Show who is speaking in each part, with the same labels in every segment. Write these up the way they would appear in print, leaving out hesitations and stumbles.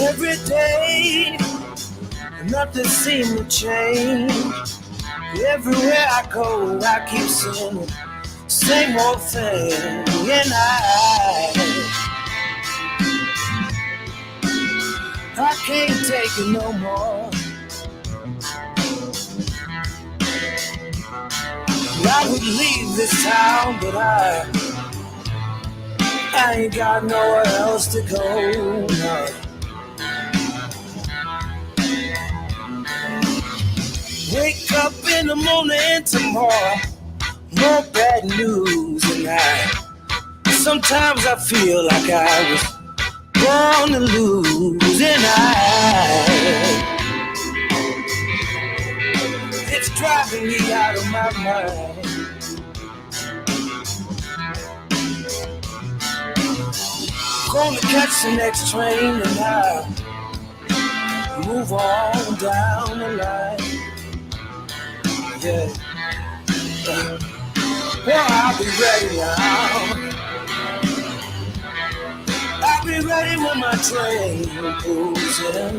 Speaker 1: Every day, nothing seems to change. Everywhere I go, I keep seeing the same old thing. And I can't take it no more. I would leave this town, but I ain't got nowhere else to go. No. Wake up in the morning tomorrow, more bad news, and sometimes I feel like I was born to lose, and it's driving me out of my mind. Gonna catch the next train and I'll move on down the line. Yeah. Well, I'll be ready now. I'll be ready when my train pulls in.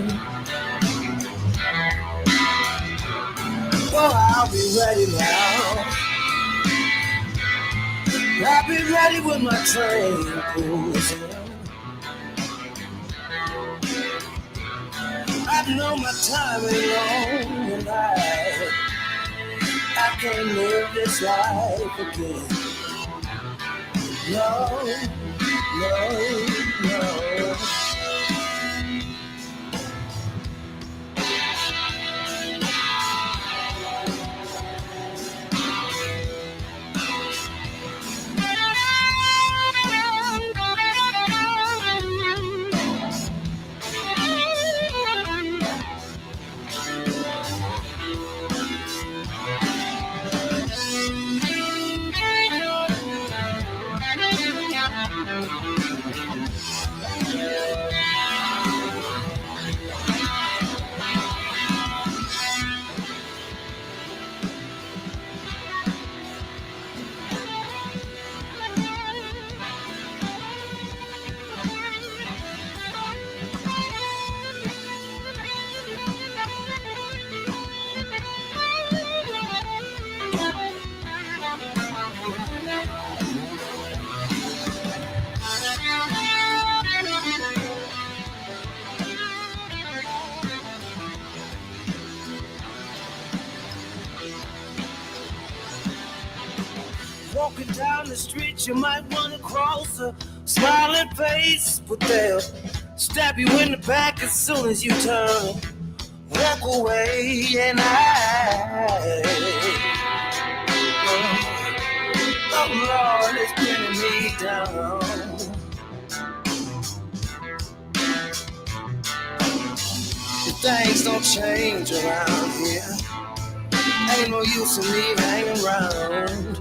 Speaker 1: Well, I'll be ready now. I'll be ready when my train pulls in. I know my time ain't long, and I can't live this life again. No, no, no. Walking down the street, you might run across a smiling face, but they'll stab you in the back as soon as you turn. Walk away, and oh Lord, it's bringing me down. If things don't change around here, ain't no use in me hanging around.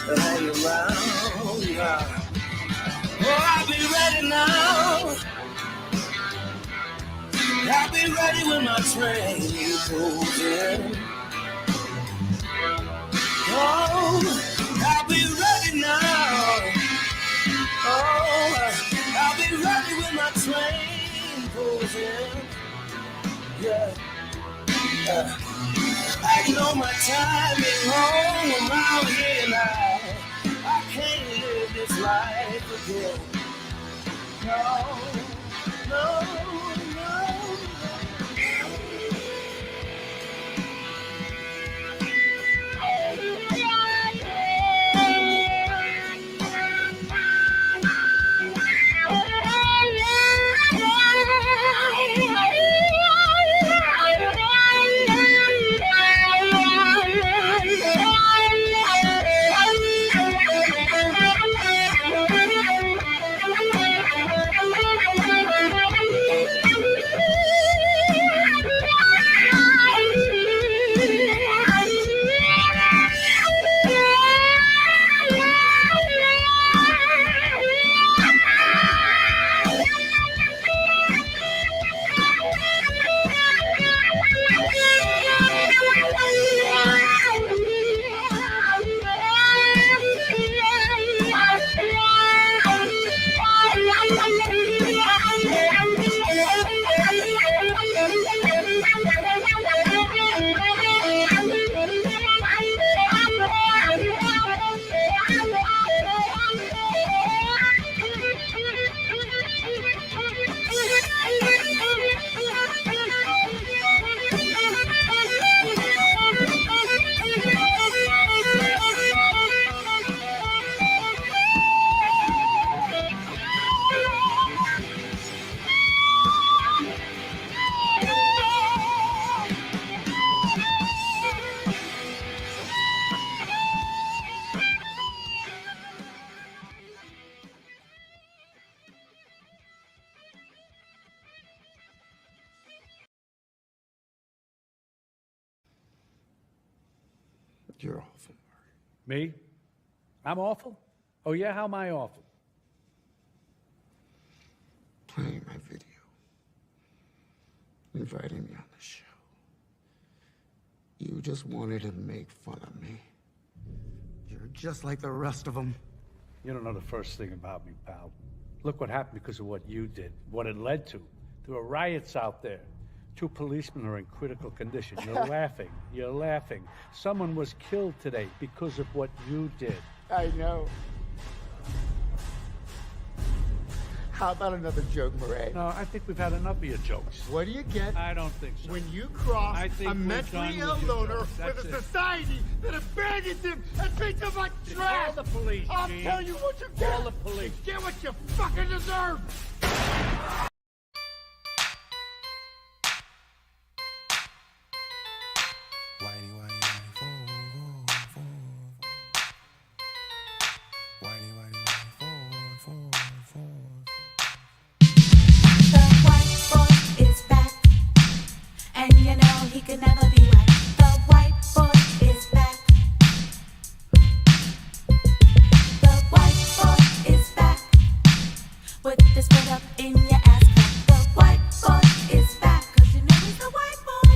Speaker 1: Hang around, yeah. Oh, I'll be ready now. I'll be ready when my train pulls in. Oh, I'll be ready now. Oh, I'll be ready when my train pulls in. Yeah. I know my time is long around here now. I can't live this life again. No, no, no.
Speaker 2: You're awful.
Speaker 3: Me? I'm awful? Oh, yeah? How am I awful?
Speaker 2: Playing my video. Inviting me on the show. You just wanted to make fun of me. You're just like the rest of them.
Speaker 3: You don't know the first thing about me, pal. Look what happened because of what you did, what it led to. There were riots out there. 2 policemen are in critical condition. You're laughing. You're laughing. Someone was killed today because of what you did.
Speaker 2: I know. How about another joke, Murray?
Speaker 3: No, I think we've had enough of your jokes.
Speaker 2: What do you get
Speaker 3: I don't think so.
Speaker 2: when you cross
Speaker 3: I think
Speaker 2: a
Speaker 3: we're
Speaker 2: mentally
Speaker 3: done
Speaker 2: ill
Speaker 3: with your
Speaker 2: loner
Speaker 3: jokes.
Speaker 2: with
Speaker 3: That's
Speaker 2: a
Speaker 3: it.
Speaker 2: society that abandons him and treats him like trash?
Speaker 3: Call the police,
Speaker 2: I'll
Speaker 3: Gene.
Speaker 2: tell you what you get.
Speaker 3: Call the police.
Speaker 2: Get what you fucking deserve.
Speaker 4: Whitey, whitey, whitey, fool. Whitey, whitey, whitey, fool.
Speaker 5: The white boy is back, and you know he could never be white. The white boy is back. The white boy is back, with this foot up in your ass crack. The white boy is back, 'cause you know he's the white boy.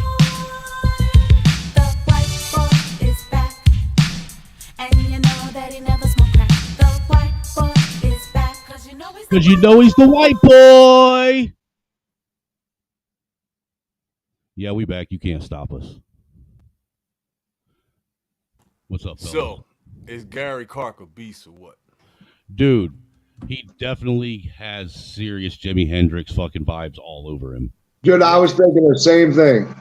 Speaker 5: The white boy is back, and you know that he never smoked crack. The white boy is back, 'cause you know he's the
Speaker 6: Because you know he's the white boy. Yeah, we back. You can't stop us. What's up, fellas?
Speaker 7: So, is Gary Clark a beast or what?
Speaker 6: Dude, he definitely has serious Jimi Hendrix fucking vibes all over him.
Speaker 8: Dude, I was thinking the same thing.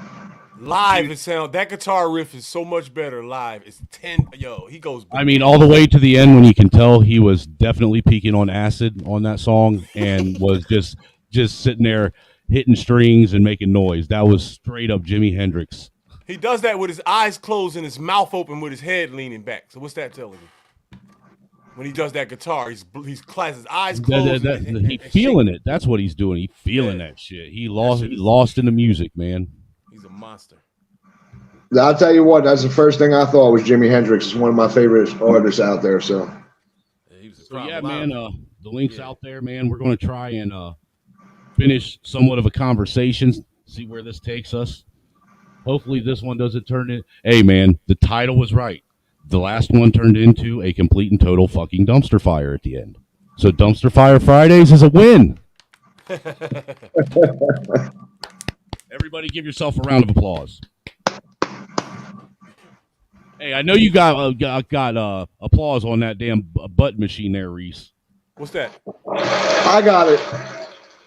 Speaker 7: Live, it sound that guitar riff is so much better live. It's 10. Yo, he goes.
Speaker 6: I mean, all the way to the end when you can tell he was definitely peaking on acid on that song and was just sitting there hitting strings and making noise. That was straight up Jimi Hendrix.
Speaker 7: He does that with his eyes closed and his mouth open with his head leaning back. So what's that telling you? When he does that guitar, he's his eyes closed.
Speaker 6: He feeling it. That's what he's doing. He feeling that shit. He lost in the music, man.
Speaker 7: He's a monster.
Speaker 8: I'll tell you what, that's the first thing I thought was Jimi Hendrix. He's one of my favorite artists out there. So,
Speaker 7: Yeah, he was a
Speaker 6: So yeah,
Speaker 7: problem.
Speaker 6: man, the link's out there, man. We're going to try and finish somewhat of a conversation, see where this takes us. Hopefully this one doesn't turn in. Hey, man, the title was right. The last one turned into a complete and total fucking dumpster fire at the end. So Dumpster Fire Fridays is a win. Everybody give yourself a round of applause. Hey, I know you got applause on that damn button machine there, Reese.
Speaker 7: What's that?
Speaker 8: I got it.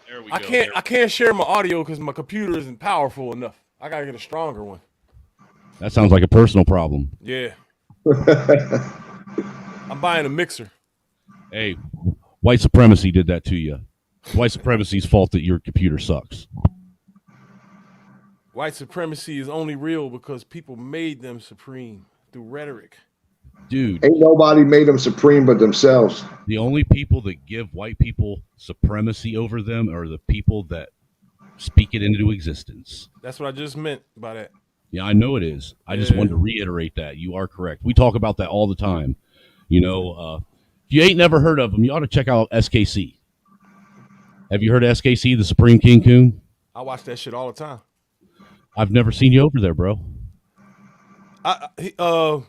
Speaker 6: There we
Speaker 7: I
Speaker 6: go.
Speaker 7: can't share my audio because my computer isn't powerful enough. I gotta get a stronger one.
Speaker 6: That sounds like a personal problem.
Speaker 7: Yeah. I'm buying a mixer.
Speaker 6: Hey, white supremacy did that to you. White supremacy's fault that your computer sucks.
Speaker 7: White supremacy is only real because people made them supreme through rhetoric.
Speaker 6: Dude,
Speaker 8: Ain't nobody made them supreme but themselves.
Speaker 6: the only people that give white people supremacy over them are the people that speak it into existence.
Speaker 7: That's what I just meant by that.
Speaker 6: Yeah, I know it is. I just
Speaker 7: Yeah.
Speaker 6: wanted to reiterate that. You are correct. We talk about that all the time. You know, if you ain't never heard of them, you ought to check out SKC. Have you heard of SKC, the Supreme King Coon?
Speaker 7: I watch that shit all the time.
Speaker 6: I've never seen you over there, bro.
Speaker 7: I'm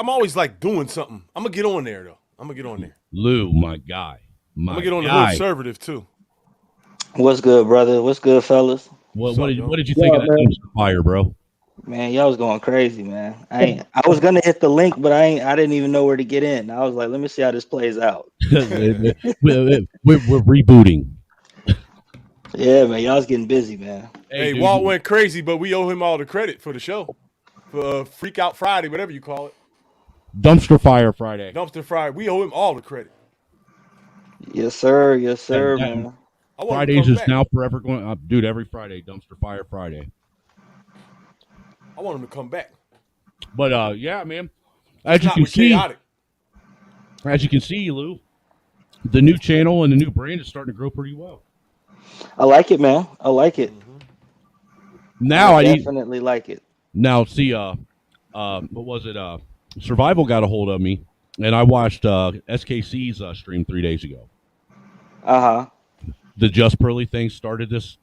Speaker 7: always like doing something. I'm gonna get on there though. I'm gonna get on there.
Speaker 6: Lou, my guy.
Speaker 7: I'm
Speaker 6: My
Speaker 7: gonna get on the
Speaker 6: guy.
Speaker 7: Hood Conservative too.
Speaker 9: What's good, brother? What's good, fellas?
Speaker 6: What
Speaker 7: up,
Speaker 6: did
Speaker 7: yo?
Speaker 6: what did you think of that dumpster fire, bro?
Speaker 9: Man, y'all was going crazy, man. I was gonna hit the link, but I didn't even know where to get in. I was like, let me see how this plays out.
Speaker 6: we're rebooting.
Speaker 9: Yeah, man, y'all was getting busy, man.
Speaker 7: Hey,
Speaker 6: dude,
Speaker 7: Walt went crazy, but we owe him all the credit for the show. For Freak Out Friday, whatever you call it.
Speaker 6: Dumpster Fire Friday.
Speaker 7: Dumpster Friday. We owe him all the credit.
Speaker 9: Yes, sir. Yes, sir,
Speaker 6: Yeah,
Speaker 9: man.
Speaker 7: I want him to
Speaker 6: Fridays
Speaker 7: come
Speaker 6: is
Speaker 7: back.
Speaker 6: now forever going dude, every Friday, Dumpster Fire Friday.
Speaker 7: I want him to come back.
Speaker 6: But yeah, man. As you
Speaker 7: Not
Speaker 6: can
Speaker 7: with
Speaker 6: see,
Speaker 7: chaotic.
Speaker 6: Lou, the new channel and the new brand is starting to grow pretty well.
Speaker 9: I like it, man. I like it.
Speaker 6: Now I need
Speaker 9: definitely like it.
Speaker 6: now see what was it? Survival got a hold of me, and I watched SKC's stream 3 days ago.
Speaker 9: Uh-huh.
Speaker 6: The Just Pearly thing started this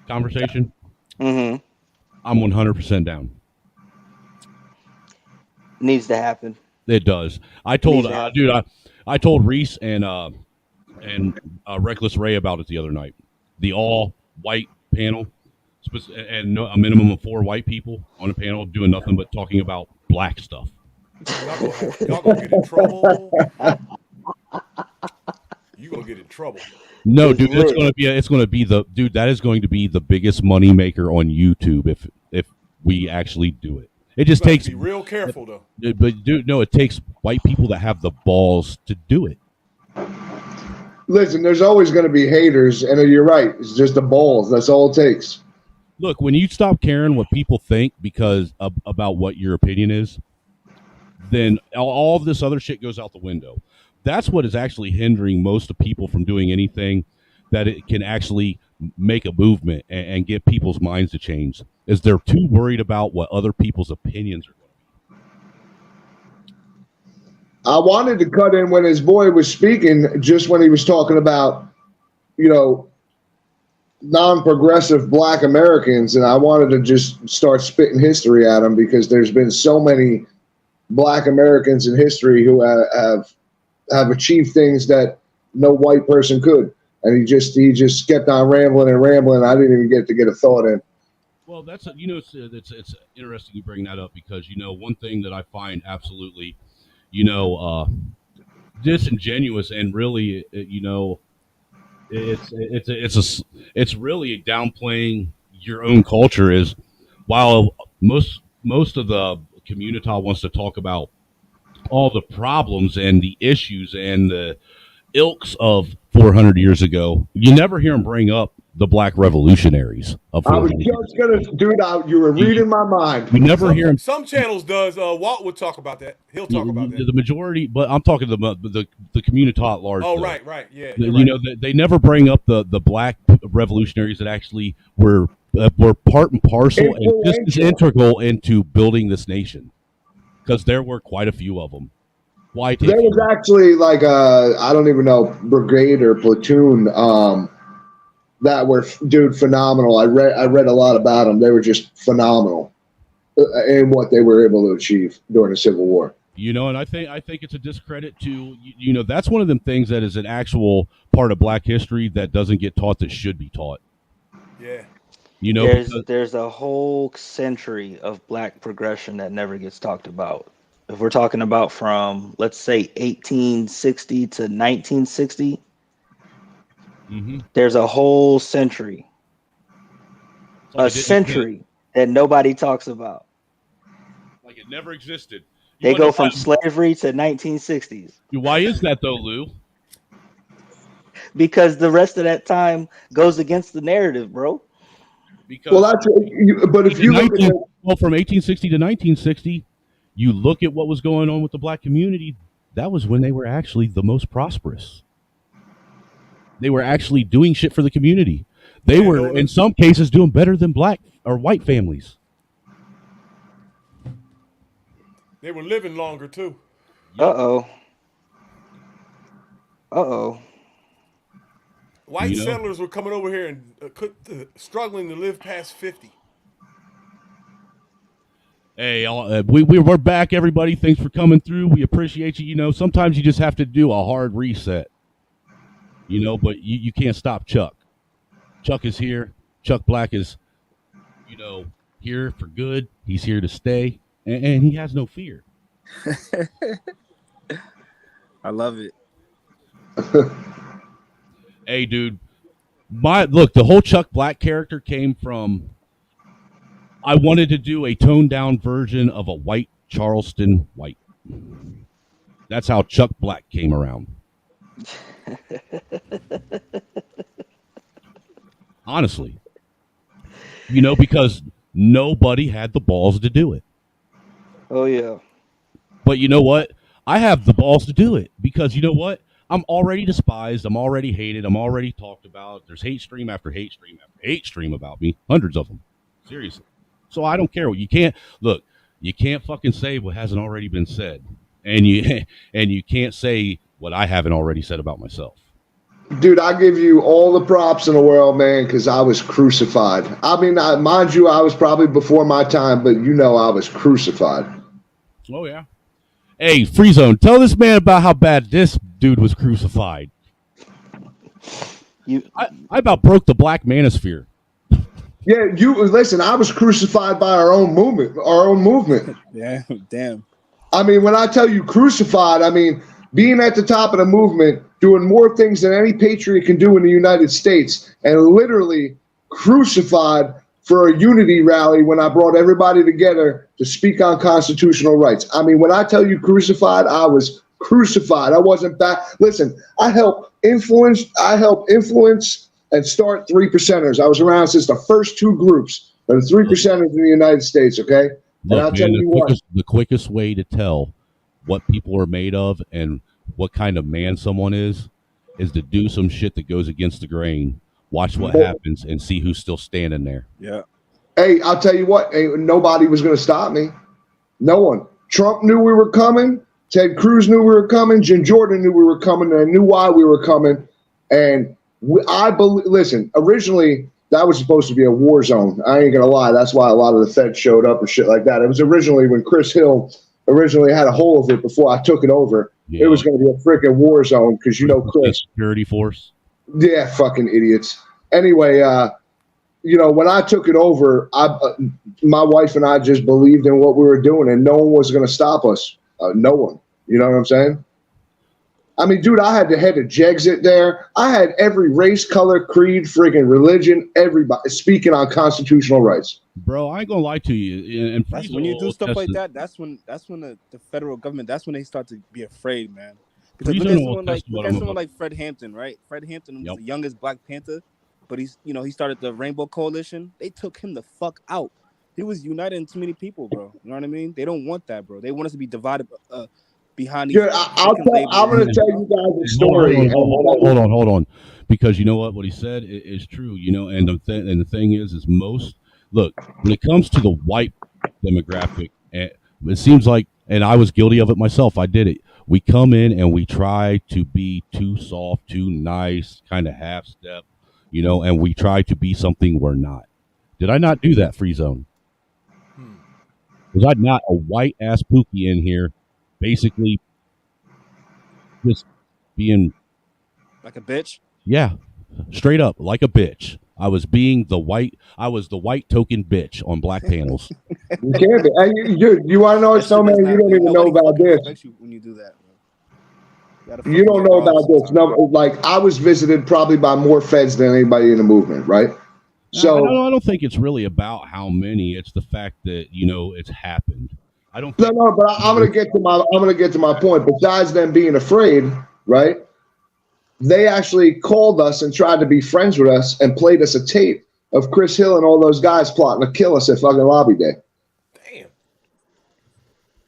Speaker 6: conversation.
Speaker 9: Mm-hmm.
Speaker 6: I'm 100% down.
Speaker 9: Needs to happen.
Speaker 6: It does. I told
Speaker 9: Needs to happen.
Speaker 6: dude, I told Reese and Reckless Ray about it the other night. The all white panel, and a minimum of 4 white people on a panel doing nothing but talking about black stuff.
Speaker 7: Y'all gonna get in trouble. You gonna get in trouble.
Speaker 6: No,
Speaker 9: It's
Speaker 6: dude,
Speaker 9: lit.
Speaker 6: it's gonna be the dude. That is going to be the biggest money maker on YouTube if we actually do it. It just
Speaker 7: You have
Speaker 6: takes.
Speaker 7: to be real careful though.
Speaker 6: But dude, no, it takes white people that have the balls to do it.
Speaker 8: Listen, there's always going to be haters, and you're right. It's just the balls. That's all it takes.
Speaker 6: Look, when you stop caring what people think because about what your opinion is, then all of this other shit goes out the window. That's what is actually hindering most of people from doing anything that it can actually make a movement and get people's minds to change. Is they're too worried about what other people's opinions are going to be.
Speaker 8: I wanted to cut in when his boy was speaking, just when he was talking about, non-progressive Black Americans, and I wanted to just start spitting history at him because there's been so many Black Americans in history who have achieved things that no white person could, and he just kept on rambling and rambling. I didn't even get to get a thought in.
Speaker 6: Well, it's interesting you bring that up because one thing that I find absolutely disingenuous and really it's really downplaying your own culture is while most of the community wants to talk about all the problems and the issues and the ilks of 400 years ago, you never hear them bring up the Black revolutionaries of
Speaker 8: I was
Speaker 6: 400 years
Speaker 8: just going to do that. You were reading my mind.
Speaker 6: You never hear them.
Speaker 7: Some channels does. Walt would talk about that. He'll talk about that.
Speaker 6: The majority, but I'm talking the community at large.
Speaker 7: Oh, right, yeah. Right.
Speaker 6: They never bring up the Black revolutionaries that actually were part and parcel and just as integral into building this nation, because there were quite a few of them. Why?
Speaker 8: There was actually like I don't even know, brigade or platoon that were phenomenal. I read a lot about them. They were just phenomenal in what they were able to achieve during the Civil War.
Speaker 6: And I think it's a discredit to that's one of them things that is an actual part of Black history that doesn't get taught that should be taught.
Speaker 7: Yeah.
Speaker 9: There's a whole century of Black progression that never gets talked about. If we're talking about from, let's say, 1860 to 1960, there's a whole century. That nobody talks about.
Speaker 6: Like it never existed.
Speaker 9: They go from slavery to 1960s.
Speaker 6: Why is that though, Lou?
Speaker 9: Because the rest of that time goes against the narrative, bro.
Speaker 6: Because
Speaker 8: but if you look at
Speaker 6: from 1860 to 1960, you look at what was going on with the Black community. That was when they were actually the most prosperous. They were actually doing shit for the community. They were, in some cases, doing better than Black or white families.
Speaker 7: They were living longer too.
Speaker 9: Uh-oh.
Speaker 7: White settlers were coming over here and struggling to live past 50.
Speaker 6: Hey, we're back, everybody. Thanks for coming through. We appreciate you. Sometimes you just have to do a hard reset. But you can't stop Chuck. Chuck is here. Chuck Black is, here for good. He's here to stay, and he has no fear.
Speaker 10: I love it.
Speaker 6: Hey, dude. The whole Chuck Black character came from, I wanted to do a toned down version of a white Charleston White. That's how Chuck Black came around. Honestly. Because nobody had the balls to do it.
Speaker 9: Oh, yeah.
Speaker 6: But you know what? I have the balls to do it because you know what? I'm already despised. I'm already hated. I'm already talked about. There's hate stream after hate stream after hate stream about me. Hundreds of them. Seriously. So I don't care. You can't look. You can't fucking say what hasn't already been said, and you and you can't say what I haven't already said about myself.
Speaker 8: Dude, I give you all the props in the world, man, because I was crucified. I mean, mind you, I was probably before my time, but you know I was crucified.
Speaker 6: Oh yeah. Hey, Free Zone, tell this man about how bad this dude was crucified. I about broke the black manosphere.
Speaker 8: Yeah, you listen. I was crucified by our own movement.
Speaker 10: Yeah, damn.
Speaker 8: I mean, when I tell you crucified, I mean being at the top of the movement, doing more things than any patriot can do in the United States, and literally crucified for a unity rally when I brought everybody together to speak on constitutional rights. I mean, when I tell you crucified, I was crucified. I wasn't back. Listen, I helped influence and start 3%ers. I was around since the first two groups of the 3%ers in the United States, okay?
Speaker 6: Look,
Speaker 8: and I'll tell you what.
Speaker 6: The quickest way to tell what people are made of and what kind of man someone is to do some shit that goes against the grain. Watch what happens and see who's still standing there.
Speaker 10: Yeah.
Speaker 8: Hey, I'll tell you what. Nobody was going to stop me. No one. Trump knew we were coming. Ted Cruz knew we were coming. Jim Jordan knew we were coming. And I knew why we were coming. And I believe. Listen, originally that was supposed to be a war zone. I ain't gonna lie. That's why a lot of the feds showed up and shit like that. It was originally when Chris Hill originally had a hold of it before I took it over.
Speaker 6: Yeah.
Speaker 8: It was going to be a freaking war zone because you know Chris.
Speaker 6: Security force.
Speaker 8: Yeah, fucking idiots. Anyway, when I took it over, my wife and I just believed in what we were doing, and no one was going to stop us. No one. You know what I'm saying? I mean, dude, I had the head of Jexit there. I had every race, color, creed, freaking religion, everybody speaking on constitutional rights.
Speaker 6: Bro, I ain't gonna lie to you. And
Speaker 10: That's when you do stuff like that. That's when the federal government. That's when they start to be afraid, man. Because look at someone like Fred Hampton, right? Fred Hampton was the youngest Black Panther, but he started the Rainbow Coalition. They took him the fuck out. He was uniting too many people, bro. You know what I mean? They don't want that, bro. They want us to be divided behind.
Speaker 8: I'm going to tell you guys a story.
Speaker 6: Hold on, because you know what he said is true. You know, and the thing is most. Look, when it comes to the white demographic, it seems like, and I was guilty of it myself. I did it. We come in and we try to be too soft, too nice, kind of half step, and we try to be something we're not. Did I not do that, Free Zone? Was I not a white ass Pookie in here, basically just being
Speaker 10: like a bitch?
Speaker 6: Yeah, straight up like a bitch. I was the white token bitch on black panels.
Speaker 8: You can't be. You want to know something? You don't even know about this.
Speaker 10: When you do that,
Speaker 8: you don't know about this. No, like I was visited probably by more feds than anybody in the movement, right? So
Speaker 6: I don't think it's really about how many. It's the fact that it's happened. I don't.
Speaker 8: No, but I'm gonna get to my point. Besides them being afraid, right? They actually called us and tried to be friends with us and played us a tape of Chris Hill and all those guys plotting to kill us at fucking Lobby Day.
Speaker 7: Damn.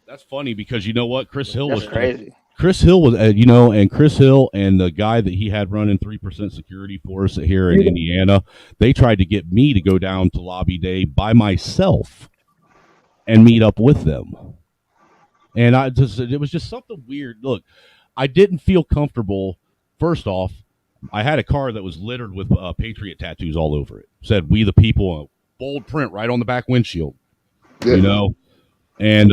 Speaker 6: That's funny because you know what? Chris Hill was
Speaker 9: crazy.
Speaker 6: Chris Hill was, and Chris Hill and the guy that he had running 3% security for us here in Indiana, they tried to get me to go down to Lobby Day by myself and meet up with them. And it was just something weird. Look, I didn't feel comfortable. First off, I had a car that was littered with Patriot tattoos all over it. Said "We the People," bold print right on the back windshield.
Speaker 8: Yeah.
Speaker 6: And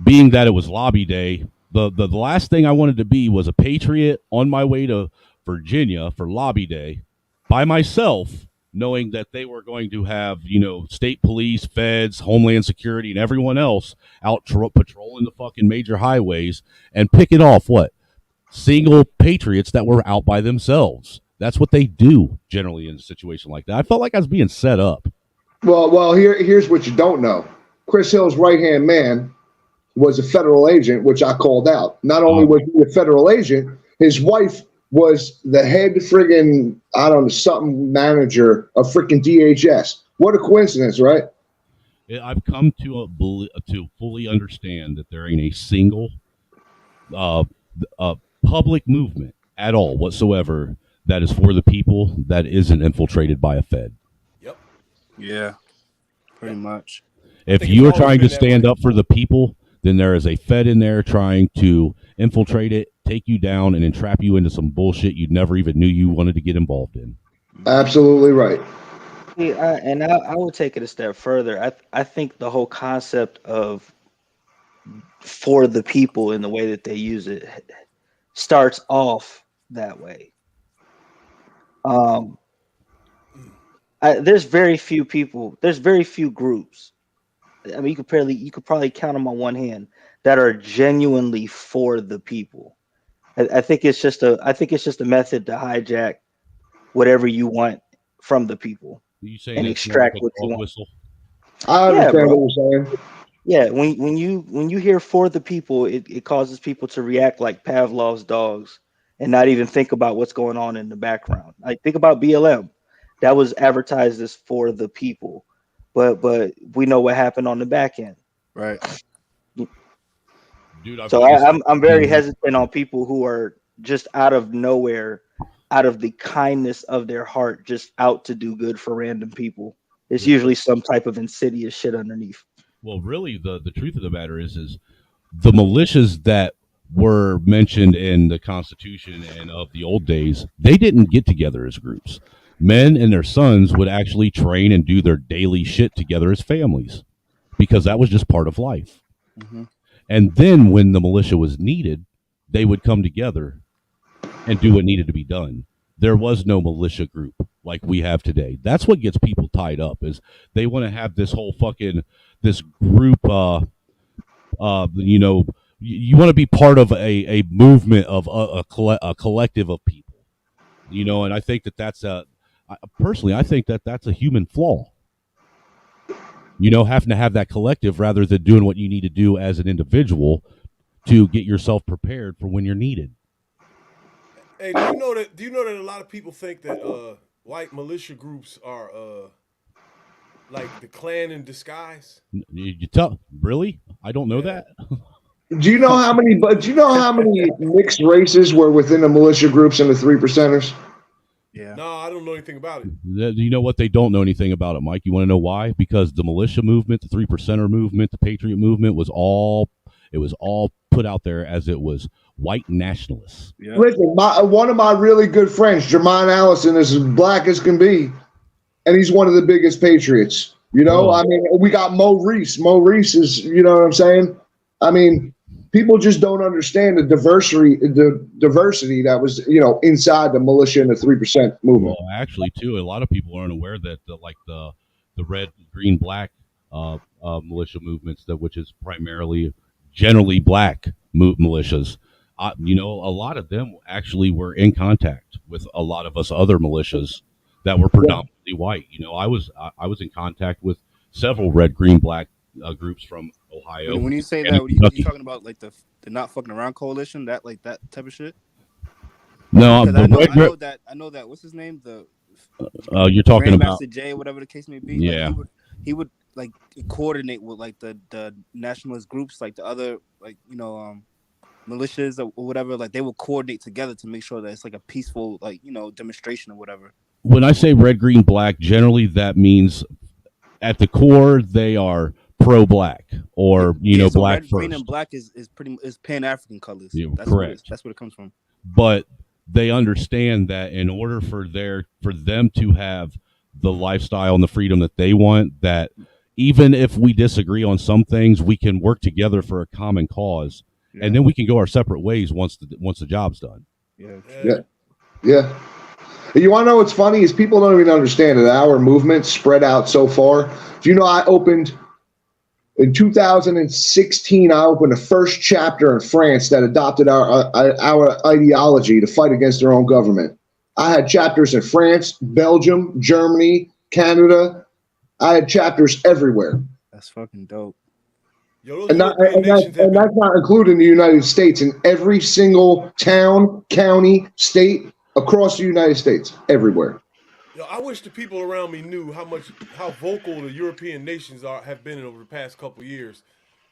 Speaker 6: being that it was Lobby Day, the last thing I wanted to be was a patriot on my way to Virginia for Lobby Day by myself, knowing that they were going to have state police, feds, Homeland Security, and everyone else out patrolling the fucking major highways and picking off what? Single patriots that were out by themselves. That's what they do generally in a situation like that. I felt like I was being set up.
Speaker 8: Well, here's what you don't know. Chris Hill's right-hand man was a federal agent, which I called out. Not only was he a federal agent, his wife was the head friggin', I don't know, something manager of freaking DHS. What a coincidence, right?
Speaker 6: I've come to fully understand that there ain't a single public movement at all whatsoever that is for the people that isn't infiltrated by a Fed.
Speaker 7: Yep.
Speaker 10: Yeah, pretty much.
Speaker 6: If
Speaker 7: think
Speaker 6: you are
Speaker 7: it's always
Speaker 6: trying to
Speaker 7: been that
Speaker 6: stand
Speaker 7: way.
Speaker 6: up for the people, then there is a Fed in there trying to infiltrate it, take you down, and entrap you into some bullshit you never even knew you wanted to get involved in.
Speaker 8: Absolutely right.
Speaker 9: See, I would take it a step further. I think the whole concept of for the people in the way that they use it starts off that way. Um, there's very few people. There's very few groups. I mean, you could probably count them on one hand that are genuinely for the people. I think it's just a method to hijack whatever you want from the people
Speaker 6: You saying
Speaker 9: and
Speaker 6: that's more like
Speaker 9: extract
Speaker 6: a
Speaker 9: what you
Speaker 6: dog
Speaker 9: want.
Speaker 6: whistle?
Speaker 8: I
Speaker 9: Yeah,
Speaker 8: understand
Speaker 9: bro.
Speaker 8: what you're saying.
Speaker 9: Yeah, when you hear for the people, it causes people to react like Pavlov's dogs and not even think about what's going on in the background. Like think about BLM. That was advertised as for the people. But we know what happened on the back end.
Speaker 10: Right.
Speaker 6: Dude, I've
Speaker 9: So
Speaker 6: voiced
Speaker 9: I'm very
Speaker 6: it.
Speaker 9: hesitant on people who are just out of nowhere, out of the kindness of their heart, just out to do good for random people. It's usually some type of insidious shit underneath.
Speaker 6: Well, really, the truth of the matter is the militias that were mentioned in the Constitution and of the old days, they didn't get together as groups. Men and their sons would actually train and do their daily shit together as families because that was just part of life.
Speaker 10: Mm-hmm.
Speaker 6: And then when the militia was needed, they would come together and do what needed to be done. There was no militia group like we have today. That's what gets people tied up is they want to have this whole fucking this group you know, you want to be part of a movement of a collective of people, you know, and I think that's personally I think that's a human flaw, you know, having to have that collective rather than doing what you need to do as an individual to get yourself prepared for when you're needed.
Speaker 7: Hey, do you know that a lot of people think that white militia groups are like the Klan in disguise?
Speaker 6: You tell really? I don't know that.
Speaker 8: Do you know how many? But do you know how many mixed races were within the militia groups and the 3%ers?
Speaker 10: Yeah.
Speaker 7: No, I don't know anything about it.
Speaker 6: You know what? They don't know anything about it, Mike. You want to know why? Because the militia movement, the 3%er movement, the Patriot movement was all put out there as it was white nationalists.
Speaker 10: Yeah.
Speaker 8: Listen, one of my really good friends, Jermaine Allison, is as black as can be, and he's one of the biggest patriots. You know, I mean, we got Mo Reese. Mo Reese is, you know what I'm saying? I mean, people just don't understand the diversity that was, you know, inside the militia and the 3% movement.
Speaker 6: Well, actually, too, a lot of people aren't aware that the red, green, black militia movements, which is primarily generally black militias. You know, a lot of them actually were in contact with a lot of us other militias that were predominantly white. You know, I was in contact with several red, green, black groups from Ohio.
Speaker 10: When you say that, you talking about like the Not Fucking Around coalition, that like that type of shit?
Speaker 6: No,
Speaker 10: I know that. What's his name?
Speaker 6: You're talking about
Speaker 10: Grandmaster Jay, whatever the case may be.
Speaker 6: Yeah,
Speaker 10: like, he would like coordinate with like the nationalist groups, like the other like militias or whatever. Like they will coordinate together to make sure that it's like a peaceful like demonstration or whatever.
Speaker 6: When I say red, green, black, generally that means at the core they are pro-black or so black
Speaker 10: red,
Speaker 6: first.
Speaker 10: Green and black is Pan-African colors.
Speaker 6: Yeah,
Speaker 10: that's
Speaker 6: correct.
Speaker 10: That's where it comes from.
Speaker 6: But they understand that in order for them to have the lifestyle and the freedom that they want, that even if we disagree on some things, we can work together for a common cause, and then we can go our separate ways once the job's done.
Speaker 8: Yeah. You want to know what's funny is people don't even understand that our movement spread out so far. Do you know I opened in 2016? I opened the first chapter in France that adopted our ideology to fight against their own government. I had chapters in France, Belgium, Germany, Canada. I had chapters everywhere.
Speaker 10: That's fucking dope.
Speaker 8: And that's not including the United States. In every single town, county, state across the United States, everywhere.
Speaker 7: I wish the people around me knew how vocal the European nations have been over the past couple of years,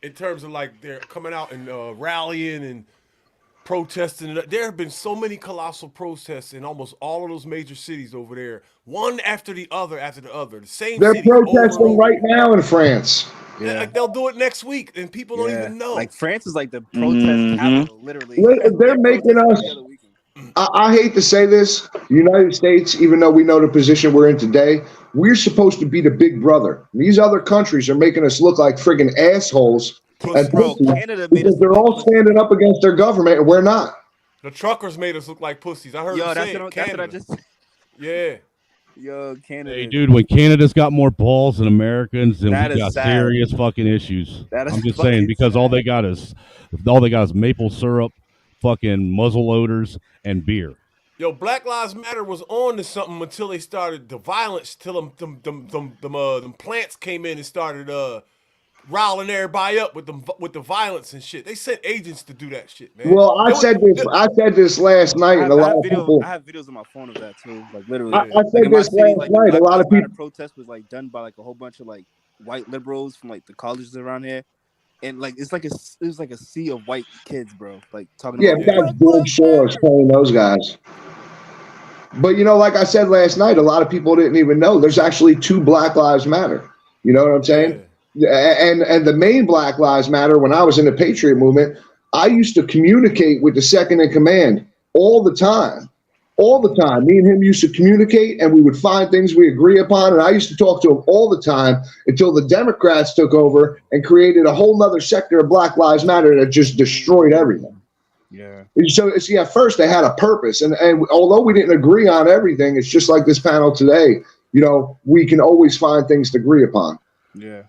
Speaker 7: in terms of like they're coming out and rallying and protesting. There have been so many colossal protests in almost all of those major cities over there, one after the other. The same.
Speaker 8: They're protesting right now in France.
Speaker 10: Yeah.
Speaker 7: Like they'll do it next week, and people don't even know.
Speaker 10: Like France is like the protest capital, literally.
Speaker 8: They're making us. I hate to say this, the United States, even though we know the position we're in today, we're supposed to be the big brother. These other countries are making us look like friggin' assholes and
Speaker 10: Canada
Speaker 8: because they're all standing up against their government and we're not.
Speaker 7: The truckers made us look like pussies. I heard
Speaker 10: Yo,
Speaker 7: them
Speaker 10: that's
Speaker 7: say
Speaker 10: what,
Speaker 7: it.
Speaker 10: that's what I
Speaker 7: Canada.
Speaker 10: just.
Speaker 7: Yeah.
Speaker 10: Yo, Canada.
Speaker 6: Hey, dude, when Canada's got more balls than Americans, then
Speaker 10: That
Speaker 6: we
Speaker 10: is
Speaker 6: got
Speaker 10: sad.
Speaker 6: serious fucking issues.
Speaker 10: That is
Speaker 6: I'm just
Speaker 10: fucking
Speaker 6: saying because all they got is maple syrup, fucking muzzle loaders, and beer.
Speaker 7: Yo, Black Lives Matter was on to something until they started the violence. Till them plants came in and started riling everybody up with the violence and shit. They sent agents to do that shit, man.
Speaker 8: Well, I said this last night, and a lot of people.
Speaker 10: I have videos on my phone of that too. Like literally,
Speaker 8: I said this last night. A lot of people.
Speaker 10: Protest was like done by like a whole bunch of like white liberals from like the colleges around here, and like it was like a sea of white kids, bro. Like talking.
Speaker 8: Yeah,
Speaker 10: about
Speaker 8: that's George Soros paying those guys. But like I said last night, a lot of people didn't even know there's actually 2 Black Lives Matter. You know what I'm saying? And the main Black Lives Matter, when I was in the Patriot movement, I used to communicate with the second in command all the time. All the time. Me and him used to communicate, and we would find things we agree upon. And I used to talk to him all the time until the Democrats took over and created a whole nother sector of Black Lives Matter that just destroyed everything.
Speaker 10: Yeah.
Speaker 8: So see, at first they had a purpose, and although we didn't agree on everything, it's just like this panel today. We can always find things to agree upon.
Speaker 10: Yeah.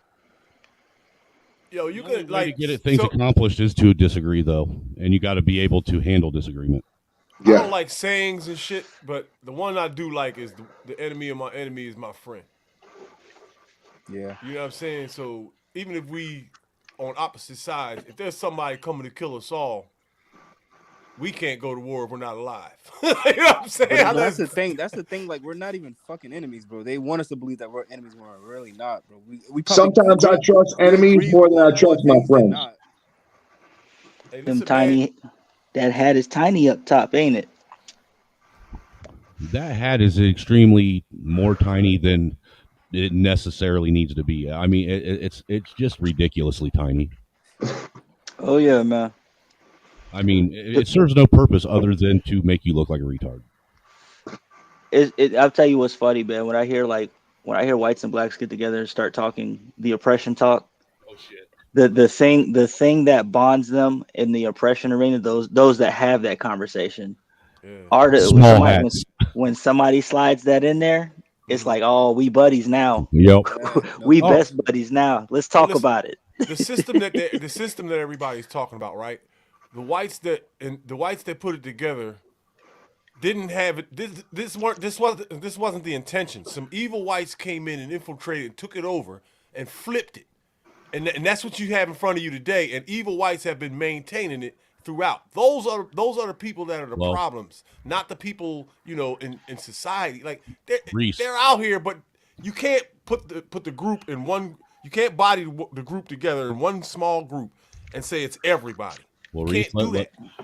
Speaker 7: Yo, you
Speaker 6: The
Speaker 7: could
Speaker 6: way
Speaker 7: like
Speaker 6: to get things accomplished is to disagree, though, and you got to be able to handle disagreement.
Speaker 7: I don't like sayings and shit, but the one I do like is the enemy of my enemy is my friend.
Speaker 10: Yeah.
Speaker 7: You know what I'm saying? So even if we on opposite sides, if there's somebody coming to kill us all, we can't go to war if we're not alive. You know what I'm saying?
Speaker 10: But that's the thing. That's the thing. Like, we're not even fucking enemies, bro. They want us to believe that we're enemies when we're really not, bro. We
Speaker 8: Sometimes I trust enemies more than I trust my friends.
Speaker 9: Them tiny, that hat is tiny up top, ain't it?
Speaker 6: That hat is extremely more tiny than it necessarily needs to be. I mean, it's just ridiculously tiny.
Speaker 9: Oh yeah, man.
Speaker 6: I mean, it serves no purpose other than to make you look like a retard.
Speaker 9: I'll tell you what's funny, man. When I hear whites and blacks get together and start talking the oppression talk,
Speaker 6: oh shit.
Speaker 9: The thing that bonds them in the oppression arena, those that have that conversation, are when somebody slides that in there, it's like, oh, we buddies now.
Speaker 6: Yep.
Speaker 9: We best buddies now. Let's talk about it.
Speaker 7: The system that everybody's talking about, right? The whites that put it together didn't have it. This wasn't the intention. Some evil whites came in and infiltrated and took it over and flipped it, and that's what you have in front of you today. And evil whites have been maintaining it throughout. Those are the people that are the problems, not the people in society. Like they're out here, but you can't put the group in one. You can't body the group together in one small group and say it's everybody.
Speaker 6: Well, Reese,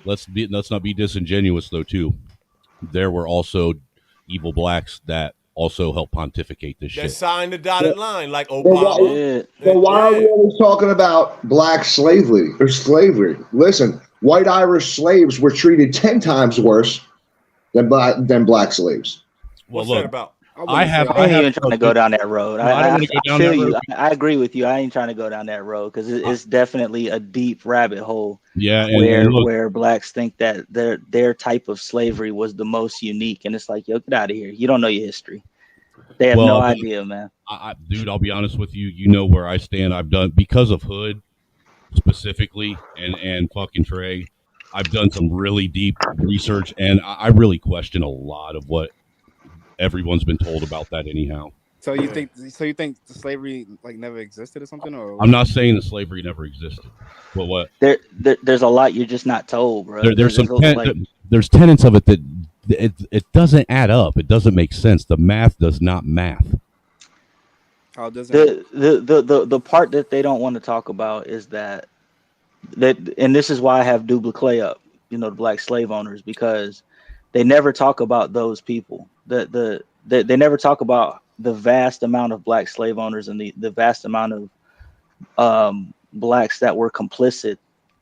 Speaker 6: let's not be disingenuous though. Too, there were also evil blacks that also helped pontificate this shit.
Speaker 7: That signed the dotted line, like Obama.
Speaker 8: But why are we always talking about black slavery or slavery? Listen, white Irish slaves were treated 10 times worse than black slaves.
Speaker 7: What's that about?
Speaker 9: I ain't even trying to go down that road. I feel you. I agree with you. I ain't trying to go down that road because it's definitely a deep rabbit hole.
Speaker 6: Yeah,
Speaker 9: where blacks think that their type of slavery was the most unique, and it's like, yo, get out of here. You don't know your history. They have no idea, man.
Speaker 6: Dude, I'll be honest with you. You know where I stand. I've done, because of Hood specifically and fucking Trey, I've done some really deep research, and I really question a lot of what everyone's been told about that anyhow.
Speaker 10: So you think the slavery like never existed or something? Or
Speaker 6: I'm not saying the slavery never existed, but what
Speaker 9: there's a lot you're just not told, bro.
Speaker 6: There's tenets of it that it doesn't add up. It doesn't make sense. The math does not math.
Speaker 10: How does it?
Speaker 9: The part that they don't want to talk about is that and this is why I have Dubla Clay up, the black slave owners, because they never talk about those people. They never talk about the vast amount of black slave owners and the vast amount of blacks that were complicit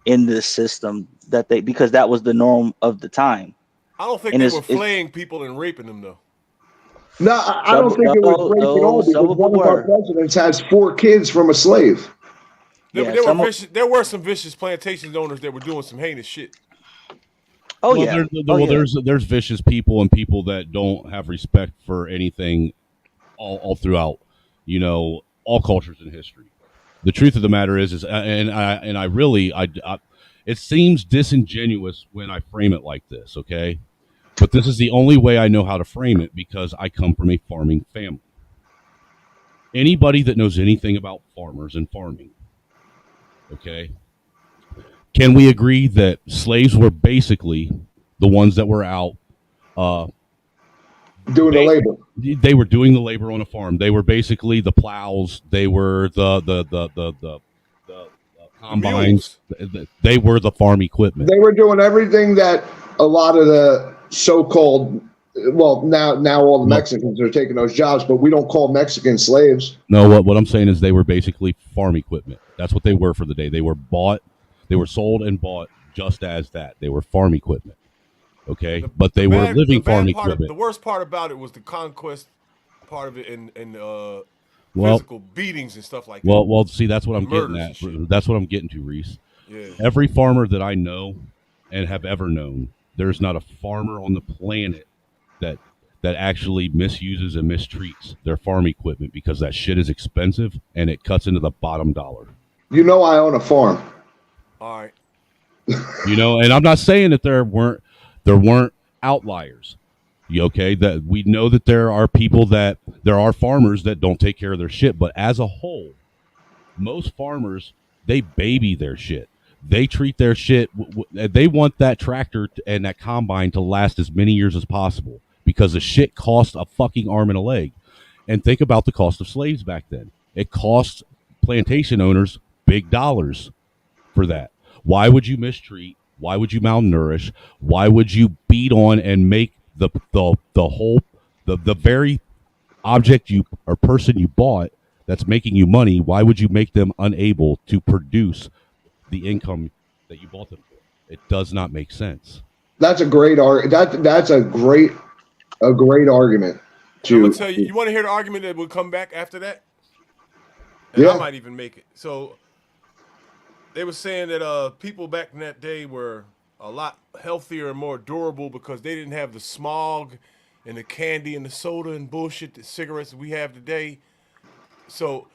Speaker 9: in this system because that was the norm of the time.
Speaker 7: I don't think
Speaker 9: And
Speaker 7: they were flaying people and raping them though.
Speaker 8: No, I don't think it was rape at all because one of our presidents has 4 kids from a slave.
Speaker 7: There were some vicious plantation owners that were doing some heinous shit.
Speaker 9: Oh
Speaker 6: well,
Speaker 9: yeah.
Speaker 6: There's vicious people and people that don't have respect for anything all throughout, all cultures in history. The truth of the matter is I really it seems disingenuous when I frame it like this, okay? But this is the only way I know how to frame it because I come from a farming family. Anybody that knows anything about farmers and farming, okay? Can we agree that slaves were basically the ones that were out
Speaker 8: doing the labor?
Speaker 6: They were doing the labor on a farm. They were basically the plows. They were the combines. They were the farm equipment.
Speaker 8: They were doing everything that a lot of the so-called, well, now all the Mexicans are taking those jobs, but we don't call Mexicans slaves.
Speaker 6: No, what I'm saying is they were basically farm equipment. That's what they were for the day. They were sold and bought just as that. They were farm equipment. Okay, but they were living farm equipment.
Speaker 7: The worst part about it was the conquest part of it and physical beatings and stuff like that.
Speaker 6: Well, see, that's what I'm getting at. That's what I'm getting to, Reese.
Speaker 7: Yeah.
Speaker 6: Every farmer that I know and have ever known, there's not a farmer on the planet that actually misuses and mistreats their farm equipment because that shit is expensive and it cuts into the bottom dollar.
Speaker 8: I own a farm.
Speaker 7: All right.
Speaker 6: And I'm not saying that there weren't outliers. Okay, that we know that there are farmers that don't take care of their shit, but as a whole, most farmers, they baby their shit. They treat their shit. They want that tractor and that combine to last as many years as possible because the shit costs a fucking arm and a leg. And think about the cost of slaves back then. It cost plantation owners big dollars for that. Why would you mistreat? Why would you malnourish? Why would you beat on and make the very object or person you bought that's making you money? Why would you make them unable to produce the income that you bought them for? It does not make sense.
Speaker 8: That's a great that's a great argument.
Speaker 7: I'm gonna tell you. You want to hear the argument that will come back after that? And I might even make it. So they were saying that people back in that day were a lot healthier and more durable because they didn't have the smog and the candy and the soda and bullshit, the cigarettes that we have today. So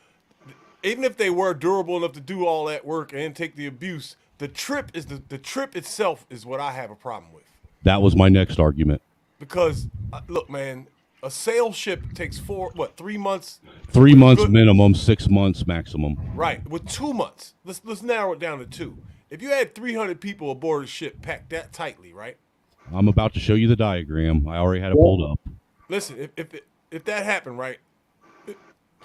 Speaker 7: even if they were durable enough to do all that work and take the abuse, the trip itself is what I have a problem with.
Speaker 6: That was my next argument.
Speaker 7: Because look, man, a sail ship takes 3 months?
Speaker 6: 3 months minimum, 6 months maximum.
Speaker 7: Right, with 2 months. Let's narrow it down to 2. If you had 300 people aboard a ship packed that tightly, right?
Speaker 6: I'm about to show you the diagram. I already had it pulled up.
Speaker 7: Listen, if that happened, right,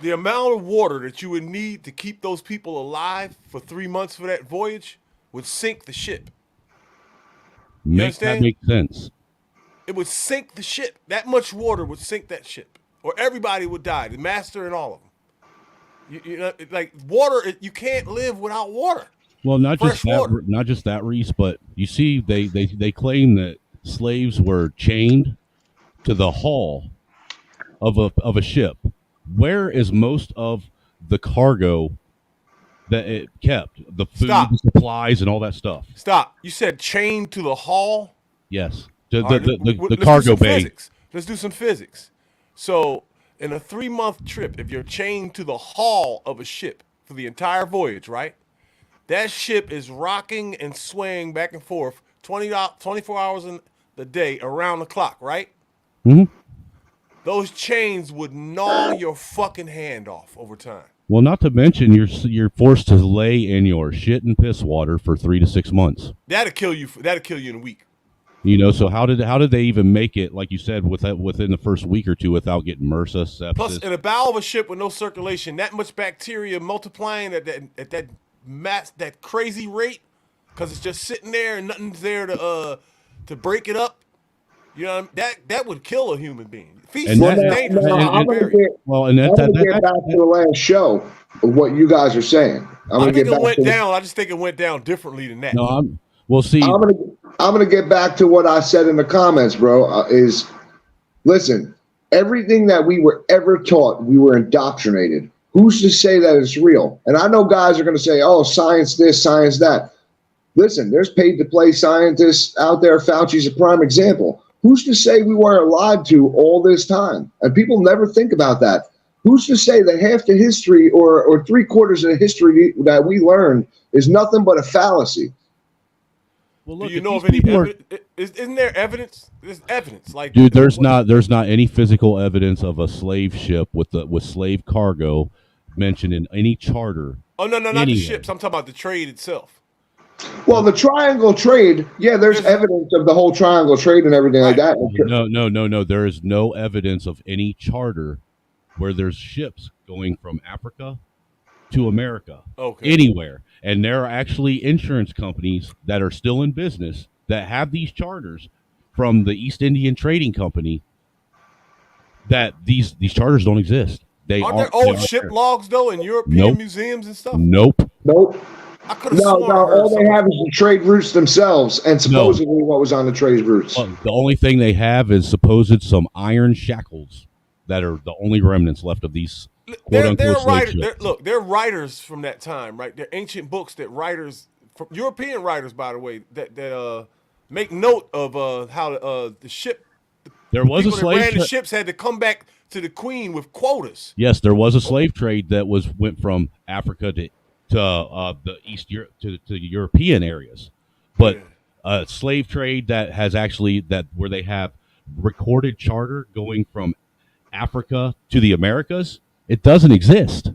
Speaker 7: the amount of water that you would need to keep those people alive for 3 months for that voyage would sink the ship.
Speaker 6: That makes sense.
Speaker 7: It would sink the ship. That much water would sink that ship, or everybody would die, the master and all of them. You know, like water, you can't live without water.
Speaker 6: Well, not just that, Reese, but you see, they claim that slaves were chained to the hull of a ship. Where is most of the cargo that it kept? The food, the supplies, and all that stuff.
Speaker 7: Stop. You said chained to the hull?
Speaker 6: Yes. The cargo bay.
Speaker 7: Let's do some physics. So, in a 3-month trip, if you're chained to the hull of a ship for the entire voyage, right? That ship is rocking and swaying back and forth 24 hours in the day around the clock, right?
Speaker 6: Mm-hmm.
Speaker 7: Those chains would gnaw your fucking hand off over time.
Speaker 6: Well, not to mention you're forced to lay in your shit and piss water for 3 to 6 months.
Speaker 7: That'll kill you in a week.
Speaker 6: So how did they even make it, like you said, within the first week or two without getting MRSA, sepsis?
Speaker 7: Plus, in a bow of a ship with no circulation, that much bacteria multiplying at that crazy rate, because it's just sitting there and nothing's there to break it up. You know what I mean? That would kill a human being. Feces is dangerous.
Speaker 8: I'm going to get back to the last show. what you guys are saying.
Speaker 7: I think it went down. I just think it went down differently than that.
Speaker 6: No, we'll see.
Speaker 8: I'm gonna get back to what I said in the comments, bro. Listen, everything that we were ever taught, we were indoctrinated. Who's to say that it's real? And I know guys are gonna say, "Oh, science this, science that." Listen, there's paid-to-play scientists out there. Fauci's a prime example. Who's to say we weren't lied to all this time? And people never think about that. Who's to say that half the history or 3/4 of the history that we learned is nothing but a fallacy?
Speaker 6: Well, look,
Speaker 7: do you know of any evidence? Isn't there evidence? There's evidence. Like,
Speaker 6: dude, there's not any physical evidence of a slave ship with slave cargo mentioned in any charter.
Speaker 7: Oh no, not the ships. I'm talking about the trade itself.
Speaker 8: Well, the triangle trade, yeah, there's evidence of the whole triangle trade and everything like that.
Speaker 6: No. There is no evidence of any charter where there's ships going from Africa to America.
Speaker 7: Okay.
Speaker 6: Anywhere. And there are actually insurance companies that are still in business that have these charters from the East Indian Trading Company that these charters don't exist.
Speaker 7: Aren't there old ship logs, though, in European museums and stuff?
Speaker 6: Nope.
Speaker 7: I could have sworn.
Speaker 8: All they have is the trade routes themselves and supposedly what was on the trade routes.
Speaker 6: Well, the only thing they have is some iron shackles that are the only remnants left of these quote-unquote slave ships.
Speaker 7: Look, they're writers from that time, right? They're ancient books that writers, from European writers, by the way, that make note of how the ship.
Speaker 6: There was a slave
Speaker 7: trade. The ships had to come back to the Queen with quotas.
Speaker 6: Yes, there was a slave trade that went from Africa to the East Europe to the European areas, but a slave trade that has actually where they have recorded charter going from Africa to the Americas, it doesn't exist.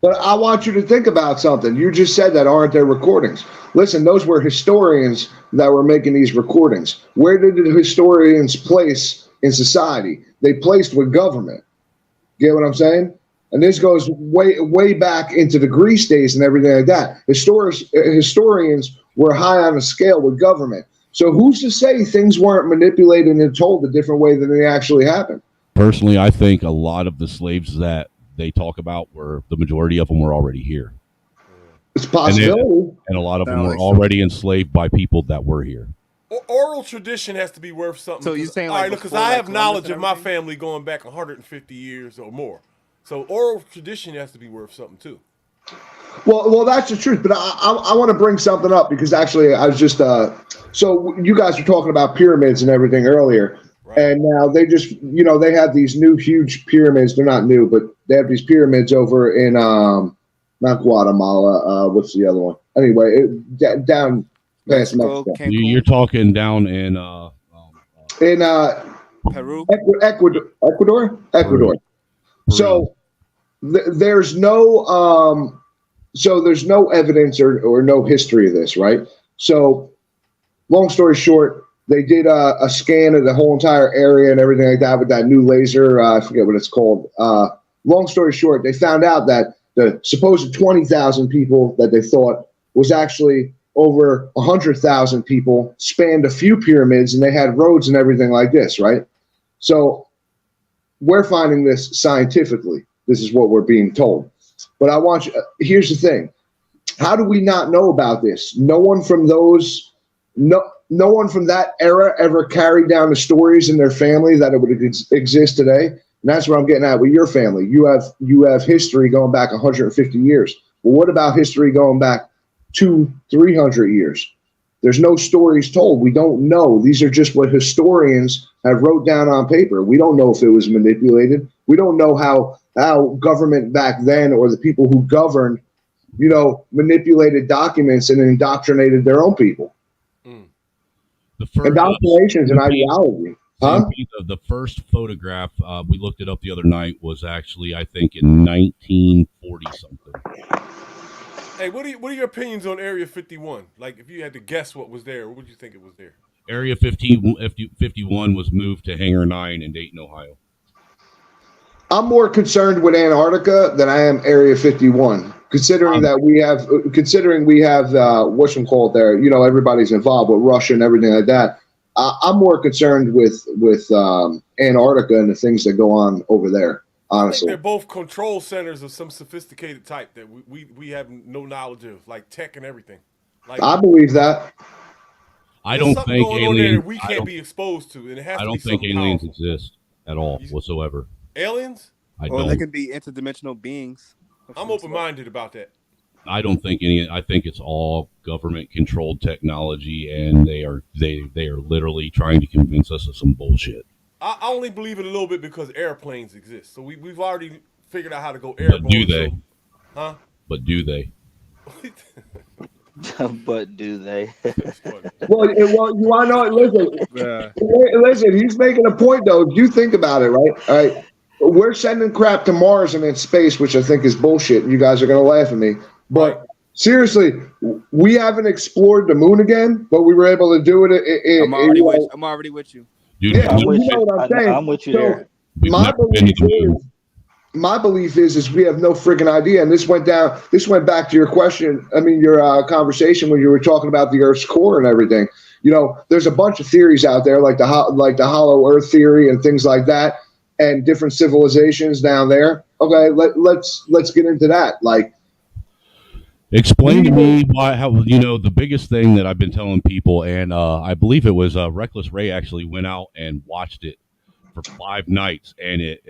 Speaker 8: But I want you to think about something. You just said that aren't there recordings? Listen, those were historians that were making these recordings. Where did the historians place in society? They placed with government. Get what I'm saying? And this goes way back into the Greece days and everything like that. Historians were high on the scale with government. So who's to say things weren't manipulated and told a different way than they actually happened?
Speaker 6: Personally, I think a lot of the slaves that they talk about the majority of them were already here.
Speaker 8: It's a possibility.
Speaker 6: And a lot of them were already enslaved by people that were here.
Speaker 7: Oral tradition has to be worth something.
Speaker 10: So you're saying,
Speaker 7: all right, because I have knowledge of my family going back 150 years or more. So oral tradition has to be worth something too.
Speaker 8: Well, that's the truth. But I want to bring something up because actually I was just so you guys were talking about pyramids and everything earlier, right. And now they just they have these new huge pyramids. They're not new, but they have these pyramids over in not Guatemala. What's the other one? Anyway, down past Mexico.
Speaker 6: You're talking down in
Speaker 10: Peru,
Speaker 8: Ecuador.
Speaker 6: Peru.
Speaker 8: So there's no evidence or no history of this, right? So long story short, they did a scan of the whole entire area and everything like that with that new laser. I forget what it's called. Long story short, they found out that the supposed 20,000 people that they thought was actually over 100,000 people, spanned a few pyramids, and they had roads and everything like this, right? So we're finding this scientifically. This is what we're being told. But here's the thing. How do we not know about this? No one from that era ever carried down the stories in their family that it would exist today. And that's what I'm getting at with your family. You have history going back 150 years. Well, what about history going back 200-300 years? There's no stories told. We don't know. These are just what historians have wrote down on paper. We don't know if it was manipulated. We don't know how government back then or the people who governed, manipulated documents and indoctrinated their own people. Indoctrination is an ideology. Huh?
Speaker 6: The first photograph, we looked it up the other night, was actually, I think, in 1940 something.
Speaker 7: Hey, what are your opinions on Area 51? Like, if you had to guess what was there, what would you think it was there?
Speaker 6: Area 51 was moved to Hangar 9 in Dayton, Ohio.
Speaker 8: I'm more concerned with Antarctica than I am Area 51, considering we have whatchamacallit there. Everybody's involved with Russia and everything like that. I'm more concerned with Antarctica and the things that go on over there.
Speaker 7: I think
Speaker 8: honestly.
Speaker 7: they're both control centers of some sophisticated type that we have no knowledge of, like tech and everything. Like
Speaker 8: I believe that.
Speaker 6: I
Speaker 7: there's
Speaker 6: don't
Speaker 7: something
Speaker 6: think
Speaker 7: going on there
Speaker 6: aliens.
Speaker 7: that we
Speaker 6: I
Speaker 7: can't
Speaker 6: don't.
Speaker 7: be exposed to, and it has
Speaker 6: I
Speaker 7: to be
Speaker 6: don't think
Speaker 7: something
Speaker 6: aliens
Speaker 7: powerful.
Speaker 6: exist at all whatsoever.
Speaker 7: Aliens?
Speaker 6: I
Speaker 10: Or they
Speaker 6: don't.
Speaker 10: could be interdimensional beings.
Speaker 7: I'm open-minded about that.
Speaker 6: I don't think any. I think it's all government-controlled technology, and they are literally trying to convince us of some bullshit.
Speaker 7: I only believe it a little bit because airplanes exist. So we've already figured out how to go
Speaker 6: But
Speaker 7: airborne.
Speaker 6: do they?
Speaker 7: Huh?
Speaker 6: But do they?
Speaker 9: But do they?
Speaker 8: Well, you want to know? Listen,
Speaker 10: Yeah.
Speaker 8: listen. He's making a point, though. You think about it, right? All right. We're sending crap to Mars and in space, which I think is bullshit. You guys are going to laugh at me, but seriously, we haven't explored the moon again, but we were able to do it.
Speaker 10: I'm already with you.
Speaker 6: Dude,
Speaker 8: Yeah,
Speaker 6: we've
Speaker 8: you
Speaker 6: never
Speaker 8: know what I'm saying.
Speaker 9: I'm with you there.
Speaker 8: My
Speaker 6: been to the moon.
Speaker 8: belief is we have no freaking idea. And this went back to your question. I mean, your conversation when you were talking about the Earth's core and everything. You know, there's a bunch of theories out there, like the hollow Earth theory and things like that, and different civilizations down there. Okay, let's get into that. Like,
Speaker 6: explain to me how the biggest thing that I've been telling people, and I believe it was Reckless Ray actually went out and watched it for 5 nights, and it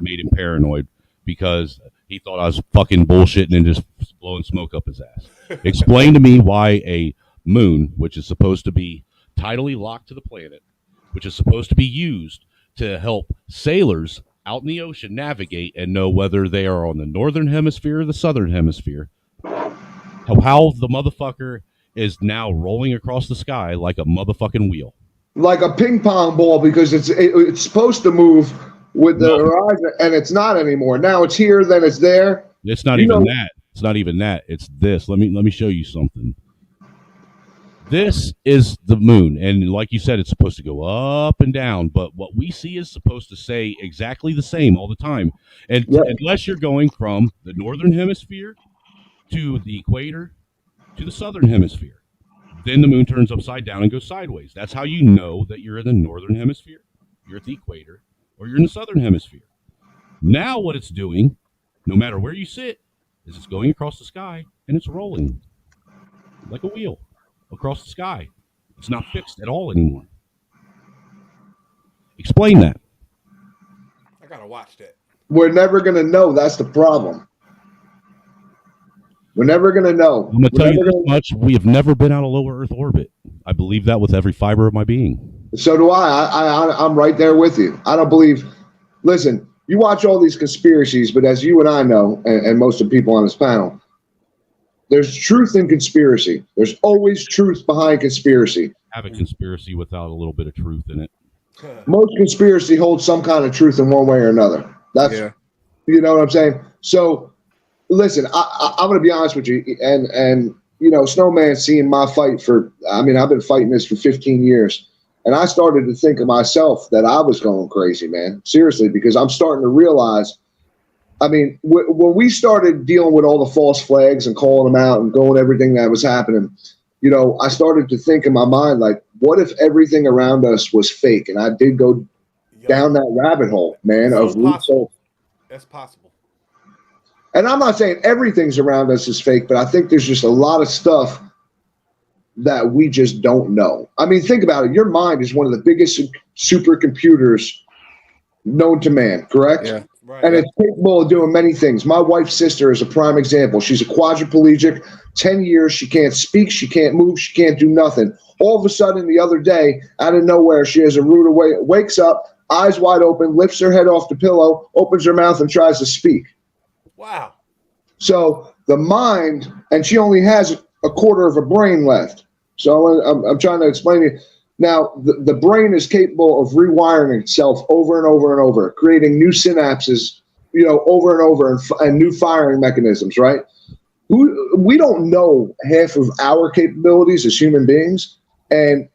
Speaker 6: made him paranoid because he thought I was fucking bullshitting and just blowing smoke up his ass. Explain to me why a moon, which is supposed to be tidally locked to the planet, which is supposed to be used to help sailors out in the ocean navigate and know whether they are on the northern hemisphere or the southern hemisphere, how the motherfucker is now rolling across the sky like a motherfucking wheel.
Speaker 8: Like a ping pong ball, because it's supposed to move with the horizon, and it's not anymore. Now it's here, then it's there.
Speaker 6: It's not even that. It's not even that. It's this. Let me show you something. This is the moon, and like you said, it's supposed to go up and down, but what we see is supposed to stay exactly the same all the time. And unless you're going from the northern hemisphere to the equator to the southern hemisphere, then the moon turns upside down and goes sideways. That's how you know that you're in the northern hemisphere, you're at the equator, or you're in the southern hemisphere. Now what it's doing, no matter where you sit, is it's going across the sky and it's rolling like a wheel across the sky. It's not fixed at all anymore. Explain that.
Speaker 7: I gotta watch that.
Speaker 8: We're never going to know. That's the problem. We're never going to know.
Speaker 6: I'm going to tell you this much. We have never been out of low Earth orbit. I believe that with every fiber of my being.
Speaker 8: So do I'm right there with you. I don't believe. Listen, you watch all these conspiracies, but as you and I know, and most of the people on this panel, there's truth in conspiracy. There's always truth behind conspiracy.
Speaker 6: Have a conspiracy without a little bit of truth in it.
Speaker 8: Most conspiracy holds some kind of truth in one way or another. That's, you know what I'm saying? So, listen, I'm going to be honest with you, and you know, Snowman seeing my fight I've been fighting this for 15 years, and I started to think of myself that I was going crazy, man. Seriously, because I'm starting to realize, I mean, when we started dealing with all the false flags and calling them out and going everything that was happening, you know, I started to think in my mind, like, what if everything around us was fake? And I did go down that rabbit hole, man, of research.
Speaker 7: That's possible.
Speaker 8: And I'm not saying everything's around us is fake, but I think there's just a lot of stuff that we just don't know. I mean, think about it. Your mind is one of the biggest supercomputers known to man, correct?
Speaker 10: Yeah.
Speaker 7: Right.
Speaker 8: And it's capable of doing many things. My wife's sister is a prime example. She's a quadriplegic, 10 years. She can't speak. She can't move. She can't do nothing. All of a sudden, the other day, out of nowhere, she has a rude awake, wakes up, eyes wide open, lifts her head off the pillow, opens her mouth, and tries to speak.
Speaker 7: Wow.
Speaker 8: So the mind, and she only has a quarter of a brain left. So I'm trying to explain it. Now, the brain is capable of rewiring itself over and over and over, creating new synapses, you know, over and over, and new firing mechanisms, right? We don't know half of our capabilities as human beings, and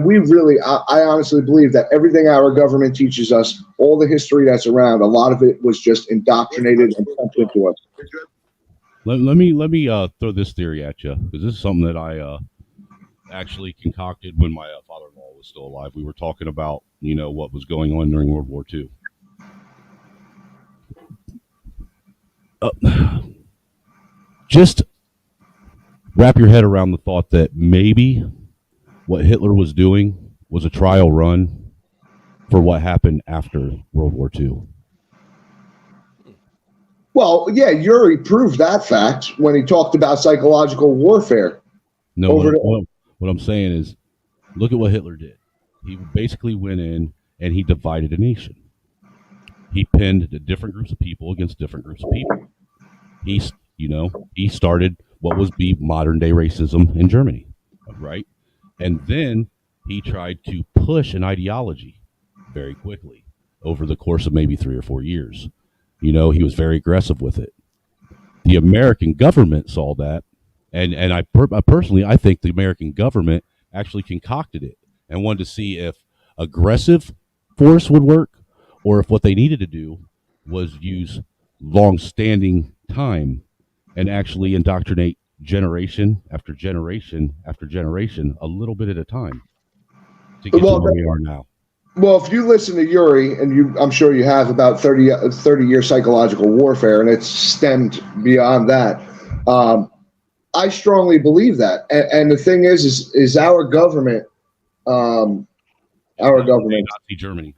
Speaker 8: we really, I honestly believe that everything our government teaches us, all the history that's around, a lot of it was just indoctrinated and pumped into us.
Speaker 6: Let me throw this theory at you, because this is something that I actually concocted when my father-in-law was still alive. We were talking about, you know, what was going on during World War II. Just wrap your head around the thought that maybe what Hitler was doing was a trial run for what happened after World War II.
Speaker 8: Well, yeah, Yuri proved that fact when he talked about psychological warfare.
Speaker 6: No, what I'm saying is, look at what Hitler did. He basically went in and he divided a nation. He pinned the different groups of people against different groups of people. He started what was be modern day racism in Germany, right? And then he tried to push an ideology very quickly over the course of maybe 3 or 4 years. He was very aggressive with it. The American government saw that, and I personally, I think the American government actually concocted it and wanted to see if aggressive force would work, or if what they needed to do was use long-standing time and actually indoctrinate generation after generation after generation, a little bit at a time, to get to where we are now.
Speaker 8: Well, if you listen to Yuri, and I'm sure you have, about 30-year psychological warfare, and it's stemmed beyond that. I strongly believe that, and the thing is our government,
Speaker 6: Nazi Germany.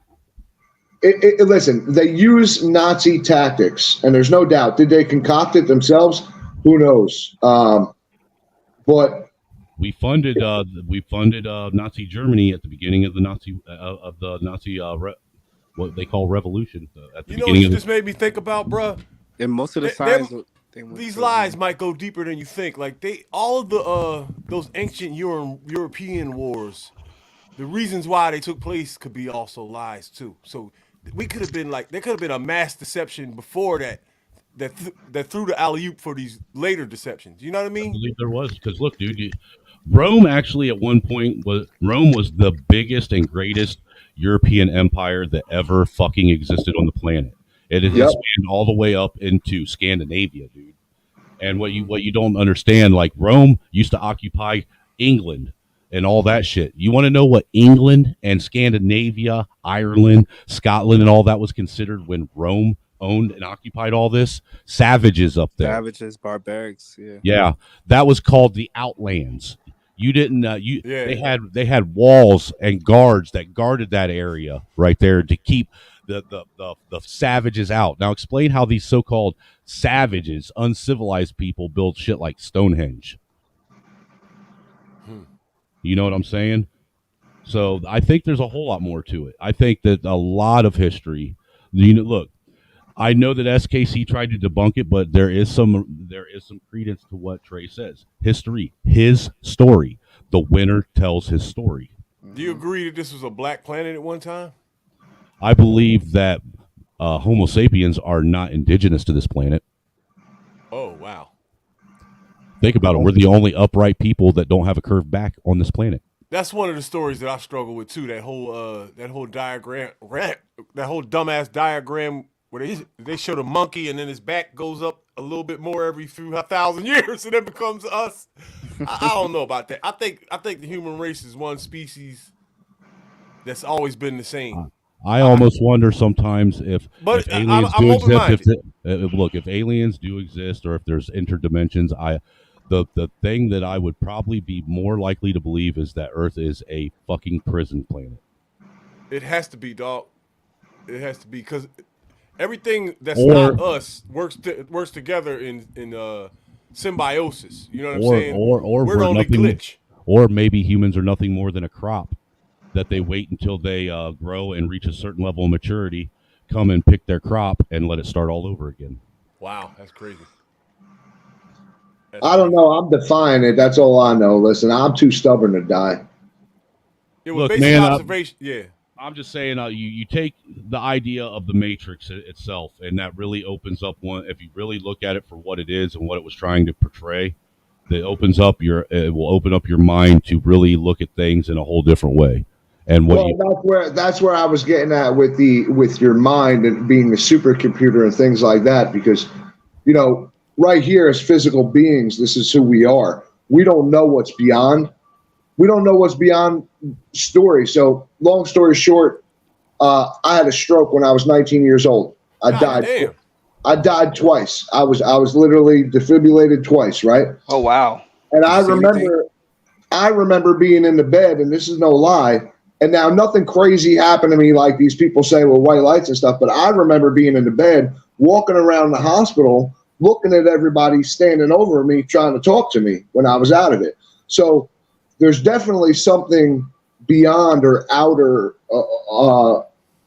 Speaker 8: Listen, they use Nazi tactics, and there's no doubt. Did they concoct it themselves? Who knows? But
Speaker 6: we funded Nazi Germany at the beginning of the Nazi what they call revolution. At the beginning
Speaker 7: what you just made me think about, bruh?
Speaker 10: And most of the signs,
Speaker 7: these lies might go deeper than you think. Like all of the those ancient European wars, the reasons why they took place could be also lies too. So we could have been there could have been a mass deception before that threw the alley-oop for these later deceptions. You know what I mean?
Speaker 6: I believe there was, because look, dude, Rome actually at one point was the biggest and greatest European empire that ever fucking existed on the planet. It has expanded all the way up into Scandinavia, dude. And what you don't understand, like Rome used to occupy England and all that shit. You want to know what England and Scandinavia, Ireland, Scotland, and all that was considered when Rome owned and occupied all this? Savages up there.
Speaker 10: Savages, barbarics.
Speaker 6: Yeah, that was called the Outlands. You didn't. They had walls and guards that guarded that area right there to keep the savages out. Now explain how these so-called savages, uncivilized people, build shit like Stonehenge. You know what I'm saying? So I think there's a whole lot more to it. I think that a lot of history. Look, I know that SKC tried to debunk it, but there is some credence to what Trey says. History, his story. The winner tells his story.
Speaker 7: Do you agree that this was a black planet at one time?
Speaker 6: I believe that Homo sapiens are not indigenous to this planet.
Speaker 7: Oh, wow.
Speaker 6: Think about it. We're the only upright people that don't have a curved back on this planet.
Speaker 7: That's one of the stories that I struggle with too. That whole diagram, that whole dumbass diagram where they show the monkey and then his back goes up a little bit more every few 1,000 years and it becomes us. I don't know about that. I think the human race is one species that's always been the same.
Speaker 6: I almost wonder sometimes if aliens do exist. If aliens do exist, or if there's interdimensions, the thing that I would probably be more likely to believe is that Earth is a fucking prison planet.
Speaker 7: It has to be, dog. It has to be, because everything that's not us works together in symbiosis. You know what I'm saying?
Speaker 6: Or
Speaker 7: we're the only glitch.
Speaker 6: Or maybe humans are nothing more than a crop that they wait until they grow and reach a certain level of maturity, come and pick their crop and let it start all over again.
Speaker 7: Wow, that's crazy.
Speaker 8: I don't know. I'm defying it. That's all I know. Listen, I'm too stubborn to die.
Speaker 6: Look, man, I'm just saying, you take the idea of the Matrix itself, and that really opens up one. If you really look at it for what it is and what it was trying to portray, it will open up your mind to really look at things in a whole different way. And
Speaker 8: that's where I was getting at with your mind and being a supercomputer and things like that, because right here as physical beings, this is who we are. We don't know what's beyond. We don't know what's beyond story. So long story short, I had a stroke when I was 19 years old. I died.
Speaker 7: Damn.
Speaker 8: I died twice. I was literally defibrillated twice, right?
Speaker 9: Oh wow.
Speaker 8: And
Speaker 7: Did you see anything?
Speaker 8: I remember being in the bed, and this is no lie. And now nothing crazy happened to me like these people say with white lights and stuff. But I remember being in the bed, walking around the hospital, looking at everybody standing over me, trying to talk to me when I was out of it. So there's definitely something beyond or outer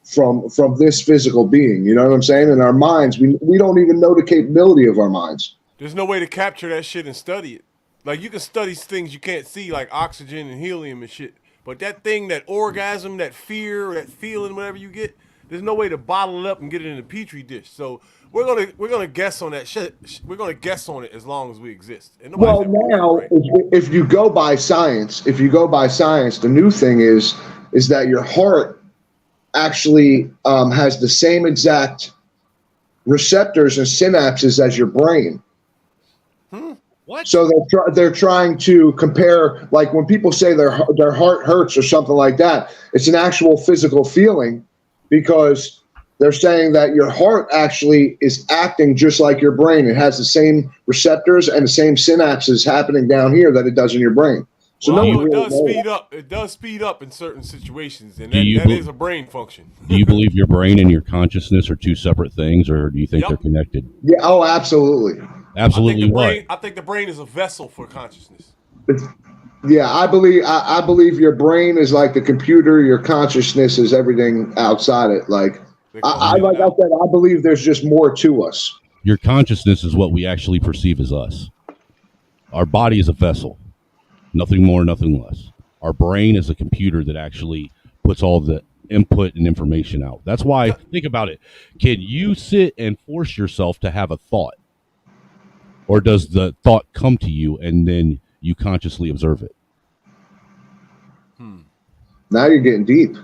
Speaker 8: from this physical being. You know what I'm saying? In our minds, we don't even know the capability of our minds.
Speaker 7: There's no way to capture that shit and study it. Like, you can study things you can't see, like oxygen and helium and shit. But that thing, that orgasm, that fear, that feeling, whatever you get, there's no way to bottle it up and get it in a petri dish. So we're gonna guess on that shit. We're gonna guess on it as long as we exist. And
Speaker 8: Well, now, if you go by science, the new thing is that your heart actually has the same exact receptors and synapses as your brain.
Speaker 6: What?
Speaker 8: So they're trying to compare, like when people say their heart hurts or something like that, it's an actual physical feeling, because they're saying that your heart actually is acting just like your brain. It has the same receptors and the same synapses happening down here that it does in your brain. So
Speaker 7: well,
Speaker 8: no one
Speaker 7: it
Speaker 8: really
Speaker 7: does
Speaker 8: knows.
Speaker 7: speed up. It does speed up in certain situations, and
Speaker 6: Do you
Speaker 7: that
Speaker 6: bel-
Speaker 7: is a brain function.
Speaker 6: Do you believe your brain and your consciousness are two separate things, or do you think
Speaker 7: Yep.
Speaker 6: they're connected?
Speaker 8: Yeah. Oh, absolutely.
Speaker 6: Absolutely what?
Speaker 7: I think the brain is a vessel for consciousness.
Speaker 8: Yeah, I believe your brain is like the computer. Your consciousness is everything outside it. Like I said, I believe there's just more to us.
Speaker 6: Your consciousness is what we actually perceive as us. Our body is a vessel, nothing more, nothing less. Our brain is a computer that actually puts all the input and information out. That's why, think about it. Can you sit and force yourself to have a thought? Or does the thought come to you and then you consciously observe it?
Speaker 8: Now you're getting deep.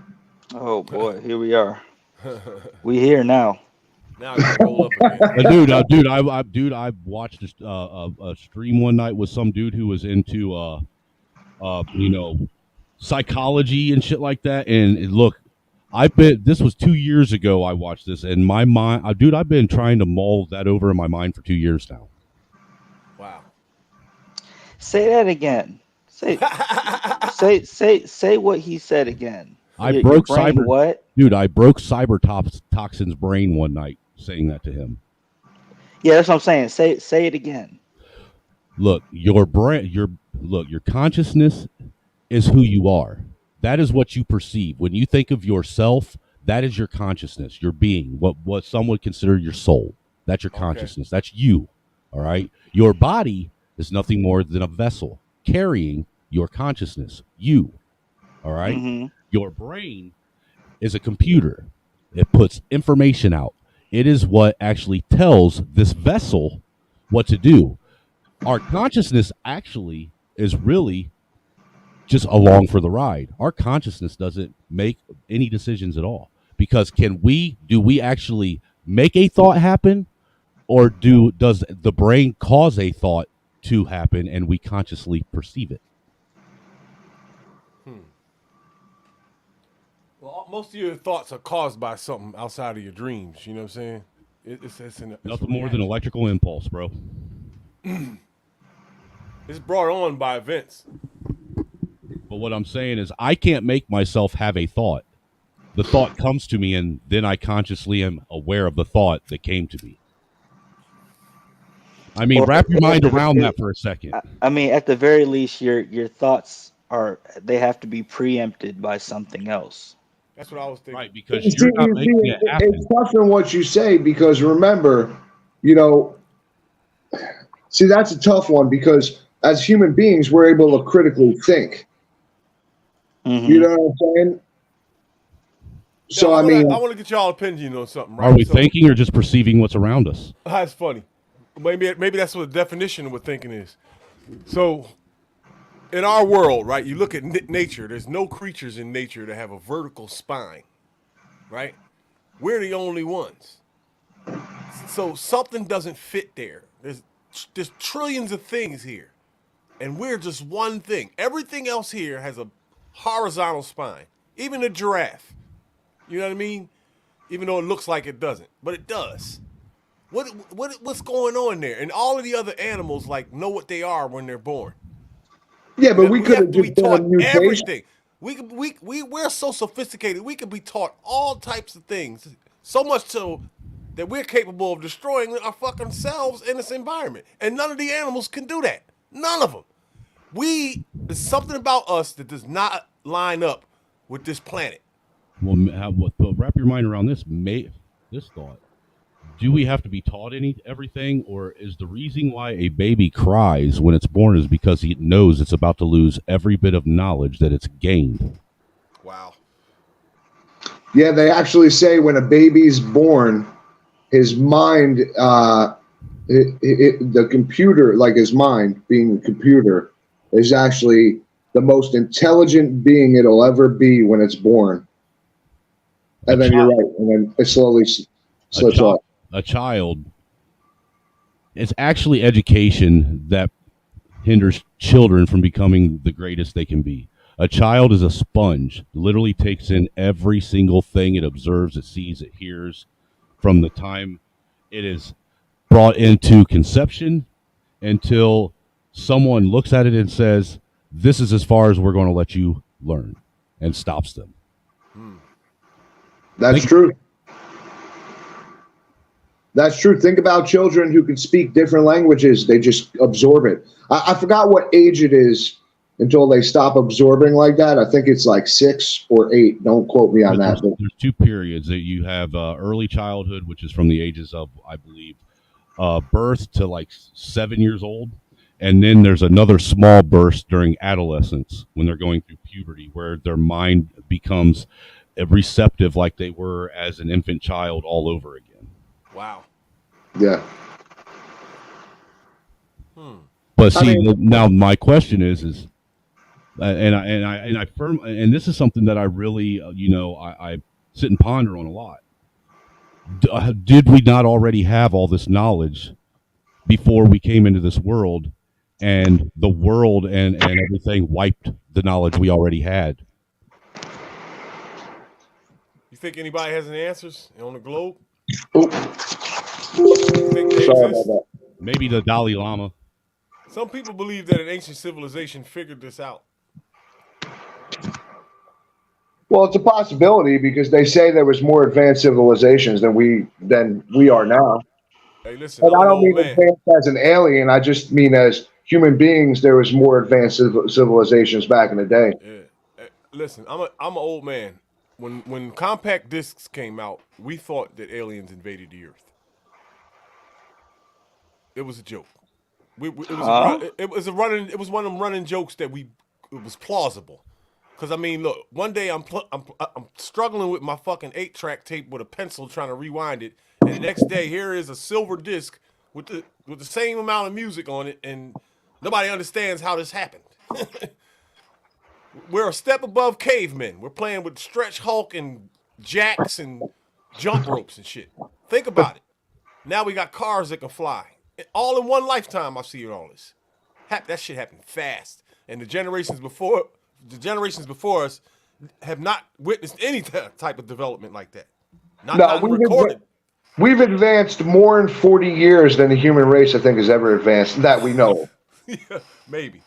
Speaker 9: Oh boy, here we are. We here now.
Speaker 7: Now I gotta roll up again.
Speaker 6: Dude, I watched a stream one night with some dude who was into psychology and shit like that. And look, this was 2 years ago. I watched this, and my mind, dude, I've been trying to mull that over in my mind for 2 years now.
Speaker 7: Wow.
Speaker 9: Say that again. Say what he said again.
Speaker 6: I broke
Speaker 9: your brain,
Speaker 6: cyber.
Speaker 9: what?
Speaker 6: Dude, I broke Toxin's brain one night saying that to him.
Speaker 9: Yeah, that's what I'm saying. Say it again.
Speaker 6: Look, your consciousness is who you are. That is what you perceive. When you think of yourself, that is your consciousness, your being, what some would consider your soul. That's your consciousness. That's you. All right? Your body is nothing more than a vessel carrying your consciousness, you. All right?
Speaker 9: Mm-hmm.
Speaker 6: Your brain is a computer. It puts information out. It is what actually tells this vessel what to do. Our consciousness actually is really just along for the ride. Our consciousness doesn't make any decisions at all. Because do we actually make a thought happen, or does the brain cause a thought to happen and we consciously perceive it?
Speaker 7: Well, most of your thoughts are caused by something outside of your dreams. You know what I'm saying? It's
Speaker 6: Nothing more than electrical impulse, bro.
Speaker 7: It's brought on by events.
Speaker 6: But what I'm saying is I can't make myself have a thought. The thought comes to me, and then I consciously am aware of the thought that came to me. I mean, wrap your mind around that for a second.
Speaker 9: I mean, at the very least, your thoughts they have to be preempted by something else.
Speaker 7: That's what I was thinking.
Speaker 6: Right, because you're not making it happen.
Speaker 8: It's tough in what you say, because remember, see, that's a tough one, because as human beings, we're able to critically think.
Speaker 9: Mm-hmm.
Speaker 8: You know what I'm saying? So,
Speaker 7: I
Speaker 8: mean,
Speaker 7: want to get y'all opinion on something, right?
Speaker 6: Are we thinking or just perceiving what's around us?
Speaker 7: That's funny. Maybe that's what the definition of what thinking is. So, in our world, right, you look at nature, there's no creatures in nature that have a vertical spine, right? We're the only ones. So something doesn't fit there. There's trillions of things here, and we're just one thing. Everything else here has a horizontal spine, even a giraffe. You know what I mean? Even though it looks like it doesn't, but it does. What's going on there? And all of the other animals like know what they are when they're born.
Speaker 8: Yeah, but we could have
Speaker 7: to be
Speaker 8: just done a
Speaker 7: taught
Speaker 8: mutation.
Speaker 7: everything. We're so sophisticated. We could be taught all types of things. So much so that we're capable of destroying our fucking selves in this environment. And none of the animals can do that. None of them. There's something about us that does not line up with this planet.
Speaker 6: Well, wrap your mind around this thought. Do we have to be taught everything, or is the reason why a baby cries when it's born is because it knows it's about to lose every bit of knowledge that it's gained?
Speaker 7: Wow.
Speaker 8: Yeah, they actually say when a baby's born, his mind, the computer, like his mind being a computer, is actually the most intelligent being it'll ever be when it's born. And then you're right, and then it slowly slips off.
Speaker 6: A child, it's actually education that hinders children from becoming the greatest they can be. A child is a sponge, literally takes in every single thing it observes, it sees, it hears, from the time it is brought into conception until someone looks at it and says, this is as far as we're going to let you learn, and stops them.
Speaker 8: That's true. That's true. Think about children who can speak different languages. They just absorb it. I forgot what age it is until they stop absorbing like that. I think it's like 6 or 8. Don't quote me on that.
Speaker 6: There's 2 periods that you have: early childhood, which is from the ages of, I believe, birth to like 7 years old. And then there's another small burst during adolescence when they're going through puberty, where their mind becomes receptive like they were as an infant child all over again.
Speaker 7: Wow.
Speaker 8: Yeah.
Speaker 6: But see, now my question is, and this is something that I really, I sit and ponder on a lot. Did we not already have all this knowledge before we came into this world, and the world and everything wiped the knowledge we already had?
Speaker 7: You think anybody has any answers on the globe?
Speaker 6: Maybe the Dalai Lama.
Speaker 7: Some people believe that an ancient civilization figured this out.
Speaker 8: Well, it's a possibility because they say there was more advanced civilizations than we are now.
Speaker 7: Hey, listen,
Speaker 8: and I don't mean advanced as an alien. I just mean as human beings. There was more advanced civilizations back in the day.
Speaker 7: Yeah. Listen, I'm an old man. When compact discs came out, we thought that aliens invaded the Earth. It was a joke. It was one of them running jokes that it was plausible. Because I mean, look, one day I'm struggling with my fucking 8-track tape with a pencil trying to rewind it, and the next day here is a silver disc with the same amount of music on it, and nobody understands how this happened. We're a step above cavemen. We're playing with Stretch Hulk and jacks and jump ropes and shit. Think about it. Now we got cars that can fly. All in one lifetime, I've seen all this. That shit happened fast. And the generations before us have not witnessed any type of development like that. Not recorded.
Speaker 8: We've advanced more in 40 years than the human race, I think, has ever advanced that we know.
Speaker 7: Yeah, maybe.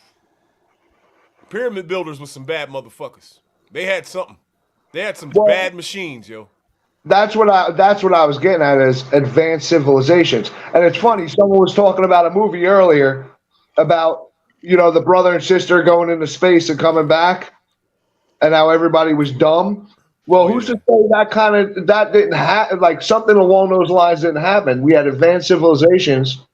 Speaker 7: Pyramid builders were some bad motherfuckers. They had something. They had some bad machines, yo.
Speaker 8: That's what I was getting at, is advanced civilizations. And it's funny, someone was talking about a movie earlier about, the brother and sister going into space and coming back, and how everybody was dumb. Well, who's to say that didn't happen? Like something along those lines didn't happen. We had advanced civilizations,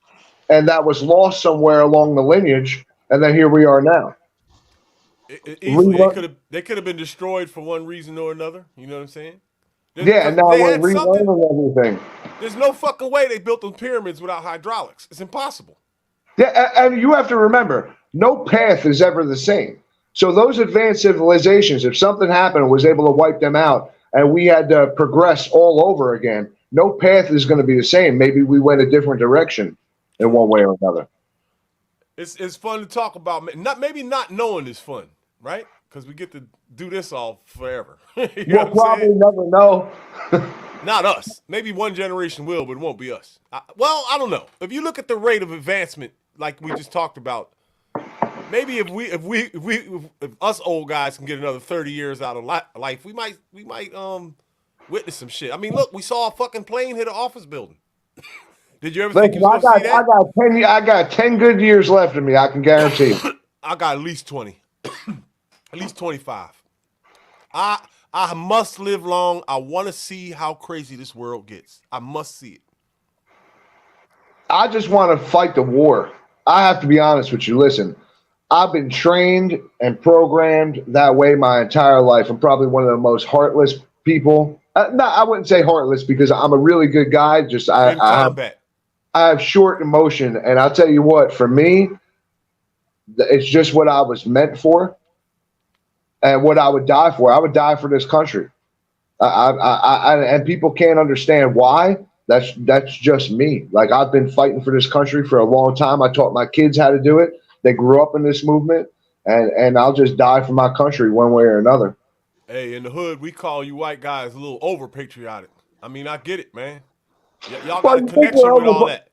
Speaker 8: and that was lost somewhere along the lineage, and then here we are now.
Speaker 7: Easily, they could have been destroyed for one reason or another. You know what I'm saying?
Speaker 8: And now we're relearning everything.
Speaker 7: There's no fucking way they built those pyramids without hydraulics. It's impossible.
Speaker 8: Yeah, and you have to remember, no path is ever the same. So those advanced civilizations, if something happened and was able to wipe them out, and we had to progress all over again, no path is going to be the same. Maybe we went a different direction in one way or another.
Speaker 7: It's fun to talk about. Maybe not knowing is fun, right? because we get to do this all forever.
Speaker 8: We'll probably never know.
Speaker 7: Not us. Maybe one generation will, but it won't be us. Well, I don't know. If you look at the rate of advancement, like we just talked about, maybe if us old guys can get another 30 years out of life, we might witness some shit. I mean, look, we saw a fucking plane hit an office building. Did you ever think you was gonna see that?
Speaker 8: I got 10 good years left in me. I can guarantee.
Speaker 7: I got at least 20, at least 25. I must live long. I want to see how crazy this world gets. I must see it.
Speaker 8: I just want to fight the war. I have to be honest with you. Listen, I've been trained and programmed that way my entire life. I'm probably one of the most heartless people. No, I wouldn't say heartless because I'm a really good guy. Just I have short emotion, and I'll tell you what. For me, it's just what I was meant for. And what I would die for. I would die for this country. And people can't understand why. That's just me. Like, I've been fighting for this country for a long time. I taught my kids how to do it. They grew up in this movement, and I'll just die for my country one way or another.
Speaker 7: Hey, in the hood, we call you white guys a little over patriotic. I mean, I get it, man. Y'all got a connection with all that.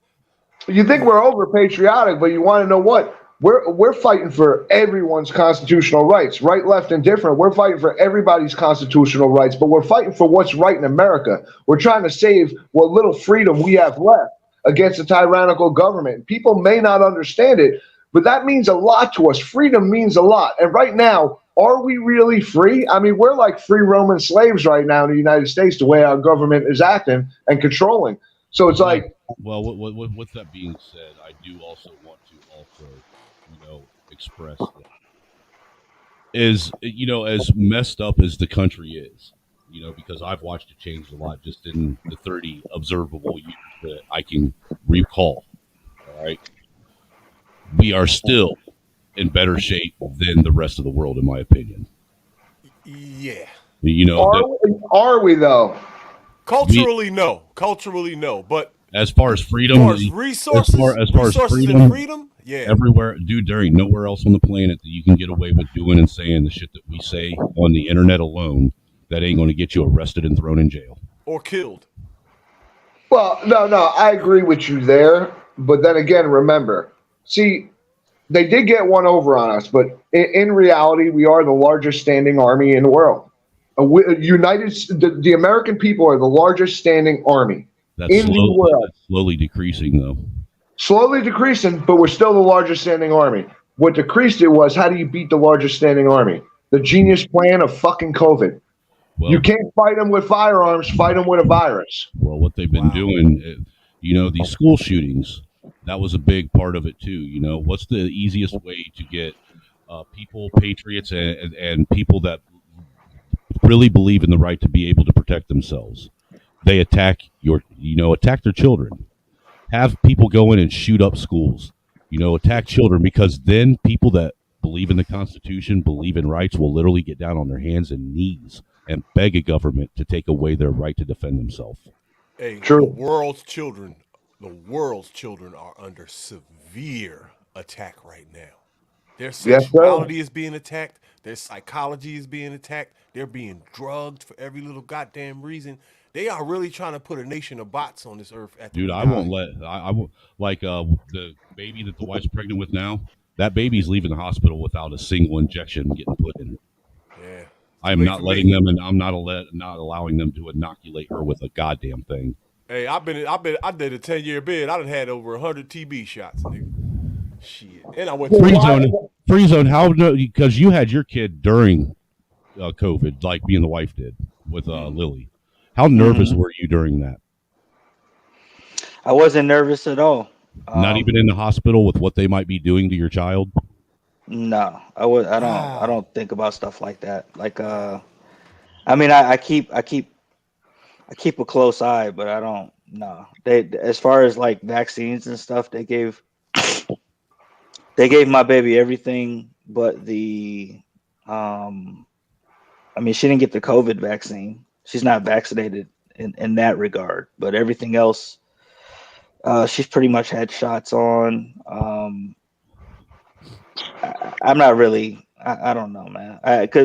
Speaker 8: You think we're over patriotic, but you want to know what? We're fighting for everyone's constitutional rights, right, left, and different. We're fighting for everybody's constitutional rights, but we're fighting for what's right in America. We're trying to save what little freedom we have left against a tyrannical government. People may not understand it, but that means a lot to us. Freedom means a lot. And right now, are we really free? I mean, we're like free Roman slaves right now in the United States, the way our government is acting and controlling. So it's like...
Speaker 6: Well, with that being said, I do also want to express that is, as messed up as the country is, because I've watched it change a lot just in the 30 observable years that I can recall. All right. We are still in better shape than the rest of the world, in my opinion.
Speaker 7: Yeah.
Speaker 8: Are we though?
Speaker 7: Culturally, no. Culturally, no. But
Speaker 6: as far as freedom,
Speaker 7: as far as resources,
Speaker 6: as far as
Speaker 7: freedom, yeah.
Speaker 6: Everywhere, dude, there ain't nowhere else on the planet that you can get away with doing and saying the shit that we say on the internet alone that ain't going to get you arrested and thrown in jail.
Speaker 7: Or killed.
Speaker 8: Well, no, I agree with you there. But then again, remember, see, they did get one over on us, but in reality, we are the largest standing army in the world. The American people are the largest standing army in the world.
Speaker 6: That's slowly decreasing, though.
Speaker 8: Slowly decreasing, but we're still the largest standing army. What decreased it was, how do you beat the largest standing army? The genius plan of fucking COVID. Well, you can't fight them with firearms, fight them with a virus.
Speaker 6: Well, what they've been doing, these school shootings, that was a big part of it too. What's the easiest way to get people, patriots, and people that really believe in the right to be able to protect themselves? They attack attack their children. Have people go in and shoot up schools, attack children, because then people that believe in the Constitution, believe in rights, will literally get down on their hands and knees and beg a government to take away their right to defend themselves.
Speaker 7: Hey, the world's children are under severe attack right now. Their sexuality is being attacked. Their psychology is being attacked. They're being drugged for every little goddamn reason. They are really trying to put a nation of bots on this earth.
Speaker 6: Dude, I won't the baby that the wife's pregnant with now, that baby's leaving the hospital without a single injection getting put in her.
Speaker 7: Yeah.
Speaker 6: I am not letting them, and I'm not allowing them to inoculate her with a goddamn thing.
Speaker 7: Hey, I did a 10-year bid. I done had over 100 TB shots, nigga. Shit. And I went to
Speaker 6: free zone. How? Because you had your kid during COVID, like me and the wife did with Lily. How nervous were you during that?
Speaker 9: I wasn't nervous at all.
Speaker 6: Not even in the hospital with what they might be doing to your child?
Speaker 9: No, I don't think about stuff like that. Like, I keep a close eye, but I don't. No, as far as like vaccines and stuff, they gave my baby everything, but she didn't get the COVID vaccine. She's not vaccinated in that regard, but everything else, she's pretty much had shots on. I'm not really I don't know, man.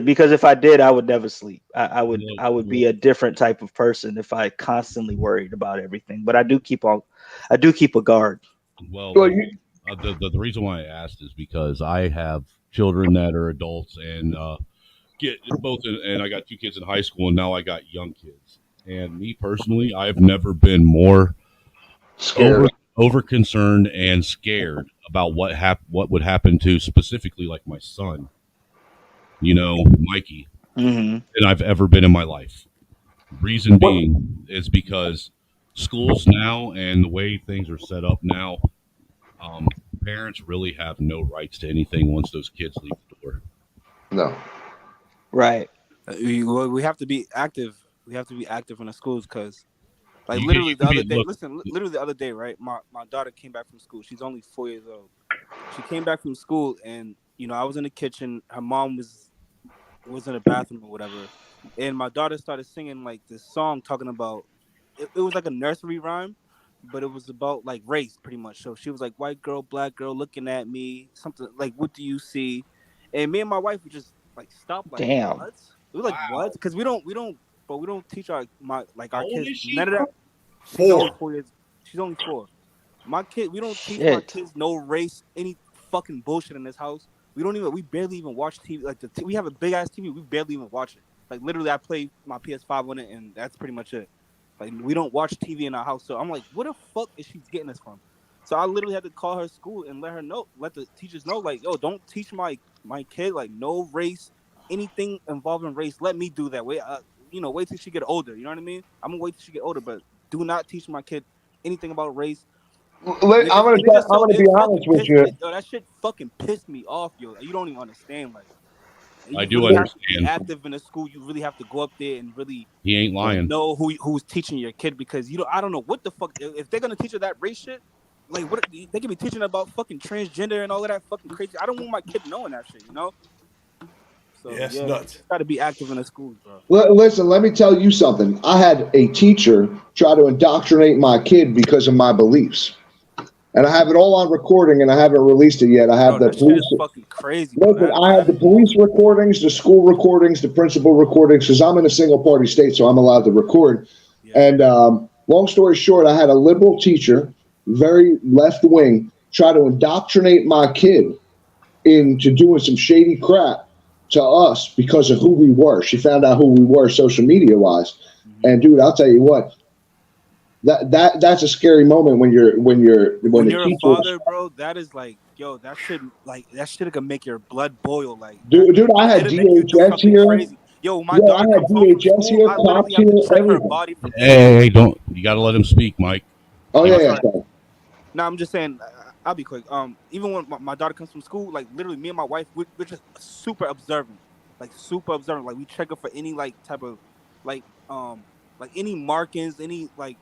Speaker 9: Because if I did, I would never sleep. I would be a different type of person if I constantly worried about everything. But I do keep a guard.
Speaker 6: Well,
Speaker 8: Well, you,
Speaker 6: the reason why I asked is because I have children that are adults and get both, and I got 2 kids in high school, and now I got young kids. And me personally, I've never been more
Speaker 8: scared.
Speaker 6: over concerned and scared about what would happen to specifically like my son, Mikey,
Speaker 9: Mm-hmm.
Speaker 6: than I've ever been in my life. Reason being is because schools now and the way things are set up now, parents really have no rights to anything once those kids leave the door.
Speaker 8: No.
Speaker 9: Right.
Speaker 10: We have to be active. We have to be active in the schools because, like,
Speaker 6: You
Speaker 10: literally
Speaker 6: can
Speaker 10: the
Speaker 6: be-
Speaker 10: other day.
Speaker 6: look-
Speaker 10: Listen, literally the other day, right? My daughter came back from school. She's only 4 years old. She came back from school, and I was in the kitchen. Her mom was in the bathroom or whatever, and my daughter started singing like this song talking about. It was like a nursery rhyme, but it was about like race, pretty much. So she was like, "White girl, black girl, looking at me." Something like, "What do you see?" And me and my wife would just like stop, like,
Speaker 9: Damn.
Speaker 10: what? We were like, what? Because we don't teach our
Speaker 6: How old
Speaker 10: kids
Speaker 6: is she,
Speaker 10: none of
Speaker 6: bro?
Speaker 10: that. She's only
Speaker 7: 4.
Speaker 10: 4 years. She's only 4. My kid, we don't teach my
Speaker 9: Shit.
Speaker 10: kids no race, any fucking bullshit in this house. We barely even watch TV. Like we have a big ass TV, we barely even watch it. Like literally, I play my PS5 on it, and that's pretty much it. Like we don't watch TV in our house. So I'm like, where the fuck is she getting this from? So I literally had to call her school and let the teachers know, like, yo, don't teach my kid like no race, anything involving race. Let me do that. Wait till she get older. You know what I mean? I'm gonna wait till she get older, but do not teach my kid anything about race.
Speaker 8: I'm gonna be honest with you.
Speaker 10: Yo, that shit fucking pissed me off, yo. You don't even understand, like.
Speaker 6: I
Speaker 10: You
Speaker 6: do
Speaker 10: really have to be
Speaker 6: understand.
Speaker 10: active in the school. You really have to go up there and really
Speaker 6: He ain't lying.
Speaker 10: know who's teaching your kid, because I don't know what the fuck if they're gonna teach her that race shit. Like what they could be teaching about fucking transgender and all of that fucking crazy. I don't want my kid knowing that shit, So
Speaker 7: Yeah, it's nuts.
Speaker 10: Got to be active in the schools, bro.
Speaker 8: Listen, let me tell you something. I had a teacher try to indoctrinate my kid because of my beliefs. And I have it all on recording, and I haven't released it yet. I have
Speaker 10: Bro,
Speaker 8: the
Speaker 10: that shit is fucking crazy. Bro.
Speaker 8: Listen, I have the police recordings, the school recordings, the principal recordings, because I'm in a single-party state, so I'm allowed to record.
Speaker 10: Yeah.
Speaker 8: And long story short, I had a liberal teacher, very left-wing, try to indoctrinate my kid into doing some shady crap to us because of who we were. She found out who we were social media-wise.
Speaker 10: Mm-hmm.
Speaker 8: And, dude, I'll tell you what. That's a scary moment when you're
Speaker 10: a father, bro. That is like, yo, that shit could make your blood boil. Like,
Speaker 8: dude, I had DHS here.
Speaker 10: Crazy. Yo, my daughter
Speaker 8: I had
Speaker 10: comes home from
Speaker 8: DHS
Speaker 10: school,
Speaker 8: here,
Speaker 10: I literally
Speaker 8: cops
Speaker 10: have to
Speaker 8: here,
Speaker 10: check her
Speaker 8: everything.
Speaker 10: body for
Speaker 6: Hey, don't. You got to let him speak, Mike.
Speaker 8: Oh yeah.
Speaker 10: No, I'm just saying. I'll be quick. Even when my daughter comes from school, like literally, me and my wife, we're just super observant. Like we check her for any like type of like any markings, any like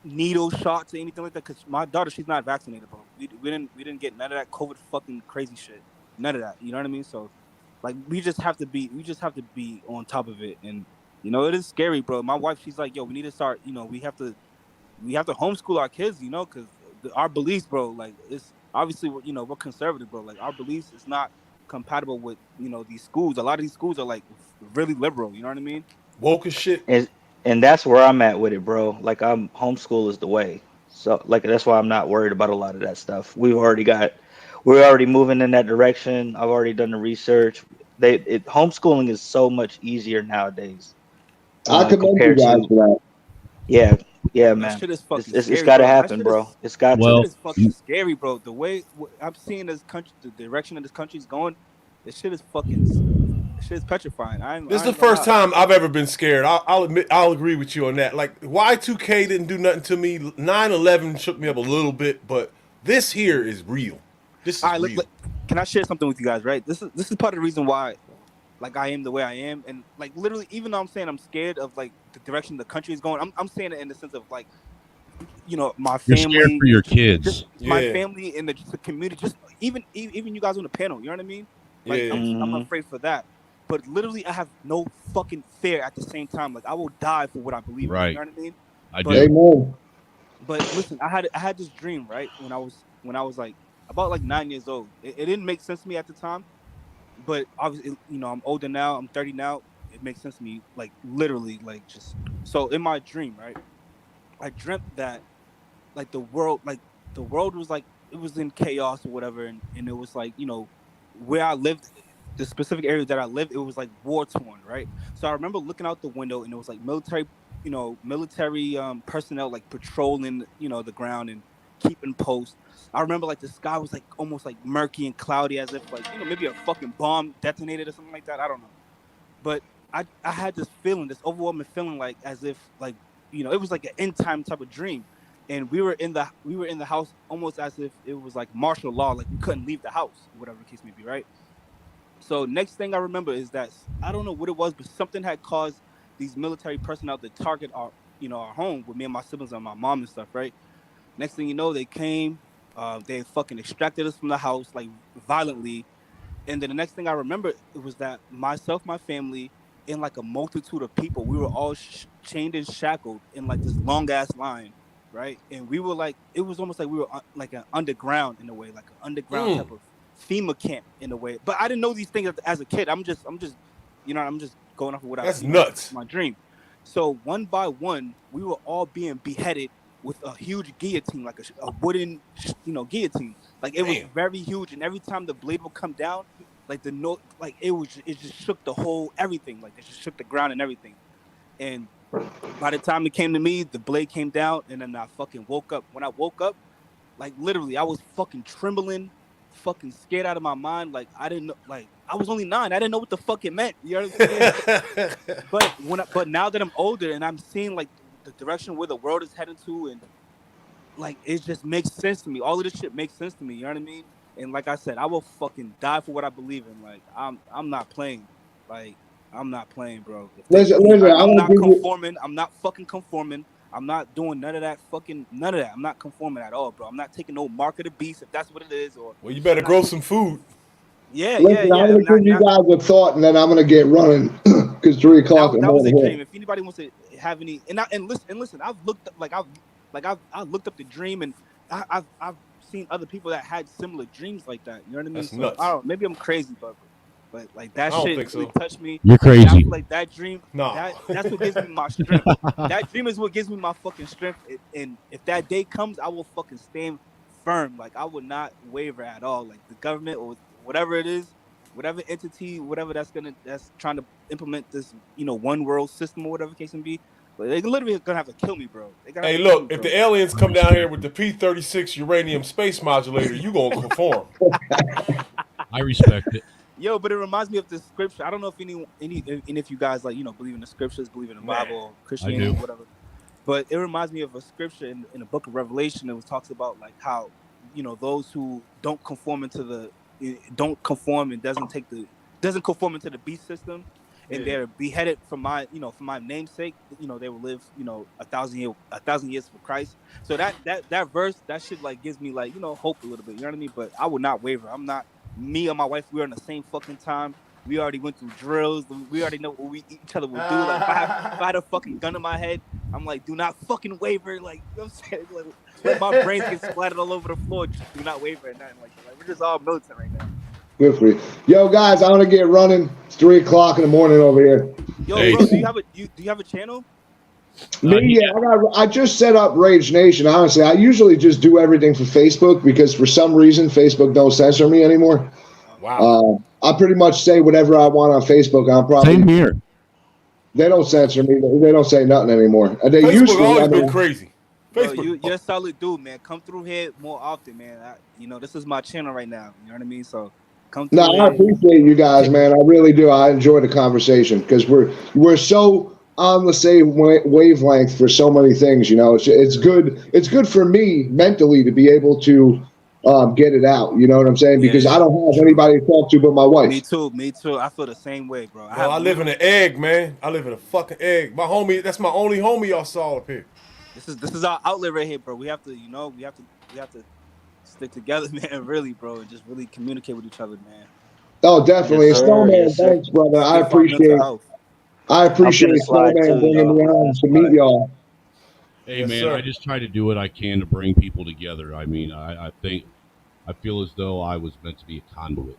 Speaker 10: needle shots or anything like that. Cause my daughter, she's not vaccinated, bro. We didn't get none of that COVID fucking crazy shit. None of that. You know what I mean? So like we just have to be on top of it. And it is scary, bro. My wife, she's like, yo, we need to start, we have to homeschool our kids, because our beliefs, bro, like it's obviously we're conservative, bro. Like our beliefs is not compatible with these schools. A lot of these schools are like really liberal. You know what I mean?
Speaker 7: Woke as shit.
Speaker 9: And that's where I'm at with it, bro. Like homeschool is the way. So like that's why I'm not worried about a lot of that stuff. We're already moving in that direction. I've already done the research. Homeschooling is so much easier nowadays.
Speaker 8: I commend you guys for that.
Speaker 9: Yeah, man.
Speaker 10: That shit is fucking
Speaker 9: it's
Speaker 10: scary,
Speaker 9: got to
Speaker 10: bro.
Speaker 9: happen, bro. It's got to.
Speaker 10: That shit is fucking scary, bro. The way I'm seeing this country, the direction that this country's going, this shit is petrifying.
Speaker 7: This is the first time I've ever been scared. I'll admit, I'll agree with you on that. Like Y2K didn't do nothing to me. 9/11 shook me up a little bit, but this here is real. This is real.
Speaker 10: Look, can I share something with you guys? Right. This is part of the reason why, like, I am the way I am, and like literally, even though I'm saying I'm scared of like the direction the country is going, I'm saying it in the sense of like, my family.
Speaker 6: You're scared for your kids.
Speaker 10: My family and the community. Just even you guys on the panel. You know what I mean? Like I'm afraid for that. But literally, I have no fucking fear at the same time. Like I will die for what I believe in. You know what I mean?
Speaker 6: I do.
Speaker 8: Amen.
Speaker 10: But listen, I had this dream, right? When I was like about like 9 years old. It didn't make sense to me at the time. but obviously, I'm older now. I'm 30 now. It makes sense to me, like literally, like just so in my dream, right? I dreamt that like the world was like it was in chaos or whatever, and it was like where I lived, the specific area that I lived, it was like war torn, right? So I remember looking out the window, and it was like military personnel like patrolling the ground and keeping post. I remember like the sky was like almost like murky and cloudy, as if like maybe a fucking bomb detonated or something like that. I don't know, but I had this feeling, this overwhelming feeling, like as if like it was like an end time type of dream, and we were in the house almost as if it was like martial law, like we couldn't leave the house, whatever the case may be, right? So next thing I remember is that I don't know what it was, but something had caused these military personnel to target our home with me and my siblings and my mom and stuff, right? Next thing you know, they came, they fucking extracted us from the house like violently, and then the next thing I remember it was that myself, my family, and like a multitude of people, we were all chained and shackled in like this long ass line, right? And we were like, it was almost like we were like an underground in a way, like an underground type of FEMA camp in a way. But I didn't know these things as a kid. I'm just, I'm just going off of what I
Speaker 7: That's
Speaker 10: see
Speaker 7: nuts.
Speaker 10: my dream. So one by one, we were all being beheaded with a huge guillotine, like a wooden, guillotine. Like it was
Speaker 7: Damn.
Speaker 10: very huge, and every time the blade would come down, like the note, like it just shook the whole everything, like it just shook the ground and everything. And by the time it came to me, the blade came down, and then I fucking woke up. When I woke up, like literally, I was fucking trembling, fucking scared out of my mind. Like I didn't know, like I was only 9. I didn't know what the fuck it meant. You know what I'm saying? But now that I'm older and I'm seeing like the direction where the world is heading to, and like it just makes sense to me. All of this shit makes sense to me. You know what I mean? And like I said, I will fucking die for what I believe in. Like I'm not playing. Like I'm not playing, bro.
Speaker 8: Listen,
Speaker 10: I'm not conforming. I'm not fucking conforming. I'm not doing none of that. I'm not conforming at all, bro. I'm not taking no mark of the beast if that's what it is. Or
Speaker 7: well, you better grow some food.
Speaker 10: Yeah,
Speaker 8: Listen,
Speaker 10: yeah.
Speaker 8: I'm gonna give you guys a thought, and then I'm gonna get running because 3 o'clock.
Speaker 10: That was a dream. If anybody wants to have any, and listen, I've looked up, I looked up the dream, and I've seen other people that had similar dreams like that. You know what I mean?
Speaker 7: That's
Speaker 10: So
Speaker 7: nuts.
Speaker 10: I don't. Maybe I'm crazy, but like that
Speaker 7: I don't
Speaker 10: shit
Speaker 7: think so.
Speaker 10: really touched me.
Speaker 6: You're crazy.
Speaker 10: I feel like that dream.
Speaker 7: No.
Speaker 10: That's what gives me my strength. That dream is what gives me my fucking strength. And if that day comes, I will fucking stand firm. Like I would not waver at all. Like the government or whatever it is, whatever entity, whatever that's trying to implement this, one world system or whatever the case may be. But they literally gonna have to kill me, bro.
Speaker 7: Hey, look, if the aliens come down here with the P-36 uranium space modulator, you gonna conform.
Speaker 6: I respect it.
Speaker 10: Yo, but it reminds me of the scripture. I don't know if any if you guys like believe in the scriptures, believe in the Bible, or Christianity, or whatever. But it reminds me of a scripture in the book of Revelation. It talks about like how those who don't conform and doesn't conform into the beast system, and they're beheaded for my namesake. They will live 1,000 years for Christ. So that verse, that shit like gives me like hope a little bit. You know what I mean? But I would not waver. I'm not. Me and my wife, we're on the same fucking time. We already went through drills. We already know what each other would do. Like if I had a fucking gun in my head, I'm like, do not fucking waver. Like, you know what I'm saying? Like, let my brains get splattered all over the floor. Just do not waver at nothing like that. Like, we're just all militant right now.
Speaker 8: Good for you. Yo, guys, I'm gonna get running. It's 3 o'clock in the morning over here.
Speaker 10: Yo, bro, do you have a channel?
Speaker 8: I just set up Rage Nation. Honestly, I usually just do everything for Facebook because for some reason Facebook don't censor me anymore.
Speaker 7: Wow.
Speaker 8: I pretty much say whatever I want on Facebook. I'm probably
Speaker 6: same here.
Speaker 8: They don't censor me. They don't say nothing anymore. They
Speaker 7: Facebook
Speaker 8: used to.
Speaker 7: always been crazy.
Speaker 10: Facebook. You're a solid dude, man. Come through here more often, man. This is my channel right now. You know what I mean? So come through.
Speaker 8: No, I appreciate you guys, man. I really do. I enjoy the conversation because we're so on the same wavelength for so many things. It's good. It's good for me mentally to be able to get it out. You know what I'm saying? Because I don't have anybody to talk to but my wife.
Speaker 10: Me too. I feel the same way, bro.
Speaker 7: I live in an egg, man. I live in a fucking egg. My homie, that's my only homie y'all saw up here.
Speaker 10: This is our outlet right here, bro. We have to, we have to stick together, man. Really, bro, and just really communicate with each other, man.
Speaker 8: Oh, definitely. Snowman, thanks, brother. I appreciate Snowman bringing me on to meet y'all.
Speaker 6: Hey, man, I just try to do what I can to bring people together. I mean, I feel as though I was meant to be a conduit.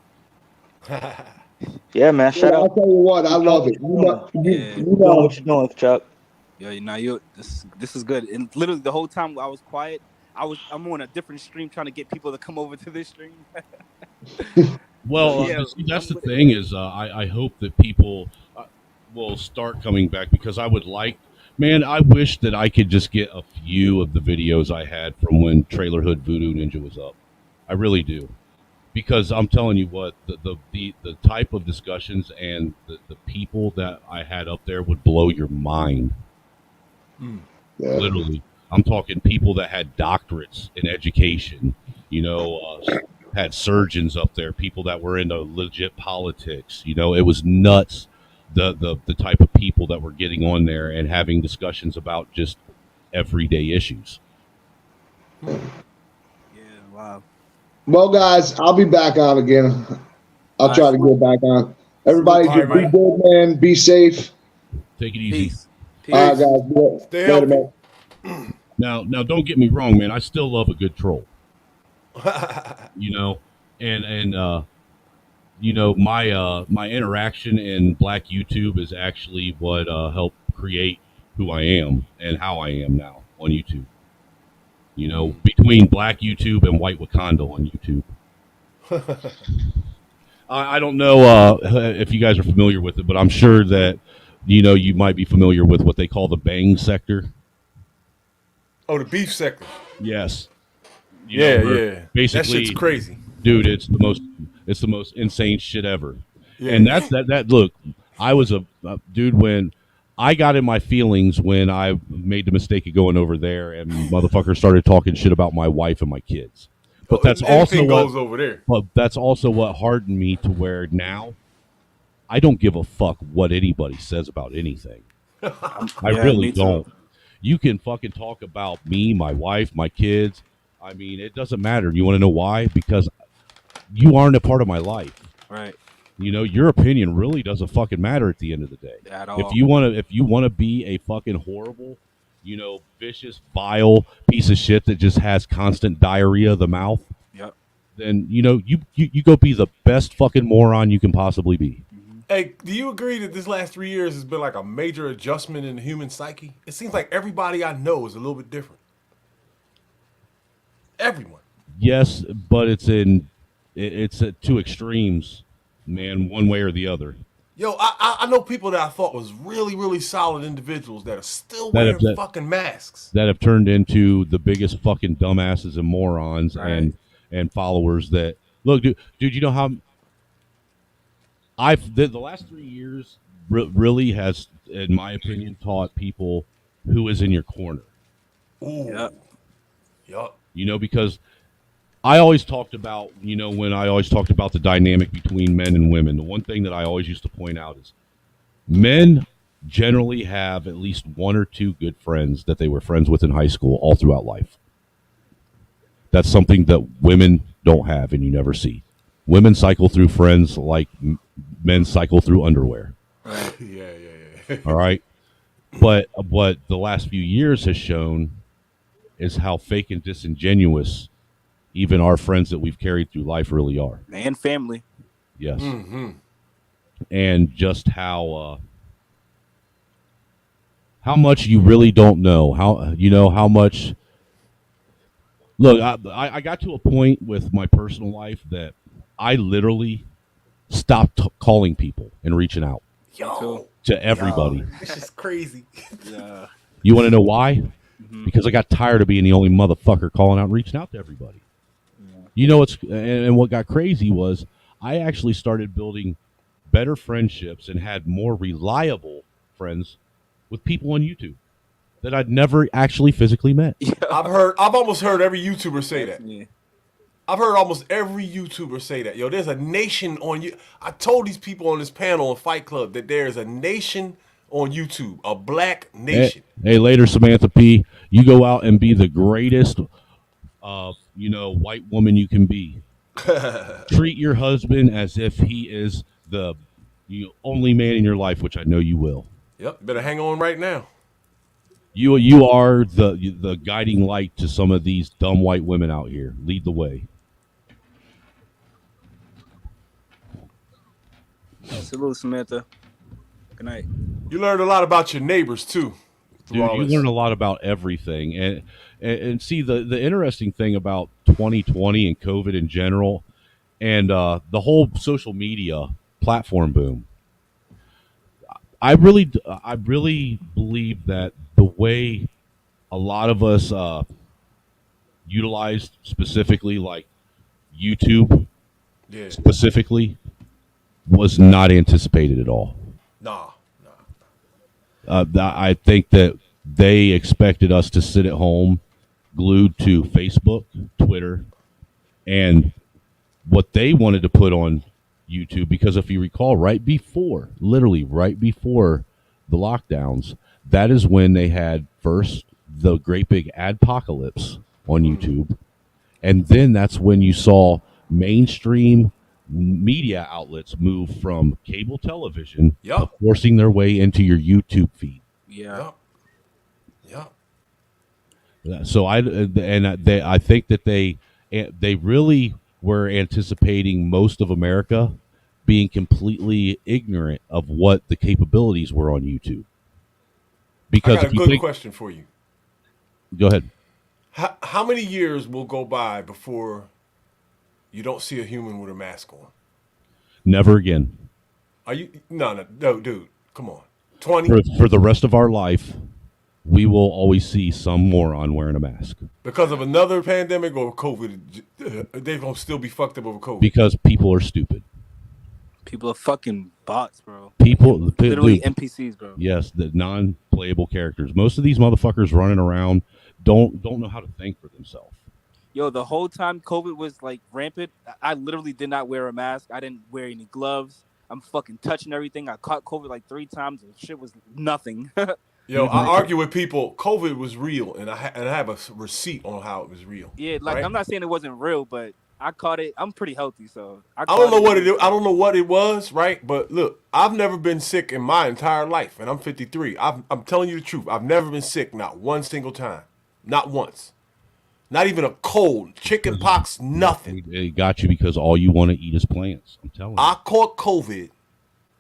Speaker 9: Yeah, man. Shout
Speaker 8: I'll
Speaker 9: out.
Speaker 8: tell you what, I love it.
Speaker 10: Yeah.
Speaker 8: You
Speaker 9: Doing
Speaker 8: know,
Speaker 9: what you're doing, Chuck.
Speaker 10: Yeah, now this is good. And literally the whole time I was quiet, I'm on a different stream trying to get people to come over to this stream.
Speaker 6: Well,
Speaker 10: Yeah,
Speaker 6: see, that's
Speaker 10: I'm
Speaker 6: the
Speaker 10: with it.
Speaker 6: thing is, I hope that people will start coming back because I would like, man, I wish that I could just get a few of the videos I had from when Trailer Hood Voodoo Ninja was up. I really do. Because I'm telling you what, the type of discussions and the people that I had up there would blow your mind.
Speaker 8: yeah.
Speaker 6: Literally, I'm talking people that had doctorates in education. Had surgeons up there, people that were into legit politics. It was nuts. The type of people that were getting on there and having discussions about just everyday issues.
Speaker 10: Yeah, wow.
Speaker 8: Well, guys, I'll be back on again. I'll try to get back on. Everybody,
Speaker 7: All right,
Speaker 8: just be
Speaker 7: Mike.
Speaker 8: good, man. Be safe.
Speaker 6: Take it easy.
Speaker 10: Peace.
Speaker 8: All right, guys.
Speaker 7: Stay
Speaker 8: Later,
Speaker 7: healthy.
Speaker 8: man.
Speaker 6: Now, don't get me wrong, man. I still love a good troll. My interaction in Black YouTube is actually what helped create who I am and how I am now on YouTube. Between Black YouTube and White Wakanda on YouTube. I don't know if you guys are familiar with it, but I'm sure that you might be familiar with what they call the Bang sector.
Speaker 7: Oh, the beef sector.
Speaker 6: Yes.
Speaker 7: Yeah.
Speaker 6: Basically,
Speaker 7: That shit's crazy.
Speaker 6: dude. It's the most insane shit ever.
Speaker 7: Yeah.
Speaker 6: And that's that. Look, I was a dude when I got in my feelings when I made the mistake of going over there and motherfuckers started talking shit about my wife and my kids. But that's also
Speaker 7: Anything
Speaker 6: what
Speaker 7: goes over there.
Speaker 6: But that's also what hardened me to where now I don't give a fuck what anybody says about anything. I really
Speaker 10: me too.
Speaker 6: don't. You can fucking talk about me, my wife, my kids. I mean, it doesn't matter. You want to know why? Because you aren't a part of my life.
Speaker 10: Right.
Speaker 6: Your opinion really doesn't fucking matter at the end of the day.
Speaker 10: At all.
Speaker 6: If you want to be a fucking horrible, vicious, vile piece of shit that just has constant diarrhea of the mouth,
Speaker 10: Yep.
Speaker 6: then you go be the best fucking moron you can possibly be.
Speaker 7: Hey, do you agree that this last 3 years has been like a major adjustment in the human psyche? It seems like everybody I know is a little bit different. Everyone.
Speaker 6: Yes, but it's at two extremes, man, one way or the other.
Speaker 7: Yo, I know people that I thought was really, really solid individuals that are still wearing fucking masks.
Speaker 6: That have turned into the biggest fucking dumbasses and morons
Speaker 10: Right.
Speaker 6: and followers that look, dude, you know how the last 3 years really has, in my opinion, taught people who is in your corner.
Speaker 7: Ooh.
Speaker 10: Yep.
Speaker 7: Yup.
Speaker 6: Because I always talked about, when I always talked about the dynamic between men and women, the one thing that I always used to point out is men generally have at least one or two good friends that they were friends with in high school all throughout life. That's something that women don't have and you never see. Women cycle through friends like men cycle through underwear.
Speaker 7: Yeah.
Speaker 6: All right. But what the last few years has shown is how fake and disingenuous even our friends that we've carried through life really are.
Speaker 10: And family.
Speaker 6: Yes.
Speaker 7: Mm-hmm.
Speaker 6: And just how much you really don't know. How much. Look, I got to a point with my personal life that I literally stopped calling people and reaching out to everybody.
Speaker 7: Yo, this is crazy.
Speaker 10: Yeah.
Speaker 6: You want to know why? Because I got tired of being the only motherfucker calling out and reaching out to everybody. And what got crazy was I actually started building better friendships and had more reliable friends with people on YouTube that I'd never actually physically met.
Speaker 7: I've almost heard every YouTuber say that.
Speaker 10: Yeah.
Speaker 7: I've heard almost every YouTuber say that. Yo, there's a nation on you. I told these people on this panel in Fight Club that there is a nation on YouTube, a black nation.
Speaker 6: Hey, later, Samantha P. You go out and be the greatest, white woman you can be. Treat your husband as if he is the only man in your life, which I know you will.
Speaker 7: Yep, better hang on right now.
Speaker 6: You are the guiding light to some of these dumb white women out here. Lead the way.
Speaker 10: Salute, Samantha. Good night.
Speaker 7: You learned a lot about your neighbors too.
Speaker 6: Dude, you learn a lot about everything, and see the interesting thing about 2020 and COVID in general, and the whole social media platform boom. I really believe that the way a lot of us utilized specifically like YouTube specifically was not anticipated at all.
Speaker 7: Nah.
Speaker 6: I think that they expected us to sit at home glued to Facebook, Twitter, and what they wanted to put on YouTube, because if you recall, literally right before the lockdowns, that is when they had first the great big adpocalypse on YouTube, and then that's when you saw mainstream media outlets move from cable television to forcing their way into your YouTube feed.
Speaker 10: Yeah.
Speaker 6: So I think that they really were anticipating most of America being completely ignorant of what the capabilities were on YouTube. Because
Speaker 7: I got a good question for you.
Speaker 6: Go ahead.
Speaker 7: How many years will go by before you don't see a human with a mask on?
Speaker 6: Never again.
Speaker 7: Are you? No, dude. Come on. 20?
Speaker 6: For the rest of our life, we will always see some moron wearing a mask.
Speaker 7: Because of another pandemic or COVID, they're going to still be fucked up over COVID.
Speaker 6: Because people are stupid.
Speaker 10: People are fucking bots, bro.
Speaker 6: Literally
Speaker 10: NPCs, bro.
Speaker 6: Yes, the non-playable characters. Most of these motherfuckers running around don't know how to think for themselves.
Speaker 10: Yo, the whole time COVID was like rampant, I literally did not wear a mask. I didn't wear any gloves. I'm fucking touching everything. I caught COVID like 3 times and shit was nothing.
Speaker 7: Yo, I argue with people. COVID was real, and I have a receipt on how it was real.
Speaker 10: Yeah, like
Speaker 7: right?
Speaker 10: I'm not saying it wasn't real, but I caught it. I'm pretty healthy, so
Speaker 7: I don't know what I don't know what it was, right? But look, I've never been sick in my entire life, and I'm 53. I'm telling you the truth. I've never been sick, not one single time, not once, not even a cold, chicken pox, nothing.
Speaker 6: It got you because all you want to eat is plants. I'm telling you.
Speaker 7: I caught COVID,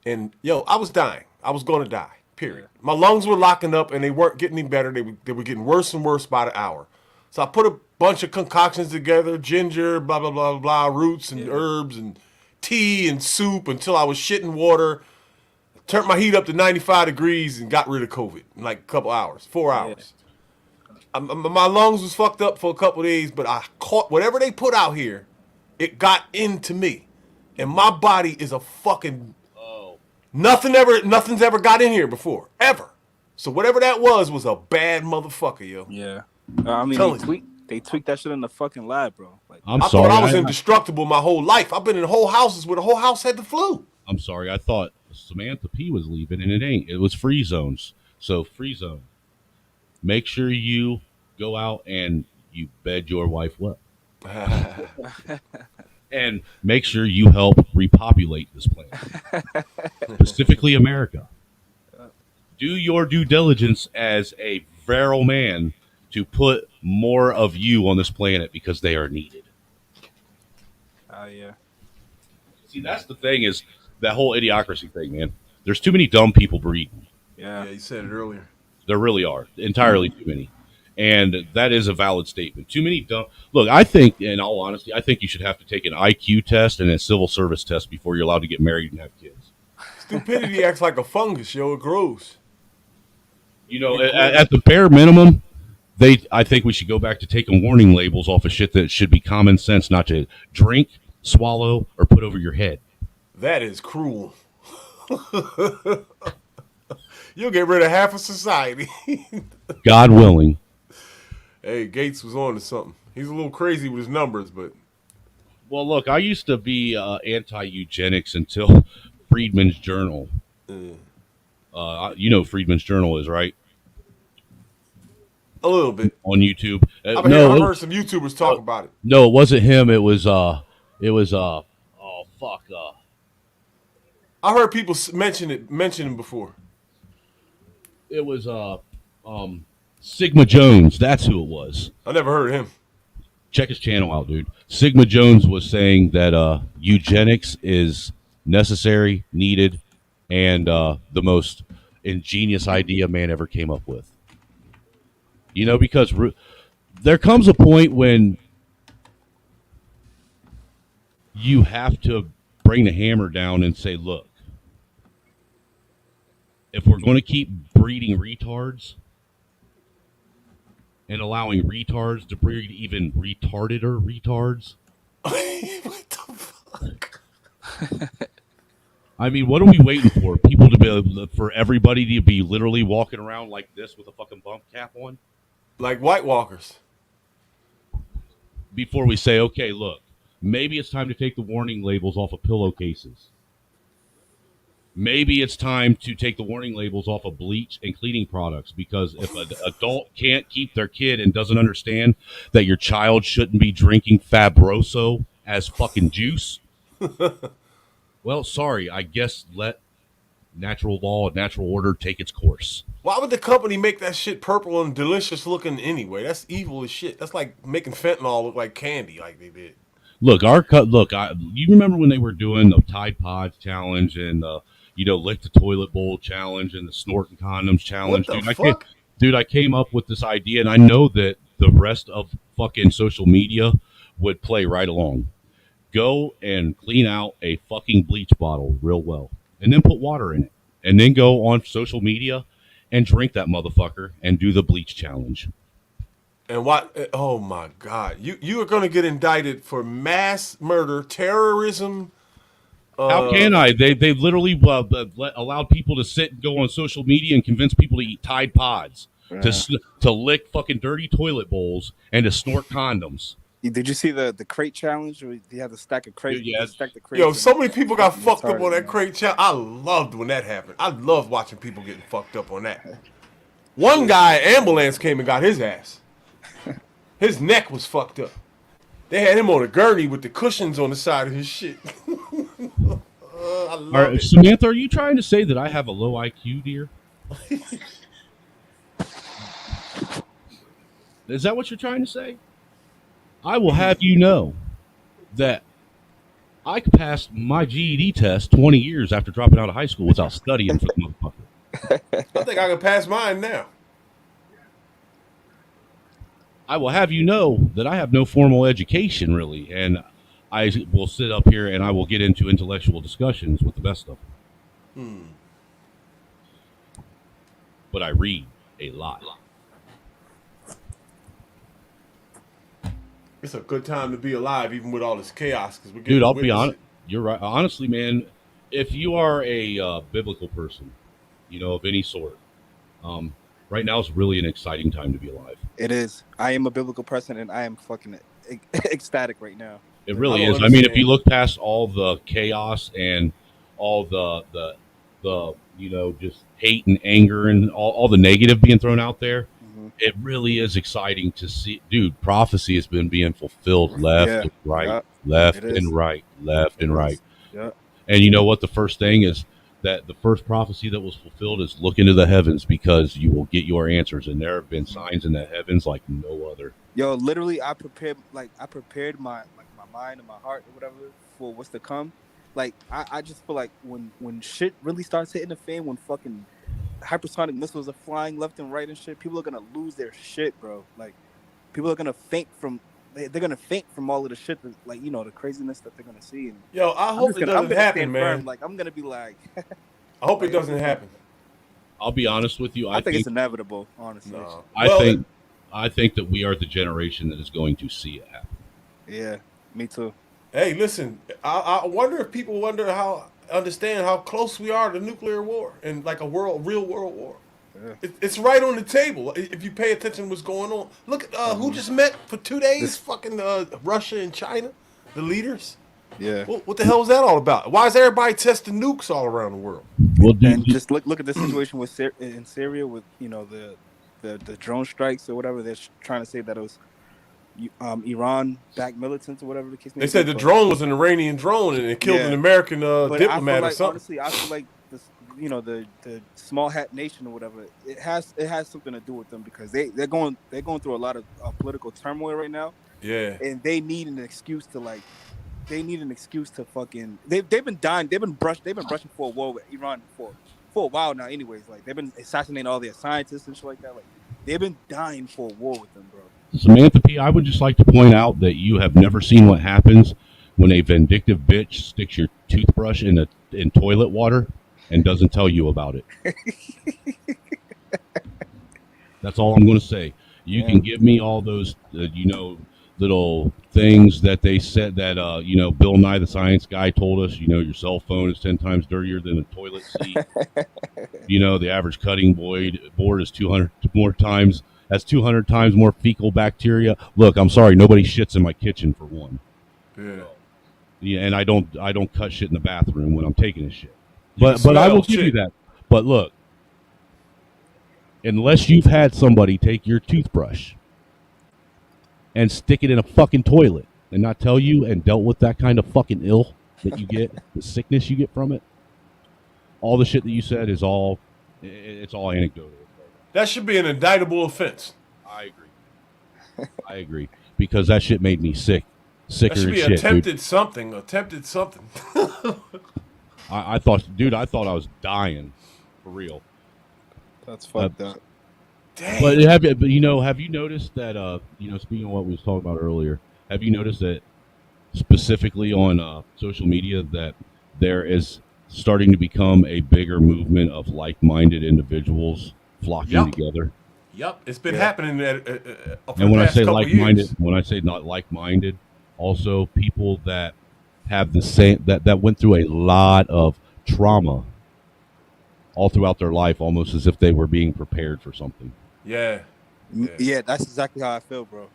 Speaker 7: and I was dying. I was going to die. Period. My lungs were locking up, and they weren't getting any better. They were getting worse and worse by the hour. So I put a bunch of concoctions together, ginger, blah, blah, blah, blah, roots and herbs and tea and soup until I was shitting water. Turned my heat up to 95 degrees and got rid of COVID in like a couple hours, 4 hours. My lungs was fucked up for a couple days, but I caught whatever they put out here. It got into me. And my body is a fucking... Nothing's ever got in here before, ever. So whatever that was a bad motherfucker, yo.
Speaker 10: Yeah. I mean, they tweaked that shit in the fucking lab, bro. Like,
Speaker 7: I thought I was indestructible my whole life. I've been in whole houses where the whole house had the flu.
Speaker 6: I'm sorry. I thought Samantha P was leaving, and it ain't. It was free zones. So free zone. Make sure you go out and you bed your wife well. And make sure you help repopulate this planet, specifically America. Do your due diligence as a virile man to put more of you on this planet because they are needed.
Speaker 10: Yeah.
Speaker 6: See, that's the thing is that whole idiocracy thing, man. There's too many dumb people breeding.
Speaker 7: Yeah, you said it earlier.
Speaker 6: There really are. Entirely too many. And that is a valid statement. Too many dumb. Look, I think, in all honesty, I think you should have to take an IQ test and a civil service test before you're allowed to get married and have kids.
Speaker 7: Stupidity acts like a fungus, yo. It grows.
Speaker 6: At the bare minimum, I think we should go back to taking warning labels off of shit that should be common sense, not to drink, swallow, or put over your head.
Speaker 7: That is cruel. You'll get rid of half of society.
Speaker 6: God willing.
Speaker 7: Hey, Gates was on to something. He's a little crazy with his numbers, but...
Speaker 6: Well, look, I used to be anti-eugenics until Friedman's Journal. You know Friedman's Journal is, right?
Speaker 7: A little bit.
Speaker 6: On YouTube.
Speaker 7: I've heard some YouTubers talk about it.
Speaker 6: No, it wasn't him. It was I
Speaker 7: heard people mention him before.
Speaker 6: It was Sigma Jones. That's who it was.
Speaker 7: I never heard of him.
Speaker 6: Check his channel out, dude. Sigma Jones was saying that eugenics is necessary, needed, and the most ingenious idea man ever came up with. You know, because there comes a point when you have to bring the hammer down and say, look, if we're going to keep breeding retards and allowing retards to breed even retardeder retards,
Speaker 7: What the fuck?
Speaker 6: I mean, what are we waiting for? People to be, for everybody to be literally walking around like this with a fucking bump cap on?
Speaker 7: Like White Walkers.
Speaker 6: Before we say, okay, look, maybe it's time to take the warning labels off of pillowcases. Maybe it's time to take the warning labels off of bleach and cleaning products, because if an adult can't keep their kid and doesn't understand that your child shouldn't be drinking Fabroso as fucking juice, well, sorry, I guess let natural law and natural order take its course.
Speaker 7: Why would the company make that shit purple and delicious looking anyway? That's evil as shit. That's like making fentanyl look like candy, like they did.
Speaker 6: Look, you remember when they were doing the Tide Pods challenge and lick the toilet bowl challenge and the snorting condoms challenge?
Speaker 7: What the fuck?
Speaker 6: I came up with this idea, and I know that the rest of fucking social media would play right along. Go and clean out a fucking bleach bottle real well, and then put water in it, and then go on social media and drink that motherfucker and do the bleach challenge.
Speaker 7: And what? Oh my God! You are going to get indicted for mass murder, terrorism.
Speaker 6: How can I? They literally allowed people to sit and go on social media and convince people to eat Tide Pods, to lick fucking dirty toilet bowls, and to snort condoms.
Speaker 10: Did you see the crate challenge? Where you have a stack of crates.
Speaker 6: Yeah.
Speaker 10: Stack the crates.
Speaker 7: Yo, so many people got fucked up on that
Speaker 10: man.
Speaker 7: crate challenge. I loved when that happened. I loved watching people getting fucked up on that. One guy, ambulance came and got his ass. His neck was fucked up. They had him on a gurney with the cushions on the side of his shit. I love it.
Speaker 6: Samantha, are you trying to say that I have a low IQ, dear? Is that what you're trying to say? I will have you know that I passed my GED test 20 years after dropping out of high school without studying for the motherfucker.
Speaker 7: I think I can pass mine now.
Speaker 6: I will have you know that I have no formal education, really, and I will sit up here and I will get into intellectual discussions with the best of them. But I read a lot.
Speaker 7: It's a good time to be alive, even with all this chaos.
Speaker 6: Dude, I'll be honest. You're right. Honestly, man, if you are a biblical person, of any sort, right now is really an exciting time to be alive.
Speaker 10: It is. I am a biblical person, and I am fucking ecstatic right now.
Speaker 6: It really is. I mean, if you look past all the chaos and all the just hate and anger and all the negative being thrown out there, it really is exciting to see. Dude, prophecy has been being fulfilled left and right, left and right, left and right.
Speaker 10: Yeah.
Speaker 6: And you know what? The first thing is that the first prophecy that was fulfilled is look into the heavens, because you will get your answers. And there have been signs in the heavens like no other.
Speaker 10: Yo, literally, I prepared my mind and my heart or whatever for what's to come. Like, I just feel like when shit really starts hitting the fan, when fucking hypersonic missiles are flying left and right and shit, people are gonna lose their shit, bro. Like, people are gonna faint from all of the shit that, like, the craziness that they're gonna see. And
Speaker 7: yo, I hope it doesn't happen, man.
Speaker 10: Like, I'm gonna be like,
Speaker 7: I hope it doesn't happen.
Speaker 6: I'll be honest with you.
Speaker 10: I think it's inevitable, honestly.
Speaker 7: No.
Speaker 6: I think that we are the generation that is going to see it happen.
Speaker 10: Yeah, me too.
Speaker 7: Hey, listen, I wonder if people understand how close we are to nuclear war and like a real world war. Yeah. It's right on the table if you pay attention to what's going on. Look at who just met for 2 days. Fucking Russia and China, the leaders.
Speaker 10: Yeah.
Speaker 7: What the hell is that all about? Why is everybody testing nukes all around the world?
Speaker 6: Well,
Speaker 10: and just look at the situation in Syria with the drone strikes or whatever. They're trying to say that it was Iran-backed militants or whatever the case may be.
Speaker 7: They said the drone was an Iranian drone and it killed an American diplomat or something.
Speaker 10: Honestly, I feel like this, the small hat nation or whatever. It has something to do with them, because they're going through a lot of political turmoil right now.
Speaker 7: Yeah.
Speaker 10: And they need an excuse to they need an excuse to fucking. They've been dying. They've been brushing for a war with Iran for a while now. Anyways, like they've been assassinating all their scientists and shit like that. Like they've been dying for a war with them, bro.
Speaker 6: Samantha P., I would just like to point out that you have never seen what happens when a vindictive bitch sticks your toothbrush in toilet water and doesn't tell you about it. That's all I'm going to say. You can give me all those, little things that they said that, Bill Nye the Science Guy told us, your cell phone is 10 times dirtier than a toilet seat. The average cutting board is 200 has 200 times more fecal bacteria. Look, I'm sorry, nobody shits in my kitchen for one. Yeah, and I don't cut shit in the bathroom when I'm taking a shit. But I will give you that. But look, unless you've had somebody take your toothbrush and stick it in a fucking toilet and not tell you and dealt with that kind of fucking ill that you get, the sickness you get from it, all the shit that you said is all anecdotal.
Speaker 7: That should be an indictable offense.
Speaker 6: I agree. Because that shit made me sicker
Speaker 7: that should
Speaker 6: and
Speaker 7: be
Speaker 6: shit,
Speaker 7: attempted
Speaker 6: dude.
Speaker 7: something.
Speaker 6: I thought I was dying for real.
Speaker 10: That's fucked up.
Speaker 7: Dang.
Speaker 6: But have you noticed that speaking of what we was talking about earlier, have you noticed that specifically on social media that there is starting to become a bigger movement of like-minded individuals flocking together?
Speaker 7: Yep, it's been happening.
Speaker 6: And when I say like-minded, when I say not like-minded, also people that have the same that went through a lot of trauma all throughout their life, almost as if they were being prepared for something.
Speaker 7: Yeah,
Speaker 10: that's exactly how I feel, bro.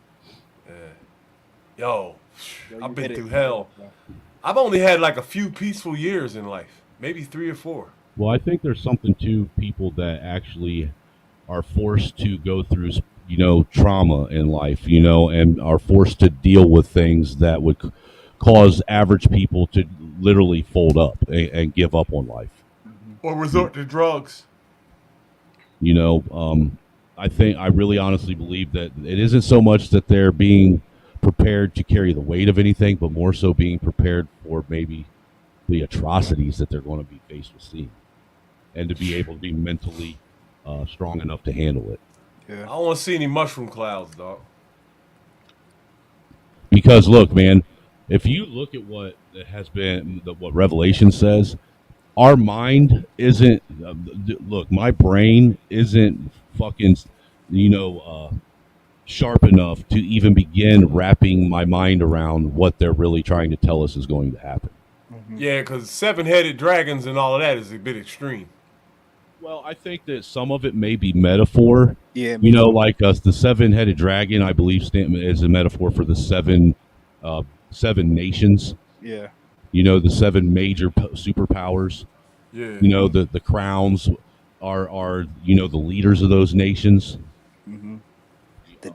Speaker 7: Yo, I've been through hell. I've only had like a few peaceful years in life, maybe 3 or 4.
Speaker 6: Well, I think there's something to people that actually are forced to go through, trauma in life, and are forced to deal with things that would cause average people to literally fold up and give up on life.
Speaker 7: Or resort to drugs.
Speaker 6: I really honestly believe that it isn't so much that they're being prepared to carry the weight of anything, but more so being prepared for maybe the atrocities that they're going to be faced with seeing, and to be able to be mentally strong enough to handle it.
Speaker 7: Yeah. I don't want to see any mushroom clouds, dog.
Speaker 6: Because look, man, if you look at what has been, what Revelation says, our mind isn't. Look, my brain isn't fucking, sharp enough to even begin wrapping my mind around what they're really trying to tell us is going to happen.
Speaker 7: Yeah, because 7-headed dragons and all of that is a bit extreme.
Speaker 6: Well, I think that some of it may be metaphor.
Speaker 10: Yeah.
Speaker 6: Like us, the 7-headed dragon, I believe, is a metaphor for the seven nations.
Speaker 10: Yeah.
Speaker 6: The 7 major superpowers.
Speaker 7: Yeah.
Speaker 6: The crowns are the leaders of those nations.
Speaker 10: Mm-hmm.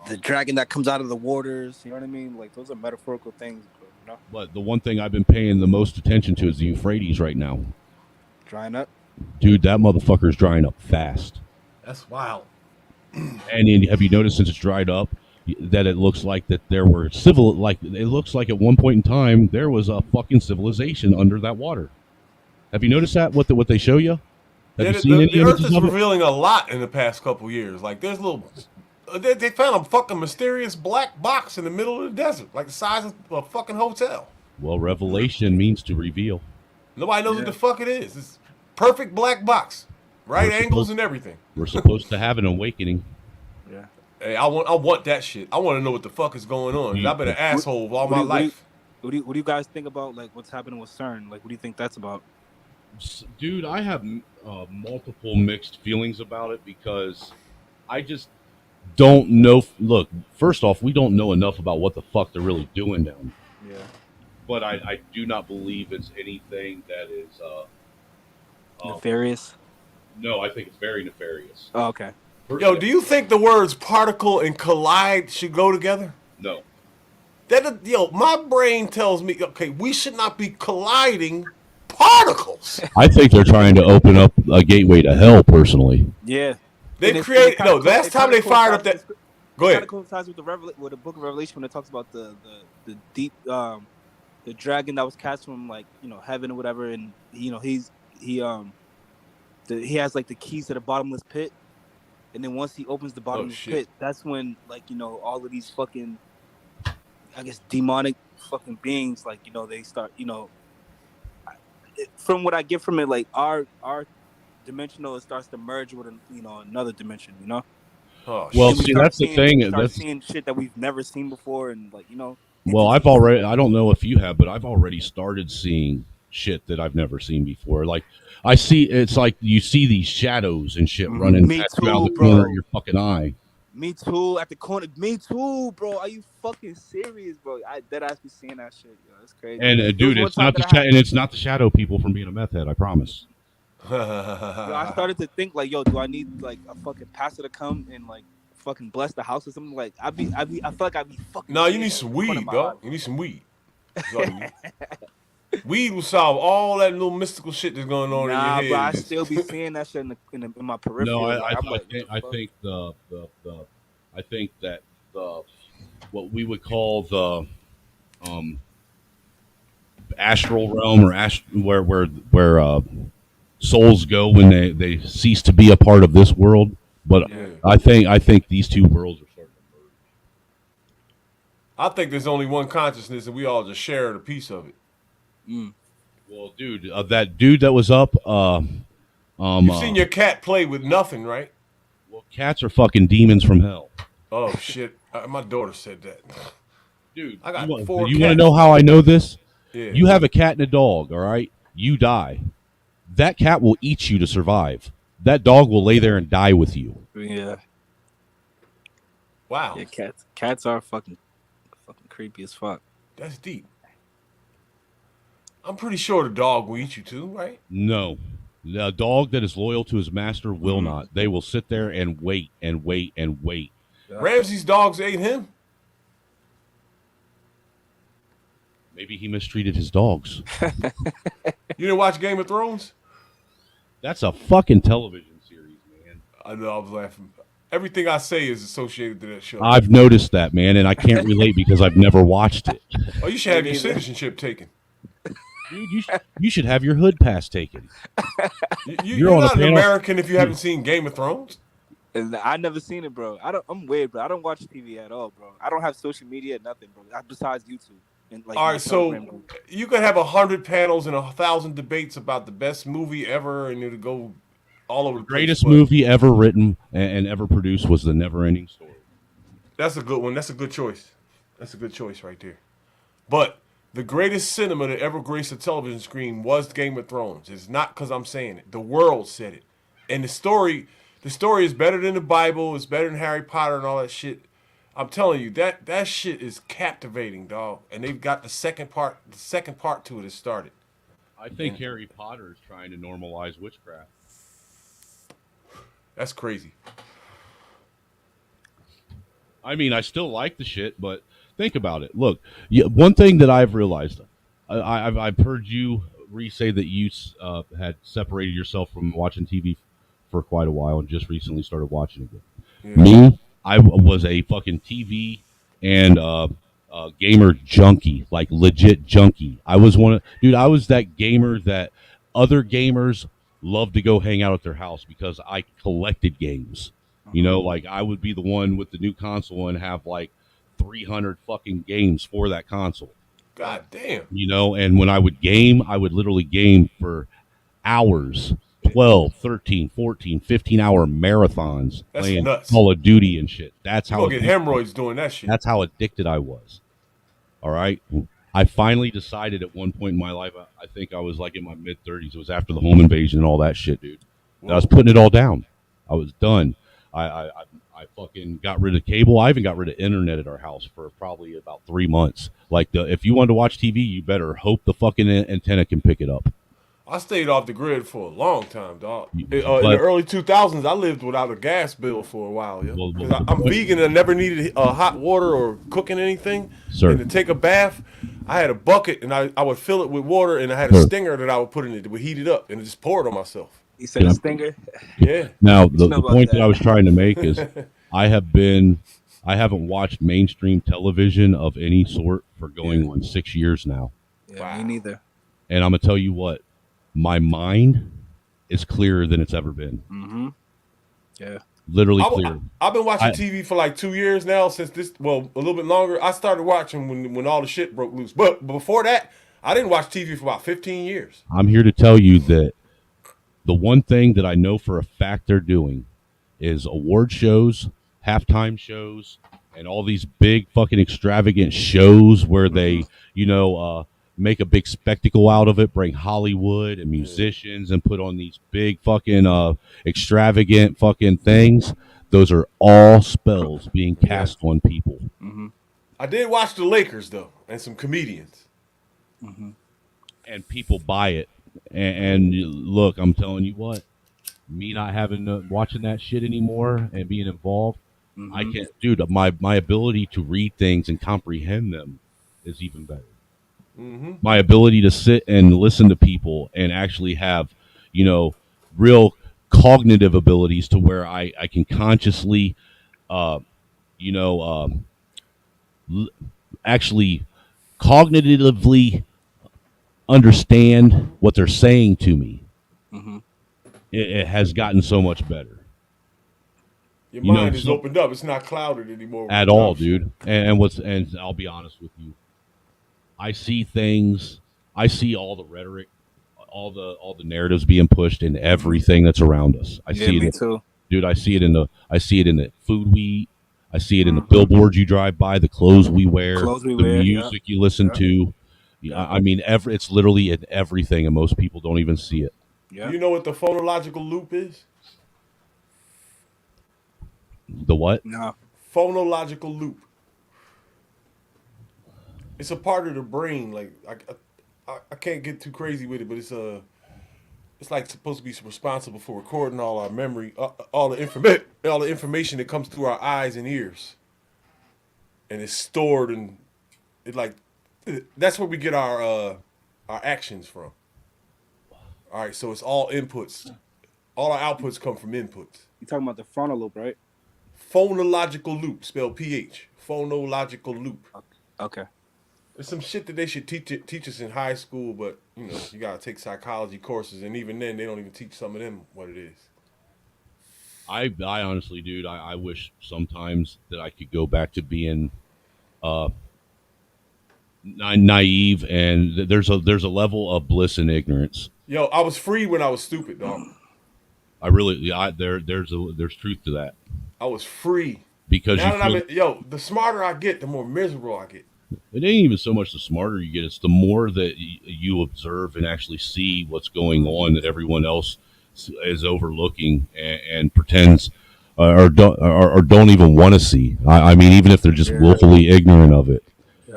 Speaker 10: The dragon that comes out of the waters, you know what I mean? Like, those are metaphorical things, bro,
Speaker 6: But the one thing I've been paying the most attention to is the Euphrates right now.
Speaker 10: Drying up?
Speaker 6: Dude, that motherfucker's drying up fast.
Speaker 7: That's wild.
Speaker 6: And have you noticed since it's dried up that it looks like that there were it looks like at one point in time there was a fucking civilization under that water. Have you noticed that? What they show you? Have you seen any
Speaker 7: the Earth
Speaker 6: images
Speaker 7: is
Speaker 6: of it?
Speaker 7: revealing a lot in the past couple years. Like, there's little. They found a fucking mysterious black box in the middle of the desert, like the size of a fucking hotel.
Speaker 6: Well, revelation means to reveal.
Speaker 7: Nobody knows what the fuck it is. It's perfect black box, right angles and everything.
Speaker 6: We're supposed to have an awakening.
Speaker 10: Yeah.
Speaker 7: Hey, I want that shit. I want to know what the fuck is going on. I've been an asshole all my life.
Speaker 10: What do you guys think about like what's happening with CERN? Like, what do you think that's about?
Speaker 6: Dude, I have multiple mixed feelings about it because I just don't know. Look, first off, we don't know enough about what the fuck they're really doing down there.
Speaker 10: Yeah.
Speaker 6: But I do not believe it's anything that is
Speaker 10: nefarious.
Speaker 6: No, I think it's very nefarious.
Speaker 10: Oh, okay.
Speaker 7: Yo, do you think the words particle and collide should go together?
Speaker 6: No.
Speaker 7: My brain tells me, okay, we should not be colliding particles.
Speaker 6: I think they're trying to open up a gateway to hell, personally.
Speaker 10: Yeah.
Speaker 7: They created, last time they fired up that. Go ahead.
Speaker 10: It coincides with the book of Revelation when it talks about the deep, the dragon that was cast from like heaven or whatever, and he has like the keys to the bottomless pit, and then once he opens the bottomless pit, that's when like all of these fucking, I guess, demonic fucking beings, like they start from what I get from it, like our dimensional, it starts to merge with another dimension,
Speaker 6: Oh, well, see, that's the thing.
Speaker 10: That's seeing shit that we've never seen before, and like
Speaker 6: Well, I don't know if you have, but I've already started seeing shit that I've never seen before. Like it's like you see these shadows and shit running around the corner of your fucking eye.
Speaker 10: Me too, at the corner. Me too, bro. Are you fucking serious, bro? I dead ass be seeing that shit, yo. That's crazy.
Speaker 6: And dude, it's not the shadow people from being a meth head. I promise.
Speaker 10: Yo, I started to think like, yo, do I need like a fucking pastor to come and like fucking bless the house or something? Like I feel like I'd be fucking.
Speaker 7: No, you need some weed, dog. You need some weed. Weed will solve all that little mystical shit that's going on in your head.
Speaker 10: But I still be seeing that shit in my peripheral.
Speaker 6: No, I think that what we would call the astral realm, or where souls go when they cease to be a part of this world. But yeah. I think these two worlds are starting to merge.
Speaker 7: I think there's only one consciousness, and we all just share a piece of it.
Speaker 6: Well, dude, that dude that was up.
Speaker 7: You've seen your cat play with nothing, right?
Speaker 6: Well, cats are fucking demons from hell.
Speaker 7: Oh shit! My daughter said that.
Speaker 6: Dude,
Speaker 7: I got 4 cats.
Speaker 6: You want to know how I know this?
Speaker 7: Yeah.
Speaker 6: You have a cat and a dog, all right? You die. That cat will eat you to survive. That dog will lay there and die with you.
Speaker 10: Yeah.
Speaker 7: Wow.
Speaker 10: Yeah, cats are fucking creepy as fuck.
Speaker 7: That's deep. I'm pretty sure the dog will eat you too, right?
Speaker 6: No. A dog that is loyal to his master will not. They will sit there and wait and wait and wait.
Speaker 7: Ramsay's dogs ate him.
Speaker 6: Maybe he mistreated his dogs.
Speaker 7: You didn't watch Game of Thrones?
Speaker 6: That's a fucking television series, man.
Speaker 7: I know, I was laughing. Everything I say is associated to that show.
Speaker 6: I've noticed that, man, and I can't relate because I've never watched it.
Speaker 7: Oh, you should have your citizenship taken.
Speaker 6: Dude, you should have your hood pass taken.
Speaker 7: You're not an American if you haven't seen Game of Thrones.
Speaker 10: I never seen it, bro. I'm weird, bro. I don't watch TV at all, bro. I don't have social media, nothing, bro. Besides YouTube. And, like,
Speaker 7: all right, so you could have 100 panels and 1,000 debates about the best movie ever, and it'll go all over the
Speaker 6: greatest movie ever written and ever produced was The Never-Ending Story.
Speaker 7: That's a good one. That's a good choice. That's a good choice right there. But the greatest cinema that ever graced a television screen was Game of Thrones. It's not because I'm saying it. The world said it. And the story is better than the Bible. It's better than Harry Potter and all that shit. I'm telling you, that shit is captivating, dog. And they've got the second part to it has started.
Speaker 6: I think Harry Potter is trying to normalize witchcraft.
Speaker 7: That's crazy.
Speaker 6: I mean, I still like the shit, but think about it. Look, one thing that I've realized, I've heard you say that you had separated yourself from watching TV for quite a while and just recently started watching again. Yeah. Me, I was a fucking TV and gamer junkie, like legit junkie. I was I was that gamer that other gamers loved to go hang out at their house because I collected games. You know, like I would be the one with the new console and have like 300 fucking games for that console.
Speaker 7: God damn.
Speaker 6: You know, and when I would game, I would literally game for hours, 12, 13, 14, 15-hour marathons.
Speaker 7: That's
Speaker 6: playing
Speaker 7: nuts.
Speaker 6: Call of Duty and shit. That's how
Speaker 7: you'll get hemorrhoids doing that shit.
Speaker 6: That's how addicted I was. All right. I finally decided at one point in my life, I think I was like in my mid-30s. It was after the home invasion and all that shit, dude. I was putting it all down. I was done. I fucking got rid of cable. I even got rid of internet at our house for probably about 3 months. Like, if you wanted to watch TV, you better hope the fucking antenna can pick it up.
Speaker 7: I stayed off the grid for a long time, dog. In the early 2000s, I lived without a gas bill for a while. Yeah? Well, I'm vegan and I never needed hot water or cooking anything.
Speaker 6: Sir.
Speaker 7: And to take a bath, I had a bucket and I would fill it with water and I had a stinger that I would put in it that would heat it up and just pour it on myself.
Speaker 10: You said a stinger?
Speaker 7: Yeah.
Speaker 6: Now, the point that I was trying to make is I haven't watched mainstream television of any sort for going on 6 years now.
Speaker 10: Yeah, me neither.
Speaker 6: And I'm gonna tell you what, my mind is clearer than it's ever been.
Speaker 10: Mm-hmm. Yeah.
Speaker 6: Literally clear.
Speaker 7: I've been watching TV for like 2 years now, since this, well, a little bit longer. I started watching when all the shit broke loose. But before that, I didn't watch TV for about 15 years.
Speaker 6: I'm here to tell you that the one thing that I know for a fact they're doing is award shows, halftime shows, and all these big fucking extravagant shows where they, make a big spectacle out of it, bring Hollywood and musicians and put on these big fucking extravagant fucking things. Those are all spells being cast on people.
Speaker 10: Mm-hmm.
Speaker 7: I did watch the Lakers though, and some comedians.
Speaker 10: Mm-hmm.
Speaker 6: And people buy it. And look, I'm telling you what, me not having watching that shit anymore and being involved,
Speaker 10: Mm-hmm.
Speaker 6: I can't, dude. My ability to read things and comprehend them is even better.
Speaker 7: Mm-hmm.
Speaker 6: My ability to sit and listen to people and actually have, real cognitive abilities to where I can consciously, actually cognitively understand what they're saying to me.
Speaker 10: Mm-hmm.
Speaker 6: It has gotten so much better.
Speaker 7: Your mind is opened up. It's not clouded anymore.
Speaker 6: At all, dude. And I'll be honest with you. I see things. I see all the rhetoric, all the narratives being pushed in everything that's around us. I see it.
Speaker 10: Too.
Speaker 6: Dude, I see it in the food we eat. I see it in the billboards you drive by, the clothes we wear, the music you listen to. I mean, it's literally in everything, and most people don't even see it.
Speaker 10: Yeah.
Speaker 7: You know what the phonological loop is?
Speaker 6: The what?
Speaker 10: No.
Speaker 7: Phonological loop. It's a part of the brain. Like I can't get too crazy with it, but it's like supposed to be responsible for recording all our memory, all the information that comes through our eyes and ears, and it's stored, and that's where we get our actions from. All right, so it's all inputs. All our outputs come from inputs.
Speaker 10: You're talking about the frontal lobe, right?
Speaker 7: Phonological loop, spelled PH. Phonological loop.
Speaker 10: Okay.
Speaker 7: There's some shit that they should teach us in high school, but you gotta take psychology courses, and even then, they don't even teach some of them what it is.
Speaker 6: I honestly, dude, I wish sometimes that I could go back to being naive, and there's a level of bliss in ignorance.
Speaker 7: Yo, I was free when I was stupid, dog.
Speaker 6: I really, there's truth to that.
Speaker 7: I was free
Speaker 6: because
Speaker 7: now the smarter I get, the more miserable I get.
Speaker 6: It ain't even so much the smarter you get; it's the more that you observe and actually see what's going on that everyone else is overlooking and pretends or don't even want to see. I mean, even if they're just willfully ignorant of it,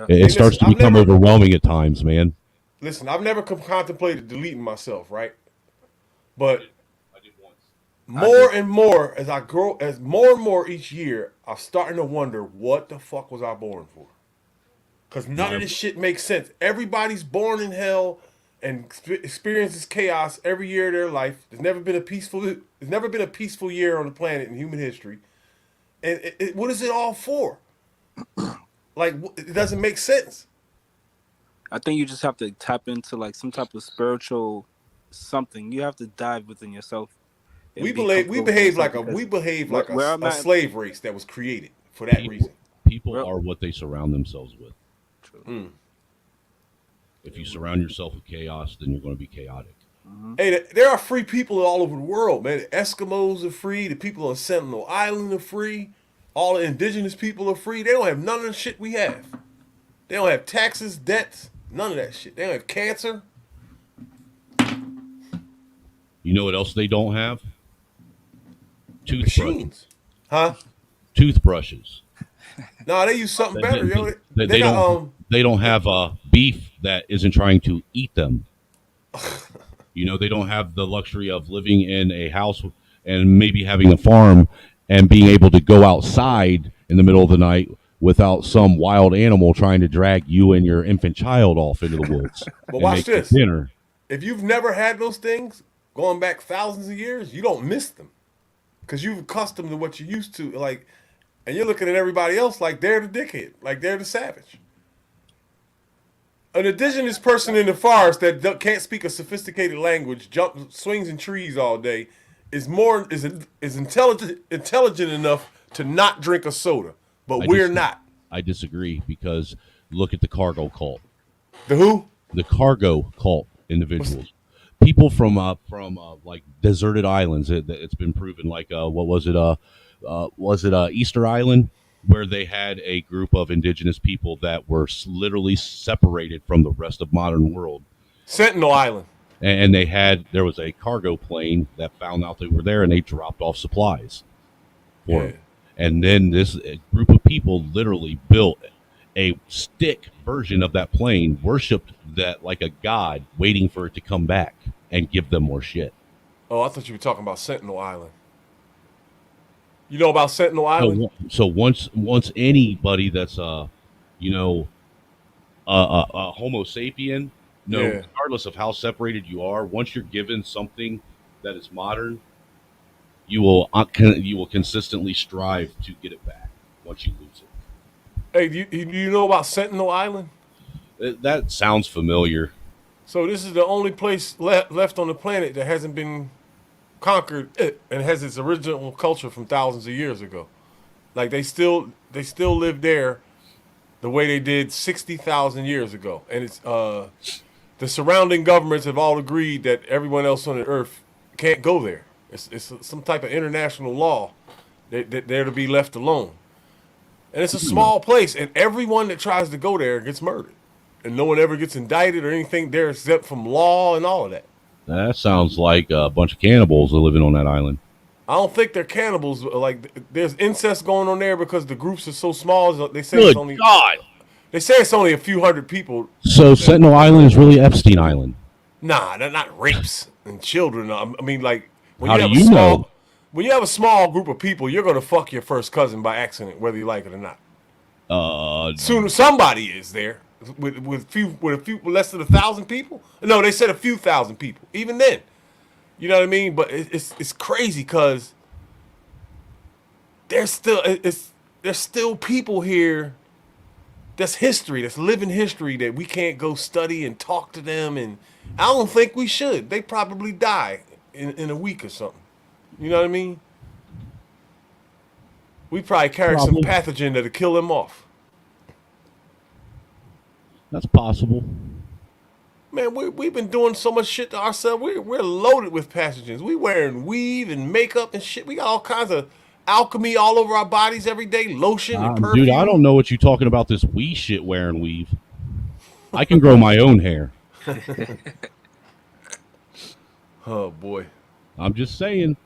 Speaker 6: it starts to become overwhelming at times, man.
Speaker 7: Listen, I've never contemplated deleting myself, right? But more and more as I grow, as more and more each year, I'm starting to wonder what the fuck was I born for? Because none of this shit makes sense. Everybody's born in hell and experiences chaos every year of their life. There's never been a peaceful year on the planet in human history. And what is it all for? Like, it doesn't make sense.
Speaker 10: I think you just have to tap into like some type of spiritual something. You have to dive within yourself.
Speaker 7: We behave like a slave race that was created for that reason.
Speaker 6: People are what they surround themselves with.
Speaker 7: Mm.
Speaker 6: If you surround yourself with chaos, then you're going to be chaotic.
Speaker 10: Mm-hmm.
Speaker 7: Hey, there are free people all over the world, man. The Eskimos are free. The people on Sentinel Island are free. All the indigenous people are free. They don't have none of the shit we have. They don't have taxes, debts, none of that shit. They don't have cancer.
Speaker 6: You know what else they don't have? Toothbrushes. Machines.
Speaker 7: Huh?
Speaker 6: Toothbrushes.
Speaker 7: No, they use something better.
Speaker 6: They don't have beef that isn't trying to eat them. They don't have the luxury of living in a house and maybe having a farm and being able to go outside in the middle of the night without some wild animal trying to drag you and your infant child off into the woods.
Speaker 7: But watch this. Dinner. If you've never had those things, going back thousands of years, you don't miss them because you've accustomed to what you're used to. Like, and you're looking at everybody else like they're the dickhead, like they're the savage. An indigenous person in the forest that can't speak a sophisticated language, swings in trees all day, is intelligent enough to not drink a soda, but we're not.
Speaker 6: I disagree because look at the cargo cult.
Speaker 7: The who?
Speaker 6: The cargo cult individuals. People from like deserted islands. It's been proven. Like what was it? Was it Easter Island, where they had a group of indigenous people that were literally separated from the rest of modern world.
Speaker 7: Sentinel Island.
Speaker 6: And there was a cargo plane that found out they were there, and they dropped off supplies for them. And then this group of people literally built a stick version of that plane, worshipped that like a god, waiting for it to come back and give them more shit.
Speaker 7: Oh, I thought you were talking about Sentinel Island. You know about Sentinel Island?
Speaker 6: So once anybody that's a Homo sapien, regardless of how separated you are, once you're given something that is modern, you will consistently strive to get it back once you lose it.
Speaker 7: Hey, do you know about Sentinel Island?
Speaker 6: That sounds familiar.
Speaker 7: So this is the only place left on the planet that hasn't been conquered and has its original culture from thousands of years ago. Like they still live there the way they did 60,000 years ago. And it's the surrounding governments have all agreed that everyone else on the earth can't go there. It's some type of international law that they're to be left alone. And it's a small place, and everyone that tries to go there gets murdered. And no one ever gets indicted or anything there except from law and all of that.
Speaker 6: That sounds like a bunch of cannibals are living on that island.
Speaker 7: I don't think they're cannibals. Like, there's incest going on there because the groups are so small. They say it's only
Speaker 6: God.
Speaker 7: They say it's only a few hundred people.
Speaker 6: So Sentinel Island is really Epstein Island.
Speaker 7: Nah, they're not rapes and children. I mean, like,
Speaker 6: How do you know?
Speaker 7: When you have a small group of people, you're gonna fuck your first cousin by accident, whether you like it or not. Soon somebody is there with a few less than 1,000 people. No, they said a few thousand people. Even then, you know what I mean. But it's crazy because there's still people here. That's history. That's living history that we can't go study and talk to them. And I don't think we should. They probably die in a week or something. You know what I mean? We probably carry some pathogen that'll kill them off.
Speaker 6: That's possible.
Speaker 7: Man, we've been doing so much shit to ourselves. We're loaded with pathogens. We wearing weave and makeup and shit. We got all kinds of alchemy all over our bodies every day. Lotion and perfume.
Speaker 6: Dude, I don't know what you're talking about, this weave shit wearing weave. I can grow my own hair.
Speaker 7: Oh, boy.
Speaker 6: I'm just saying.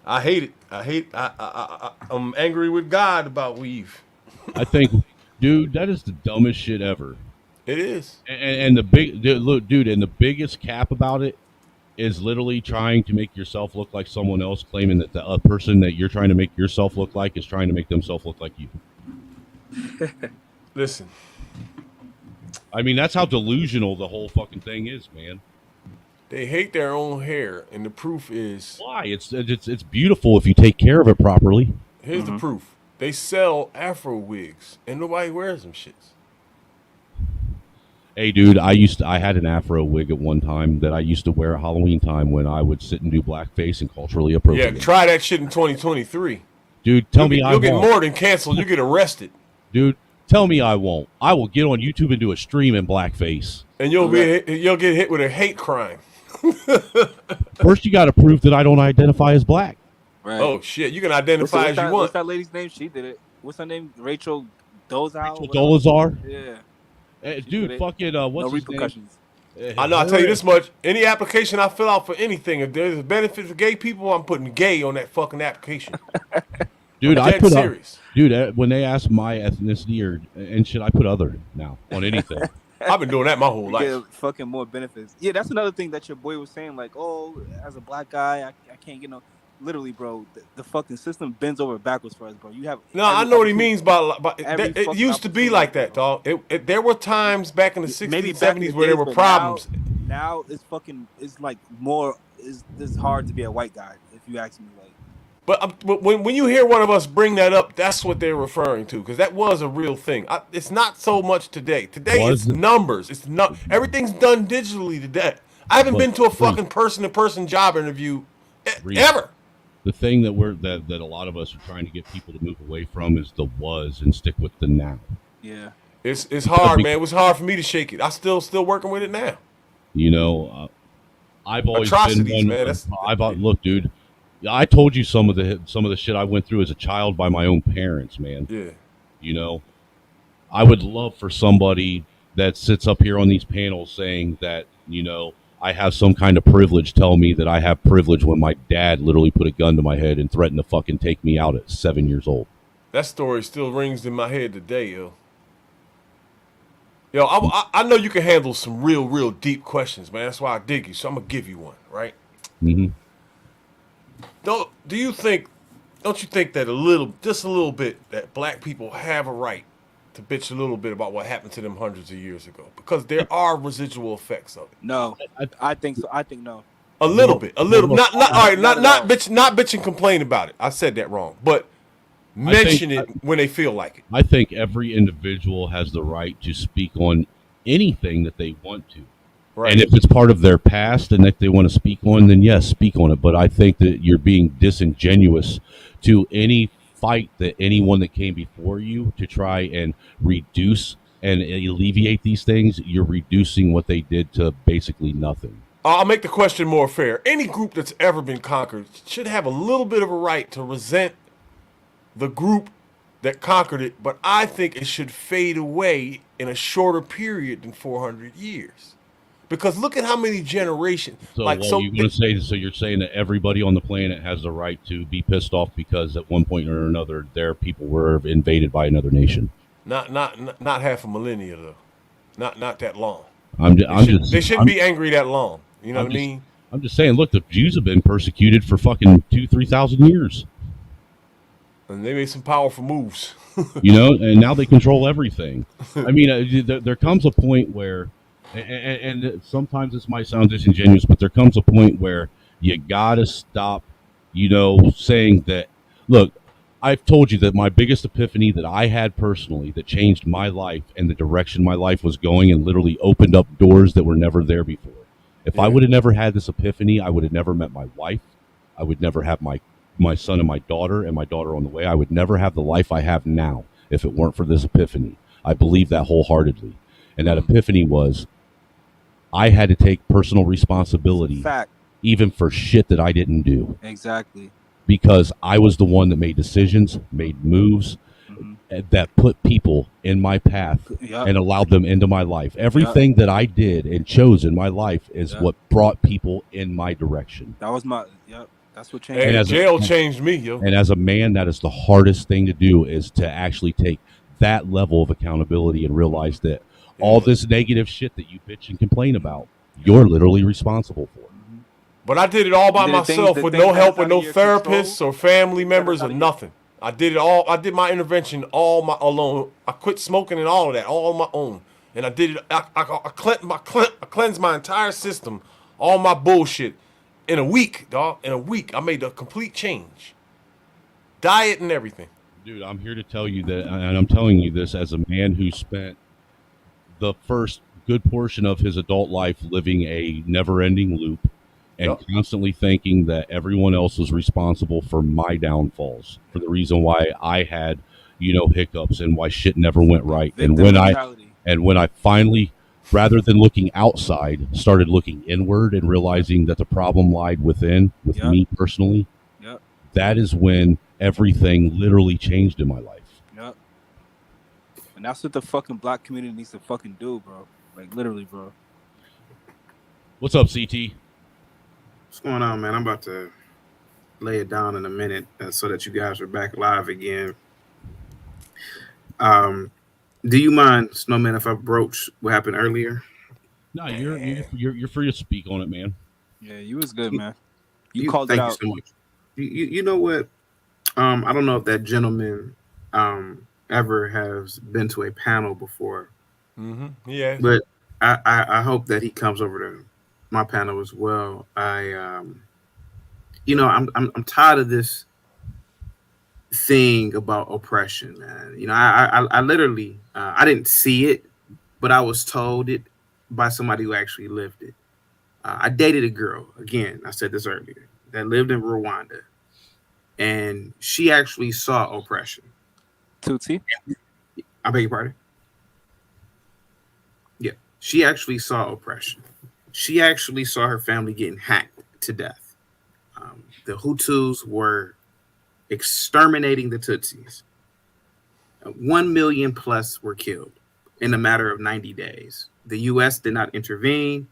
Speaker 7: I hate it. I'm angry with God about weave.
Speaker 6: I think, dude, that is the dumbest shit ever.
Speaker 7: It is.
Speaker 6: And the biggest cap about it is literally trying to make yourself look like someone else, claiming that the person that you're trying to make yourself look like is trying to make themselves look like you.
Speaker 7: Listen.
Speaker 6: I mean, that's how delusional the whole fucking thing is, man.
Speaker 7: They hate their own hair, and the proof is...
Speaker 6: Why? It's beautiful if you take care of it properly.
Speaker 7: Here's the proof. They sell Afro wigs, and nobody wears them shits.
Speaker 6: Hey, dude, I had an Afro wig at one time that I used to wear at Halloween time when I would sit and do blackface and culturally appropriate.
Speaker 7: Yeah, try that shit in 2023.
Speaker 6: Dude, you'll
Speaker 7: get more than canceled. You get arrested.
Speaker 6: Dude, tell me I won't. I will get on YouTube and do a stream in blackface.
Speaker 7: And you'll get hit with a hate crime.
Speaker 6: First, you got to prove that I don't identify as black.
Speaker 10: Right.
Speaker 7: Oh shit, you can identify as you want.
Speaker 10: What's that lady's name? She did it. What's her name? Rachel Dolezal.
Speaker 6: Rachel Dolezal.
Speaker 10: Yeah.
Speaker 6: Dude, fucking what's
Speaker 10: no repercussions.
Speaker 7: I know. I tell you this much: any application I fill out for anything, if there's a benefit for gay people, I'm putting gay on that fucking application.
Speaker 6: Dude,
Speaker 7: I'm dead serious.
Speaker 6: Dude, when they ask my ethnicity and shit, I put other now on anything.
Speaker 7: I've been doing that my whole life.
Speaker 10: Get fucking more benefits. Yeah, that's another thing that your boy was saying. Like, oh, as a black guy, I can't get no. Literally, bro, the fucking system bends over backwards for us, bro. You have
Speaker 7: no. I know what he means by it used to be like that, dog. There were times back in the 60s, 70s where there were problems.
Speaker 10: Now it's like more. It's hard to be a white guy if you ask me. Like,
Speaker 7: But when you hear one of us bring that up, that's what they're referring to, because that was a real thing. It's not so much today. Today it's numbers. It's not everything's done digitally today. I haven't been to a fucking person-to-person job interview ever.
Speaker 6: The thing that a lot of us are trying to get people to move away from is the was and stick with the now.
Speaker 10: Yeah,
Speaker 7: it's hard, man. It was hard for me to shake it. I still working with it now.
Speaker 6: You know, I've always
Speaker 7: Atrocities,
Speaker 6: been one.
Speaker 7: man.
Speaker 6: Look, dude. I told you some of the shit I went through as a child by my own parents, man.
Speaker 7: Yeah.
Speaker 6: You know, I would love for somebody that sits up here on these panels saying that, you know, I have some kind of privilege tell me that I have privilege when my dad literally put a gun to my head and threatened to fucking take me out at 7 years old.
Speaker 7: That story still rings in my head today, yo. Yo, I know you can handle some real deep questions, man. That's why I dig you. So I'm gonna give you one, right?
Speaker 6: Mm-hmm.
Speaker 7: Don't you think that just a little bit, that black people have a right to bitch a little bit about what happened to them hundreds of years ago? Because there are residual effects of it.
Speaker 10: No, I think so. I think no.
Speaker 7: A little bit. Not all right. Not bitch and complain about it. I said that wrong, but mention it when they feel like it.
Speaker 6: I think every individual has the right to speak on anything that they want to. Right. And if it's part of their past and that they want to speak on, then yes, speak on it. But I think that you're being disingenuous to any fight that anyone that came before you to try and reduce and alleviate these things. You're reducing what they did to basically nothing.
Speaker 7: I'll make the question more fair. Any group that's ever been conquered should have a little bit of a right to resent the group that conquered it, but I think it should fade away in a shorter period than 400 years. Because look at how many generations.
Speaker 6: So you're saying that everybody on the planet has the right to be pissed off because at one point or another their people were invaded by another nation.
Speaker 7: Not half a millennia though. Not that long.
Speaker 6: They
Speaker 7: shouldn't be angry that long. You know what I mean?
Speaker 6: I'm just saying. Look, the Jews have been persecuted for fucking 2,000-3,000 years,
Speaker 7: and they made some powerful moves.
Speaker 6: You know, and now they control everything. I mean, there comes a point where. And sometimes this might sound disingenuous, but there comes a point where you gotta stop, you know, saying that. Look, I've told you that my biggest epiphany that I had personally that changed my life and the direction my life was going and literally opened up doors that were never there before. If I would have never had this epiphany, I would have never met my wife. I would never have my son and my daughter on the way. I would never have the life I have now if it weren't for this epiphany. I believe that wholeheartedly. And that epiphany was I had to take personal responsibility, even for shit that I didn't do.
Speaker 10: Exactly.
Speaker 6: Because I was the one that made decisions, made moves, that put people in my path and allowed them into my life. Everything that I did and chose in my life is what brought people in my direction.
Speaker 10: That was that's what changed.
Speaker 7: And jail changed me, yo.
Speaker 6: And as a man, that is the hardest thing to do, is to actually take that level of accountability and realize that all this negative shit that you bitch and complain about, you're literally responsible for.
Speaker 7: But I did it all by myself with no help, with no therapists or family members or nothing. I did it all. I did my intervention all my alone. I quit smoking and all of that all on my own. And I did it. I cleansed my entire system, all my bullshit, in a week, dog. In a week, I made a complete change. Diet and everything.
Speaker 6: Dude, I'm here to tell you that, and I'm telling you this as a man who spent the first good portion of his adult life living a never-ending loop and constantly thinking that everyone else was responsible for my downfalls, for the reason why I had, you know, hiccups and why shit never went right. And when I finally, rather than looking outside, started looking inward and realizing that the problem lied within, with me personally, that is when everything literally changed in my life.
Speaker 10: And that's what the fucking black community needs to fucking do, bro. Like, literally, bro.
Speaker 6: What's up, CT?
Speaker 11: What's going on, man? I'm about to lay it down in a minute so that you guys are back live again. Do you mind, Snowman, if I broach what happened earlier?
Speaker 6: No, you're free to speak on it, man.
Speaker 10: Yeah, you was good, man. You called it out.
Speaker 11: Thank you so much. You know what? I don't know if that gentleman ever has been to a panel before.
Speaker 7: Yeah.
Speaker 11: But I hope that he comes over to my panel as well. I'm tired of this thing about oppression, man. You know, I literally I didn't see it, but I was told it by somebody who actually lived it. I dated a girl, again, I said this earlier, that lived in Rwanda, and she actually saw oppression.
Speaker 10: Tutsi?
Speaker 11: I beg your pardon? Yeah, she actually saw oppression. She actually saw her family getting hacked to death. The Hutus were exterminating the Tutsis. 1 million plus were killed in a matter of 90 days. The U.S. did not intervene.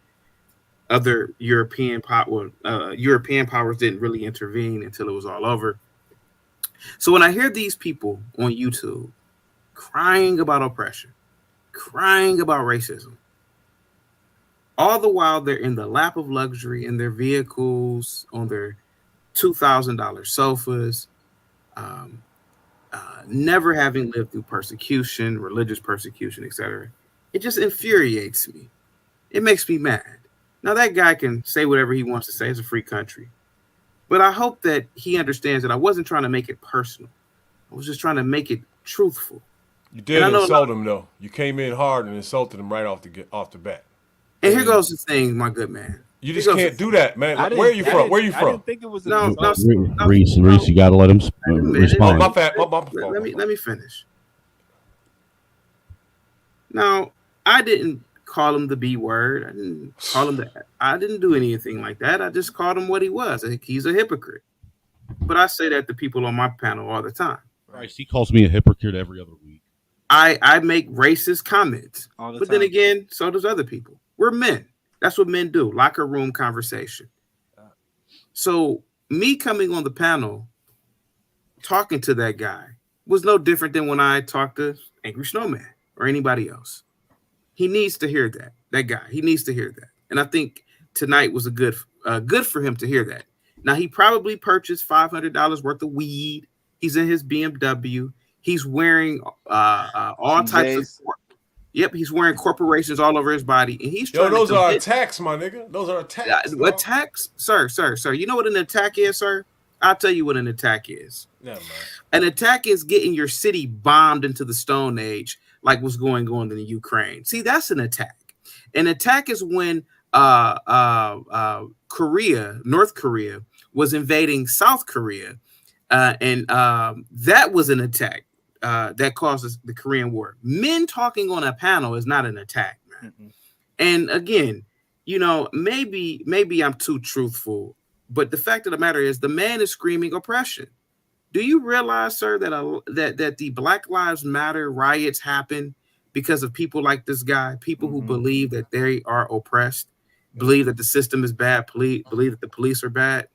Speaker 11: Other European powers didn't really intervene until it was all over. So when I hear these people on YouTube crying about oppression, crying about racism, all the while they're in the lap of luxury in their vehicles, on their $2,000 sofas, never having lived through persecution, religious persecution, etc. It just infuriates me. It makes me mad. Now, that guy can say whatever he wants to say. It's a free country. But I hope that he understands that I wasn't trying to make it personal. I was just trying to make it truthful.
Speaker 7: You did insult him, though. You came in hard and insulted him right off the bat.
Speaker 11: And here goes the thing, my good man.
Speaker 7: You just can't do that, man. Where are you from? Where are you from?
Speaker 10: I didn't think it was
Speaker 6: Reese, you got to let him respond.
Speaker 11: Let me finish. Now, I didn't call him the B word. I didn't call him that. I didn't do anything like that. I just called him what he was. He's a hypocrite. But I say that to people on my panel all the time.
Speaker 6: Christ, he calls me a hypocrite every other week.
Speaker 11: I make racist comments. But then again, so does other people. We're men. That's what men do. Locker room conversation. So me coming on the panel, talking to that guy, was no different than when I talked to Angry Snowman or anybody else. He needs to hear that. That guy. He needs to hear that. And I think tonight was a good for him to hear that. Now, he probably purchased $500 worth of weed. He's in his BMW. He's wearing all types of. Yep, he's wearing corporations all over his body, and he's trying.
Speaker 7: Those are attacks, my nigga. Those are attacks.
Speaker 11: Attacks, sir. You know what an attack is, sir? I'll tell you what an attack is.
Speaker 7: Never mind.
Speaker 11: An attack is getting your city bombed into the Stone Age, like what's going on in the Ukraine. See, that's an attack. An attack is when North Korea, was invading South Korea, and that was an attack. That causes the Korean War. Men talking on a panel is not an attack, man. Mm-hmm. And again, you know, maybe I'm too truthful, but the fact of the matter is the man is screaming oppression. Do you realize, sir, that the Black Lives Matter riots happen because of people like this guy, people who believe that they are oppressed, believe that the system is bad, believe that the police are bad?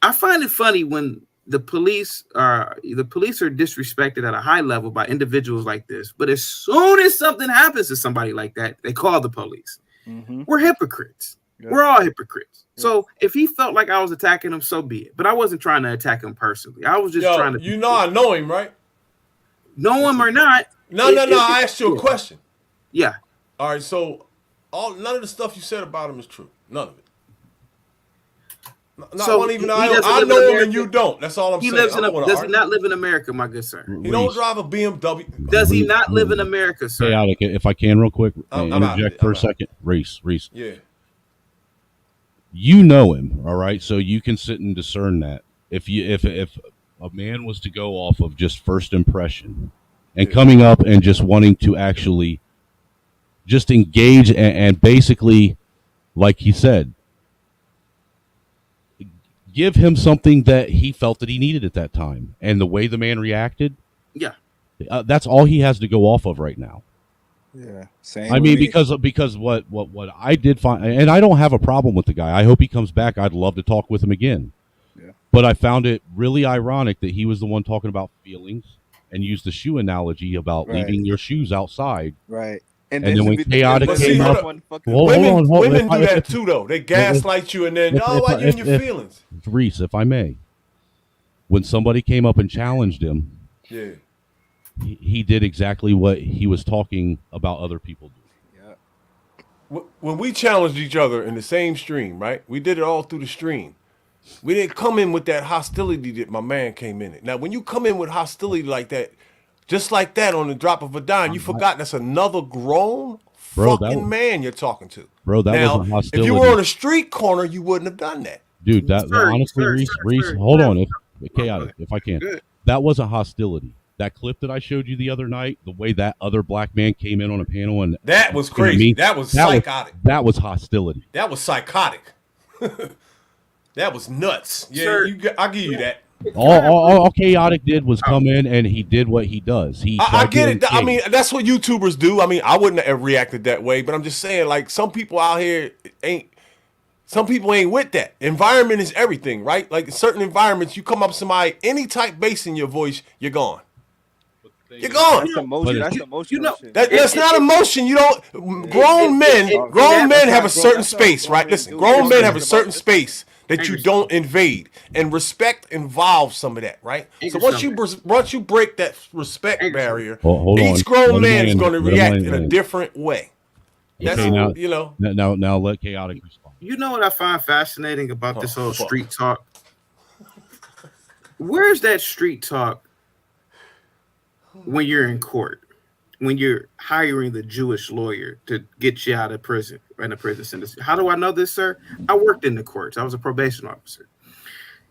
Speaker 11: I find it funny when the police are disrespected at a high level by individuals like this, but as soon as something happens to somebody like that, they call the police. Mm-hmm. We're hypocrites. Yeah. We're all hypocrites. Yeah. So if he felt like I was attacking him, so be it. But I wasn't trying to attack him personally. I was just trying to.
Speaker 7: You know, I know him, right?
Speaker 11: Know him or not?
Speaker 7: No. I asked you a question.
Speaker 11: Yeah.
Speaker 7: All right. So none of the stuff you said about him is true. None of it. I know him and you don't. That's all I'm saying.
Speaker 11: Does he not live in America, my good sir?
Speaker 7: He don't drive a BMW.
Speaker 11: Does he not live in America, sir?
Speaker 6: Chaotic, if I can real quick, interject for a second. Reese.
Speaker 7: Yeah.
Speaker 6: You know him, all right? So you can sit and discern that. If a man was to go off of just first impression and coming up and just wanting to actually just engage and basically, like he said, give him something that he felt that he needed at that time. And the way the man reacted, that's all he has to go off of right now.
Speaker 10: Yeah, same.
Speaker 6: I mean, because what I did find, and I don't have a problem with the guy. I hope he comes back. I'd love to talk with him again. Yeah. But I found it really ironic that he was the one talking about feelings and used the shoe analogy about leaving your shoes outside.
Speaker 10: Right.
Speaker 6: And then when Chaotic came up,
Speaker 7: women do that too, though. They gaslight you and then, why you in your feelings?
Speaker 6: Reese, if I may, when somebody came up and challenged him, he did exactly what he was talking about other people doing.
Speaker 7: Yeah. When we challenged each other in the same stream, right? We did it all through the stream. We didn't come in with that hostility that my man came in it. Now, when you come in with hostility like that, just like that on the drop of a dime, you forgot that's another grown fucking man you're talking to.
Speaker 6: Bro, that
Speaker 7: now,
Speaker 6: wasn't hostility.
Speaker 7: if you were on a street corner, you wouldn't have done that.
Speaker 6: Dude, honestly, Reese, hold on. Chaotic, if I can. That wasn't hostility. That clip that I showed you the other night, the way that other black man came in on a panel and
Speaker 7: that was crazy. That was psychotic.
Speaker 6: That was hostility.
Speaker 7: That was psychotic. That was nuts. Yeah,
Speaker 11: Sir,
Speaker 7: I'll give you that.
Speaker 6: All Chaotic did was come in and he did what he does.
Speaker 7: I get it. I mean, that's what YouTubers do. I mean, I wouldn't have reacted that way, but I'm just saying, like, some people out here ain't with that. Environment is everything, right? Like, in certain environments, you come up to somebody, any type bass in your voice, you're gone. You're gone.
Speaker 10: That's emotion. That's emotional shit.
Speaker 7: That's not emotion. You don't. Grown men have a certain space, right? Listen, grown men have a certain space that you don't invade, and respect involves some of that, right? So once you break that respect barrier, each grown man is going to react in a different way. That's
Speaker 6: now,
Speaker 7: you know.
Speaker 6: Now let Chaotic respond.
Speaker 11: You know what I find fascinating about this whole street talk? Where's that street talk when you're in court, when you're hiring the Jewish lawyer to get you out of prison in a prison sentence? How do I know this, sir? I worked in the courts. I was a probation officer.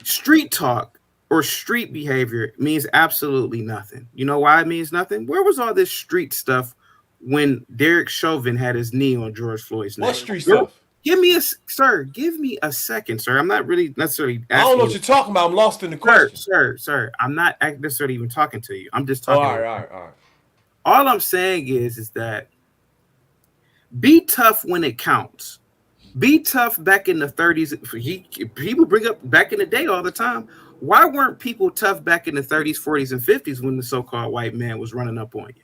Speaker 11: Street talk or street behavior means absolutely nothing. You know why it means nothing? Where was all this street stuff when Derek Chauvin had his knee on George Floyd's neck?
Speaker 7: What street stuff?
Speaker 11: Give me a second, sir. I'm not really necessarily asking.
Speaker 7: I don't know what you're talking about. I'm lost in the question.
Speaker 11: Sir. I'm not necessarily even talking to you. I'm just talking.
Speaker 7: All right.
Speaker 11: All I'm saying is that be tough when it counts. Be tough back in the 30s. People bring up back in the day all the time. Why weren't people tough back in the 30s, 40s, and 50s when the so-called white man was running up on you?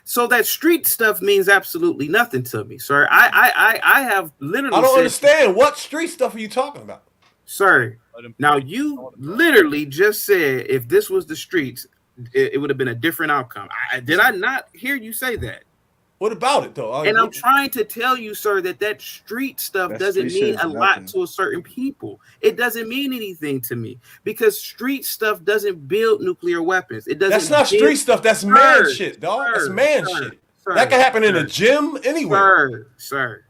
Speaker 11: So that street stuff means absolutely nothing to me, sir. I have literally.
Speaker 7: I don't understand. What street stuff are you talking about,
Speaker 11: sir? Now you literally just said if this was the streets, it would have been a different outcome. Did I not hear you say that?
Speaker 7: What about it though?
Speaker 11: And I'm trying to tell you, sir, that street stuff doesn't mean a lot to a certain people. It doesn't mean anything to me because street stuff doesn't build nucir weapons. It doesn't.
Speaker 7: That's not street stuff. That's man shit, dog. That's man shit. That can happen in a gym anywhere.
Speaker 11: Sir.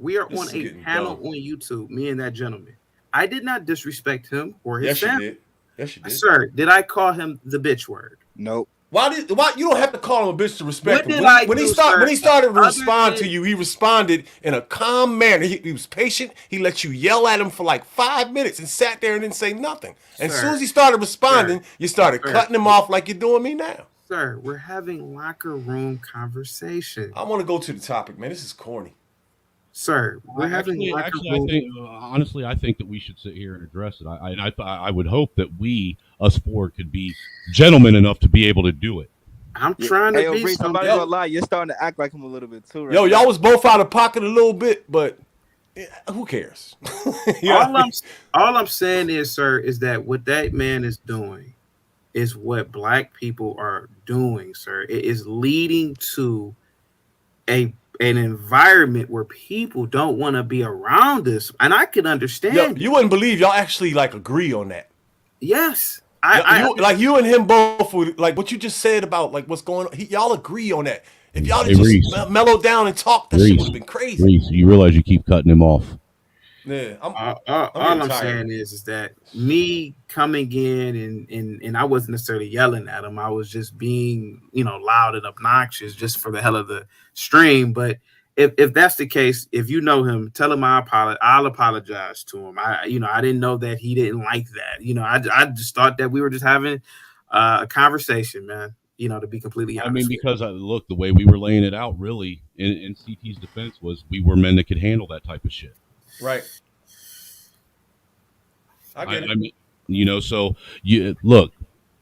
Speaker 11: We are on a panel on YouTube. Me and that gentleman. I did not disrespect him or his family.
Speaker 7: Yes, you did.
Speaker 11: Sir, did I call him the bitch word?
Speaker 10: Nope.
Speaker 7: Why you don't have to call him a bitch to respect him? When he started to respond to you, he responded in a calm manner. He was patient. He let you yell at him for like 5 minutes and sat there and didn't say nothing. And as soon as he started responding, you started cutting him off like you're doing me now.
Speaker 11: Sir, we're having locker room conversation.
Speaker 7: I want to go to the topic, man. This is corny.
Speaker 11: Sir, we're having locker room.
Speaker 6: Honestly, I think that we should sit here and address it. I would hope that us four could be gentlemen enough to be able to do it.
Speaker 11: I'm trying to be.
Speaker 10: I'm not gonna lie. You're starting to act like him a little bit too. Right
Speaker 7: Yo, y'all was both out of pocket a little bit, but who cares?
Speaker 11: All I'm saying is, sir, is that what that man is doing is what black people are doing, sir. It is leading to an environment where people don't want to be around us, and I can understand.
Speaker 7: Yo, you wouldn't believe y'all actually like agree on that.
Speaker 11: Yes,
Speaker 7: you and him both would, like what you just said about like what's going on. Y'all agree on that. If y'all just mellow down and talk, that shit would have been crazy.
Speaker 6: Reese, you realize you keep cutting him off.
Speaker 7: Yeah,
Speaker 11: all I'm saying is that me coming in and I wasn't necessarily yelling at him. I was just being, loud and obnoxious just for the hell of the stream. But if that's the case, if you know him, tell him I'll apologize to him. I didn't know that he didn't like that. I just thought that we were just having a conversation, man. To be completely honest.
Speaker 6: I mean, because look, the way we were laying it out, really, in CT's defense was we were men that could handle that type of shit.
Speaker 7: Right. I get it.
Speaker 6: I mean, so look,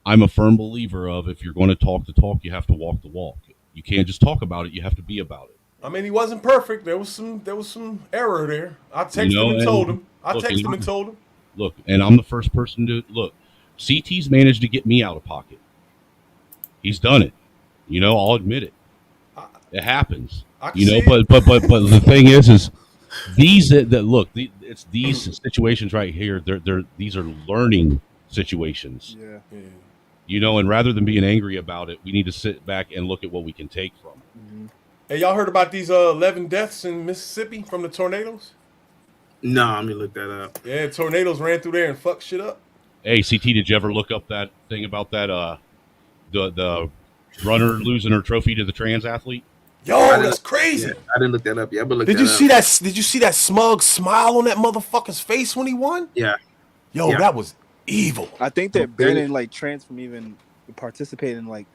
Speaker 6: I'm a firm believer of if you're going to talk the talk, you have to walk the walk. You can't just talk about it; you have to be about it.
Speaker 7: I mean, he wasn't perfect. There was some error there. I texted him and told him. I texted him and told him.
Speaker 6: Look, and I'm the first person to look. CT's managed to get me out of pocket. He's done it. I'll admit it. It happens. But the thing is these that look, it's these situations right here. These are learning situations.
Speaker 10: Yeah.
Speaker 6: You know, and rather than being angry about it, we need to sit back and look at what we can take from it.
Speaker 7: Hey, y'all heard about these 11 deaths in Mississippi from the tornadoes?
Speaker 11: No, let me look that up.
Speaker 7: Yeah, tornadoes ran through there and fucked shit up.
Speaker 6: Hey, CT, did you ever look up that thing about that the runner losing her trophy to the trans athlete?
Speaker 7: Yo, that's crazy.
Speaker 11: Yeah, I didn't look that up yet. But
Speaker 7: Did you see that? Did you see that smug smile on that motherfucker's face when he won?
Speaker 11: Yeah.
Speaker 7: Yo,
Speaker 11: Yeah.
Speaker 7: that was evil.
Speaker 10: I think they're banning like trans from even participating in like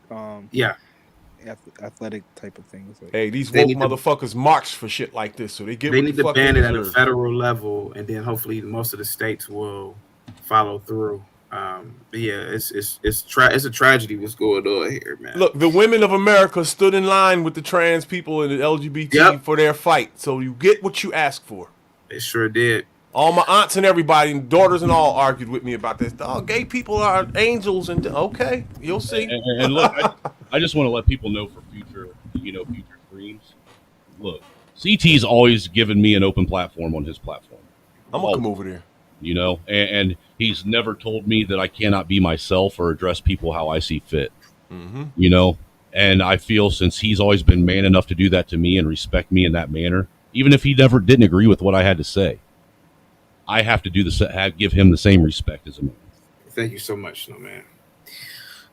Speaker 10: athletic type of things. Like,
Speaker 7: Hey, these
Speaker 11: They
Speaker 7: woke
Speaker 11: need to-
Speaker 7: motherfuckers march for shit like this, so they get
Speaker 11: They
Speaker 7: what
Speaker 11: need
Speaker 7: the
Speaker 11: to
Speaker 7: fuck
Speaker 11: ban
Speaker 7: they
Speaker 11: it at a
Speaker 7: deserve.
Speaker 11: federal level, and then hopefully most of the states will follow through. But yeah, it's a tragedy what's going on here, man.
Speaker 7: Look, the women of America stood in line with the trans people and the LGBT for their fight, so you get what you ask for.
Speaker 11: They sure did.
Speaker 7: All my aunts and everybody, and daughters and all, argued with me about this. Oh, gay people are angels, and okay, you'll see.
Speaker 6: And look, I just want to let people know for future streams. Look, CT's always given me an open platform on his platform.
Speaker 7: I'm gonna come over there.
Speaker 6: You know, and he's never told me that I cannot be myself or address people how I see fit. You know, and I feel since he's always been man enough to do that to me and respect me in that manner, even if he never didn't agree with what I had to say, I have to give him the same respect as a man.
Speaker 11: Thank you so much, man.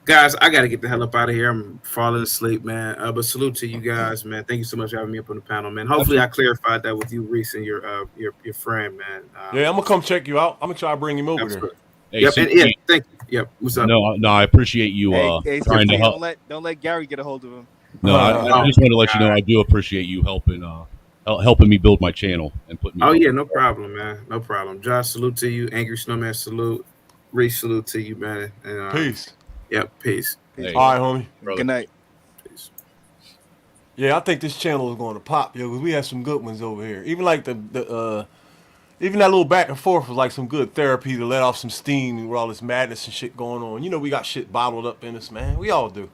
Speaker 11: Guys, I gotta get the hell up out of here. I'm falling asleep, man. But salute to you guys, man. Thank you so much for having me up on the panel, man. Hopefully, I clarified that with you, Reese, and your friend, man.
Speaker 7: Yeah, I'm gonna come check you out. I'm gonna try to bring him over there.
Speaker 6: Hey,
Speaker 11: Yep,
Speaker 6: CT,
Speaker 11: and, yeah, thank you. Yep, what's up?
Speaker 6: No, I appreciate you
Speaker 10: hey,
Speaker 6: trying to
Speaker 10: CT,
Speaker 6: help.
Speaker 10: don't let Gary get a hold of him.
Speaker 6: No, I just want to let you know I do appreciate you helping me build my channel and put me.
Speaker 11: Oh yeah, no problem, man. No problem. Josh, salute to you. Angry Snowman, salute. Reese, salute to you, man. And,
Speaker 7: Peace.
Speaker 11: Yep, peace.
Speaker 6: Hey,
Speaker 7: All right, homie.
Speaker 6: brother.
Speaker 10: Good night.
Speaker 11: Peace.
Speaker 7: Yeah, I think this channel is going to pop, yo, because we have some good ones over here. Even like even that little back and forth was like some good therapy to let off some steam with all this madness and shit going on. You know, we got shit bottled up in us, man. We all do.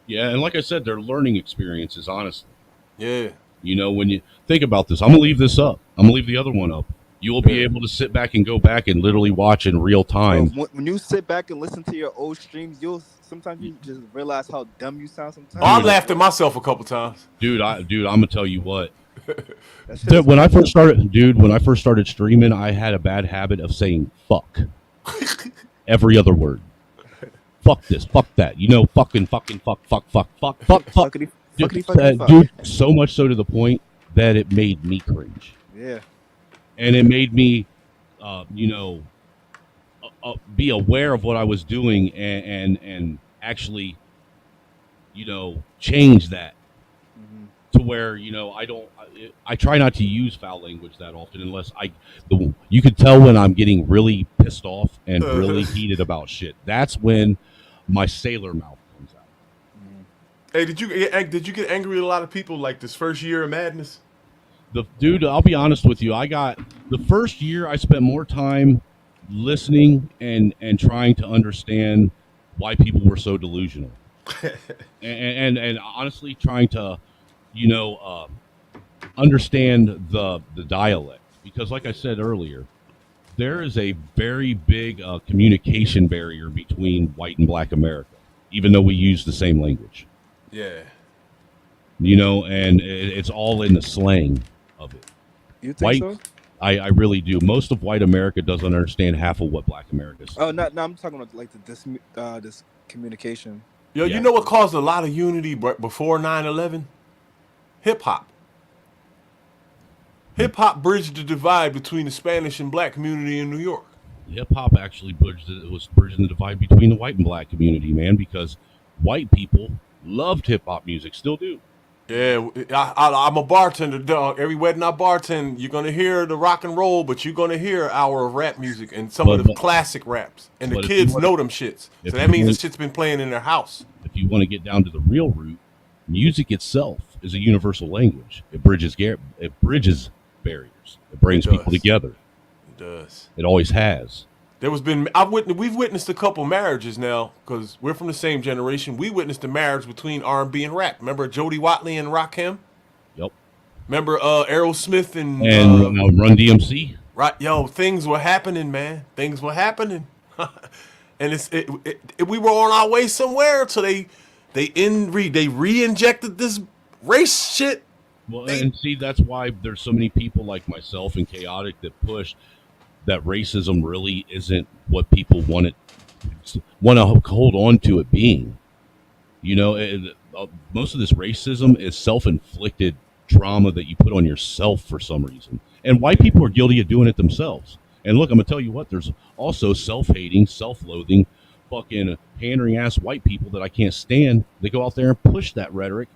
Speaker 6: Yeah, and like I said, they're learning experiences, honestly.
Speaker 7: Yeah.
Speaker 6: You know, when you think about this, I'm gonna leave this up. I'm gonna leave the other one up. You will be able to sit back and go back and literally watch in real time.
Speaker 10: When you sit back and listen to your old streams, sometimes you just realize how dumb you sound sometimes.
Speaker 7: Oh, I laughed at myself a couple times.
Speaker 6: Dude, I'm gonna tell you what. When I first started streaming, I had a bad habit of saying fuck every other word. Fuck this, fuck that, you know, fucking fuck.
Speaker 10: Fuckity, fuck.
Speaker 6: Dude, so much so to the point that it made me cringe.
Speaker 10: Yeah.
Speaker 6: And it made me, be aware of what I was doing and actually, change that to where, I try not to use foul language that often unless you could tell when I'm getting really pissed off and really heated about shit. That's when my sailor mouth comes out.
Speaker 7: Hey, did you get angry with a lot of people like this first year of madness?
Speaker 6: Dude, I'll be honest with you. The first year I spent more time listening and trying to understand why people were so delusional. and honestly trying to, understand the dialect. Because like I said earlier, there is a very big communication barrier between white and black America, even though we use the same language.
Speaker 7: Yeah.
Speaker 6: And it's all in the slang of it.
Speaker 10: You think so?
Speaker 6: I really do. Most of white America doesn't understand half of what black America is.
Speaker 10: Oh, no, I'm talking about like this communication.
Speaker 7: Yo,
Speaker 6: Yeah.
Speaker 7: You know what caused a lot of unity before 9/11? Hip hop. Hip hop bridged the divide between the Spanish and black community in New York.
Speaker 6: Hip hop actually was bridging the divide between the white and black community, man, because white people loved hip hop music, still do.
Speaker 7: Yeah, I'm a bartender, dog. Every wedding I bartend, you're gonna hear the rock and roll, but you're gonna hear an hour of rap music and some of the classic raps, and the kids know them shits. So that means the shit's been playing in their house.
Speaker 6: If you want to get down to the real root, music itself is a universal language. It bridges barriers. It brings people together.
Speaker 7: It does.
Speaker 6: It always has.
Speaker 7: We've witnessed a couple marriages now because we're from the same generation. We witnessed a marriage between R&B and rap. Remember Jody Watley and Rakim?
Speaker 6: Yep.
Speaker 7: Remember Aerosmith and
Speaker 6: Run DMC?
Speaker 7: Right, yo, things were happening, man. Things were happening, and we were on our way somewhere. So they re-injected this race shit.
Speaker 6: Well, and see, that's why there's so many people like myself and Chaotic that push that racism really isn't what people want to hold on to it being. You know, most of this racism is self-inflicted trauma that you put on yourself for some reason. And white people are guilty of doing it themselves. And look, I'm going to tell you what, there's also self-hating, self-loathing, fucking pandering-ass white people that I can't stand. They go out there and push that rhetoric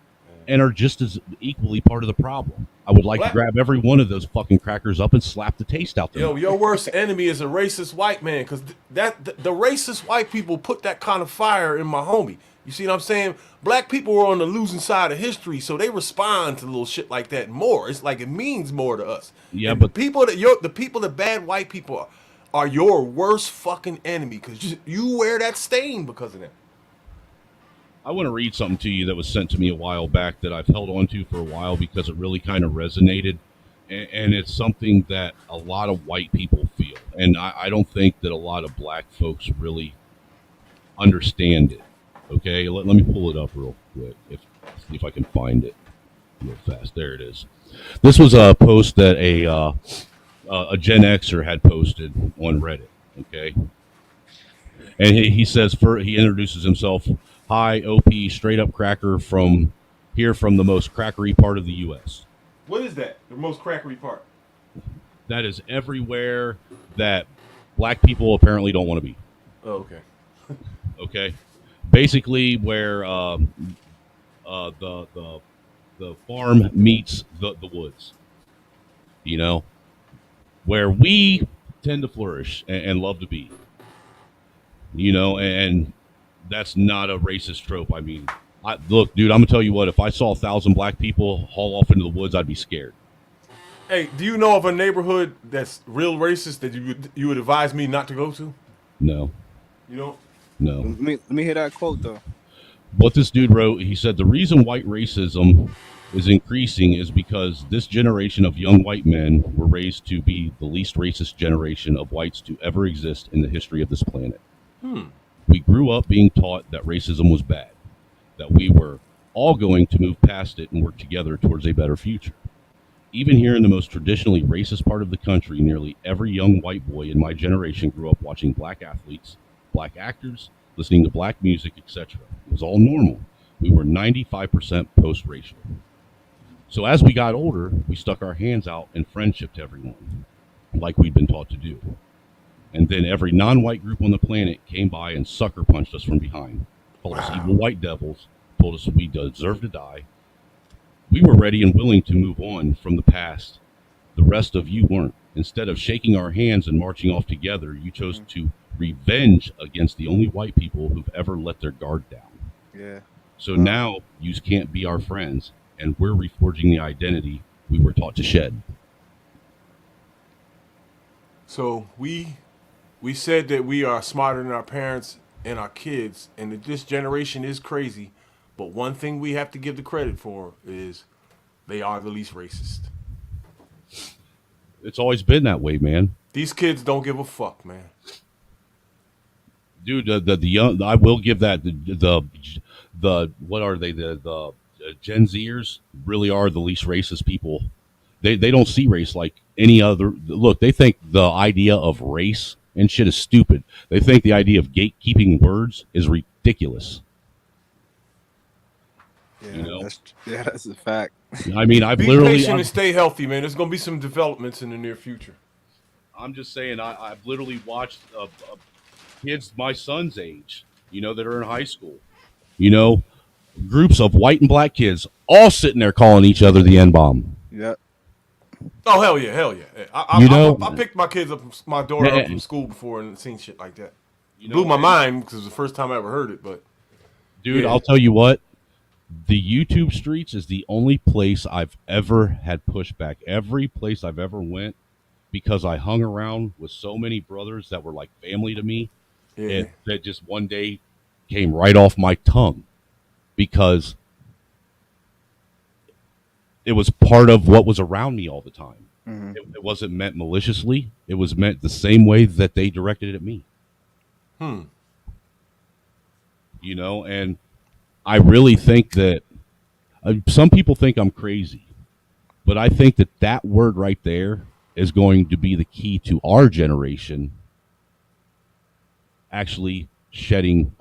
Speaker 6: and are just as equally part of the problem. I would like to grab every one of those fucking crackers up and slap the taste out there.
Speaker 7: Yo, your worst enemy is a racist white man, because the racist white people put that kind of fire in my homie. You see what I'm saying? Black people were on the losing side of history, so they respond to little shit like that more. It's like it means more to us.
Speaker 6: Yeah,
Speaker 7: and
Speaker 6: but
Speaker 7: the bad white people are your worst fucking enemy, because you wear that stain because of them.
Speaker 6: I want to read something to you that was sent to me a while back that I've held on to for a while because it really kind of resonated. And it's something that a lot of white people feel. And I don't think that a lot of black folks really understand it. Okay, let me pull it up real quick. See if I can find it real fast. There it is. This was a post that a Gen Xer had posted on Reddit. Okay, and he says he introduces himself. Hi, OP, straight up cracker from the most crackery part of the U.S.
Speaker 7: What is that? The most crackery part?
Speaker 6: That is everywhere that black people apparently don't want to be.
Speaker 7: Oh, okay.
Speaker 6: Okay. Basically, where the farm meets the woods, you know, where we tend to flourish and love to be, you know, and that's not a racist trope. I mean, look, dude, I'm gonna tell you what. If I saw 1,000 black people haul off into the woods, I'd be scared.
Speaker 7: Hey, do you know of a neighborhood that's real racist that you would advise me not to go to?
Speaker 6: No.
Speaker 7: You don't?
Speaker 6: No.
Speaker 10: Let me hear that quote though.
Speaker 6: What this dude wrote, he said the reason white racism is increasing is because this generation of young white men were raised to be the least racist generation of whites to ever exist in the history of this planet. We grew up being taught that racism was bad, that we were all going to move past it and work together towards a better future. Even here in the most traditionally racist part of the country, nearly every young white boy in my generation grew up watching black athletes, black actors, listening to black music, etc. It was all normal. We were 95% post-racial. So as we got older, we stuck our hands out in friendship to everyone, like we'd been taught to do. And then every non-white group on the planet came by and sucker punched us from behind, called us evil white devils, told us we deserved to die. We were ready and willing to move on from the past. The rest of you weren't. Instead of shaking our hands and marching off together, you chose to revenge against the only white people who've ever let their guard down.
Speaker 10: Yeah.
Speaker 6: So now you can't be our friends, and we're reforging the identity we were taught to shed.
Speaker 7: So we said that we are smarter than our parents and our kids, and that this generation is crazy. But one thing we have to give the credit for is they are the least racist.
Speaker 6: It's always been that way, man.
Speaker 7: These kids don't give a fuck, man.
Speaker 6: Dude, the young, I will give that the what are they, the Gen Zers really are the least racist people. They don't see race like any other. Look, they think the idea of race and shit is stupid. They think the idea of gatekeeping words is ridiculous.
Speaker 10: Yeah,
Speaker 6: you know?
Speaker 10: that's a fact.
Speaker 6: I mean, I've
Speaker 7: be
Speaker 6: literally
Speaker 7: patient and stay healthy, man. There's gonna be some developments in the near future.
Speaker 6: I'm just saying, I've literally watched kids my son's age, you know, that are in high school, you know, groups of white and black kids all sitting there calling each other the N-bomb.
Speaker 10: Yep.
Speaker 7: Oh hell yeah, hell yeah! I picked my kids up, my daughter up from school before and seen shit like that. You know, blew my mind because it was the first time I ever heard it. But
Speaker 6: dude, I'll tell you what, the YouTube streets is the only place I've ever had pushback. Every place I've ever went, because I hung around with so many brothers that were like family to me, that just one day came right off my tongue because it was part of what was around me all the time.
Speaker 9: Mhm.
Speaker 6: It wasn't meant maliciously. It was meant the same way that they directed it at me. You know, and I really think that some people think I'm crazy, but I think that that word right there is going to be the key to our generation actually shedding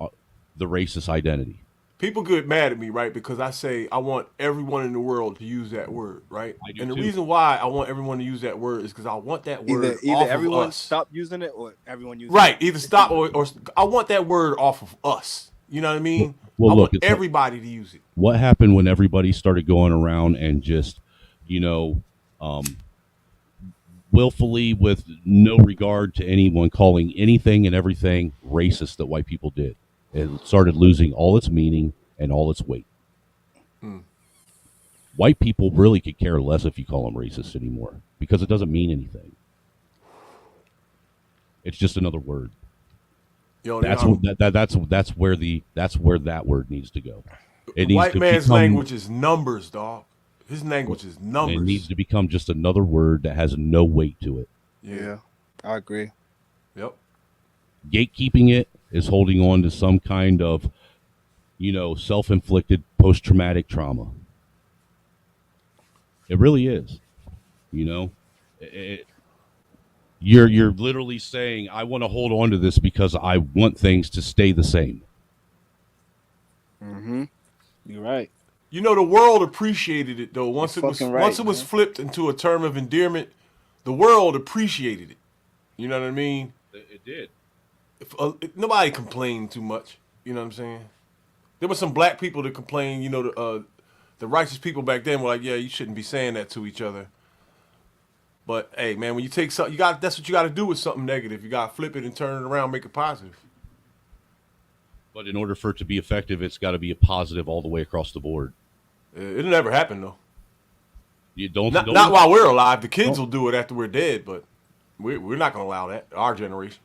Speaker 6: the racist identity.
Speaker 7: People get mad at me, right? Because I say I want everyone in the world to use that word, right?
Speaker 6: I do
Speaker 7: And the
Speaker 6: too.
Speaker 7: reason why I want everyone to use that word is because I want that word
Speaker 10: Either
Speaker 7: off
Speaker 10: everyone
Speaker 7: of us.
Speaker 10: stop using it or everyone use
Speaker 7: Right.
Speaker 10: it.
Speaker 7: Either stop or I want that word off of us. You know what I mean?
Speaker 6: Well,
Speaker 7: I
Speaker 6: look,
Speaker 7: want everybody to use it.
Speaker 6: What happened when everybody started going around and just, you know, willfully, with no regard to anyone, calling anything and everything racist that white people did? It started losing all its meaning and all its weight. White people really could care less if you call them racist anymore because it doesn't mean anything. It's just another word.
Speaker 7: Yo,
Speaker 6: That's where that word needs to go. It needs
Speaker 7: white
Speaker 6: to
Speaker 7: man's
Speaker 6: become,
Speaker 7: language is numbers, dog. His language is numbers.
Speaker 6: It needs to become just another word that has no weight to it.
Speaker 10: Yeah, I agree.
Speaker 7: Yep.
Speaker 6: Gatekeeping it is holding on to some kind of, you know, self-inflicted post-traumatic trauma. It really is. You know, you're literally saying, I want to hold on to this because I want things to stay the same.
Speaker 10: Mm-hmm. You're right.
Speaker 7: You know, the world appreciated it though. Once
Speaker 10: You're
Speaker 7: it was
Speaker 10: fucking right,
Speaker 7: once it was
Speaker 10: man.
Speaker 7: flipped into a term of endearment, the world appreciated it. You know what I mean?
Speaker 6: It did.
Speaker 7: Nobody complained too much. You know what I'm saying? There were some black people that complained. You know, the righteous people back then were like, "Yeah, you shouldn't be saying that to each other." But hey, man, when you take something, that's what you got to do with something negative. You got to flip it and turn it around, make it positive.
Speaker 6: But in order for it to be effective, it's got to be a positive all the way across the board.
Speaker 7: It'll never happen though.
Speaker 6: You don't
Speaker 7: Not while we're alive. The kids will do it after we're dead, but we're not going to allow that. Our generation.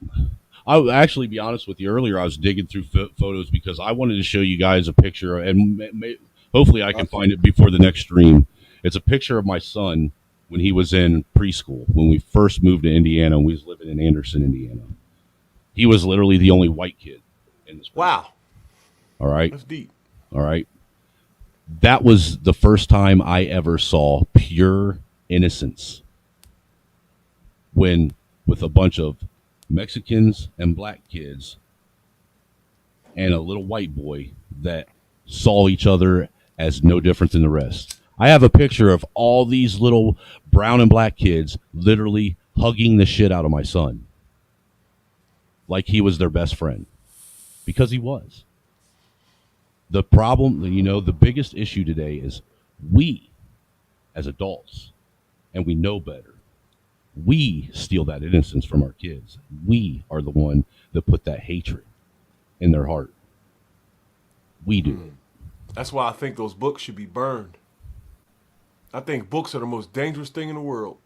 Speaker 6: I'll actually be honest with you. Earlier, I was digging through photos because I wanted to show you guys a picture, and hopefully I can find it before the next stream. It's a picture of my son when he was in preschool, when we first moved to Indiana, and we was living in Anderson, Indiana. He was literally the only white kid in this.
Speaker 7: Wow.
Speaker 6: All right.
Speaker 7: That's deep.
Speaker 6: All right. That was the first time I ever saw pure innocence when, with a bunch of Mexicans and black kids and a little white boy that saw each other as no different than the rest. I have a picture of all these little brown and black kids literally hugging the shit out of my son like he was their best friend, because he was. The problem, you know, the biggest issue today is we, as adults, and we know better, we steal that innocence from our kids. We are the one that put that hatred in their heart. We do.
Speaker 7: That's why I think those books should be burned. I think books are the most dangerous thing in the world.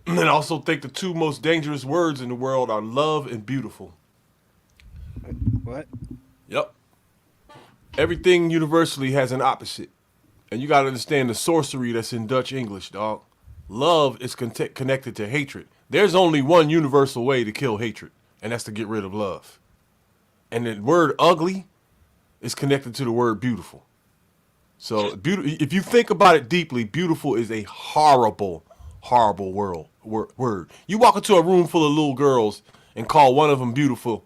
Speaker 7: And I also think the two most dangerous words in the world are love and beautiful.
Speaker 10: What?
Speaker 7: Yep. Everything universally has an opposite. And you got to understand the sorcery that's in Dutch English, dog. Love is connected to hatred. There's only one universal way to kill hatred, and that's to get rid of love. And the word ugly is connected to the word beautiful. So if you think about it deeply, beautiful is a horrible, horrible word. You walk into a room full of little girls and call one of them beautiful,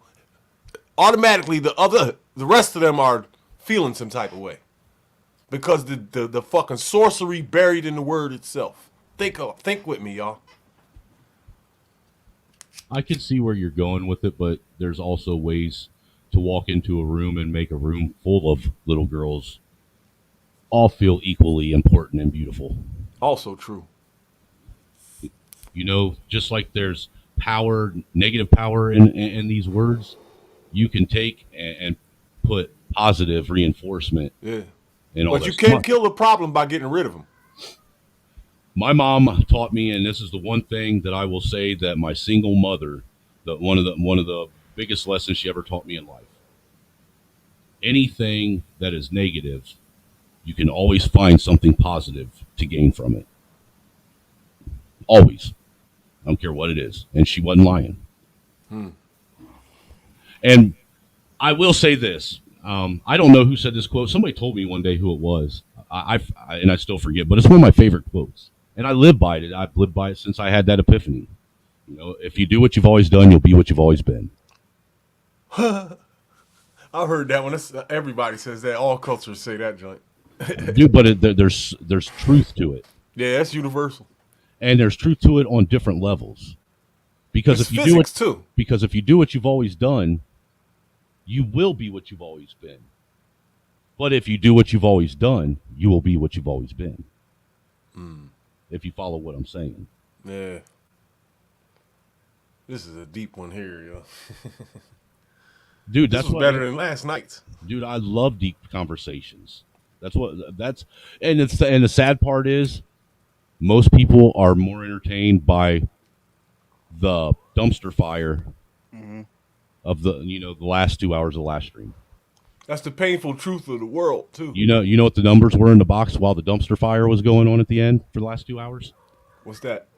Speaker 7: automatically the rest of them are feeling some type of way. Because the fucking sorcery buried in the word itself. Think with me, y'all.
Speaker 6: I can see where you're going with it, but there's also ways to walk into a room and make a room full of little girls all feel equally important and beautiful.
Speaker 7: Also true.
Speaker 6: You know, just like there's power, negative power in these words, you can take and put positive reinforcement.
Speaker 7: Yeah.
Speaker 6: But
Speaker 7: you can't kill the problem by getting rid of them.
Speaker 6: My mom taught me, and this is the one thing that I will say that my single mother, one of the biggest lessons she ever taught me in life. Anything that is negative, you can always find something positive to gain from it. Always. I don't care what it is. And she wasn't lying. And I will say this. I don't know who said this quote. Somebody told me one day who it was. And I still forget, but it's one of my favorite quotes. And I live by it. I've lived by it since I had that epiphany. You know, if you do what you've always done, you'll be what you've always been.
Speaker 7: I've heard that one. Everybody says that. All cultures say that joint.
Speaker 6: Dude, but there's truth to it.
Speaker 7: Yeah, that's universal.
Speaker 6: And there's truth to it on different levels. Because
Speaker 7: It's
Speaker 6: if you do it
Speaker 7: too.
Speaker 6: Because if you do what you've always done, you will be what you've always been. But if you do what you've always done, you will be what you've always been. If you follow what I'm saying.
Speaker 7: Yeah. This is a deep one here, yo.
Speaker 6: Dude,
Speaker 7: this
Speaker 6: that's
Speaker 7: was better than last night's.
Speaker 6: Dude, I love deep conversations. And the sad part is most people are more entertained by the dumpster fire of the last 2 hours of the last stream.
Speaker 7: That's the painful truth of the world, too.
Speaker 6: You know what the numbers were in the box while the dumpster fire was going on at the end for the last 2 hours?
Speaker 7: What's that?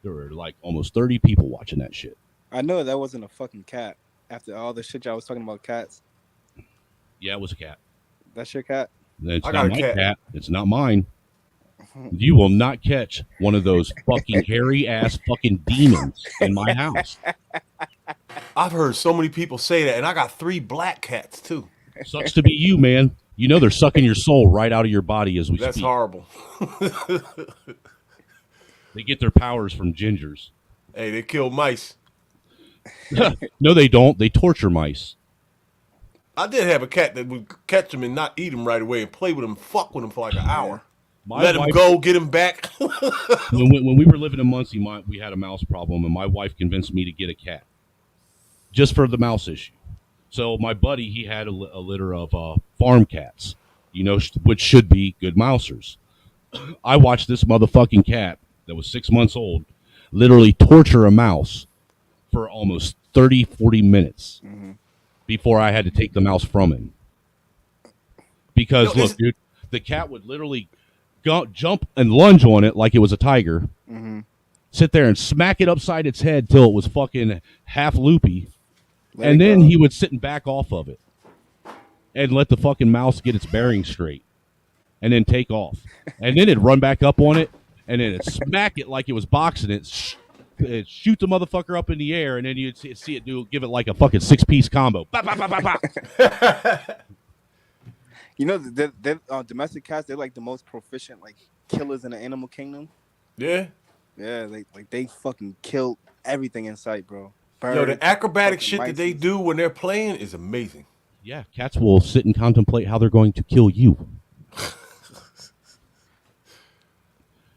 Speaker 6: There were like almost 30 people watching that shit.
Speaker 10: I know that wasn't a fucking cat. After all the shit y'all was talking about cats.
Speaker 6: Yeah, it was a cat.
Speaker 10: That's your cat?
Speaker 6: It's not my cat. It's not mine. You will not catch one of those fucking hairy ass fucking demons in my house.
Speaker 7: I've heard so many people say that, and I got 3 black cats, too.
Speaker 6: Sucks to be you, man. You know they're sucking your soul right out of your body as we
Speaker 7: That's
Speaker 6: speak.
Speaker 7: horrible.
Speaker 6: They get their powers from gingers.
Speaker 7: Hey, they kill mice.
Speaker 6: No, they don't. They torture mice.
Speaker 7: I did have a cat that would catch them and not eat them right away and play with them, fuck with them for like an hour. Let him go, get him back.
Speaker 6: when we were living in Muncie, we had a mouse problem, and my wife convinced me to get a cat just for the mouse issue. So my buddy, he had a litter of farm cats, which should be good mousers. I watched this motherfucking cat that was 6 months old literally torture a mouse for almost 30, 40 minutes before I had to take the mouse from him. Because, look, dude, the cat would literally jump and lunge on it like it was a tiger, sit there and smack it upside its head till it was fucking half loopy, and then he would sit and back off of it and let the fucking mouse get its bearings straight and then take off. And then it'd run back up on it and then it'd smack it like it was boxing it, it'd shoot the motherfucker up in the air, and then you'd see it give it like a fucking 6-piece combo. Bah, bah, bah, bah, bah.
Speaker 10: You know, domestic cats, they're like the most proficient like killers in the animal kingdom.
Speaker 7: Yeah.
Speaker 10: Yeah, they fucking kill everything in sight, bro.
Speaker 7: Yo, the acrobatic shit that they do when they're playing is amazing.
Speaker 6: Yeah, cats will sit and contemplate how they're going to kill you.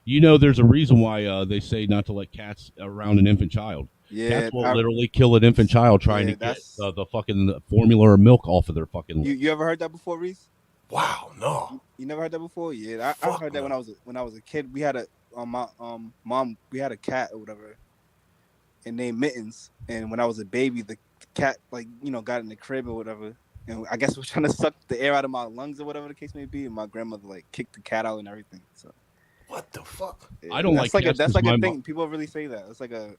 Speaker 6: There's a reason why they say not to let cats around an infant child.
Speaker 10: Yeah,
Speaker 6: cats will literally kill an infant child trying to get the fucking formula or milk off of their fucking.
Speaker 10: You ever heard that before, Reese?
Speaker 7: Wow, no.
Speaker 10: You never heard that before? Yeah, I heard that when I was a kid. We had mom. We had a cat or whatever, and named Mittens. And when I was a baby, the cat got in the crib or whatever, and I guess was trying to suck the air out of my lungs or whatever the case may be. And my grandmother kicked the cat out and everything. So.
Speaker 7: What the fuck?
Speaker 6: I don't like cats.
Speaker 10: That's like a thing. People really say that. It's like a,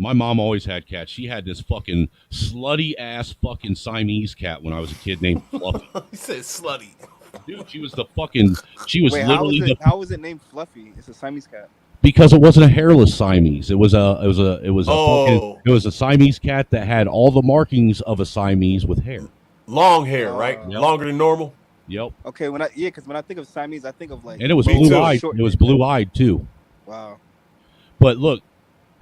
Speaker 6: My mom always had cats. She had this fucking slutty ass fucking Siamese cat when I was a kid named Fluffy.
Speaker 7: He said slutty.
Speaker 6: Dude, she was literally
Speaker 10: how was it named Fluffy? It's a Siamese cat.
Speaker 6: Because it wasn't a hairless Siamese. It was a Siamese cat that had all the markings of a Siamese with hair.
Speaker 7: Long hair, right?
Speaker 6: Yep.
Speaker 7: Longer than normal.
Speaker 6: Yep.
Speaker 10: Okay, because when I think of Siamese, I think of like.
Speaker 6: And it was blue-eyed. It was blue-eyed too.
Speaker 10: Wow.
Speaker 6: But look,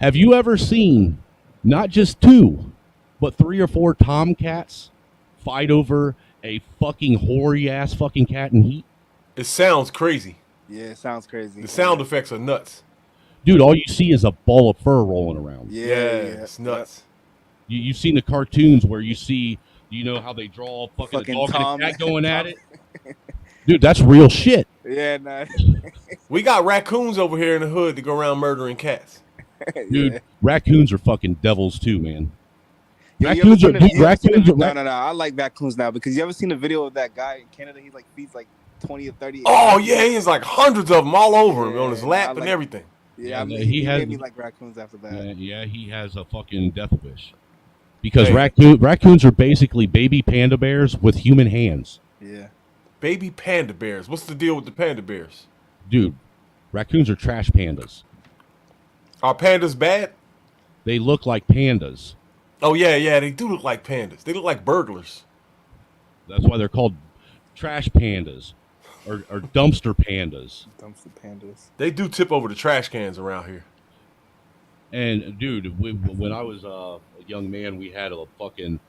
Speaker 6: have you ever seen not just 2, but 3 or 4 tomcats fight over a fucking hoary ass fucking cat in heat?
Speaker 7: It sounds crazy.
Speaker 10: Yeah, it sounds crazy.
Speaker 7: The sound effects are nuts.
Speaker 6: Dude, all you see is a ball of fur rolling around.
Speaker 7: Yeah, it's nuts.
Speaker 6: You've seen the cartoons where you see, how they draw fucking a dog and a cat going at it? Dude, that's real shit.
Speaker 10: Yeah, nah.
Speaker 7: We got raccoons over here in the hood that go around murdering cats.
Speaker 6: Dude, raccoons are fucking devils too, man.
Speaker 10: No, I like raccoons now because you ever seen the video of that guy in Canada? He feeds 20 or 30.
Speaker 7: Oh yeah, he has like hundreds of them all over him on his lap and everything.
Speaker 10: Yeah, I mean,
Speaker 6: he
Speaker 10: he
Speaker 6: has.
Speaker 10: made me like raccoons after that.
Speaker 6: Yeah, he has a fucking death wish. Because raccoons are basically baby panda bears with human hands.
Speaker 10: Yeah.
Speaker 7: Baby panda bears. What's the deal with the panda bears?
Speaker 6: Dude, raccoons are trash pandas.
Speaker 7: Are pandas bad?
Speaker 6: They look like pandas.
Speaker 7: Oh, yeah, they do look like pandas. They look like burglars.
Speaker 6: That's why they're called trash pandas or dumpster pandas.
Speaker 10: Dumpster pandas.
Speaker 7: They do tip over the trash cans around here.
Speaker 6: And, dude, when I was a young man, we had a fucking...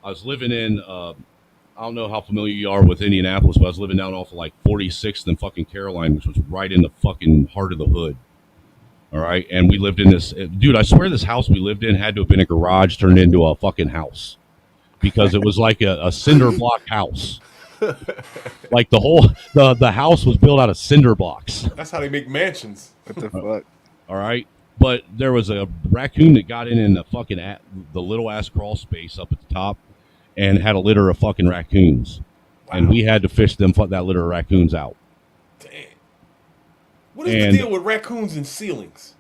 Speaker 6: I was living in... I don't know how familiar you are with Indianapolis, but I was living down off of like 46th and fucking Caroline, which was right in the fucking heart of the hood. All right. And we lived in this, dude, I swear this house we lived in had to have been a garage turned into a fucking house because it was like a cinder block house. Like the house was built out of cinder blocks.
Speaker 7: That's how they make mansions.
Speaker 10: What the fuck?
Speaker 6: All right. But there was a raccoon that got in the fucking, the little ass crawl space up at the top and had a litter of fucking raccoons. Wow. And we had to fish that litter of raccoons out.
Speaker 7: Damn. What is the deal with raccoons and ceilings?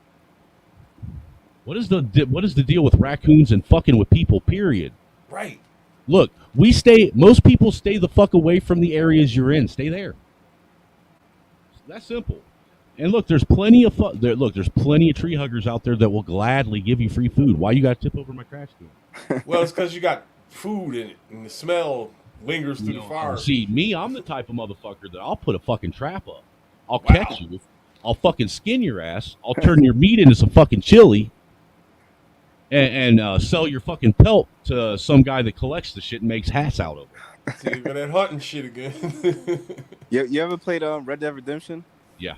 Speaker 6: What is the deal with raccoons and fucking with people, period?
Speaker 7: Right.
Speaker 6: Look, most people stay the fuck away from the areas you're in. Stay there. That's simple. And look, there's plenty of there's plenty of tree huggers out there that will gladly give you free food. Why you got to tip over my trash can?
Speaker 7: Well, it's because you got food in it, and the smell lingers through the fire.
Speaker 6: See, I'm the type of motherfucker that I'll put a fucking trap up. I'll catch you. I'll fucking skin your ass. I'll turn your meat into some fucking chili, and sell your fucking pelt to some guy that collects the shit and makes hats out of it.
Speaker 7: See, you got that hunting shit again.
Speaker 10: You ever played Red Dead Redemption?
Speaker 6: Yeah.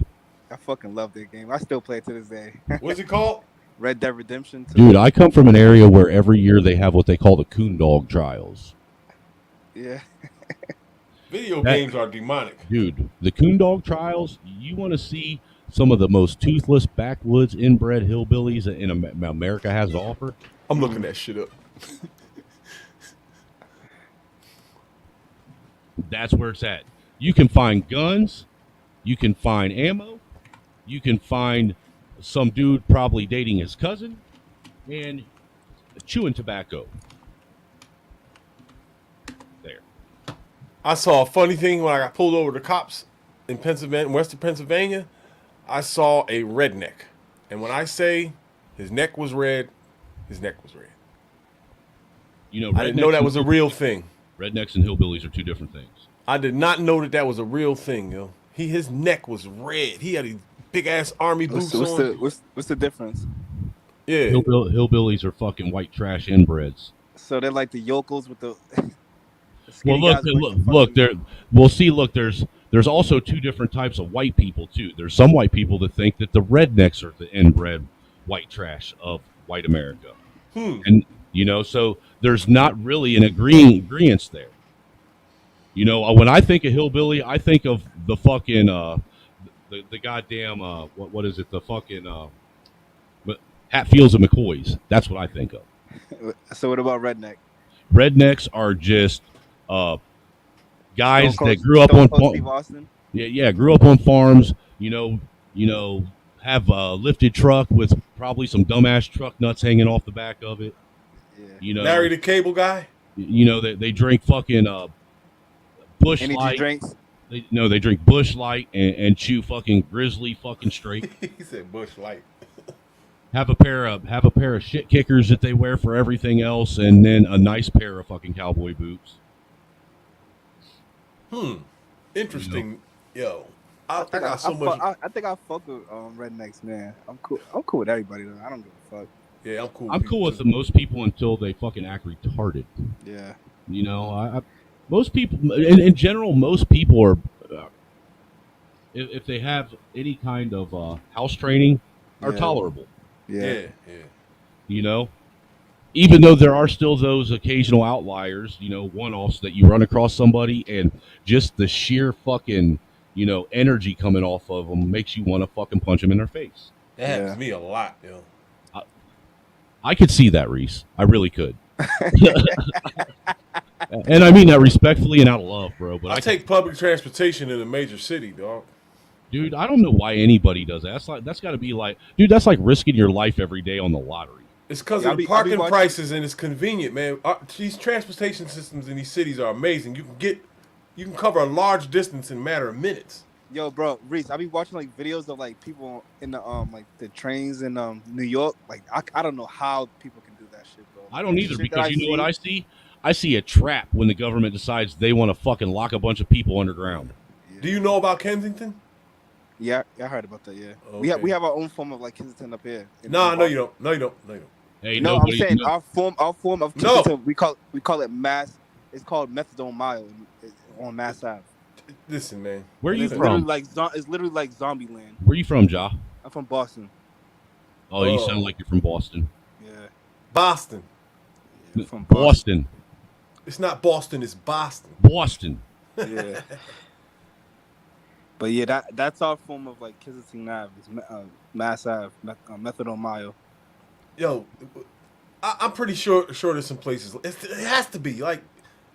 Speaker 10: I fucking love that game. I still play it to this day.
Speaker 7: What's it called?
Speaker 10: Red Dead Redemption 2.
Speaker 6: Dude, I come from an area where every year they have what they call the coon dog trials.
Speaker 10: Yeah.
Speaker 7: Video games are demonic.
Speaker 6: Dude, the coon dog trials, you want to see some of the most toothless backwoods inbred hillbillies in America has to offer?
Speaker 7: I'm looking that shit up.
Speaker 6: That's where it's at. You can find guns. You can find ammo. You can find some dude probably dating his cousin and chewing tobacco. There.
Speaker 7: I saw a funny thing when I got pulled over the cops in Pennsylvania, Western Pennsylvania. I saw a redneck. And when I say his neck was red, his neck was red.
Speaker 6: You know,
Speaker 7: I didn't know that was a real thing.
Speaker 6: Rednecks and hillbillies are two different things.
Speaker 7: I did not know that was a real thing, yo. His neck was red. He had these big ass army boots on.
Speaker 10: What's the difference?
Speaker 7: Yeah.
Speaker 6: Hillbillies are fucking white trash inbreds.
Speaker 10: So they're like the yokels with the.
Speaker 6: Well, look. There's also two different types of white people too. There's some white people that think that the rednecks are the inbred white trash of white America, and so there's not really an agreement there. You know, when I think of hillbilly, I think of the fucking the goddamn what is it? The fucking Hatfields and McCoys. That's what I think of.
Speaker 10: So what about redneck?
Speaker 6: Rednecks are just guys that grew up on farms. Yeah, grew up on farms. You know, have a lifted truck with probably some dumbass truck nuts hanging off the back of it.
Speaker 10: Yeah.
Speaker 6: You know,
Speaker 7: Larry the Cable Guy.
Speaker 6: You know, they drink fucking Bush
Speaker 10: Energy
Speaker 6: Light.
Speaker 10: drinks.
Speaker 6: They drink Bush Light and chew fucking Grizzly fucking straight.
Speaker 7: He said Bush Light.
Speaker 6: Have a pair of shit kickers that they wear for everything else, and then a nice pair of fucking cowboy boots.
Speaker 7: Interesting, yo. I think I fuck with rednecks, man. I'm cool with everybody though. I don't give a fuck. Yeah, I'm cool.
Speaker 6: I'm cool with most people until they fucking act retarded.
Speaker 10: Yeah.
Speaker 6: You know, most people, in general, most people are, if they have any kind of house training, are tolerable.
Speaker 10: Yeah.
Speaker 6: You know, even though there are still those occasional outliers, you know, one-offs that you run across somebody and just the sheer fucking, energy coming off of them makes you want to fucking punch them in their face.
Speaker 7: That happens to me a lot, yo.
Speaker 6: I could see that, Reese. I really could. And I mean that respectfully and out of love, bro. But
Speaker 7: I take public transportation in a major city, dog.
Speaker 6: Dude, I don't know why anybody does that. That's got to be like, dude, that's like risking your life every day on the lottery.
Speaker 7: It's because of the parking prices, and it's convenient, man. These transportation systems in these cities are amazing. You can cover a large distance in a matter of minutes.
Speaker 10: Yo, bro, Reese, I be watching like videos of like people in the like the trains in New York. Like I don't know how people can do that shit, bro.
Speaker 6: I don't either, because you know what I see? I see a trap when the government decides they want to fucking lock a bunch of people underground.
Speaker 7: Yeah. Do you know about Kensington?
Speaker 10: Yeah, I heard about that. Yeah, okay. we have our own form of like Kensington up here.
Speaker 7: No, you don't. No, you don't.
Speaker 6: Hey,
Speaker 10: no, I'm saying our form of Kensington. We call it Mass. It's called Methadone Mile on Mass Ave.
Speaker 7: Listen, man.
Speaker 6: Where are you from?
Speaker 10: It's literally like zombie land.
Speaker 6: Where are you from, Ja?
Speaker 10: I'm from Boston.
Speaker 6: Oh, you sound like you're from Boston.
Speaker 10: Yeah.
Speaker 7: Boston.
Speaker 10: Yeah, from
Speaker 6: Boston.
Speaker 7: It's not Boston. It's Boston.
Speaker 6: Boston.
Speaker 10: Yeah. But yeah, that's our form of like Kensington Ave. It's Mass Ave, Methadone Mile.
Speaker 7: Yo, I'm pretty sure there's some places. It has to be like,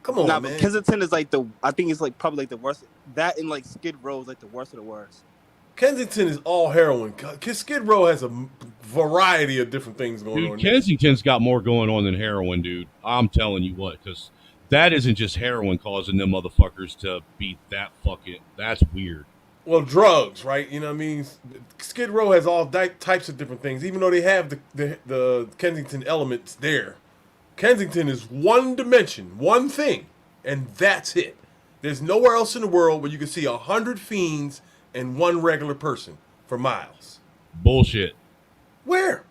Speaker 7: come on, man.
Speaker 10: Kensington is like I think it's like probably like the worst. That in like Skid Row is like the worst of the worst.
Speaker 7: Kensington is all heroin. Skid Row has a variety of different things going on.
Speaker 6: Dude, Kensington's got more going on than heroin, dude. I'm telling you what, because that isn't just heroin causing them motherfuckers to be that fucking. That's weird.
Speaker 7: Well, drugs, right? You know what I mean? Skid Row has all types of different things, even though they have the Kensington elements there. Kensington is one dimension, one thing, and that's it. There's nowhere else in the world where you can see 100 fiends and one regular person for miles.
Speaker 6: Bullshit.
Speaker 7: Where?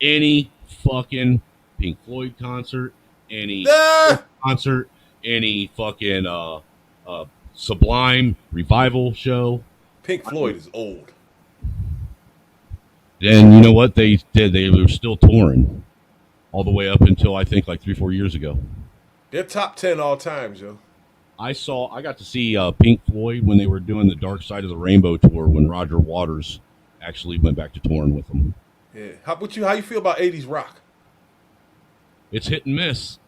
Speaker 6: Any fucking Pink Floyd concert, any concert, any fucking Sublime revival show.
Speaker 7: Pink Floyd is old.
Speaker 6: And you know what they did? They were still touring all the way up until I think like 3-4 years ago.
Speaker 7: They're top 10 all time, Joe.
Speaker 6: I got to see Pink Floyd when they were doing the Dark Side of the Rainbow tour when Roger Waters actually went back to touring with them.
Speaker 7: Yeah. How you feel about 80s rock?
Speaker 6: It's hit and miss.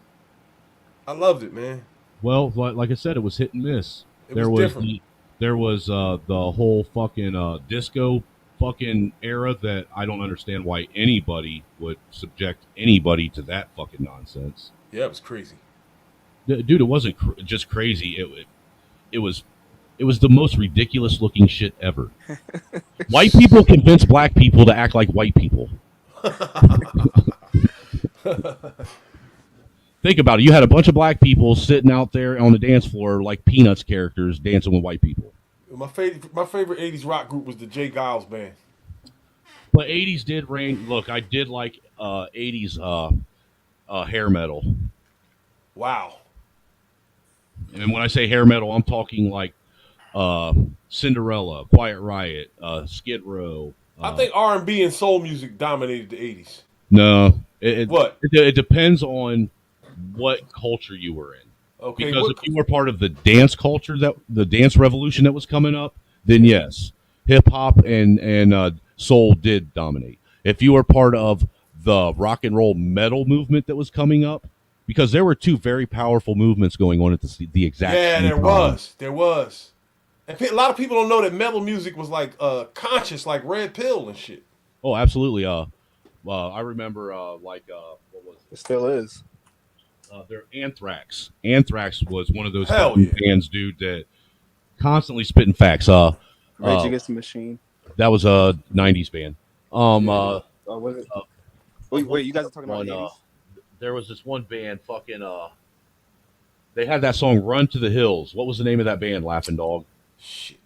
Speaker 7: I loved it, man.
Speaker 6: Well, like I said, it was hit and miss. There was the whole fucking disco fucking era that I don't understand why anybody would subject anybody to that fucking nonsense.
Speaker 7: Yeah, it was crazy.
Speaker 6: Dude, it wasn't just crazy. It was the most ridiculous looking shit ever. White people convince black people to act like white people. Think about it. You had a bunch of black people sitting out there on the dance floor like Peanuts characters dancing with white people.
Speaker 7: My favorite 80s rock group was the Jay Giles Band.
Speaker 6: But 80s did reign. Look, I did like 80s hair metal.
Speaker 7: Wow.
Speaker 6: And when I say hair metal, I'm talking like Cinderella, Quiet Riot, Skid Row.
Speaker 7: I think R&B and soul music dominated the 80s.
Speaker 6: No.
Speaker 7: What?
Speaker 6: It depends on what culture you were in.
Speaker 7: Okay.
Speaker 6: Because if you were part of the dance culture, the dance revolution that was coming up, then yes, hip hop and soul did dominate. If you were part of the rock and roll metal movement that was coming up, because there were two very powerful movements going on at the exact same time.
Speaker 7: There was. And a lot of people don't know that metal music was like conscious, like Red Pill and shit.
Speaker 6: Oh, absolutely. I remember what was it?
Speaker 10: It still is.
Speaker 6: They're Anthrax. Anthrax was one of those bands, dude, that constantly spitting facts.
Speaker 10: Rage Against the Machine.
Speaker 6: That was a 90s band.
Speaker 10: Was it? Wait, you guys are talking about 80s?
Speaker 6: There was this one band, they had that song Run to the Hills. What was the name of that band, Laughing Dog?
Speaker 7: Shit.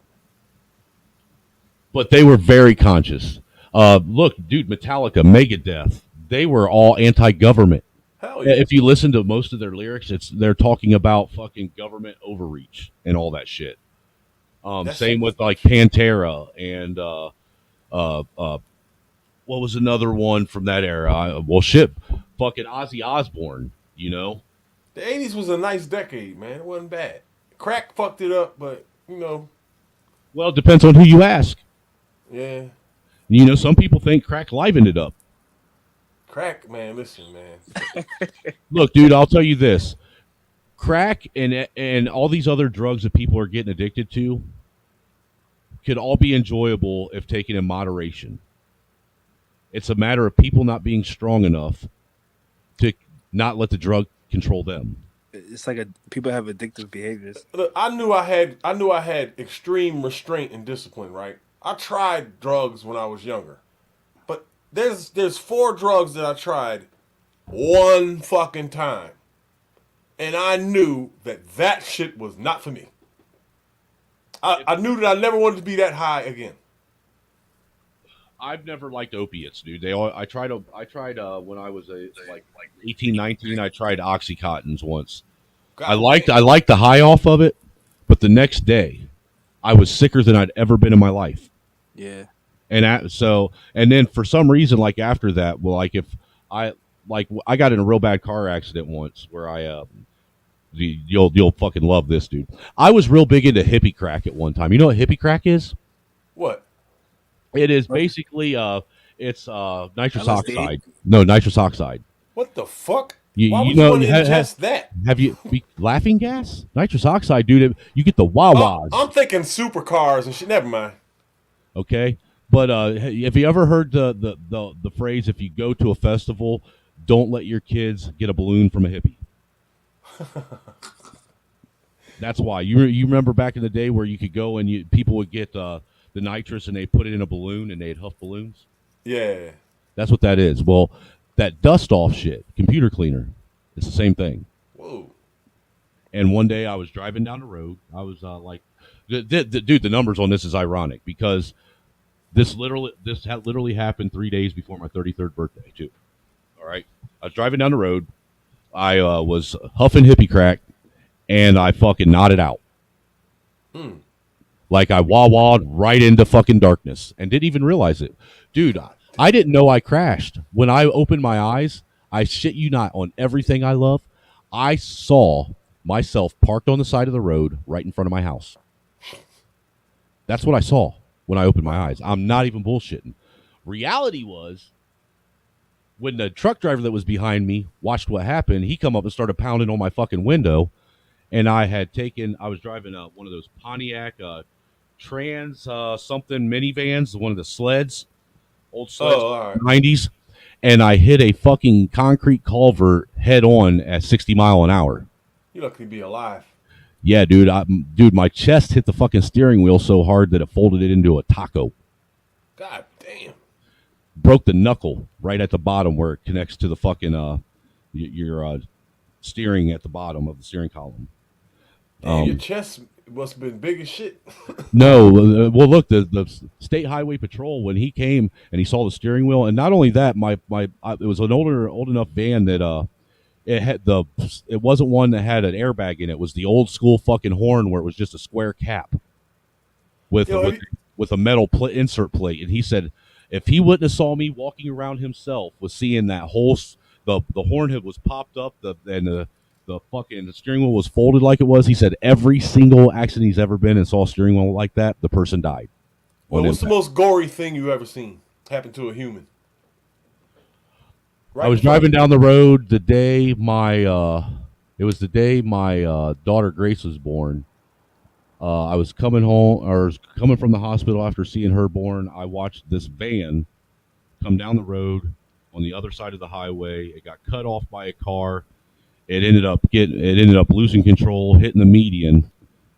Speaker 6: But they were very conscious. Look, dude, Metallica, Megadeth, they were all anti-government.
Speaker 7: Hell yeah.
Speaker 6: If you listen to most of their lyrics, they're talking about fucking government overreach and all that shit. Same with like Pantera and what was another one from that era? Fucking Ozzy Osbourne, you know?
Speaker 7: The 80s was a nice decade, man. It wasn't bad. Crack fucked it up, but, you know.
Speaker 6: Well, it depends on who you ask.
Speaker 7: Yeah.
Speaker 6: You know, some people think crack livened it up.
Speaker 7: Crack, man, listen, man.
Speaker 6: Look, dude, I'll tell you this. Crack and all these other drugs that people are getting addicted to, could all be enjoyable if taken in moderation. It's a matter of people not being strong enough to not let the drug control them.
Speaker 10: It's like people have addictive behaviors.
Speaker 7: Look, I knew I had extreme restraint and discipline, right? I tried drugs when I was younger. But there's 4 drugs that I tried one fucking time. And I knew that shit was not for me. I knew that I never wanted to be that high again.
Speaker 6: I've never liked opiates, dude. I tried when I was like 18, 19, I tried Oxycontins once.
Speaker 7: God,
Speaker 6: I liked the high off of it, but the next day I was sicker than I'd ever been in my life.
Speaker 10: Yeah.
Speaker 6: And then for some reason, like after that, well, like if I got in a real bad car accident once where you'll fucking love this, dude. I was real big into hippie crack at one time. You know what hippie crack is?
Speaker 7: What?
Speaker 6: It is basically it's nitrous
Speaker 10: LSD?
Speaker 6: oxide. No, nitrous oxide.
Speaker 7: What the fuck?
Speaker 6: You
Speaker 7: Why would
Speaker 6: know,
Speaker 7: you want to ingest that?
Speaker 6: Have you laughing gas? Nitrous oxide, dude. You get the wah-wahs.
Speaker 7: I'm thinking supercars and shit. Never mind.
Speaker 6: Okay, but have you ever heard the phrase, if you go to a festival, don't let your kids get a balloon from a hippie? That's why. You remember back in the day where you could go and people would get the nitrous and they put it in a balloon and they'd huff balloons?
Speaker 7: Yeah.
Speaker 6: That's what that is. Well, that dust off shit, computer cleaner, it's the same thing.
Speaker 7: Whoa.
Speaker 6: And one day I was driving down the road. I was dude, the numbers on this is ironic because this literally happened 3 days before my 33rd birthday too. All right. I was driving down the road. I was huffing hippie crack and I fucking nodded out. Like I wah-wah'd right into fucking darkness and didn't even realize it. Dude, I didn't know I crashed. When I opened my eyes, I shit you not, on everything I love, I saw myself parked on the side of the road right in front of my house. That's what I saw when I opened my eyes. I'm not even bullshitting. Reality was, when the truck driver that was behind me watched what happened, he come up and started pounding on my fucking window, and I was driving one of those Pontiac Trans something minivans, one of the sleds, old sleds,
Speaker 7: all right.
Speaker 6: 90s, and I hit a fucking concrete culvert head on at 60 miles an hour.
Speaker 7: You're lucky to be alive.
Speaker 6: Yeah, dude. My chest hit the fucking steering wheel so hard that it folded it into a taco.
Speaker 7: God damn.
Speaker 6: Broke the knuckle right at the bottom where it connects to the fucking your steering at the bottom of the steering column.
Speaker 7: Damn, your chest must have been big as shit.
Speaker 6: No, well, look, the State Highway Patrol, when he came and he saw the steering wheel, and not only that, it was an old enough van that it wasn't one that had an airbag in it. It was the old school fucking horn where it was just a square cap with a metal insert plate. And he said if he wouldn't have saw me walking around himself, was seeing that whole the horn head was popped up, the fucking steering wheel was folded like it was. He said every single accident he's ever been and saw a steering wheel like that, the person died.
Speaker 7: Well, what's the most gory thing you ever seen happen to a human?
Speaker 6: Right, I was driving down the road the day my daughter Grace was born. I was coming from the hospital after seeing her born. I watched this van come down the road on the other side of the highway. It got cut off by a car. It ended up losing control, hitting the median,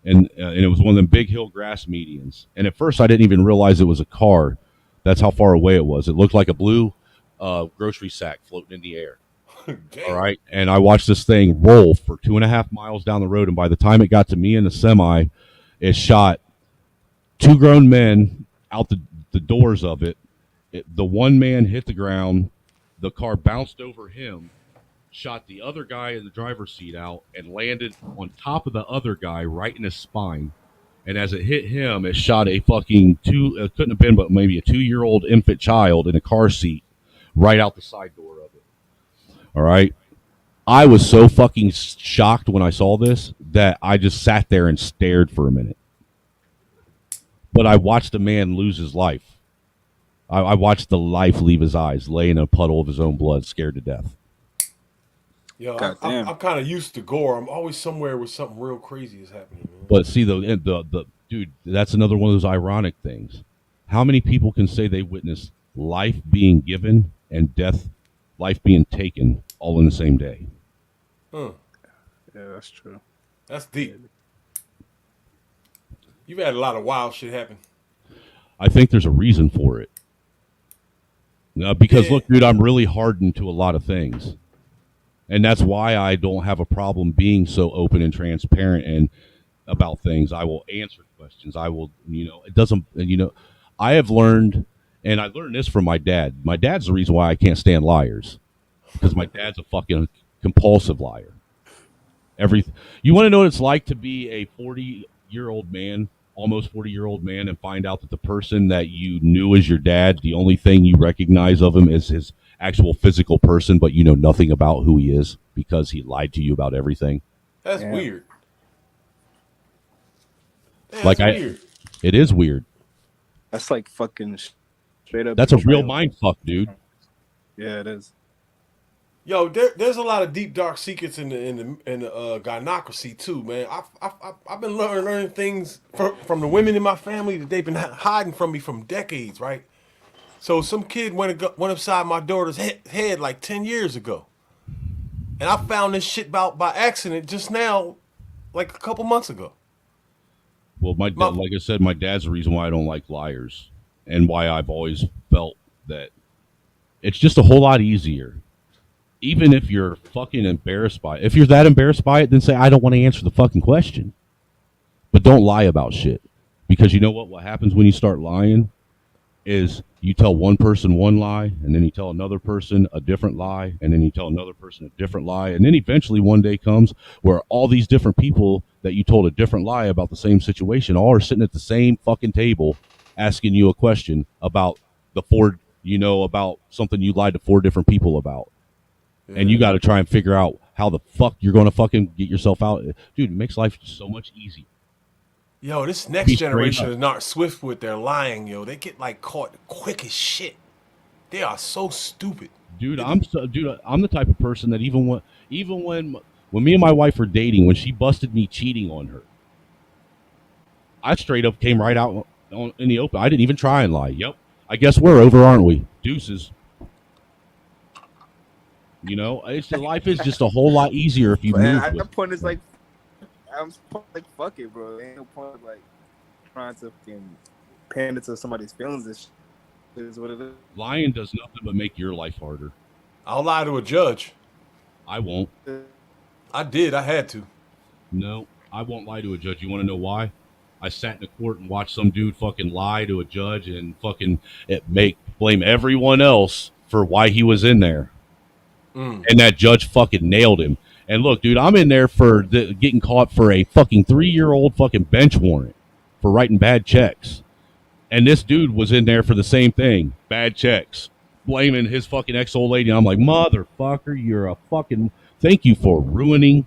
Speaker 6: and it was one of them big hill grass medians. And at first, I didn't even realize it was a car. That's how far away it was. It looked like a blue grocery sack floating in the air. All right, and I watched this thing roll for 2.5 miles down the road, and by the time it got to me in the semi, it shot 2 grown men out the doors of it. The one man hit the ground. The car bounced over him, shot the other guy in the driver's seat out, and landed on top of the other guy right in his spine. And as it hit him, it shot a fucking it couldn't have been but maybe a 2-year-old infant child in a car seat right out the side door of it. All right. I was so fucking shocked when I saw this that I just sat there and stared for a minute. But I watched a man lose his life. I watched the life leave his eyes, lay in a puddle of his own blood, scared to death.
Speaker 7: Yo, I'm kind of used to gore. I'm always somewhere where something real crazy is happening, man.
Speaker 6: But see, the dude, that's another one of those ironic things. How many people can say they witnessed life being given and life being taken all in the same day?
Speaker 7: Huh.
Speaker 10: Yeah, that's true.
Speaker 7: That's deep. You've had a lot of wild shit happen.
Speaker 6: I think there's a reason for it. Because look, dude, I'm really hardened to a lot of things. And that's why I don't have a problem being so open and transparent and about things. I will answer questions. I will, it doesn't, I have learned, and I learned this from my dad. My dad's the reason why I can't stand liars, because my dad's a fucking compulsive liar. You want to know what it's like to be a 40-year-old man, almost 40-year-old man, and find out that the person that you knew as your dad, the only thing you recognize of him is his actual physical person, but you know nothing about who he is because he lied to you about everything.
Speaker 7: That's weird.
Speaker 6: That's weird. It is weird.
Speaker 10: That's like fucking straight up.
Speaker 6: That's a real mind fuck, dude.
Speaker 10: Yeah, it is.
Speaker 7: Yo, there's a lot of deep dark secrets in the gynocracy too, man. I've been learning things from the women in my family that they've been hiding from me from decades, right? So some kid went upside my daughter's head like 10 years ago, and I found this shit by accident just now, like a couple months ago.
Speaker 6: Well, like I said, my dad's the reason why I don't like liars, and why I've always felt that it's just a whole lot easier. Even if you're fucking embarrassed by it. If you're that embarrassed by it, then say, I don't want to answer the fucking question. But don't lie about shit. Because you know what? What happens when you start lying is you tell one person one lie, and then you tell another person a different lie, and then you tell another person a different lie. And then eventually one day comes where all these different people that you told a different lie about the same situation all are sitting at the same fucking table asking you a question about about something you lied to 4 different people about. And you got to try and figure out how the fuck you're going to fucking get yourself out. Dude, it makes life so much easier.
Speaker 7: Yo, this next generation is not swift with their lying, yo. They get like caught quick as shit. They are so stupid.
Speaker 6: Dude, I'm the type of person that even when me and my wife were dating, when she busted me cheating on her, I straight up came right out in the open. I didn't even try and lie. Yep. I guess we're over, aren't we? Deuces. Life is just a whole lot easier if you move.
Speaker 10: At that point, it's like, I'm like, fuck it, bro. Ain't no point like trying to fucking pander to somebody's feelings. This shit is what it is.
Speaker 6: Lying does nothing but make your life harder.
Speaker 7: I'll lie to a judge.
Speaker 6: I won't.
Speaker 7: I did. I had to.
Speaker 6: No, I won't lie to a judge. You want to know why? I sat in the court and watched some dude fucking lie to a judge and fucking blame everyone else for why he was in there. And that judge fucking nailed him. And look, dude, I'm in there for getting caught for a fucking 3-year-old fucking bench warrant for writing bad checks. And this dude was in there for the same thing, bad checks, blaming his fucking ex-old lady. And I'm like, motherfucker, you're a fucking, thank you for ruining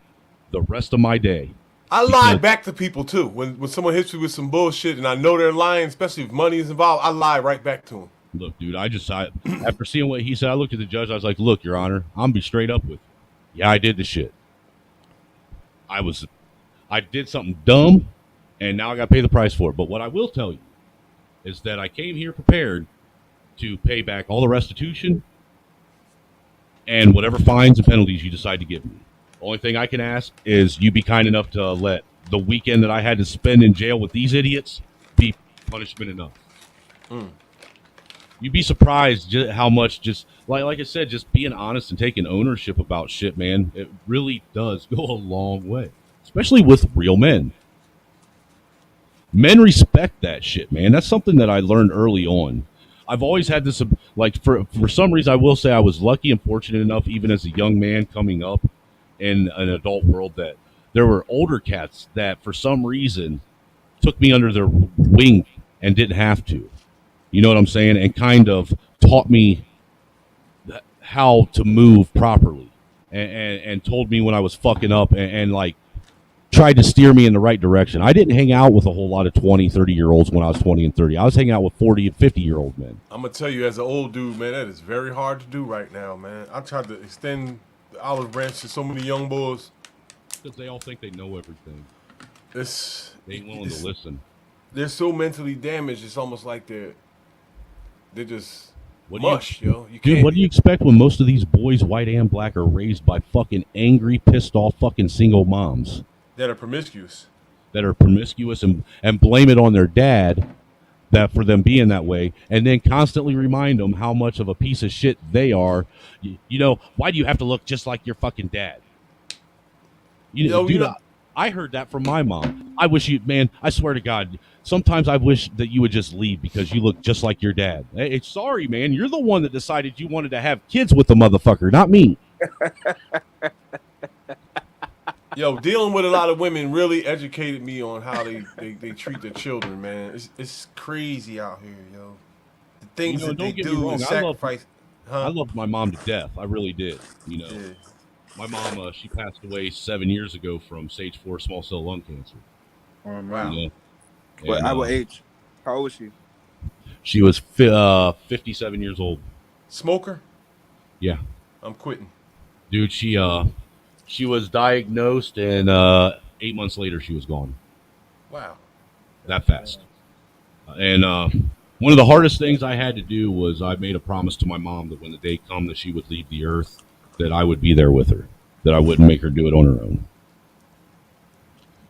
Speaker 6: the rest of my day.
Speaker 7: I lie back to people too. When someone hits me with some bullshit and I know they're lying, especially if money is involved, I lie right back to them.
Speaker 6: Look, dude, after seeing what he said, I looked at the judge. I was like, look, Your Honor, I'm going to be straight up with you. Yeah, I did the shit. I did something dumb, and now I got to pay the price for it. But what I will tell you is that I came here prepared to pay back all the restitution and whatever fines and penalties you decide to give me. The only thing I can ask is you be kind enough to let the weekend that I had to spend in jail with these idiots be punishment enough. You'd be surprised how much like I said, just being honest and taking ownership about shit, man, it really does go a long way, especially with real men. Men respect that shit, man. That's something that I learned early on. I've always had this, like, for some reason, I will say I was lucky and fortunate enough, even as a young man coming up in an adult world, that there were older cats that for some reason took me under their wing and didn't have to. You know what I'm saying? And kind of taught me how to move properly and told me when I was fucking up and like tried to steer me in the right direction. I didn't hang out with a whole lot of 20, 30-year-olds when I was 20 and 30. I was hanging out with 40 and 50-year-old men.
Speaker 7: I'm going to tell you, as an old dude, man, that is very hard to do right now, man. I tried to extend the olive branch to so many young boys.
Speaker 6: Because they all think they know everything.
Speaker 7: They ain't
Speaker 6: willing to listen.
Speaker 7: they're so mentally damaged. It's almost like they're just
Speaker 6: What
Speaker 7: mush,
Speaker 6: do you,
Speaker 7: yo. You
Speaker 6: dude?
Speaker 7: can't.
Speaker 6: What do you expect when most of these boys, white and black, are raised by fucking angry, pissed off, fucking single moms
Speaker 7: That are promiscuous.
Speaker 6: that are promiscuous and blame it on their dad that for them being that way, and then constantly remind them how much of a piece of shit they are. You know, why do you have to look just like your fucking dad? Dude, I heard that from my mom. I wish you, man, I swear to God, sometimes I wish that you would just leave because you look just like your dad. Hey, sorry, man, you're the one that decided you wanted to have kids with the motherfucker, not me.
Speaker 7: Yo, dealing with a lot of women really educated me on how they treat their children, man. It's crazy out here, yo. The things that they do, the sacrifice.
Speaker 6: I loved my mom to death. I really did. You know, my mom, she passed away 7 years ago from stage 4 small cell lung cancer.
Speaker 10: Oh, wow.
Speaker 6: You know?
Speaker 10: What, at what age? How old was she?
Speaker 6: She was 57 years old.
Speaker 7: Smoker?
Speaker 6: Yeah.
Speaker 7: I'm quitting.
Speaker 6: Dude, she was diagnosed, and 8 months later, she was gone.
Speaker 7: Wow.
Speaker 6: That fast. And one of the hardest things I had to do was I made a promise to my mom that when the day come that she would leave the earth, that I would be there with her, that I wouldn't make her do it on her own.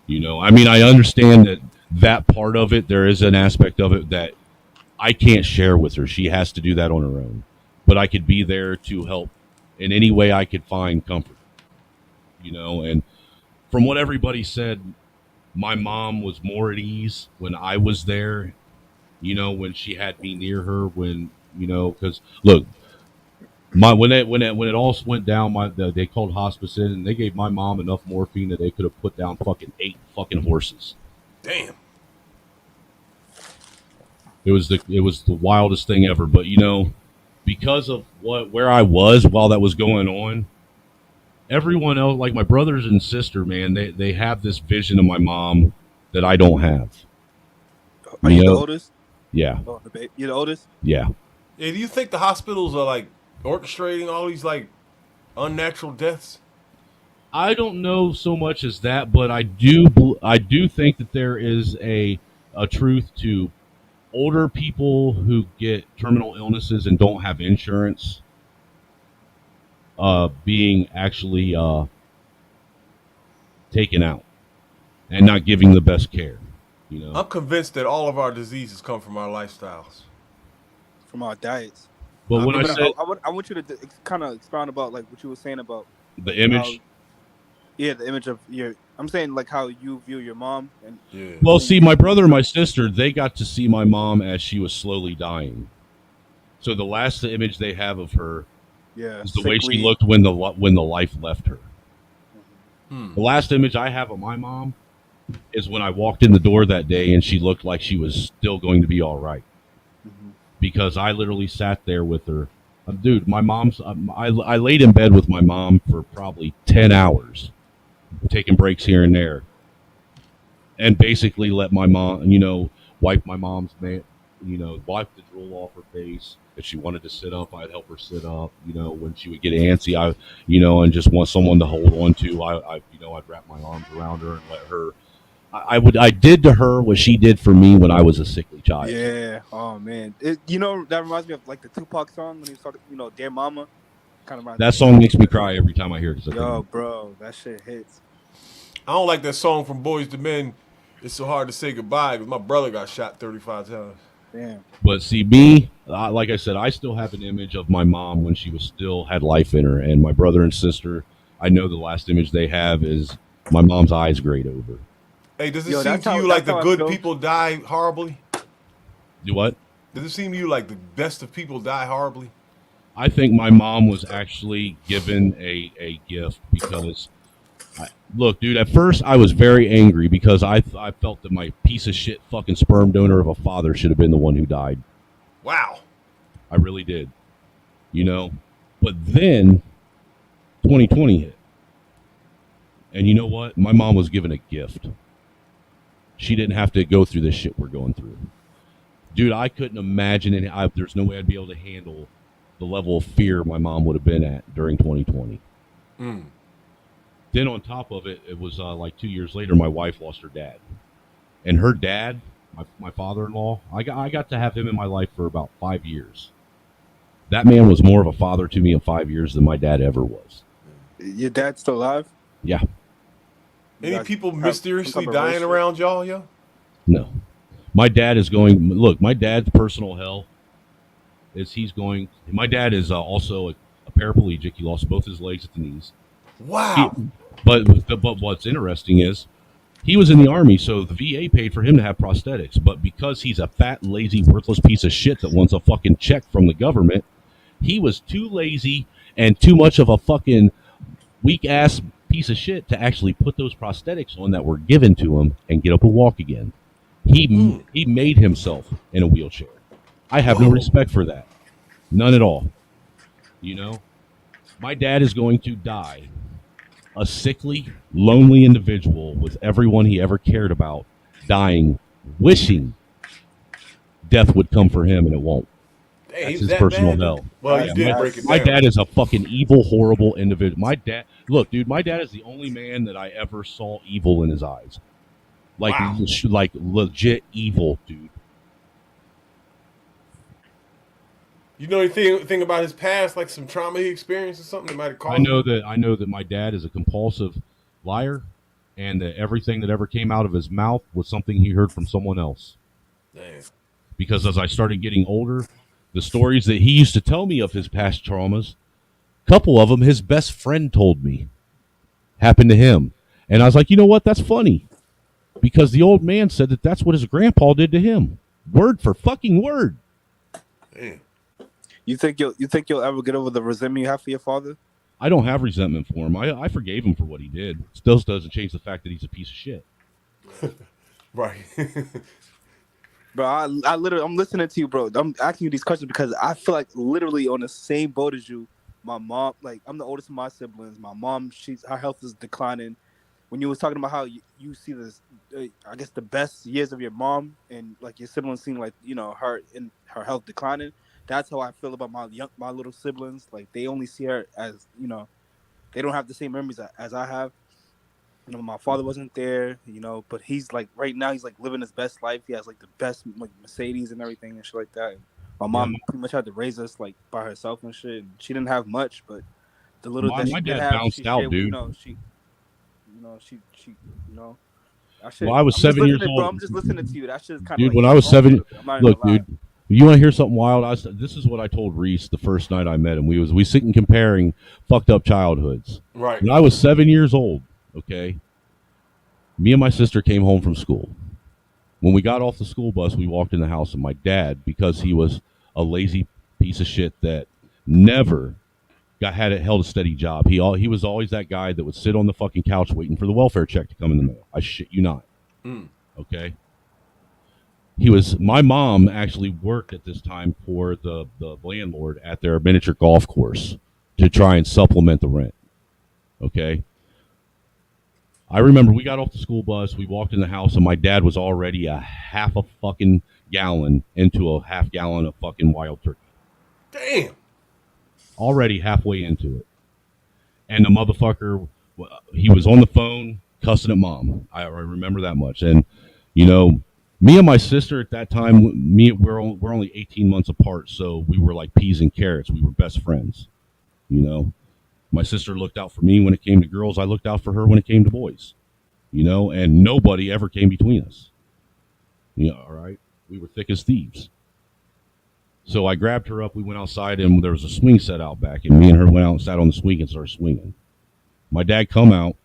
Speaker 6: You know, I mean, I understand that part of it, there is an aspect of it that I can't share with her. She has to do that on her own. But I could be there to help in any way I could find comfort. You know, and from what everybody said, my mom was more at ease when I was there, you know, when she had me near her, when, you know, because look, when it all went down, they called hospice in and they gave my mom enough morphine that they could have put down fucking 8 fucking horses.
Speaker 7: Damn.
Speaker 6: It was the wildest thing ever. But you know, because of where I was while that was going on, everyone else, like my brothers and sister, man, they have this vision of my mom that I don't have.
Speaker 10: Are you the oldest?
Speaker 6: Yeah.
Speaker 10: Oh, you're the oldest?
Speaker 6: Yeah.
Speaker 7: Hey, do you think the hospitals are like orchestrating all these like unnatural deaths?
Speaker 6: I don't know so much as that, but I do think that there is a truth to older people who get terminal illnesses and don't have insurance being actually taken out and not giving the best care. You know,
Speaker 7: I'm convinced that all of our diseases come from our lifestyles,
Speaker 10: from our diets.
Speaker 6: But when
Speaker 10: I want you to kind of expound about like what you were saying about
Speaker 6: the image.
Speaker 10: The image of your. I'm saying like how you view your mom. And
Speaker 6: well, see, my brother and my sister, they got to see my mom as she was slowly dying. So the last image they have of her is the way she looked when the life left her. The last image I have of my mom is when I walked in the door that day and she looked like she was still going to be all right. Because I literally sat there with her. Dude, my mom's. I laid in bed with my mom for probably 10 hours, taking breaks here and there, and basically let my mom, you know, wipe my mom's, wipe the drool off her face. If she wanted to sit up, I'd help her sit up. You know, when she would get antsy, and just want someone to hold on to, I'd wrap my arms around her and let her. I did to her what she did for me when I was a sickly child.
Speaker 10: Yeah. Oh man. That reminds me of like the Tupac song when he was talking, Dear Mama.
Speaker 6: That song makes me cry every time I hear it.
Speaker 10: Yo, bro, that shit hits.
Speaker 7: I don't like that song from Boys to Men. It's so hard to say goodbye because my brother got shot 35 times.
Speaker 10: Damn.
Speaker 6: But see, me, like I said, I still have an image of my mom when she was still had life in her, and my brother and sister. I know the last image they have is my mom's eyes grayed over.
Speaker 7: Hey, does it seem to you like the good people die horribly?
Speaker 6: Do what?
Speaker 7: Does it seem to you like the best of people die horribly?
Speaker 6: I think my mom was actually given a gift because, look, dude, at first I was very angry because I felt that my piece of shit fucking sperm donor of a father should have been the one who died.
Speaker 7: Wow.
Speaker 6: I really did. You know? But then 2020 hit. And you know what? My mom was given a gift. She didn't have to go through this shit we're going through. Dude, I couldn't imagine it. There's no way I'd be able to handle the level of fear my mom would have been at during 2020. Then on top of it, it was like 2 years later, my wife lost her dad. And her dad My father-in-law. I got to have him in my life for about 5 years. That man was more of a father to me in 5 years than my dad ever was.
Speaker 10: Your dad's still alive?
Speaker 6: Yeah.
Speaker 7: Any people mysteriously dying around y'all, yo?
Speaker 6: No. My dad is going. Look, my dad's personal hell is he's going. My dad is also a paraplegic. He lost both his legs at the knees.
Speaker 7: Wow.
Speaker 6: But what's interesting is he was in the Army, so the VA paid for him to have prosthetics. But because he's a fat, lazy, worthless piece of shit that wants a fucking check from the government, he was too lazy and too much of a fucking weak-ass piece of shit to actually put those prosthetics on that were given to him and get up and walk again. He made himself in a wheelchair. I have no respect for that. None at all. You know? My dad is going to die a sickly, lonely individual with everyone he ever cared about dying, wishing death would come for him, and it won't.
Speaker 7: Dang,
Speaker 6: That's his personal hell.
Speaker 7: Well, you did break it
Speaker 6: my
Speaker 7: down.
Speaker 6: dad is a fucking evil, horrible individual. My dad, look, dude, my dad is the only man that I ever saw evil in his eyes. Like, like legit evil, dude.
Speaker 7: You know anything about his past, like some trauma he experienced or something that might have caused?
Speaker 6: I know that my dad is a compulsive liar, and that everything that ever came out of his mouth was something he heard from someone else.
Speaker 7: Damn.
Speaker 6: Because as I started getting older, the stories that he used to tell me of his past traumas, a couple of them his best friend told me happened to him, and I was like, you know what? That's funny, because the old man said that that's what his grandpa did to him, word for fucking word.
Speaker 7: Damn.
Speaker 10: You think you'll ever get over the resentment you have for your father?
Speaker 6: I don't have resentment for him. I forgave him for what he did. Still doesn't change the fact that he's a piece of shit.
Speaker 7: Right.
Speaker 10: Bro, I literally, I'm listening to you, bro. I'm asking you these questions because I feel like literally on the same boat as you. My mom, like, I'm the oldest of my siblings. My mom, her health is declining. When you was talking about how you see this, I guess the best years of your mom and like your siblings seem like, you know, her health declining. That's how I feel about my little siblings. Like, they only see her as, you know, they don't have the same memories as I have. You know, my father wasn't there, you know, but he's like, right now he's like living his best life. He has like the best like Mercedes and everything and shit like that. And my mom pretty much had to raise us like by herself and shit. And she didn't have much, but the little that she did have,
Speaker 6: bounced out,
Speaker 10: shared,
Speaker 6: dude.
Speaker 10: You know, she, you know.
Speaker 6: Well, I was 7 years old.
Speaker 10: Bro, I'm just listening to you. That shit's kind of
Speaker 6: dude.
Speaker 10: like,
Speaker 6: When I was 7, look,
Speaker 10: lie.
Speaker 6: dude. You want to hear something wild? This is what I told Reese the first night I met him. We sitting comparing fucked up childhoods.
Speaker 7: Right.
Speaker 6: When I was 7 years old, okay, me and my sister came home from school. When we got off the school bus, we walked in the house, and my dad, because he was a lazy piece of shit that never held a steady job. He was always that guy that would sit on the fucking couch waiting for the welfare check to come in the mail. I shit you not. Okay. My mom actually worked at this time for the landlord at their miniature golf course to try and supplement the rent. Okay. I remember we got off the school bus, we walked in the house, and my dad was already a half a fucking gallon into a half gallon of fucking wild turkey.
Speaker 7: Damn.
Speaker 6: Already halfway into it. And the motherfucker, he was on the phone cussing at mom. I remember that much. And, you know, me and my sister at that time, we're only 18 months apart, so we were like peas and carrots. We were best friends, you know. My sister looked out for me when it came to girls. I looked out for her when it came to boys, you know, and nobody ever came between us. You know, all right? We were thick as thieves. So I grabbed her up. We went outside, and there was a swing set out back, and me and her went out and sat on the swing and started swinging. My dad come out,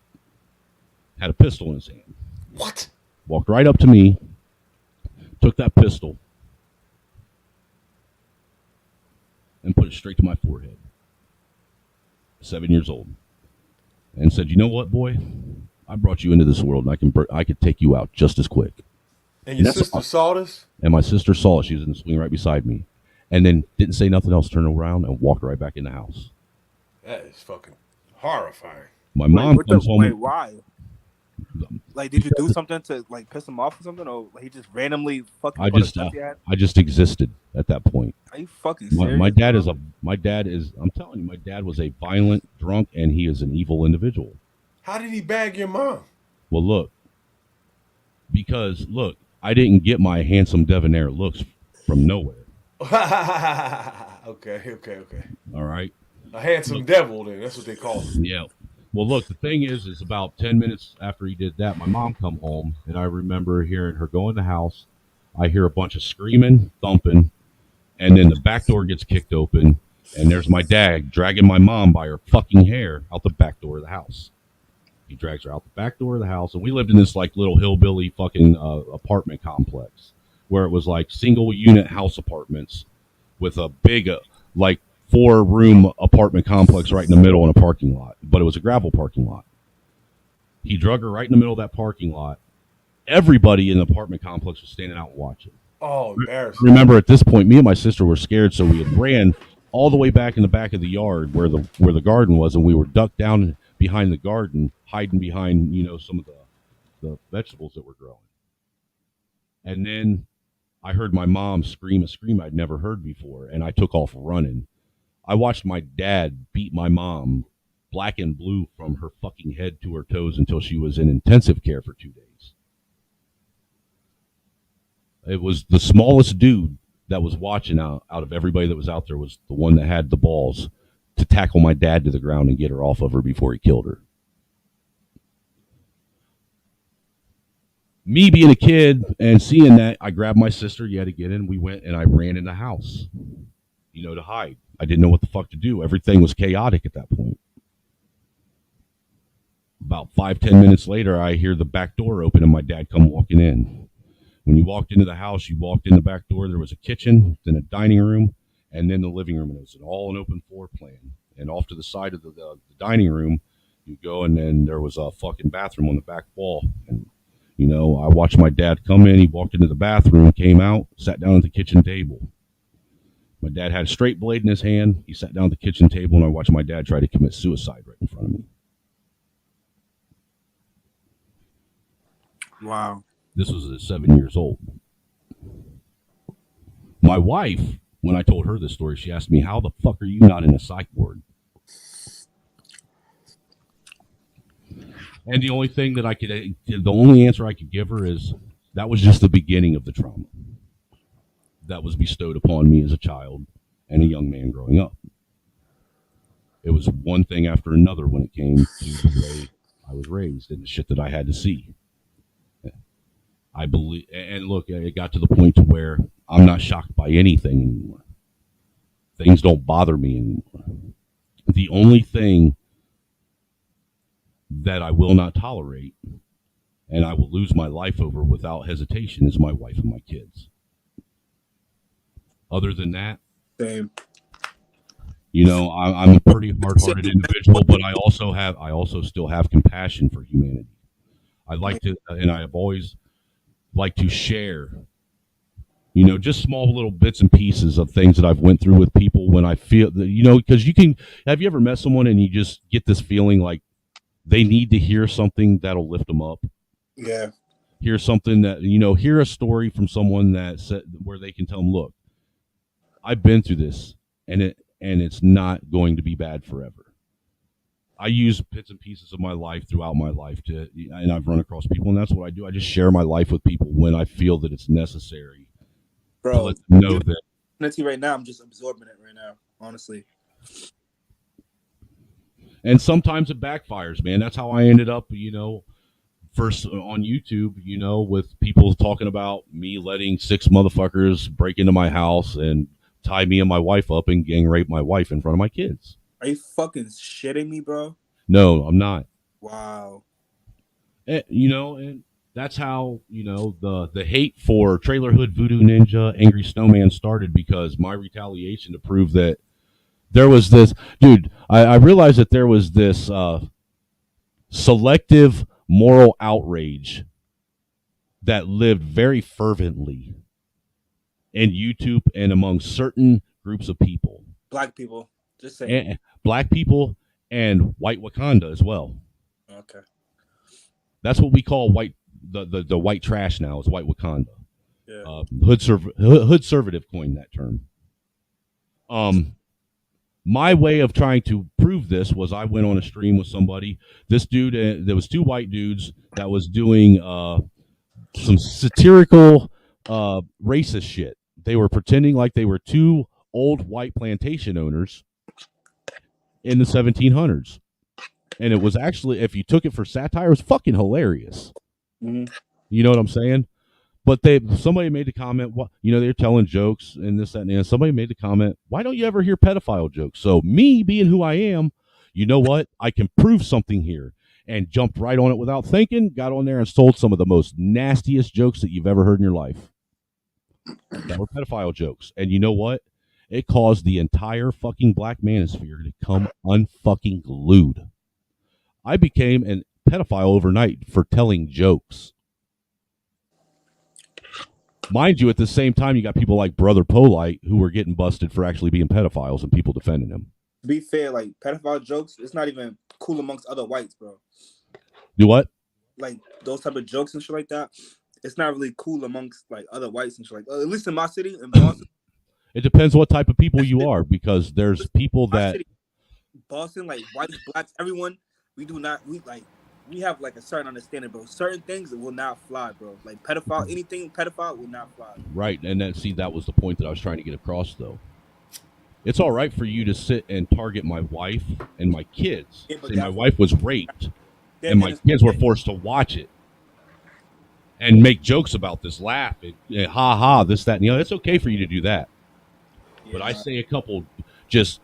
Speaker 6: had a pistol in his hand.
Speaker 7: What?
Speaker 6: Walked right up to me, took that pistol, and put it straight to my forehead. 7 years old, and said, "You know what, boy? I brought you into this world, and I could take you out just as quick."
Speaker 7: And your sister saw this?
Speaker 6: And my sister saw it. She was in the swing right beside me, and then didn't say nothing else. Turned around and walked right back in the house.
Speaker 7: That is fucking horrifying.
Speaker 6: My mom comes home.
Speaker 10: Wait, why? Like, did you do something to like piss him off or something, or like, he just randomly fucking?
Speaker 6: I just existed at that point.
Speaker 10: Are you fucking serious?
Speaker 6: My dad is. I'm telling you, my dad was a violent drunk, and he is an evil individual.
Speaker 7: How did he bag your mom?
Speaker 6: Well, look, because look, I didn't get my handsome debonair looks from nowhere.
Speaker 7: Okay.
Speaker 6: All right.
Speaker 7: A handsome devil, then. That's what they call him.
Speaker 6: Yeah. Well, look, the thing is about 10 minutes after he did that, my mom come home, and I remember hearing her go in the house. I hear a bunch of screaming, thumping, and then the back door gets kicked open, and there's my dad dragging my mom by her fucking hair out the back door of the house. He drags her out the back door of the house, and we lived in this like little hillbilly fucking apartment complex where it was like single unit house apartments with a big like 4-room apartment complex right in the middle in a parking lot, but it was a gravel parking lot. He drug her right in the middle of that parking lot. Everybody in the apartment complex was standing out watching.
Speaker 7: Oh, embarrassing.
Speaker 6: Remember, at this point, me and my sister were scared, so we had ran all the way back in the back of the yard where the garden was, and we were ducked down behind the garden, hiding behind some of the vegetables that were growing. And then I heard my mom scream a scream I'd never heard before, and I took off running. I watched my dad beat my mom black and blue from her fucking head to her toes until she was in intensive care for 2 days. It was the smallest dude that was watching out of everybody that was out there was the one that had the balls to tackle my dad to the ground and get her off of her before he killed her. Me being a kid and seeing that, I grabbed my sister yet again, and we went and I ran in the house, to hide. I didn't know what the fuck to do. Everything was chaotic at that point. About 5-10 minutes later, I hear the back door open and my dad come walking in. When you walked into the house, you walked in the back door, there was a kitchen, then a dining room, and then the living room. And it was all an open floor plan. And off to the side of the dining room, you go, and then there was a fucking bathroom on the back wall. And, I watched my dad come in. He walked into the bathroom, came out, sat down at the kitchen table. My dad had a straight blade in his hand. He sat down at the kitchen table, and I watched my dad try to commit suicide right in front of me.
Speaker 10: Wow.
Speaker 6: This was at 7 years old. My wife, when I told her this story, she asked me, how the fuck are you not in a psych ward? And the only thing that the only answer I could give her is that was just the beginning of the trauma that was bestowed upon me as a child and a young man growing up. It was one thing after another when it came to the way I was raised and the shit that I had to see. I believe, and look, it got to the point to where I'm not shocked by anything anymore. Things don't bother me anymore. The only thing that I will not tolerate and I will lose my life over without hesitation is my wife and my kids. Other than that,
Speaker 10: same.
Speaker 6: I'm a pretty hard-hearted individual, but I also still have compassion for humanity. I like to, and I have always liked to share, just small little bits and pieces of things that I've went through with people when I feel that, because have you ever met someone and you just get this feeling like they need to hear something that'll lift them up?
Speaker 10: Yeah.
Speaker 6: Hear something that, hear a story from someone that said where they can tell them, look, I've been through this and it's not going to be bad forever. I use bits and pieces of my life throughout my life and I've run across people, and that's what I do. I just share my life with people when I feel that it's necessary.
Speaker 10: Bro,
Speaker 6: to let them know that.
Speaker 10: Right now, I'm just absorbing it right now, honestly.
Speaker 6: And sometimes it backfires, man. That's how I ended up, first on YouTube, with people talking about me letting 6 motherfuckers break into my house and tie me and my wife up and gang rape my wife in front of my kids.
Speaker 10: Are you fucking shitting me, bro?
Speaker 6: No, I'm not.
Speaker 10: Wow.
Speaker 6: And that's how, the hate for Trailer Hood, Voodoo Ninja, Angry Snowman started, because my retaliation to prove that there was this, dude, I realized that there was this selective moral outrage that lived very fervently in YouTube and among certain groups of people.
Speaker 10: Black people. Just saying.
Speaker 6: Black people and white Wakanda as well.
Speaker 10: Okay.
Speaker 6: That's what we call the white trash now, is white Wakanda.
Speaker 10: Yeah.
Speaker 6: Hood Conservative coined that term. My way of trying to prove this was I went on a stream with somebody. This dude, there was 2 white dudes that was doing some satirical racist shit. They were pretending like they were two old white plantation owners in the 1700s. And it was actually, if you took it for satire, it was fucking hilarious.
Speaker 10: Mhm.
Speaker 6: You know what I'm saying? But somebody made the comment, they're telling jokes and this, that, and the other. Somebody made the comment, why don't you ever hear pedophile jokes? So me being who I am, you know what? I can prove something here. And jumped right on it without thinking, got on there and sold some of the most nastiest jokes that you've ever heard in your life. That were pedophile jokes. And you know what? It caused the entire fucking black manosphere to come unfucking glued. I became a pedophile overnight for telling jokes. Mind you, at the same time, you got people like Brother Polite who were getting busted for actually being pedophiles and people defending them.
Speaker 10: To be fair, like pedophile jokes, it's not even cool amongst other whites, bro.
Speaker 6: Do what?
Speaker 10: Like those type of jokes and shit like that. It's not really cool amongst like other whites and shit like that. At least in my city, in Boston.
Speaker 6: It depends what type of people you are, because there's people that
Speaker 10: city, Boston, like whites, blacks, everyone, we have like a certain understanding, bro. Certain things will not fly, bro. Like anything pedophile will not fly.
Speaker 6: Right, and that was the point that I was trying to get across, though. It's all right for you to sit and target my wife and my kids.
Speaker 10: Yeah,
Speaker 6: say my wife was raped, and my kids were forced to watch it and make jokes about this, laugh, and ha ha, this, that, and the other. It's okay for you to do that. Yeah. But I say a couple just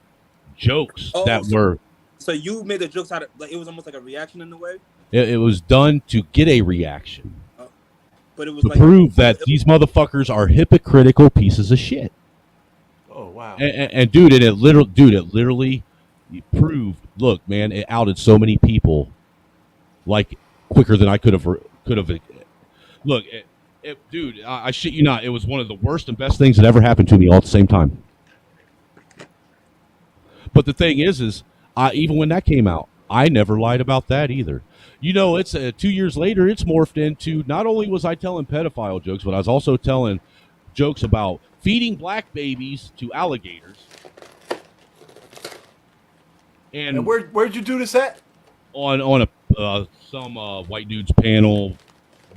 Speaker 6: jokes that were.
Speaker 10: So you made the jokes out of, like, it was almost like a reaction in a way?
Speaker 6: It was done to get a reaction.
Speaker 10: But it was
Speaker 6: to
Speaker 10: like,
Speaker 6: prove that these motherfuckers are hypocritical pieces of shit.
Speaker 7: Oh wow!
Speaker 6: And dude, it literally proved. Look, man, it outed so many people, like quicker than I could have. Look, dude, I shit you not. It was one of the worst and best things that ever happened to me all at the same time. But the thing is, even when that came out, I never lied about that either. You know, it's 2 years later, it's morphed into, not only was I telling pedophile jokes, but I was also telling jokes about feeding black babies to alligators. And
Speaker 7: where'd you do this at?
Speaker 6: On some white dude's panel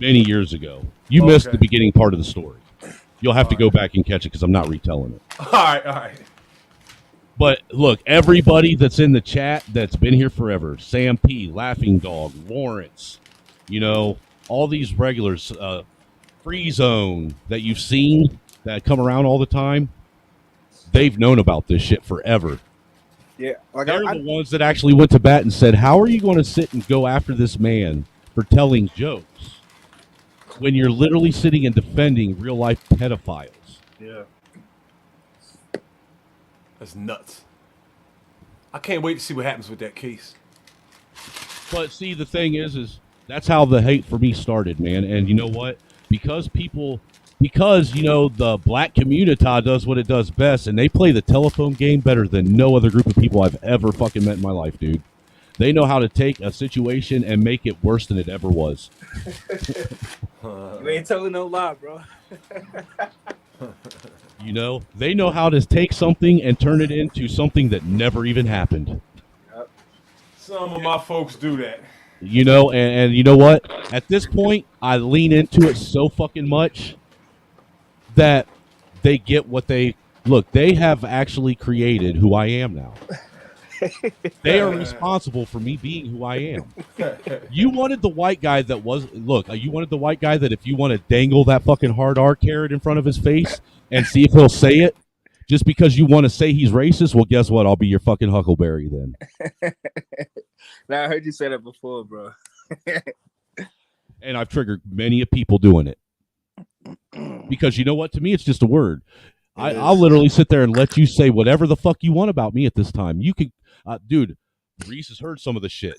Speaker 6: many years ago. You missed the beginning part of the story. You'll have to go back and catch it because I'm not retelling it.
Speaker 7: All right.
Speaker 6: But look, everybody that's in the chat that's been here forever, Sam P, Laughing Dog, Lawrence, all these regulars, Free Zone that you've seen that come around all the time, they've known about this shit forever.
Speaker 10: Yeah, like
Speaker 6: they're the ones that actually went to bat and said, how are you going to sit and go after this man for telling jokes when you're literally sitting and defending real life pedophiles?
Speaker 7: Yeah. That's nuts. I can't wait to see what happens with that case.
Speaker 6: But see, the thing is that's how the hate for me started, man. And you know what? Because the black community does what it does best, and they play the telephone game better than no other group of people I've ever fucking met in my life, dude. They know how to take a situation and make it worse than it ever was.
Speaker 10: You ain't telling no lie, bro.
Speaker 6: They know how to take something and turn it into something that never even happened.
Speaker 7: Yep. Some of my folks do that.
Speaker 6: And you know what? At this point, I lean into it so fucking much that they get what they have actually created who I am now. They are responsible for me being who I am. You wanted the white guy that you wanted the white guy that if you want to dangle that fucking hard R carrot in front of his face and see if he'll say it just because you want to say he's racist, well, guess what? I'll be your fucking Huckleberry then.
Speaker 10: Now, I heard you say that before, bro.
Speaker 6: And I've triggered many of people doing it. Because you know what? To me, it's just a word. I'll literally sit there and let you say whatever the fuck you want about me at this time. You can, dude, Reese has heard some of the shit.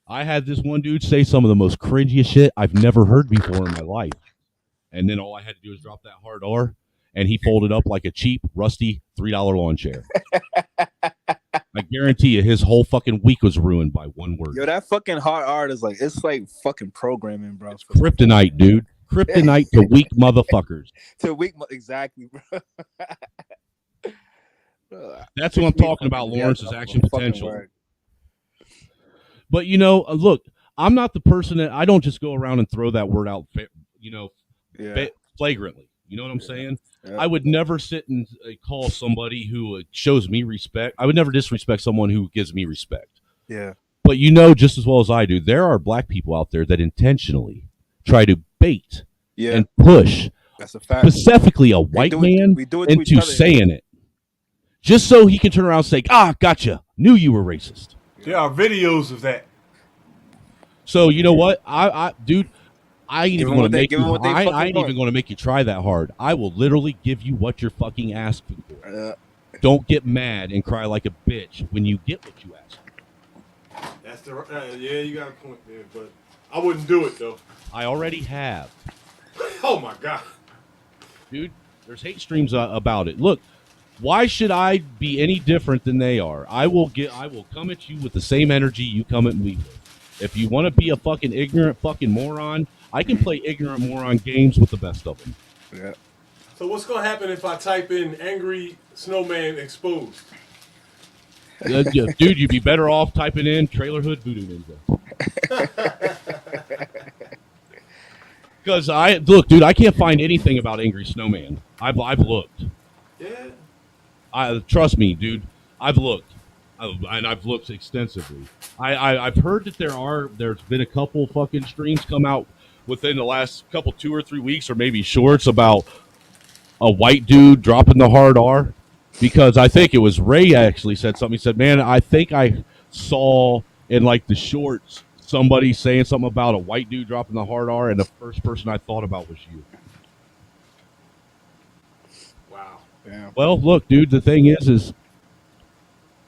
Speaker 6: I had this one dude say some of the most cringiest shit I've never heard before in my life. And then all I had to do was drop that hard R, and he folded up like a cheap, rusty $3 lawn chair. I guarantee you his whole fucking week was ruined by one word.
Speaker 10: Yo, that fucking hard R is like, it's like fucking programming, bro.
Speaker 6: It's kryptonite, dude. Kryptonite to weak motherfuckers.
Speaker 10: Exactly, bro.
Speaker 6: That's what I'm talking about, Lawrence's action potential. But look, I'm not the person that I don't just go around and throw that word out flagrantly. You know what I'm saying?
Speaker 10: Yeah.
Speaker 6: I would never sit and call somebody who shows me respect. I would never disrespect someone who gives me respect.
Speaker 10: Yeah.
Speaker 6: But just as well as I do, there are black people out there that intentionally try to bait and push
Speaker 10: That's a fact.
Speaker 6: specifically a white man into saying it. Just so he can turn around and say, gotcha. Knew you were racist.
Speaker 7: There are videos of that.
Speaker 6: So you know what? Dude, I ain't even going to make you. I ain't even
Speaker 10: want.
Speaker 6: going to make you try that hard. I will literally give you what you're fucking asking for. Don't get mad and cry like a bitch when you get what you ask for.
Speaker 7: That's the yeah. You got a point there, but I wouldn't do it though.
Speaker 6: I already have.
Speaker 7: Oh my god,
Speaker 6: dude. There's hate streams about it. Look, why should I be any different than they are? I will come at you with the same energy you come at me with. If you want to be a fucking ignorant fucking moron, I can play ignorant moron games with the best of them.
Speaker 10: Yeah.
Speaker 7: So what's gonna happen if I type in "angry snowman exposed"?
Speaker 6: Dude, you'd be better off typing in "trailer hood voodoo ninja." Because dude, I can't find anything about Angry Snowman. I've looked.
Speaker 7: Yeah.
Speaker 6: Trust me, dude. I've looked. And I've looked extensively. I've heard that there's been a couple fucking streams come out within the last couple 2 or 3 weeks, or maybe shorts, about a white dude dropping the hard R. Because I think it was Ray actually said something. He said, "Man, I think I saw in like the shorts somebody saying something about a white dude dropping the hard R, and the first person I thought about was you."
Speaker 7: Wow.
Speaker 10: Yeah.
Speaker 6: Well, look, dude. The thing is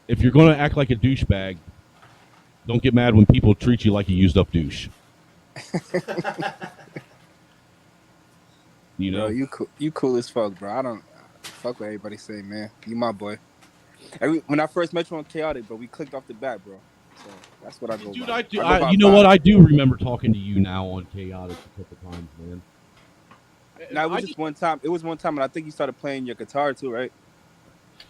Speaker 6: if you're going to act like a douchebag, don't get mad when people treat you like a used-up douche. You know,
Speaker 10: bro, you cool as fuck, bro. I don't fuck what everybody say, man. You my boy. When I first met you on Chaotic, bro, we clicked off the bat, bro. So that's what I go.
Speaker 6: Dude,
Speaker 10: by.
Speaker 6: you know what? I do remember talking to you now on Chaotic a couple times, man.
Speaker 10: Now it was just one time. It was one time, and I think you started playing your guitar too, right?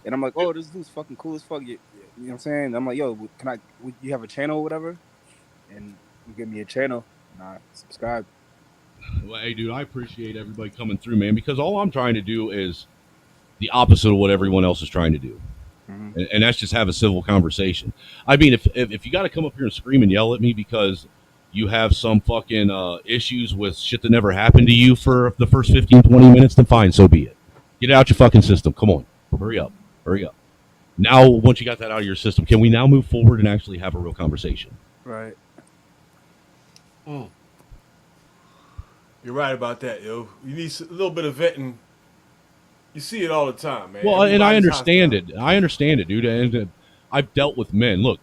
Speaker 10: And I'm like, oh, this dude's fucking cool as fuck. You know what I'm saying? I'm like, yo, would you have a channel or whatever? And you give me a channel, and I subscribe.
Speaker 6: Well, hey, dude, I appreciate everybody coming through, man, because all I'm trying to do is the opposite of what everyone else is trying to do. Mm-hmm. And that's just have a civil conversation. I mean, if you got to come up here and scream and yell at me because you have some fucking issues with shit that never happened to you for the first 15, 20 minutes, then fine, so be it. Get it out your fucking system. Come on. Hurry up. Now, once you got that out of your system, can we now move forward and actually have a real conversation?
Speaker 10: Right.
Speaker 7: You're right about that, yo. You need a little bit of vetting. You see it all the time, man.
Speaker 6: Well, and I understand it. I understand it, dude. And I've dealt with men. Look,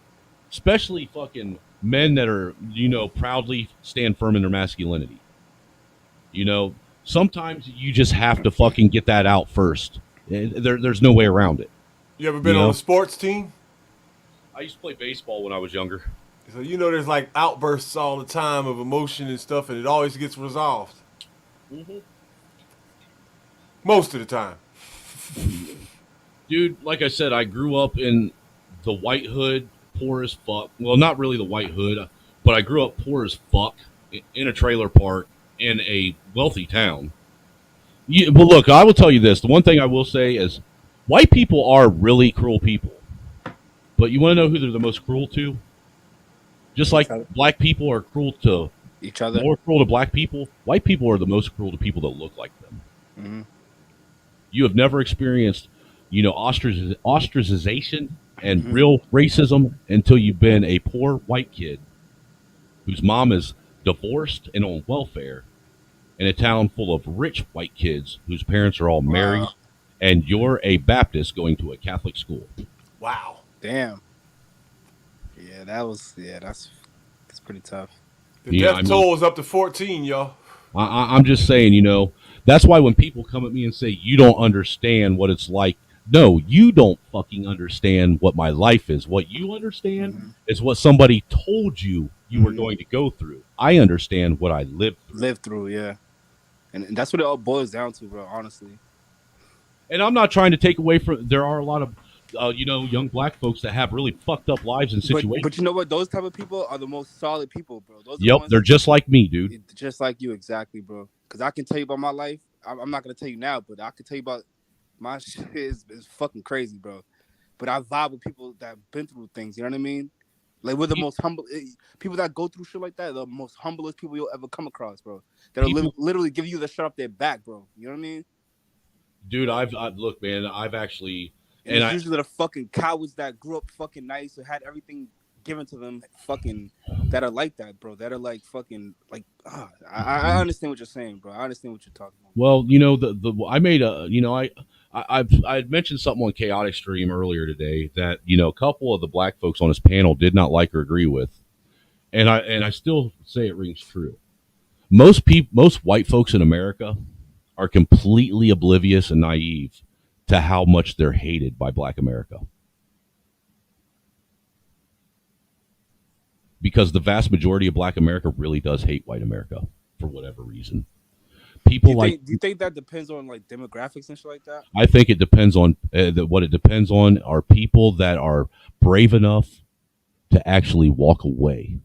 Speaker 6: especially fucking men that are, proudly stand firm in their masculinity. Sometimes you just have to fucking get that out first. There's no way around it.
Speaker 7: You ever been on a sports team?
Speaker 6: I used to play baseball when I was younger.
Speaker 7: So there's like outbursts all the time of emotion and stuff, and it always gets resolved.
Speaker 6: Mm-hmm.
Speaker 7: Most of the time.
Speaker 6: Dude, like I said, I grew up in the White Hood, poor as fuck. Well, not really the White Hood, but I grew up poor as fuck in a trailer park in a wealthy town. But look, I will tell you this. The one thing I will say is white people are really cruel people. But you want to know who they're the most cruel to? Just like black people are cruel to
Speaker 10: each other,
Speaker 6: more cruel to black people, white people are the most cruel to people that look like them.
Speaker 10: Mm-hmm.
Speaker 6: You have never experienced, ostracization and real racism until you've been a poor white kid whose mom is divorced and on welfare in a town full of rich white kids whose parents are all married, and you're a Baptist going to a Catholic school.
Speaker 7: Wow.
Speaker 10: Damn. Yeah, that's pretty tough.
Speaker 7: The death toll is up to 14, y'all.
Speaker 6: I'm just saying, that's why when people come at me and say, you don't understand what it's like. No, you don't fucking understand what my life is. What you understand is what somebody told you were going to go through. I understand what I lived through.
Speaker 10: Yeah. And that's what it all boils down to, bro, honestly.
Speaker 6: And I'm not trying to take away from, there are a lot of, young black folks that have really fucked up lives and situations.
Speaker 10: But you know what? Those type of people are the most solid people, bro.
Speaker 6: They're just like me, dude.
Speaker 10: Just like you, exactly, bro. Because I can tell you about my life. I'm not gonna tell you now, but I can tell you about my shit is fucking crazy, bro. But I vibe with people that have been through things. You know what I mean? Like we're the most humble people that go through shit like that. The most humblest people you'll ever come across, bro. That'll literally give you the shirt off their back, bro. You know what I mean?
Speaker 6: Dude, look, man. I've actually,
Speaker 10: and it's usually the fucking cowards that grew up fucking nice or had everything given to them, fucking that are like that, bro. That are like fucking like. I understand what you're saying, bro. I understand what you're talking about.
Speaker 6: Well, you know, I made a, you know, I had mentioned something on Chaotic Stream earlier today that, you know, a couple of the black folks on this panel did not like or agree with, and I still say it rings true. Most white folks in America are completely oblivious and naive to how much they're hated by Black America. Because the vast majority of Black America really does hate white America for whatever reason. People do
Speaker 10: you think that depends on like demographics and shit like that?
Speaker 6: I think it depends on what it depends on are people that are brave enough to actually walk away.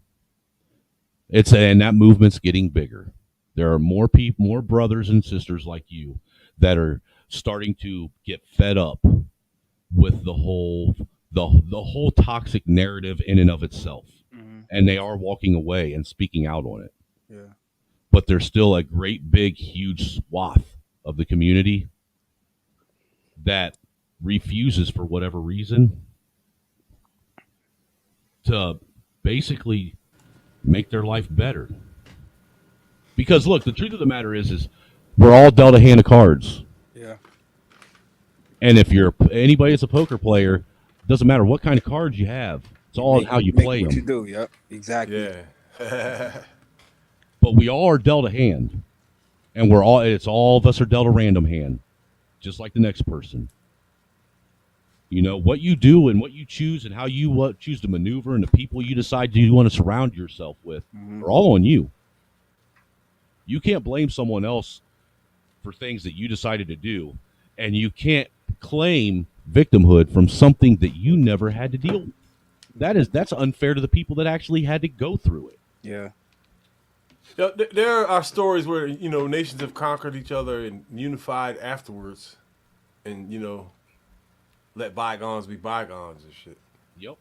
Speaker 6: And that movement's getting bigger. There are more people, more brothers and sisters like you that are starting to get fed up with the whole toxic narrative in and of itself. Mm-hmm. And they are walking away and speaking out on it.
Speaker 10: Yeah.
Speaker 6: But there's still a great big huge swath of the community that refuses for whatever reason to basically make their life better. Because look, the truth of the matter is we're all dealt a hand of cards.
Speaker 10: Yeah.
Speaker 6: And if you're anybody that's a poker player, it doesn't matter what kind of cards you have. It's all how you play them.
Speaker 10: You do, yep, exactly.
Speaker 7: Yeah.
Speaker 6: But we all are dealt a hand, and it's all of us are dealt a random hand, just like the next person. You know, what you do and what you choose and how you choose to maneuver and the people you decide you want to surround yourself with are all on you. You can't blame someone else for things that you decided to do, and you can't claim victimhood from something that you never had to deal with. That's unfair to the people that actually had to go through it.
Speaker 10: Yeah.
Speaker 7: There are stories where, you know, nations have conquered each other and unified afterwards, and, you know, let bygones be bygones and shit.
Speaker 6: Yep.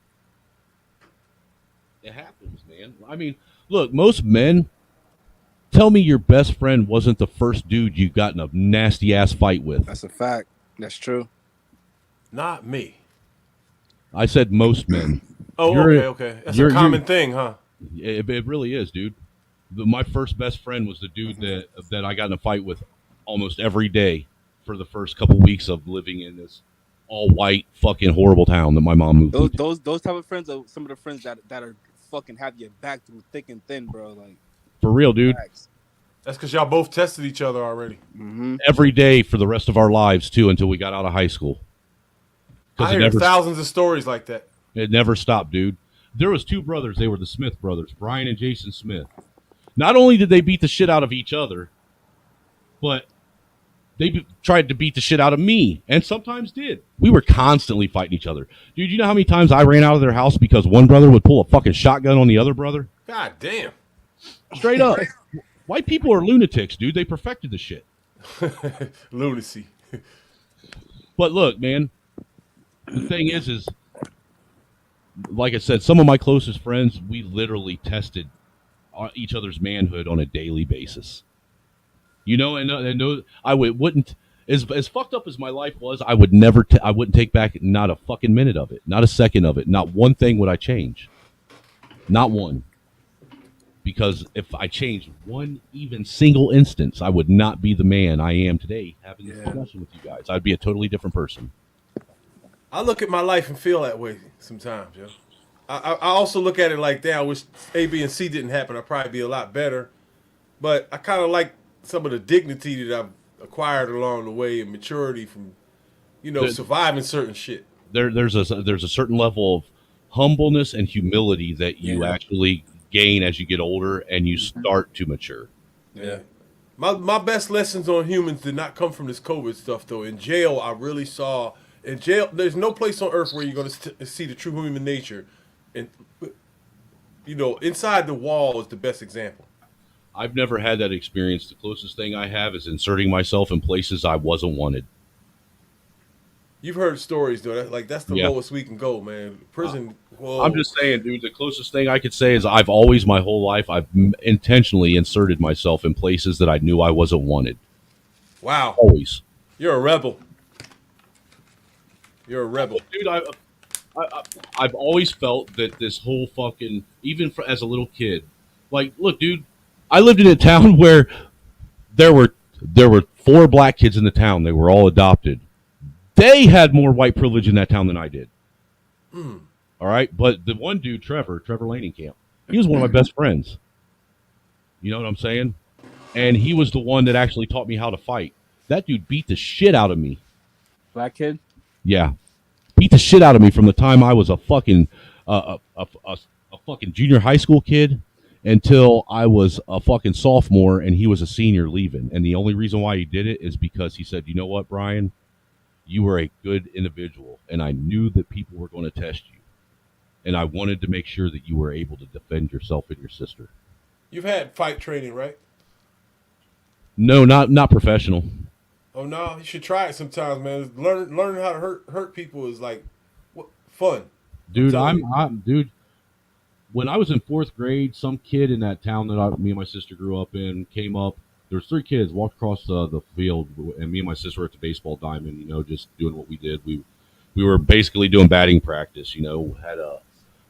Speaker 6: It happens, man. I mean, look, most men, tell me your best friend wasn't the first dude you got in a nasty ass fight with.
Speaker 10: That's a fact. That's true.
Speaker 7: Not me.
Speaker 6: I said most men.
Speaker 7: Oh, okay. That's a common thing, huh?
Speaker 6: It really is, dude. My first best friend was the dude that I got in a fight with almost every day for the first couple weeks of living in this all-white fucking horrible town that my mom moved to.
Speaker 10: Those type of friends are some of the friends that are fucking have your back through thick and thin, bro. Like
Speaker 6: for real, dude.
Speaker 7: That's because y'all both tested each other already.
Speaker 10: Mm-hmm.
Speaker 6: Every day for the rest of our lives, too, until we got out of high school.
Speaker 7: I hear thousands of stories like that.
Speaker 6: It never stopped, dude. There was two brothers. They were the Smith brothers, Brian and Jason Smith. Not only did they beat the shit out of each other, but they tried to beat the shit out of me, and sometimes did. We were constantly fighting each other. Dude, you know how many times I ran out of their house because one brother would pull a fucking shotgun on the other brother?
Speaker 7: God damn.
Speaker 6: Straight up. White people are lunatics, dude. They perfected the shit.
Speaker 7: Lunacy.
Speaker 6: But look, man, the thing is, like I said, some of my closest friends, we literally tested each other's manhood on a daily basis. You know, and I wouldn't, as fucked up as my life was, I would never, I wouldn't take back not a fucking minute of it, not a second of it, not one thing would I change, not one. Because if I changed one even single instance, I would not be the man I am today having this discussion with you guys. I'd be a totally different person.
Speaker 7: I look at my life and feel that way sometimes, yo. I also look at it like, damn, I wish A, B, and C didn't happen. I'd probably be a lot better. But I kind of like some of the dignity that I've acquired along the way and maturity from, you know, surviving certain shit.
Speaker 6: There's a certain level of humbleness and humility that you actually gain as you get older and you start to mature.
Speaker 7: Yeah. My best lessons on humans did not come from this COVID stuff, though. In jail, I really saw... In jail, there's no place on earth where you're going to see the true human nature. And, you know, inside the wall is the best example.
Speaker 6: I've never had that experience. The closest thing I have is inserting myself in places I wasn't wanted.
Speaker 7: You've heard stories, though. That's the
Speaker 6: Yeah.
Speaker 7: lowest we can go, man. Prison. Whoa.
Speaker 6: I'm just saying, dude, the closest thing I could say is I've always, my whole life, intentionally inserted myself in places that I knew I wasn't wanted.
Speaker 7: Wow.
Speaker 6: Always.
Speaker 7: You're a rebel. You're a rebel.
Speaker 6: Dude, I've always felt that this whole fucking, even as a little kid, like, look, dude, I lived in a town where there were 4 black kids in the town. They were all adopted. They had more white privilege in that town than I did. All right, but the one dude, Trevor Laningcamp, he was one of my best friends. You know what I'm saying? And he was the one that actually taught me how to fight. That dude beat the shit out of me.
Speaker 10: Black kid?
Speaker 6: Yeah, beat the shit out of me from the time I was a fucking a fucking junior high school kid until I was a fucking sophomore and he was a senior leaving. And the only reason why he did it is because he said, "You know what, Brian? You were a good individual, and I knew that people were going to test you, and I wanted to make sure that you were able to defend yourself and your sister."
Speaker 7: You've had fight training, right?
Speaker 6: No, not professional.
Speaker 7: Oh no, you should try it sometimes, man. Learning how to hurt people is like fun.
Speaker 6: Dude, dude. When I was in 4th grade, some kid in that town that me and my sister grew up in came up. There's 3 kids walked across the field, and me and my sister were at the baseball diamond. You know, just doing what we did. We were basically doing batting practice. You know, had a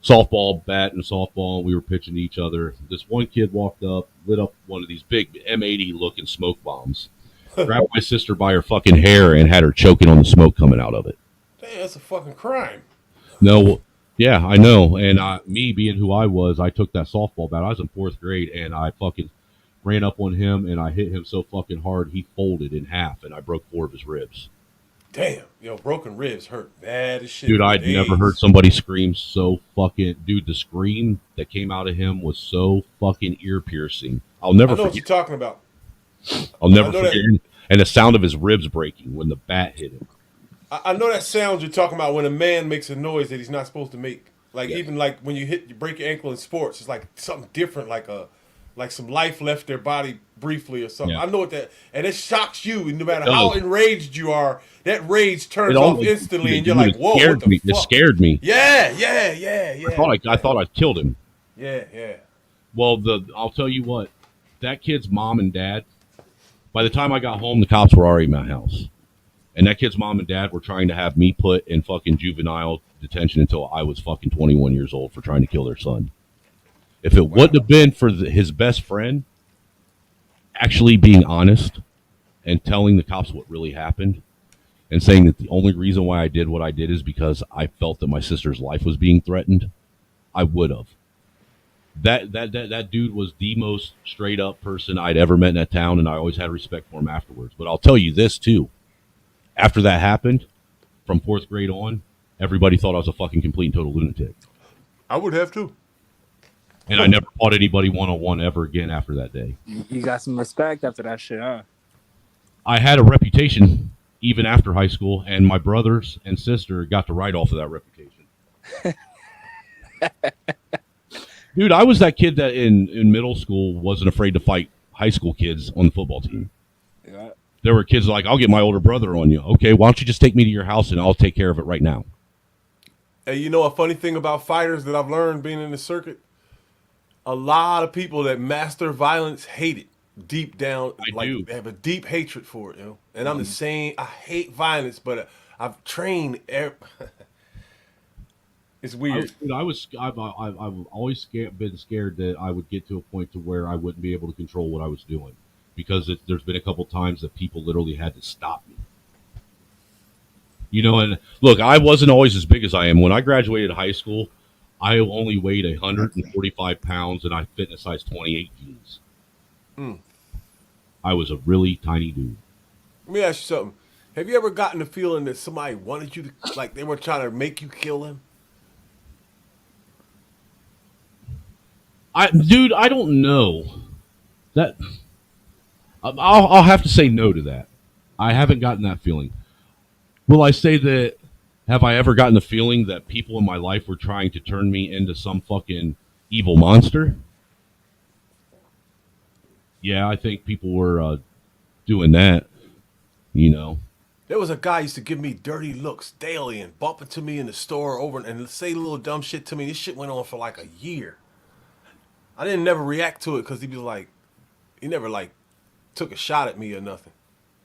Speaker 6: softball bat and softball, and we were pitching to each other. This one kid walked up, lit up one of these big M80 looking smoke bombs, grabbed my sister by her fucking hair, and had her choking on the smoke coming out of it.
Speaker 7: Damn, that's a fucking crime.
Speaker 6: No, yeah, I know. And me being who I was, I took that softball bat. I was in 4th grade, and I fucking ran up on him, and I hit him so fucking hard he folded in half, and I broke 4 of his ribs.
Speaker 7: Damn, broken ribs hurt bad as shit.
Speaker 6: Dude, I'd never heard somebody scream so fucking. Dude, the scream that came out of him was so fucking ear piercing. I'll never forget.
Speaker 7: What you're talking about.
Speaker 6: I'll never forget. And the sound of his ribs breaking when the bat hit him.
Speaker 7: I know that sound you're talking about when a man makes a noise that he's not supposed to make. Like even like when you break your ankle in sports, it's like something different, like some life left their body briefly or something.
Speaker 6: Yeah.
Speaker 7: I know what that, and it shocks you. And no matter how enraged you are, that rage turns off instantly, and you're like, "Whoa, what the fuck?"
Speaker 6: It scared me.
Speaker 7: Yeah.
Speaker 6: I thought I killed him.
Speaker 7: Yeah.
Speaker 6: Well, I'll tell you what, that kid's mom and dad. By the time I got home, the cops were already in my house, and that kid's mom and dad were trying to have me put in fucking juvenile detention until I was fucking 21 years old for trying to kill their son. If it wouldn't have been for his best friend actually being honest and telling the cops what really happened and saying that the only reason why I did what I did is because I felt that my sister's life was being threatened, I would have. That dude was the most straight up person I'd ever met in that town, and I always had respect for him afterwards. But I'll tell you this too. After that happened, from 4th grade on, everybody thought I was a fucking complete and total lunatic.
Speaker 7: I would have too.
Speaker 6: And I never fought anybody one-on-one ever again after that day.
Speaker 10: You got some respect after that shit, huh?
Speaker 6: I had a reputation even after high school, and my brothers and sister got to write off of that reputation. Dude, I was that kid that in middle school wasn't afraid to fight high school kids on the football team.
Speaker 10: Yeah.
Speaker 6: There were kids like, "I'll get my older brother on you." Okay, why don't you just take me to your house and I'll take care of it right now.
Speaker 7: Hey, you know a funny thing about fighters that I've learned being in the circuit? A lot of people that master violence hate it deep down. They have a deep hatred for it, And I'm the same. I hate violence, but I've trained. It's weird.
Speaker 6: I've always been scared that I would get to a point to where I wouldn't be able to control what I was doing, because there's been a couple times that people literally had to stop me. And look, I wasn't always as big as I am. When I graduated high school, I only weighed 145 pounds, and I fit in a size 28 jeans. I was a really tiny dude.
Speaker 7: Let me ask you something. Have you ever gotten the feeling that somebody wanted you to, like they were trying to make you kill them?
Speaker 6: Dude, I don't know. That I'll have to say no to that. I haven't gotten that feeling. Will I say that? Have I ever gotten the feeling that people in my life were trying to turn me into some fucking evil monster? Yeah, I think people were doing that. You know,
Speaker 7: There was a guy who used to give me dirty looks daily and bump into me in the store over and say little dumb shit to me. This shit went on for like a year. I didn't never react to it because he never like took a shot at me or nothing.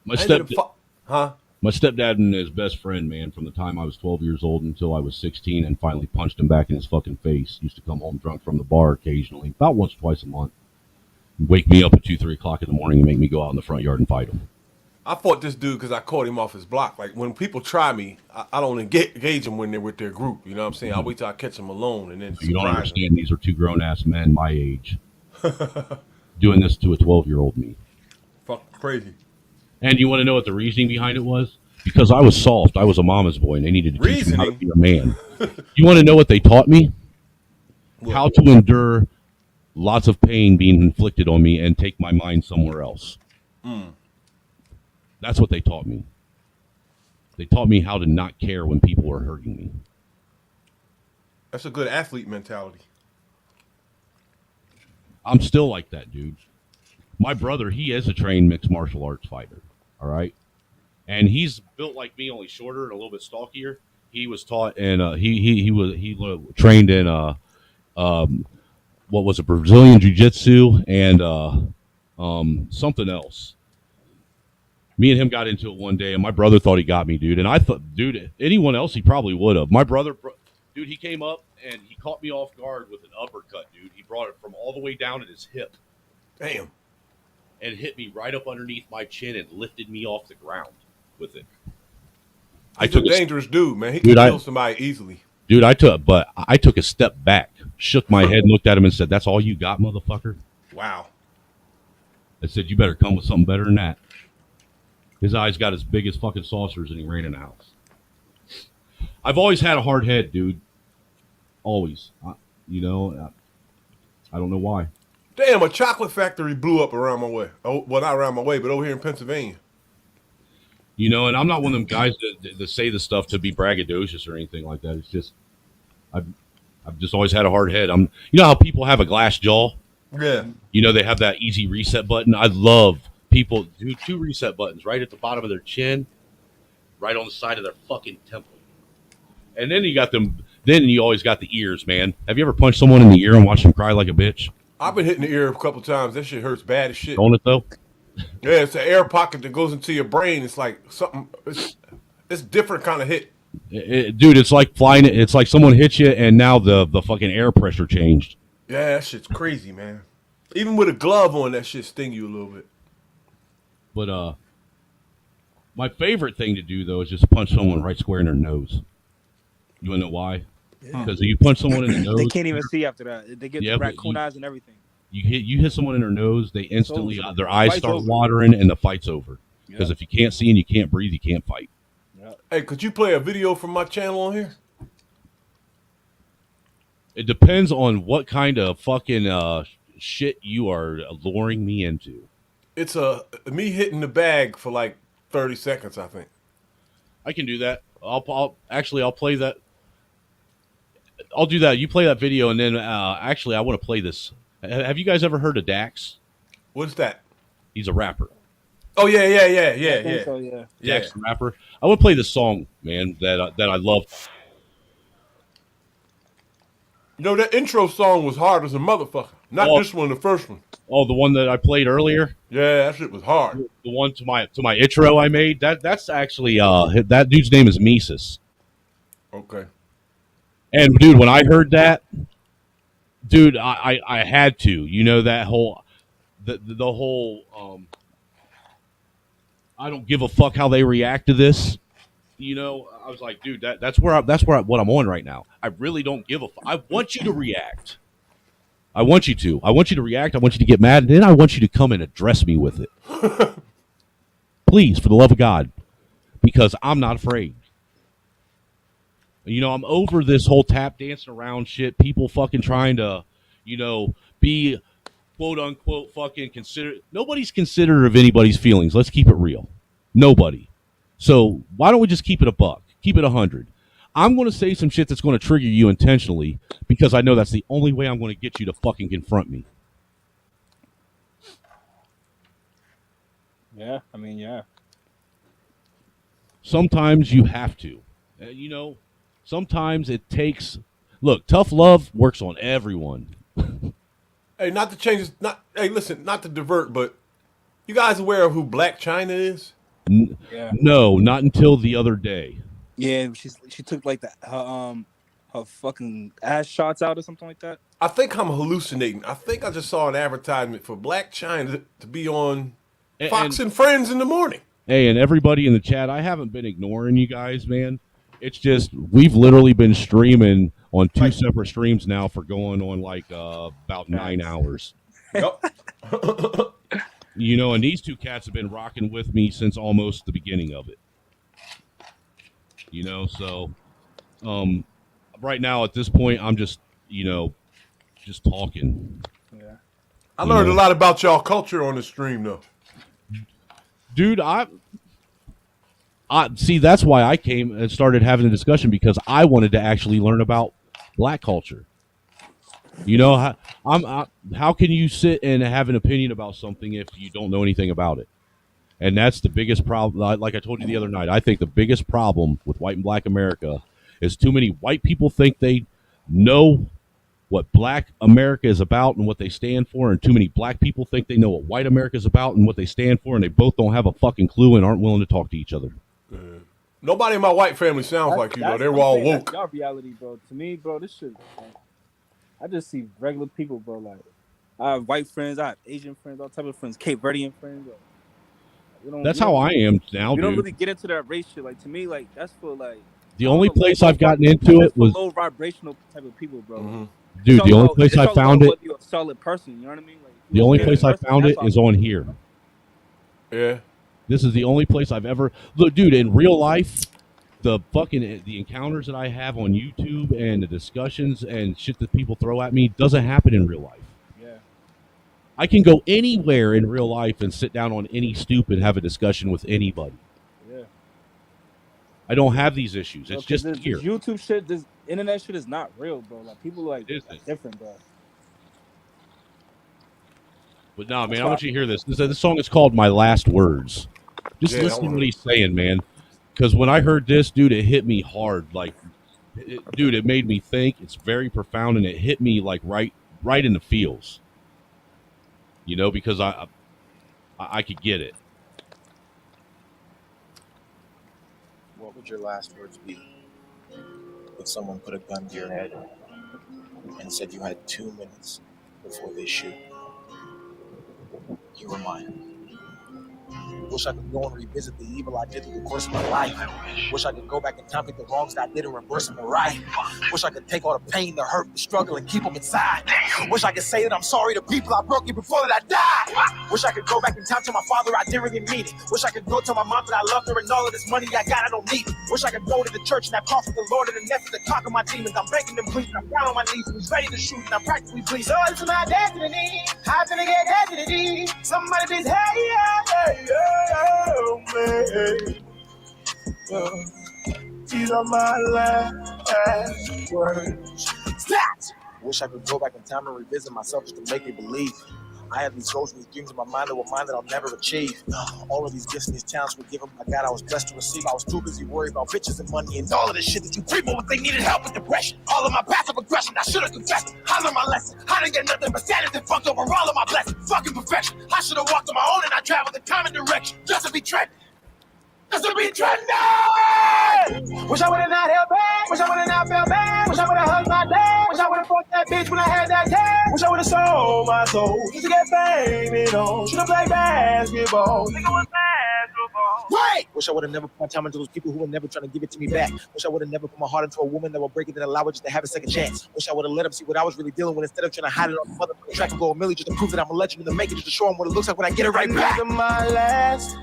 Speaker 6: my
Speaker 7: I ended
Speaker 6: step,
Speaker 7: up huh?
Speaker 6: my stepdad and his best friend, man, from the time I was 12 years old until I was 16, and finally punched him back in his fucking face. Used to come home drunk from the bar occasionally, about once, twice a month. Wake me up at 2, 3 o'clock in the morning and make me go out in the front yard and fight him.
Speaker 7: I fought this dude because I caught him off his block. Like when people try me, I don't engage them when they're with their group. You know what I'm saying? I'll wait till I catch them alone and then
Speaker 6: You don't
Speaker 7: surprise
Speaker 6: understand. These are two grown ass men my age doing this to a 12-year-old me.
Speaker 7: Fuck crazy.
Speaker 6: And you want to know what the reasoning behind it was? Because I was soft. I was a mama's boy, and they needed to teach me how to be a man. You want to know what they taught me? How to endure lots of pain being inflicted on me and take my mind somewhere else. That's what they taught me. They taught me how to not care when people were hurting me.
Speaker 7: That's a good athlete mentality.
Speaker 6: I'm still like that, dude. My brother, he is a trained mixed martial arts fighter. All right. And he's built like me, only shorter and a little bit stockier. He was taught and he trained in what was it, Brazilian jiu-jitsu and something else. Me and him got into it one day, and my brother thought he got me, dude. And I thought, dude, anyone else, he probably would have. My brother, dude, he came up and he caught me off guard with an uppercut, dude. He brought it from all the way down at his hip.
Speaker 7: Damn.
Speaker 6: And hit me right up underneath my chin and lifted me off the ground with it.
Speaker 7: He's a dangerous dude, man. He can kill somebody easily.
Speaker 6: Dude, I took a step back, shook my head, and looked at him and said, "That's all you got, motherfucker?"
Speaker 7: Wow.
Speaker 6: I said, "You better come with something better than that." His eyes got as big as fucking saucers, and he ran in the house. I've always had a hard head, dude. Always. I don't know why.
Speaker 7: Damn, a chocolate factory blew up around my way. Oh, well, not around my way, but over here in Pennsylvania.
Speaker 6: You know, and I'm not one of them guys that say the stuff to be braggadocious or anything like that. It's just, I've just always had a hard head. You know how people have a glass jaw?
Speaker 7: Yeah.
Speaker 6: You know, they have that easy reset button. I love people do 2 reset buttons right at the bottom of their chin, right on the side of their fucking temple. And then you always got the ears, man. Have you ever punched someone in the ear and watched them cry like a bitch?
Speaker 7: I've been hitting the ear a couple times. That shit hurts bad as shit.
Speaker 6: Don't it though?
Speaker 7: Yeah, it's an air pocket that goes into your brain. It's like something. It's different kind of hit.
Speaker 6: Dude, it's like flying. It's like someone hit you, and now the fucking air pressure changed.
Speaker 7: Yeah, that shit's crazy, man. Even with a glove on, that shit sting you a little bit.
Speaker 6: But my favorite thing to do though is just punch someone right square in their nose. You wanna know why? Because if you punch someone in the nose,
Speaker 10: they can't even see after that. They get the raccoon eyes and everything.
Speaker 6: You hit someone in their nose, they instantly their eyes start watering, and the fight's over. Because if you can't see and you can't breathe, you can't fight.
Speaker 7: Hey, could you play a video from my channel on here?
Speaker 6: It depends on what kind of fucking shit you are luring me into.
Speaker 7: It's me hitting the bag for like 30 seconds, I think.
Speaker 6: I can do that. I'll play that. I'll do that. You play that video, and then actually, I want to play this. Have you guys ever heard of Dax?
Speaker 7: What's that?
Speaker 6: He's a rapper.
Speaker 7: Oh yeah.
Speaker 10: So, yeah.
Speaker 6: Dax the rapper. I want to play this song, man, that I love.
Speaker 7: You know, that intro song was hard as a motherfucker. Not this one, the first one.
Speaker 6: Oh, the one that I played earlier?
Speaker 7: Yeah, that shit was hard.
Speaker 6: The one to my intro I made. That's actually that dude's name is Mises.
Speaker 7: Okay.
Speaker 6: And dude, when I heard that, dude, I had to. You know, that whole the whole I don't give a fuck how they react to this. You know, I was like, dude, that's what I'm on right now. I really don't give a fuck. I want you to react. I want you to react. I want you to get mad, and then I want you to come and address me with it. Please, for the love of God, because I'm not afraid. You know, I'm over this whole tap dancing around shit. People fucking trying to, you know, be quote unquote fucking considerate. Nobody's considerate of anybody's feelings. Let's keep it real. Nobody. So why don't we just keep it a buck? Keep it 100. I'm going to say some shit that's going to trigger you intentionally because I know that's the only way I'm going to get you to fucking confront me.
Speaker 10: Yeah, I mean, yeah.
Speaker 6: Sometimes you have to. Sometimes it takes. Look, tough love works on everyone.
Speaker 7: Hey, not to change. Hey, listen, not to divert, but you guys aware of who Black China is?
Speaker 10: Yeah.
Speaker 6: No, not until the other day.
Speaker 10: Yeah, she took like her fucking ass shots out or something like that.
Speaker 7: I think I'm hallucinating. I think I just saw an advertisement for Black China to be on Fox and Friends in the morning.
Speaker 6: Hey, and everybody in the chat, I haven't been ignoring you guys, man. It's just we've literally been streaming on two separate streams now for going on like about 9 hours.
Speaker 7: Yep.
Speaker 6: And these two cats have been rocking with me since almost the beginning of it. So right now at this point, I'm just talking.
Speaker 10: Yeah.
Speaker 7: I learned a lot about y'all culture on the stream, though.
Speaker 6: Dude, I see. That's why I came and started having a discussion, because I wanted to actually learn about Black culture. How can you sit and have an opinion about something if you don't know anything about it? And that's the biggest problem. Like I told you the other night, I think the biggest problem with white and Black America is too many white people think they know what Black America is about and what they stand for, and too many Black people think they know what white America is about and what they stand for, and they both don't have a fucking clue and aren't willing to talk to each other.
Speaker 7: Nobody in my white family sounds like you, though. They're all woke.
Speaker 10: That's y'all reality, bro. To me, bro, this shit. I just see regular people, bro. Like, I have white friends, I have Asian friends, all type of friends, Cape Verdean friends.
Speaker 6: That's how I am now,
Speaker 10: You
Speaker 6: dude.
Speaker 10: don't really get into that race shit. Like, to me, like, that's for like.
Speaker 6: The only place I've gotten into it was
Speaker 10: low vibrational type of people, bro.
Speaker 6: Dude, the only place I found it.
Speaker 10: You're a solid person, you know what I mean? Like,
Speaker 6: the only place I found it is on here.
Speaker 7: Yeah.
Speaker 6: This is the only place I've ever look, dude. In real life, the encounters that I have on YouTube and the discussions and shit that people throw at me doesn't happen in real life.
Speaker 10: Yeah.
Speaker 6: I can go anywhere in real life and sit down on any stoop and have a discussion with anybody.
Speaker 10: Yeah.
Speaker 6: I don't have these issues. It's just
Speaker 10: this
Speaker 6: here.
Speaker 10: YouTube shit, this internet shit is not real, bro. Like, people like different, bro.
Speaker 6: But nah, man, I want you to hear this. This song is called "My Last Words." Just listen to what he's saying, man. Because when I heard this, dude, it hit me hard. Like, dude, it made me think. It's very profound, and it hit me like right in the feels. Because I could get it.
Speaker 12: What would your last words be if someone put a gun to your head and said you had 2 minutes before they shoot? You were mine. Wish I could go and revisit the evil I did through the course of my life. Wish I could go back in time, pick the wrongs that I did and reverse them to right. Wish I could take all the pain, the hurt, the struggle, and keep them inside. Wish I could say that I'm sorry to people I broke you before that I died. Wish I could go back in time to my father, I didn't really mean it. Wish I could go tell my mom that I loved her and all of this money I got, I don't need it. Wish I could go to the church and I call for the Lord and the nephew to conquer my demons. I'm begging them please, I'm down on my knees, who's ready to shoot, and I'm practically bleeding. So it's my destiny, how can I get destiny? Somebody please, hey, these are my last words. Wish I could go back in time and revisit myself just to make me believe. I had these goals and these dreams in my mind that were mine that I'll never achieve. All of these gifts and these talents were given by God I was blessed to receive. I was too busy worried about riches and money and all of this shit that you people would think needed help with depression. All of my passive aggression, I should have confessed. I learned my lesson. I didn't get nothing but sadness and fucked over all of my blessings. Fucking perfection. I should have walked on my own and I traveled in time and direction. Just to be trending. Just to be trending! Wish I would have not held back. Wish I would have not felt bad. Wish I would have hugged my dad. Wish I would have fought that bitch when I had that tag. Wish I would have sold my soul just to get famous on. Should have played basketball. Nigga was basketball. Right! Wish I would have never put my time into those people who were never trying to give it to me back. Wish I would have never put my heart into a woman that would break it and allow it just to have a second chance. Wish I would have let them see what I was really dealing with instead of trying to hide it on the mother track and go a milli just to prove that I'm a legend and to make it just to show them what it looks like when I get it right back. My last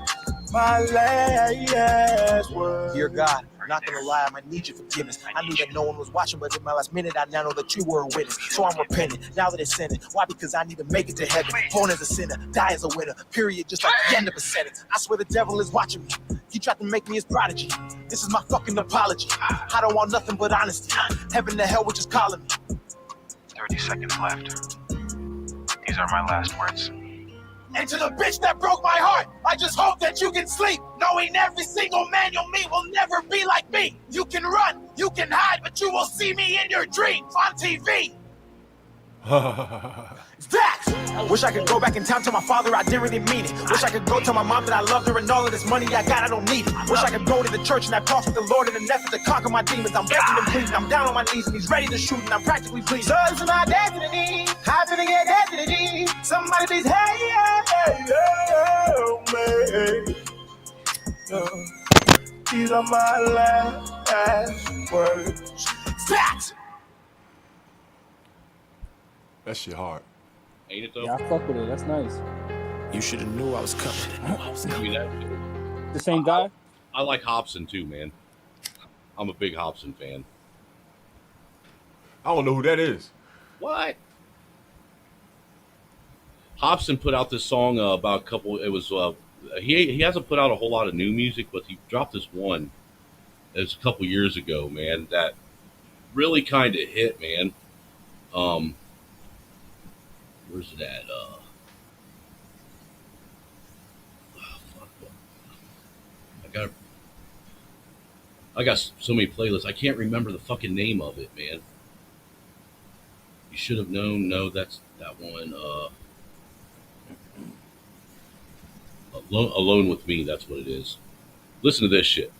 Speaker 12: word. Dear God, I'm not gonna lie, I might need your forgiveness. I knew that no one was watching, but in my last minute, I now know that you were a witness. So I'm repenting, now that it's sinning. Why? Because I need to make it to heaven. Born as a sinner, die as a winner. Period, just like the end of a sentence. I swear the devil is watching me. He tried to make me his prodigy. This is my fucking apology. I don't want nothing but honesty. Heaven to hell, which is calling me.
Speaker 13: 30 seconds left. These are my last words.
Speaker 12: And to the bitch that broke my heart, I just hope that you can sleep, knowing every single man you'll meet will never be like me. You can run, you can hide, but you will see me in your dreams on TV. Facts! Wish I could go back in time to my father, I didn't really mean it. Wish I could go tell my mom that I loved her and all of this money I got, I don't need it. Wish I could go to the church and I talk with the Lord in an effort to conquer my demons. I'm begging and pleading, I'm down on my knees and he's ready to shoot and I'm practically pleased. Sons of my destiny, how did I get destiny? Somebody please help me. These are my last words. Facts!
Speaker 7: That shit hard.
Speaker 6: Ain't it though?
Speaker 10: Yeah, I fuck with it. That's nice.
Speaker 12: You should have knew I was coming.
Speaker 10: The same guy?
Speaker 6: I like Hobson too, man. I'm a big Hobson fan.
Speaker 7: I don't know who that is.
Speaker 6: What? Hobson put out this song about a couple. It was he hasn't put out a whole lot of new music, but he dropped this one. It was a couple years ago, man. That really kind of hit, man. Where's it at? I got so many playlists. I can't remember the fucking name of it, man. You should have known. No, that's that one. Alone with Me. That's what it is. Listen to this shit.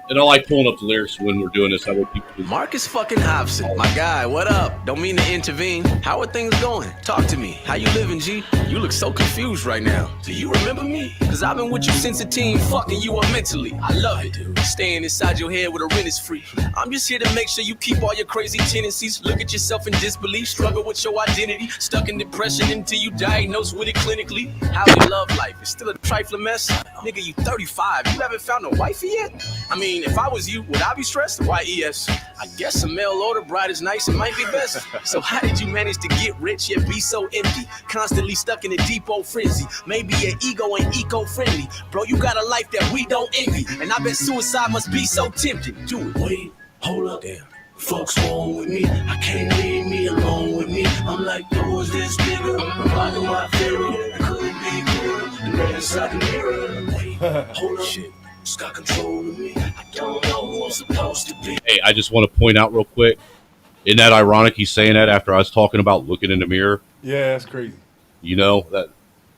Speaker 6: And I like pulling up the lyrics when we're doing this. I want people to
Speaker 13: Marcus fucking Hobson, my guy, what up? Don't mean to intervene. How are things going? Talk to me. How you living, G? You look so confused right now. Do you remember me? Cause I've been with you since a teen, fucking you up mentally. I love it. Staying inside your head with a rent is free. I'm just here to make sure you keep all your crazy tendencies. Look at yourself in disbelief, struggle with your identity. Stuck in depression until you diagnosed with it clinically. How's your love life? It's still a trifling mess? Nigga, you 35. You haven't found a wifey yet? I mean, if I was you, would I be stressed? Why, yes. I guess a mail order bride is nice, it might be best. So how did you manage to get rich yet be so empty? Constantly stuck in a deep old frenzy. Maybe your ego ain't eco-friendly. Bro, you got a life that we don't envy. And I bet suicide must be so tempting. Do it. Wait, hold up. Damn. Folks wrong with me. I can't leave me alone with me. I'm like, yo, is this nigga? Rocking my theory. Couldn't be clearer. The man inside the mirror. Wait, hold up. Shit. It's got control of me. I don't know who I'm supposed to be.
Speaker 6: Hey, I just want to point out real quick. Isn't that ironic he's saying that after I was talking about looking in the mirror?
Speaker 7: Yeah, that's crazy.
Speaker 6: You know,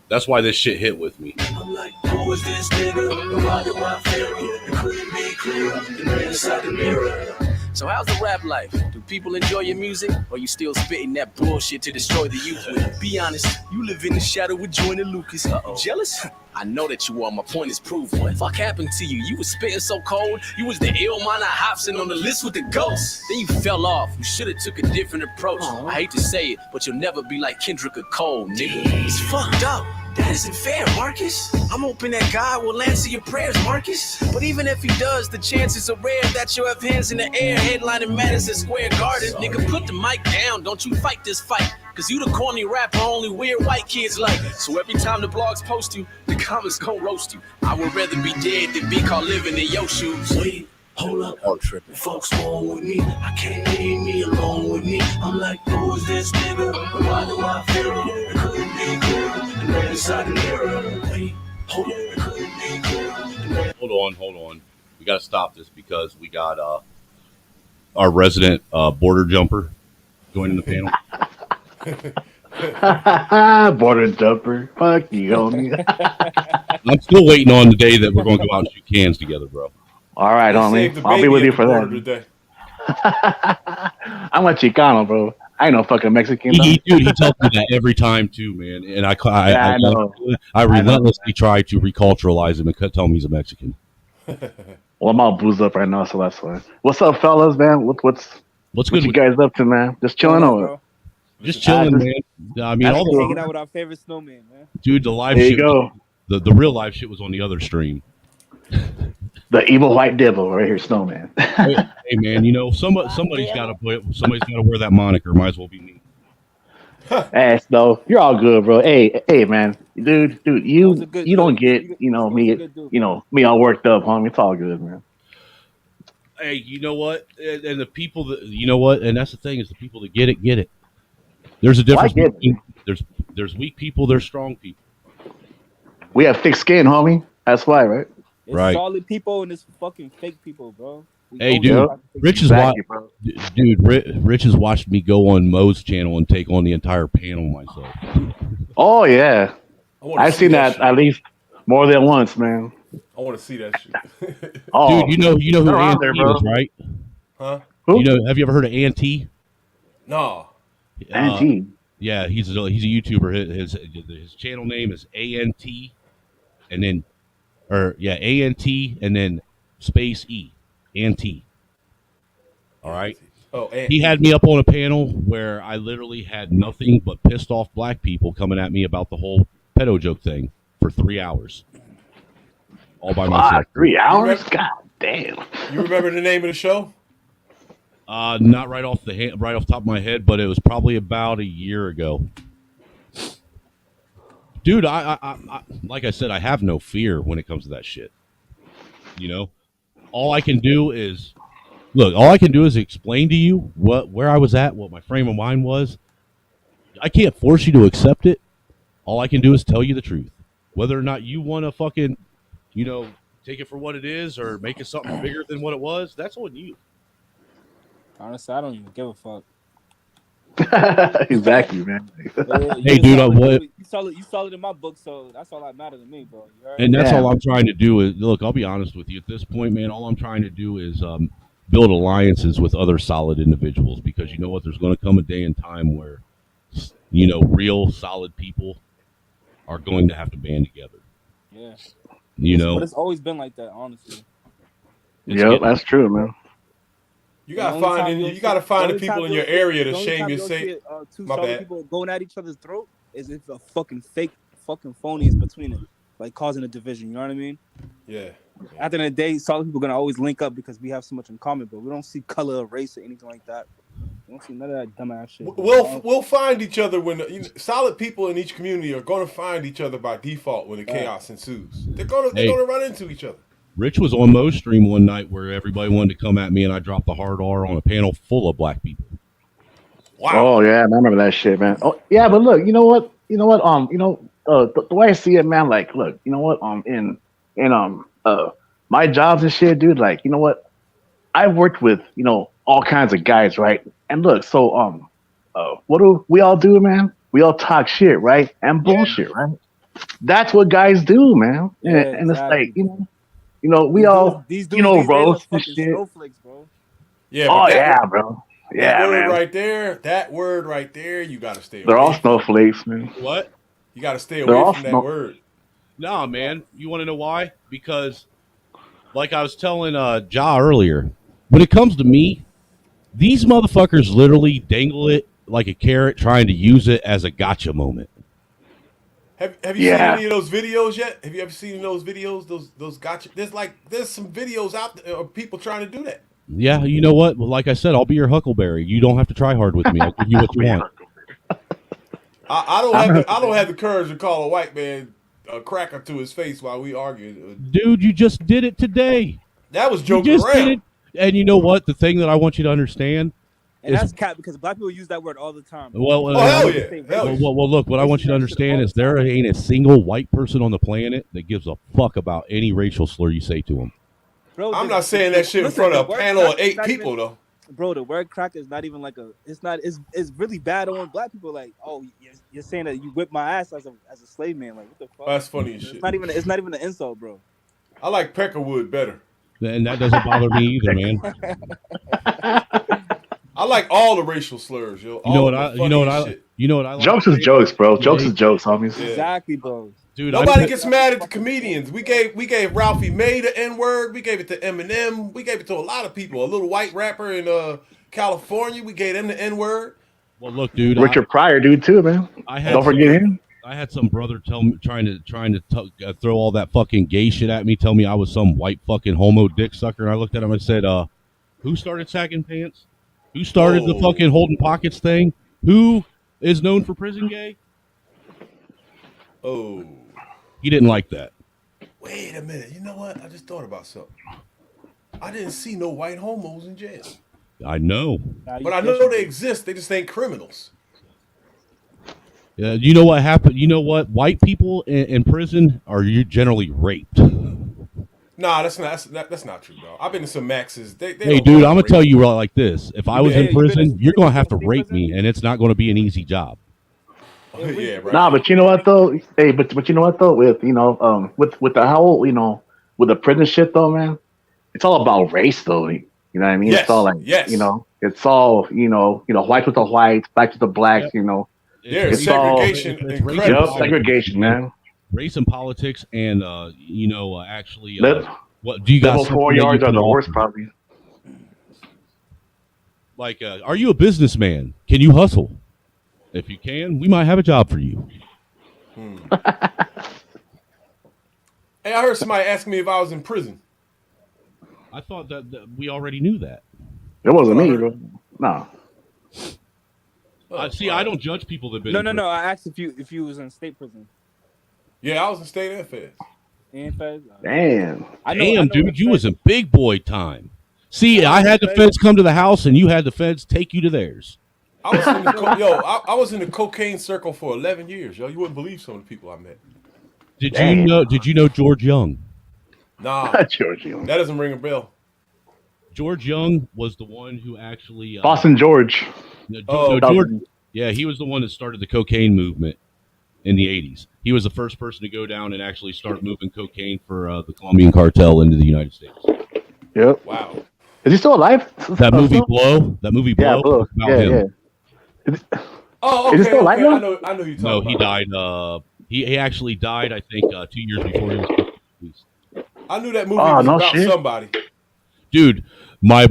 Speaker 6: that's why this shit hit with me.
Speaker 13: I'm like, who is this nigga? Rocking my theory. It couldn't be clearer. The man inside the mirror. So how's the rap life? Do people enjoy your music? Or you still spitting that bullshit to destroy the youth with? Be honest, you live in the shadow with Joyner Lucas. Uh-oh. Jealous? I know that you are. My point is proved. What the fuck happened to you? You was spitting so cold. You was the Illmind Hobson on the list with the ghosts. Then you fell off. You should have took a different approach. I hate to say it, but you'll never be like Kendrick or Cole, nigga. It's fucked up. That isn't fair, Marcus. I'm hoping that God will answer your prayers, Marcus. But even if he does, the chances are rare that you'll have hands in the air, headlining Madison Square Garden. Nigga, put the mic down. Don't you fight this fight. Cause you the corny rapper only weird white kids like. So every time the blogs post you, the comments gon' roast you. I would rather be dead than be caught living in your shoes. Wait, hold up, I'm tripping. Folks wrong with me. I can't leave me alone with me. I'm like, who is this nigga? Why do I feel it? It couldn't be clearer. The man inside the mirror. Wait, hold up, it couldn't be clearer.
Speaker 6: Hold on. We gotta stop this because we got our resident border jumper joining the panel.
Speaker 14: Border jumper. Fuck you, homie.
Speaker 6: I'm still waiting on the day that we're going to go out and shoot cans together, bro.
Speaker 14: All right, homie. I'll be with you for that. I'm a Chicano, bro. I ain't no fucking Mexican.
Speaker 6: Dude, he tells me that every time too, man. And I relentlessly try to reculturalize him and tell him he's a Mexican.
Speaker 14: Well, I'm all boozed up right now, so that's why. What's up, fellas, man? What's good? You guys up to, man? Just chilling over.
Speaker 6: Just chilling, man. I mean, all the
Speaker 10: hanging out with our favorite snowman, man.
Speaker 6: Dude, the live shit. The real live shit was on the other stream.
Speaker 14: The evil white devil right here, Snowman.
Speaker 6: Hey, man, you know somebody's got to wear that moniker. Might as well be me.
Speaker 14: Hey, Snow, you're all good, bro. Hey, man, dude, you don't get me all worked up, homie. It's all good, man.
Speaker 6: Hey, you know what? And the people that you know what, and that's the thing is the people that get it. There's a difference
Speaker 14: get it.
Speaker 6: between there's weak people, there's strong people.
Speaker 14: We have thick skin, homie. That's why, right?
Speaker 10: It's
Speaker 6: Right.
Speaker 10: solid people and it's fucking fake people, bro. We
Speaker 6: Hey,
Speaker 10: don't
Speaker 6: dude,
Speaker 10: know how to fix
Speaker 6: Rich
Speaker 10: it.
Speaker 6: is Rich has watched me go on Mo's channel and take on the entire panel myself.
Speaker 14: Oh yeah,
Speaker 7: wanna
Speaker 14: I've
Speaker 7: see
Speaker 14: seen
Speaker 7: that
Speaker 14: that at least more than once, man.
Speaker 7: I want to see that shit.
Speaker 14: Oh,
Speaker 6: Dude, you know who
Speaker 14: they're out
Speaker 6: Auntie
Speaker 14: there, bro.
Speaker 6: is, right?
Speaker 7: Huh?
Speaker 6: You know, have you ever heard of Auntie?
Speaker 7: No.
Speaker 14: Auntie.
Speaker 6: Yeah, he's a YouTuber. His channel name is ANT, and then ANT and then space E, Auntie. All right.
Speaker 7: Oh,
Speaker 6: he had me up on a panel where I literally had nothing but pissed off black people coming at me about the whole pedo joke thing for 3 hours, all by myself.
Speaker 14: 3 hours? God damn.
Speaker 7: You remember the name of the show?
Speaker 6: Not right off the top of my head, but it was probably about a year ago. Dude, I like I said, I have no fear when it comes to that shit. You know, all I can do is explain to you where I was at, what my frame of mind was. I can't force you to accept it. All I can do is tell you the truth. Whether or not you want to fucking, take it for what it is or make it something bigger than what it was, that's on you.
Speaker 10: Honestly, I don't even give a fuck.
Speaker 14: Exactly, man.
Speaker 6: Hey, dude,
Speaker 10: you solid in my book, so that's all that matters to me, bro. You heard?
Speaker 6: And that's all I'm trying to do is look. I'll be honest with you. At this point, man, all I'm trying to do is build alliances with other solid individuals because you know what? There's going to come a day and time where real solid people are going to have to band together.
Speaker 10: Yeah.
Speaker 6: But
Speaker 10: it's always been like that, honestly.
Speaker 14: Yep, that's true, man.
Speaker 7: You gotta find the people in your area to shame your say.
Speaker 10: Two
Speaker 7: My
Speaker 10: solid
Speaker 7: bad.
Speaker 10: people going at each other's throat is if a fucking fake, fucking phony is between it, like causing a division. You know what I mean?
Speaker 7: Yeah.
Speaker 10: At the end of the day, solid people are gonna always link up because we have so much in common, but we don't see color or race or anything like that. We don't see none of that dumbass shit.
Speaker 7: We'll find each other when solid people in each community are going to find each other by default when the chaos ensues. They're gonna run into each other.
Speaker 6: Rich was on Mo's stream one night where everybody wanted to come at me, and I dropped the hard R on a panel full of black people.
Speaker 7: Wow.
Speaker 14: Oh yeah, I remember that shit, man. Oh yeah, but look, you know what? The way I see it, man. Like, look, you know what? In my jobs and shit, dude. Like, you know what? I've worked with all kinds of guys, right? And look, so what do we all do, man? We all talk shit, right? And bullshit, right? That's what guys do, man. And it's like, we all,
Speaker 10: these dudes these days are
Speaker 14: roast and
Speaker 10: fucking
Speaker 14: shit.
Speaker 10: snowflakes, bro.
Speaker 7: Yeah.
Speaker 14: Oh
Speaker 7: but
Speaker 14: yeah, bro. Yeah,
Speaker 7: that word
Speaker 14: man.
Speaker 7: that word right there, you got to stay
Speaker 14: They're
Speaker 7: away
Speaker 14: all
Speaker 7: from.
Speaker 14: snowflakes, man.
Speaker 6: What?
Speaker 7: You got to stay
Speaker 14: They're
Speaker 7: away
Speaker 14: all
Speaker 7: from that word.
Speaker 6: No, man. You want to know why? Because, like I was telling Ja earlier, when it comes to me, these motherfuckers literally dangle it like a carrot, trying to use it as a gotcha moment.
Speaker 7: Have you seen any of those videos yet? Have you ever seen those videos? Those gotcha. There's some videos out there of people trying to do that.
Speaker 6: Yeah, you know what? Well, like I said, I'll be your Huckleberry. You don't have to try hard with me. I'll give you what you want.
Speaker 7: I don't have the courage to call a white man a cracker to his face while we argue.
Speaker 6: Dude, you just did it today.
Speaker 7: That was
Speaker 6: You
Speaker 7: joking
Speaker 6: just did
Speaker 7: around.
Speaker 6: it. And you know what? The thing that I want you to understand
Speaker 10: And
Speaker 6: is,
Speaker 10: that's cat because black people use that word all the time.
Speaker 6: well,
Speaker 7: hell yeah.
Speaker 6: well, look, what I want you to understand is there ain't a single white person on the planet that gives a fuck about any racial slur you say to them.
Speaker 10: Bro,
Speaker 7: I'm not saying that shit in front of a panel of 8 people though.
Speaker 10: Bro, the word crack is not even like it's really bad on black people. Like, oh, you're saying that you whipped my ass as a slave man. Like, what the fuck?
Speaker 7: That's funny as shit.
Speaker 10: It's not even an insult, bro.
Speaker 7: I like Peckerwood better.
Speaker 6: And that doesn't bother me either, man.
Speaker 7: I like all the racial slurs, yo.
Speaker 6: You know what I like?
Speaker 14: Jokes is jokes, bro. Jokes is jokes, homies.
Speaker 7: Yeah.
Speaker 10: Exactly, bro.
Speaker 6: Dude,
Speaker 7: Nobody gets mad at the comedians. We gave Ralphie May the N-word. We gave it to Eminem. We gave it to a lot of people. A little white rapper in California. We gave him the N-word.
Speaker 6: Well, look, dude.
Speaker 14: Richard Pryor, dude, too, man. Don't forget him.
Speaker 6: I had some brother tell me trying to throw all that fucking gay shit at me. Tell me I was some white fucking homo dick sucker. And I looked at him and said, "Who started sagging pants? Who started the fucking holding pockets thing? Who is known for prison gay?"
Speaker 7: Oh.
Speaker 6: He didn't like that.
Speaker 7: Wait a minute. You know what? I just thought about something. I didn't see no white homos in jail.
Speaker 6: I know.
Speaker 7: But I know they exist. They just ain't criminals.
Speaker 6: You know what happened? You know what? White people in prison are generally raped.
Speaker 7: Nah, that's not true, dog. I've been to some maxes. They
Speaker 6: Hey,
Speaker 7: don't
Speaker 6: dude, I'm gonna
Speaker 7: rape
Speaker 6: tell you
Speaker 7: people.
Speaker 6: like this: if I was in prison, you're gonna have to rape me, and it's not gonna be an easy job.
Speaker 7: Yeah, right.
Speaker 14: Nah, but you know what though? Hey, but you know what though? With with the whole with the prison shit though, man, it's all about race though. You know what I mean?
Speaker 7: Yes,
Speaker 14: It's all like
Speaker 7: yes.
Speaker 14: it's all whites with the whites, blacks with the blacks.
Speaker 7: There's
Speaker 14: it's all
Speaker 7: segregation.
Speaker 6: it's
Speaker 7: incredible.
Speaker 14: yep, segregation, man.
Speaker 6: Race and politics, and actually,
Speaker 14: Live-
Speaker 6: what do you
Speaker 14: Level
Speaker 6: guys?
Speaker 14: 4 yards are the worst, probably.
Speaker 6: Like, are you a businessman? Can you hustle? If you can, we might have a job for you.
Speaker 7: Hey, I heard somebody ask me if I was in prison.
Speaker 6: I thought that we already knew that.
Speaker 14: It wasn't me, bro. No.
Speaker 6: See, I don't judge people that been.
Speaker 10: No. I asked if you was in state prison.
Speaker 7: Yeah, I was in state and feds.
Speaker 10: And feds.
Speaker 14: Damn.
Speaker 6: Damn, dude, you was in big boy time. See, I had the feds come to the house, and you had the feds take you to theirs.
Speaker 7: I was in the I was in the cocaine circle for 11 years, yo. You wouldn't believe some of the people I met.
Speaker 6: Did you know George Young?
Speaker 7: Nah,
Speaker 14: George Young.
Speaker 7: That doesn't ring a bell.
Speaker 6: George Young was the one who actually
Speaker 14: Boston George.
Speaker 6: George. Yeah, he was the one that started the cocaine movement in the 80s. He was the first person to go down and actually start moving cocaine for the Colombian cartel into the United States.
Speaker 14: Yep.
Speaker 7: Wow.
Speaker 14: Is he still alive?
Speaker 6: That movie Blow. That movie Blow.
Speaker 14: Yeah, Blow.
Speaker 6: was about
Speaker 14: Yeah,
Speaker 6: him.
Speaker 14: yeah.
Speaker 7: Oh, okay.
Speaker 14: Is he still alive now?
Speaker 7: I know you talking
Speaker 6: No,
Speaker 7: about.
Speaker 6: he died. He actually died, I think, 2 years before he was released.
Speaker 7: I knew that movie was
Speaker 14: no
Speaker 7: about
Speaker 14: shit.
Speaker 7: somebody.
Speaker 6: Dude, my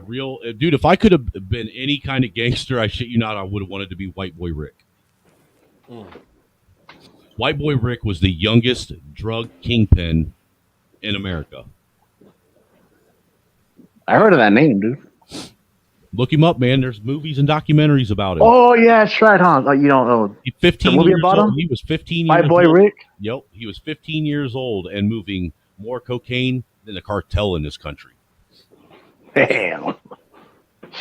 Speaker 6: real dude. If I could have been any kind of gangster, I shit you not, I would have wanted to be White Boy Rick. White Boy Rick was the youngest drug kingpin in America.
Speaker 14: I heard of that name, dude.
Speaker 6: Look him up, man. There's movies and documentaries about him.
Speaker 14: Oh yeah, that's right, huh? Like, you don't know.
Speaker 6: 15
Speaker 14: the movie
Speaker 6: years
Speaker 14: about
Speaker 6: old.
Speaker 14: him?
Speaker 6: He was 15
Speaker 14: My
Speaker 6: years
Speaker 14: boy
Speaker 6: old.
Speaker 14: Rick.
Speaker 6: Yep, he was 15 years old and moving more cocaine than the cartel in this country.
Speaker 14: Damn.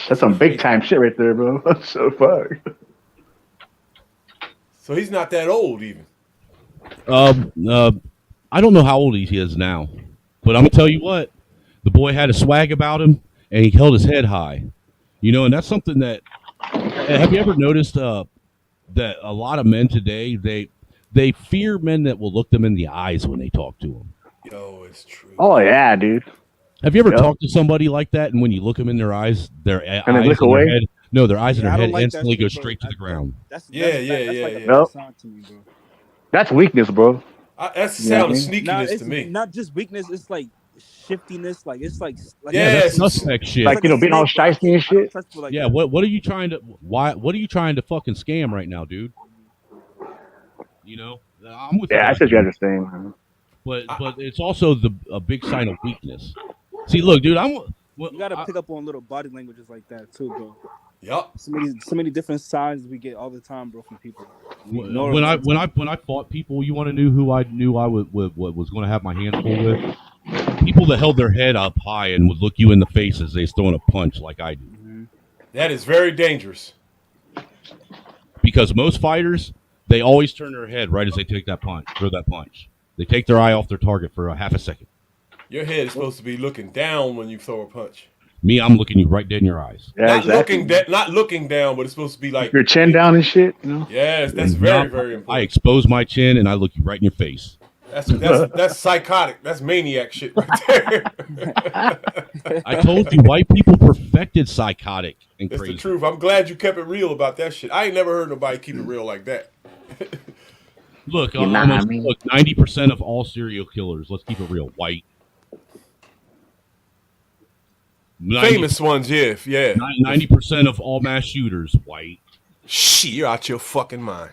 Speaker 14: That's some big time shit right there, bro. That's so fuck.
Speaker 7: So he's not that old even.
Speaker 6: I don't know how old he is now, but I'm gonna tell you what, the boy had a swag about him, and he held his head high. And that's something that. Have you ever noticed that a lot of men today they fear men that will look them in the eyes when they talk to them?
Speaker 7: Yo, it's true.
Speaker 14: Oh yeah, dude.
Speaker 6: Have you ever
Speaker 14: Yep.
Speaker 6: talked to somebody like that, and when you look them in their eyes, their eyes
Speaker 14: they look
Speaker 6: and their
Speaker 14: away?
Speaker 6: head, no, their eyes and
Speaker 10: Yeah,
Speaker 6: their
Speaker 10: I
Speaker 6: head
Speaker 10: don't like that
Speaker 6: instantly
Speaker 10: shit,
Speaker 6: go
Speaker 10: bro.
Speaker 6: straight to the ground.
Speaker 10: That's
Speaker 7: Yeah.
Speaker 10: like a
Speaker 14: Nope.
Speaker 10: sign to me, bro.
Speaker 14: That's weakness, bro.
Speaker 7: That's the
Speaker 14: You know
Speaker 7: sound
Speaker 14: what
Speaker 7: of
Speaker 14: I mean?
Speaker 7: sneakiness
Speaker 10: It's
Speaker 7: to me.
Speaker 10: not just weakness. It's like shiftiness. Like it's like
Speaker 6: Yeah, that's
Speaker 7: Yes.
Speaker 6: suspect shit.
Speaker 14: Like,
Speaker 10: a
Speaker 14: being all
Speaker 10: snake, bro.
Speaker 14: shiesty and
Speaker 10: I don't
Speaker 14: shit.
Speaker 10: trust people like
Speaker 6: Yeah,
Speaker 10: that.
Speaker 6: what are you trying to what are you trying to fucking scam right now, dude? I'm with
Speaker 14: Yeah, I
Speaker 6: you.
Speaker 14: said you understand, man.
Speaker 6: But it's also a big sign of weakness. See, look, dude,
Speaker 10: You gotta pick up on little body languages like that too, bro.
Speaker 7: Yup.
Speaker 10: So many different signs we get all the time, bro, from people. We ignore
Speaker 6: when
Speaker 10: them
Speaker 6: I fought people, you want to know who I knew I was going to have my hands full with? People that held their head up high and would look you in the face as they was throwing a punch like I do.
Speaker 7: That is very dangerous.
Speaker 6: Because most fighters, they always turn their head right as they take that punch, throw that punch. They take their eye off their target for a half a second.
Speaker 7: Your head is supposed to be looking down when you throw a punch.
Speaker 6: Me, I'm looking you right dead in your eyes.
Speaker 14: Yeah,
Speaker 7: not
Speaker 14: exactly.
Speaker 7: not looking down, but it's supposed to be like
Speaker 14: Your chin down and shit. You know.
Speaker 7: Yes, that's
Speaker 6: And
Speaker 7: very
Speaker 6: now
Speaker 7: very
Speaker 6: I
Speaker 7: important.
Speaker 6: expose my chin and I look you right in your face.
Speaker 7: That's psychotic. That's maniac shit right there.
Speaker 6: I told you, white people perfected psychotic and
Speaker 7: It's
Speaker 6: crazy.
Speaker 7: the truth. I'm glad you kept it real about that shit. I ain't never heard nobody keep it real like that.
Speaker 6: Look,
Speaker 14: You know what I mean?
Speaker 6: look, 90% of all serial killers, let's keep it real, white.
Speaker 7: Famous ones, yeah.
Speaker 6: 90% of all mass shooters, white.
Speaker 7: Shit, you're out your fucking mind.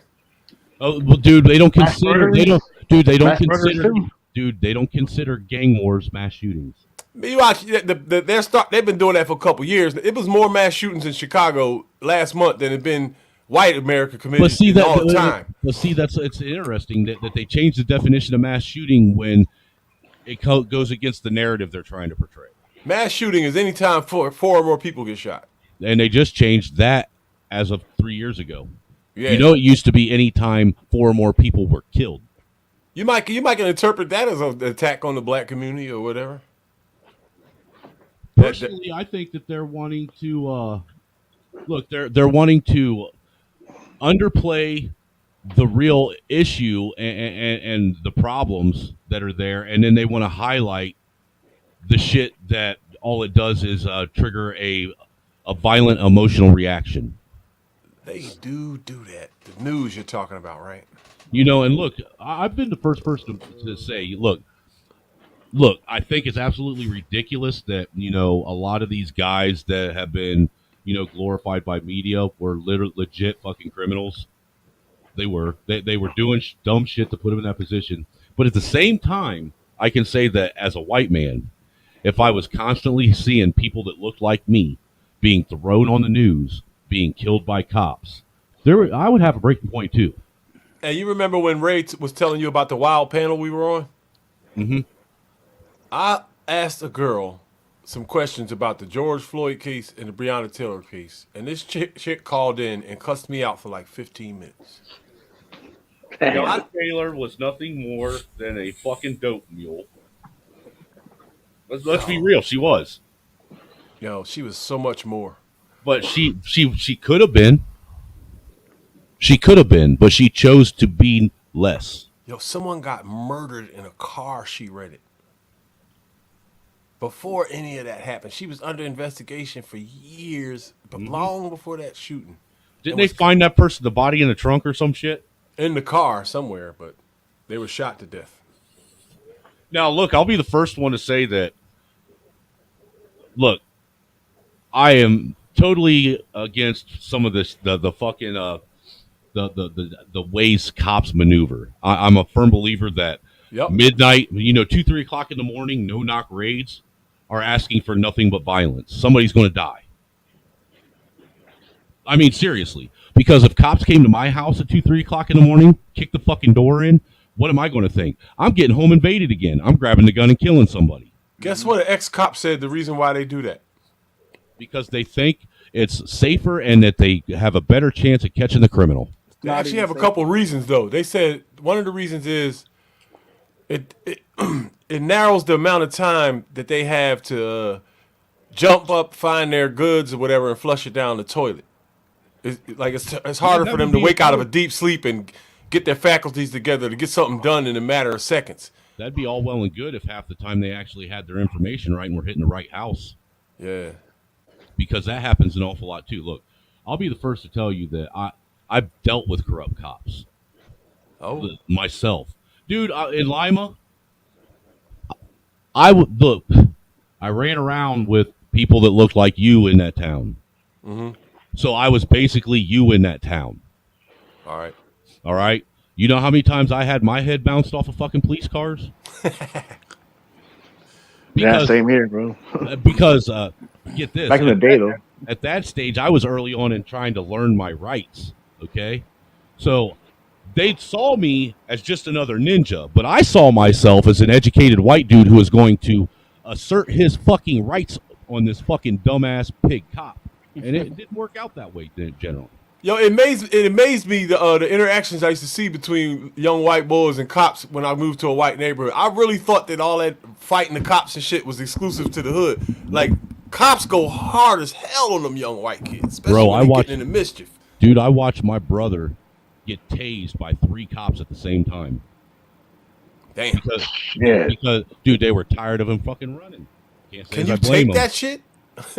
Speaker 6: Oh, well, dude, they don't
Speaker 14: Mass
Speaker 6: consider
Speaker 14: murderers?
Speaker 6: they don't dude they don't
Speaker 14: Mass murderers
Speaker 6: consider
Speaker 14: too?
Speaker 6: dude they don't consider gang wars mass shootings.
Speaker 7: You watch, they've been doing that for a couple years. It was more mass shootings in Chicago last month than it been white America committed
Speaker 6: But see
Speaker 7: all the time.
Speaker 6: But see, it's interesting that they changed the definition of mass shooting when it goes against the narrative they're trying to portray.
Speaker 7: Mass shooting is any time four or more people get shot.
Speaker 6: And they just changed that as of 3 years ago.
Speaker 7: Yeah.
Speaker 6: You know, it used to be any time 4 or more people were killed.
Speaker 7: You might can interpret that as an attack on the black community or whatever.
Speaker 6: Personally, I think that they're wanting to look. They're wanting to underplay the real issue and the problems that are there, and then they want to highlight the shit that all it does is trigger a violent emotional reaction.
Speaker 7: They do that. The news you're talking about, right?
Speaker 6: You know, and look, I've been the first person to say, look, I think it's absolutely ridiculous that, you know, a lot of these guys that have been, you know, glorified by media were legit fucking criminals. They were doing dumb shit to put them in that position. But at the same time, I can say that as a white man, if I was constantly seeing people that looked like me being thrown on the news, being killed by cops, I would have a breaking point too.
Speaker 7: And you remember when Ray was telling you about the wild panel we were on?
Speaker 6: Mm-hmm.
Speaker 7: I asked a girl some questions about the George Floyd case and the Breonna Taylor case, and this chick called in and cussed me out for like 15 minutes.
Speaker 6: Breonna Taylor was nothing more than a fucking dope mule. Let's be real, she was.
Speaker 7: Yo, she was so much more.
Speaker 6: But she could have been. She could have been, but she chose to be less.
Speaker 7: Yo, someone got murdered in a car she rented. Before any of that happened, she was under investigation for years, but long before that shooting.
Speaker 6: Didn't they find that person, the body in the trunk or some shit?
Speaker 7: In the car somewhere, but they were shot to death.
Speaker 6: Now, look, I'll be the first one to say that, look, I am totally against some of this, the fucking, the ways cops maneuver. I'm a firm believer that midnight, 2-3 o'clock in the morning, no knock raids are asking for nothing but violence. Somebody's going to die. I mean, seriously, because if cops came to my house at 2-3 o'clock in the morning, kicked the fucking door in, what am I going to think? I'm getting home invaded again. I'm grabbing the gun and killing somebody.
Speaker 7: Guess what? An ex-cop said the reason why they do that.
Speaker 6: Because they think it's safer and that they have a better chance of catching the criminal.
Speaker 7: They actually have a couple reasons, though. They said one of the reasons is it narrows the amount of time that they have to jump up, find their goods or whatever, and flush it down the toilet. It's harder for them to wake out of a deep sleep and get their faculties together to get something done in a matter of seconds.
Speaker 6: That'd be all well and good if half the time they actually had their information right and were hitting the right house.
Speaker 7: Yeah.
Speaker 6: Because that happens an awful lot too. Look, I'll be the first to tell you that I've dealt with corrupt cops.
Speaker 7: Oh.
Speaker 6: Myself. Dude, in Lima, I ran around with people that looked like you in that town.
Speaker 7: Mm-hmm.
Speaker 6: So I was basically you in that town.
Speaker 7: All right.
Speaker 6: All right. You know how many times I had my head bounced off of fucking police cars?
Speaker 14: Yeah, same here, bro.
Speaker 6: Because, get this.
Speaker 14: Back in the day, though.
Speaker 6: At that stage, I was early on in trying to learn my rights, okay? So they saw me as just another ninja, but I saw myself as an educated white dude who was going to assert his fucking rights on this fucking dumbass pig cop. And it didn't work out that way, generally.
Speaker 7: Yo, it amazed me the interactions I used to see between young white boys and cops when I moved to a white neighborhood. I really thought that all that fighting the cops and shit was exclusive to the hood. Like, cops go hard as hell on them young white kids, especially when they're getting into mischief.
Speaker 6: Dude, I watched my brother get tased by 3 cops at the same time.
Speaker 7: Damn.
Speaker 6: Because, dude, they were tired of him fucking running.
Speaker 7: Can you take that shit?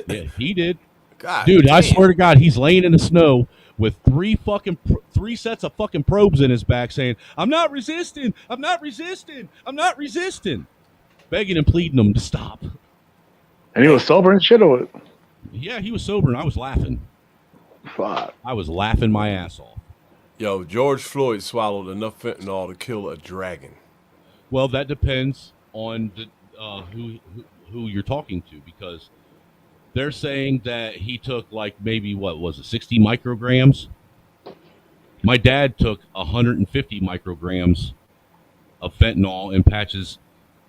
Speaker 6: Yeah, he did.
Speaker 7: God,
Speaker 6: dude,
Speaker 7: damn.
Speaker 6: I swear to God, he's laying in the snow with 3 sets of fucking probes in his back saying, I'm not resisting, I'm not resisting, I'm not resisting. Begging and pleading him to stop.
Speaker 14: And he was sober and shit, or what?
Speaker 6: Yeah, he was sober and I was laughing.
Speaker 14: Fuck.
Speaker 6: I was laughing my ass off.
Speaker 7: Yo, George Floyd swallowed enough fentanyl to kill a dragon.
Speaker 6: Well, that depends on the, who you're talking to, because they're saying that he took like maybe, 60 micrograms? My dad took 150 micrograms of fentanyl in patches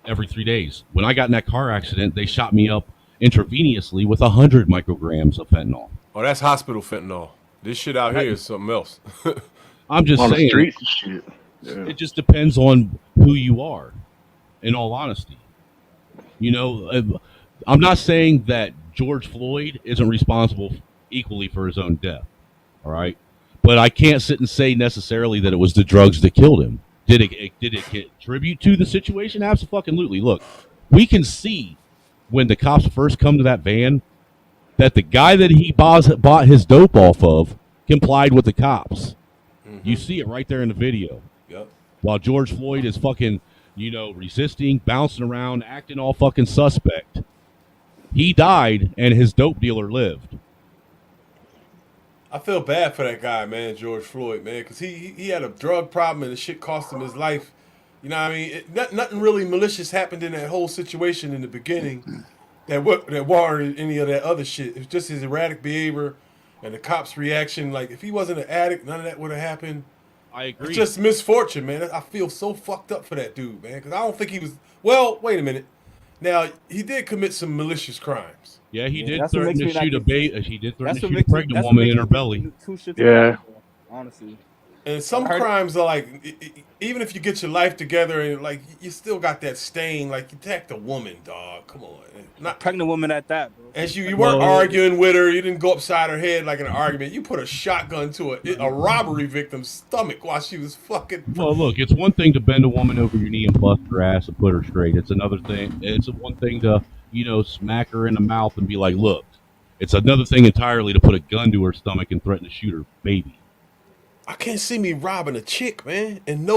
Speaker 6: every 3 days. When I got in that car accident, they shot me up intravenously with 100 micrograms of fentanyl.
Speaker 7: Oh, that's hospital fentanyl. This shit out here is something else.
Speaker 6: I'm just
Speaker 14: On the
Speaker 6: saying,
Speaker 14: streets and shit. Yeah.
Speaker 6: it just depends on who you are, in all honesty. You know, I'm not saying that George Floyd isn't responsible equally for his own death, all right? But I can't sit and say necessarily that it was the drugs that killed him. Did it contribute to the situation? Absolutely. Look, we can see when the cops first come to that van that the guy that he bought his dope off of complied with the cops. You see it right there in the video.
Speaker 7: Yep.
Speaker 6: While George Floyd is fucking, resisting, bouncing around, acting all fucking suspect. He died and his dope dealer lived.
Speaker 7: I feel bad for that guy, man, George Floyd, man, because he had a drug problem and the shit cost him his life. You know what I mean? Nothing really malicious happened in that whole situation in the beginning that warranted any of that other shit. It was just his erratic behavior and the cops' reaction. Like, if he wasn't an addict, none of that would have happened.
Speaker 6: I agree.
Speaker 7: It's just misfortune, man. I feel so fucked up for that dude, man, because I don't think he was... Well, wait a minute. Now, he did commit some malicious crimes.
Speaker 6: Yeah, he did
Speaker 10: that's what
Speaker 6: threaten
Speaker 10: makes
Speaker 6: to
Speaker 10: me
Speaker 6: shoot a
Speaker 10: not
Speaker 6: baby. He did threaten
Speaker 10: That's
Speaker 6: to
Speaker 10: what
Speaker 6: shoot a
Speaker 10: makes me-
Speaker 6: pregnant
Speaker 10: that's what
Speaker 6: woman
Speaker 10: makes
Speaker 6: in her
Speaker 10: me
Speaker 6: belly.
Speaker 10: do two shits
Speaker 14: Yeah.
Speaker 10: about it, honestly.
Speaker 7: And some crimes are like, even if you get your life together and like, you still got that stain. Like, you attacked a woman, dog. Come on. Not
Speaker 10: pregnant woman at that, bro.
Speaker 7: As you weren't arguing with her. You didn't go upside her head like an argument. You put a shotgun to a robbery victim's stomach while she was fucking.
Speaker 6: Well, look, it's one thing to bend a woman over your knee and bust her ass and put her straight. It's another thing. It's one thing to, smack her in the mouth and be like, look. It's another thing entirely to put a gun to her stomach and threaten to shoot her baby.
Speaker 7: I can't see me robbing a chick, man. And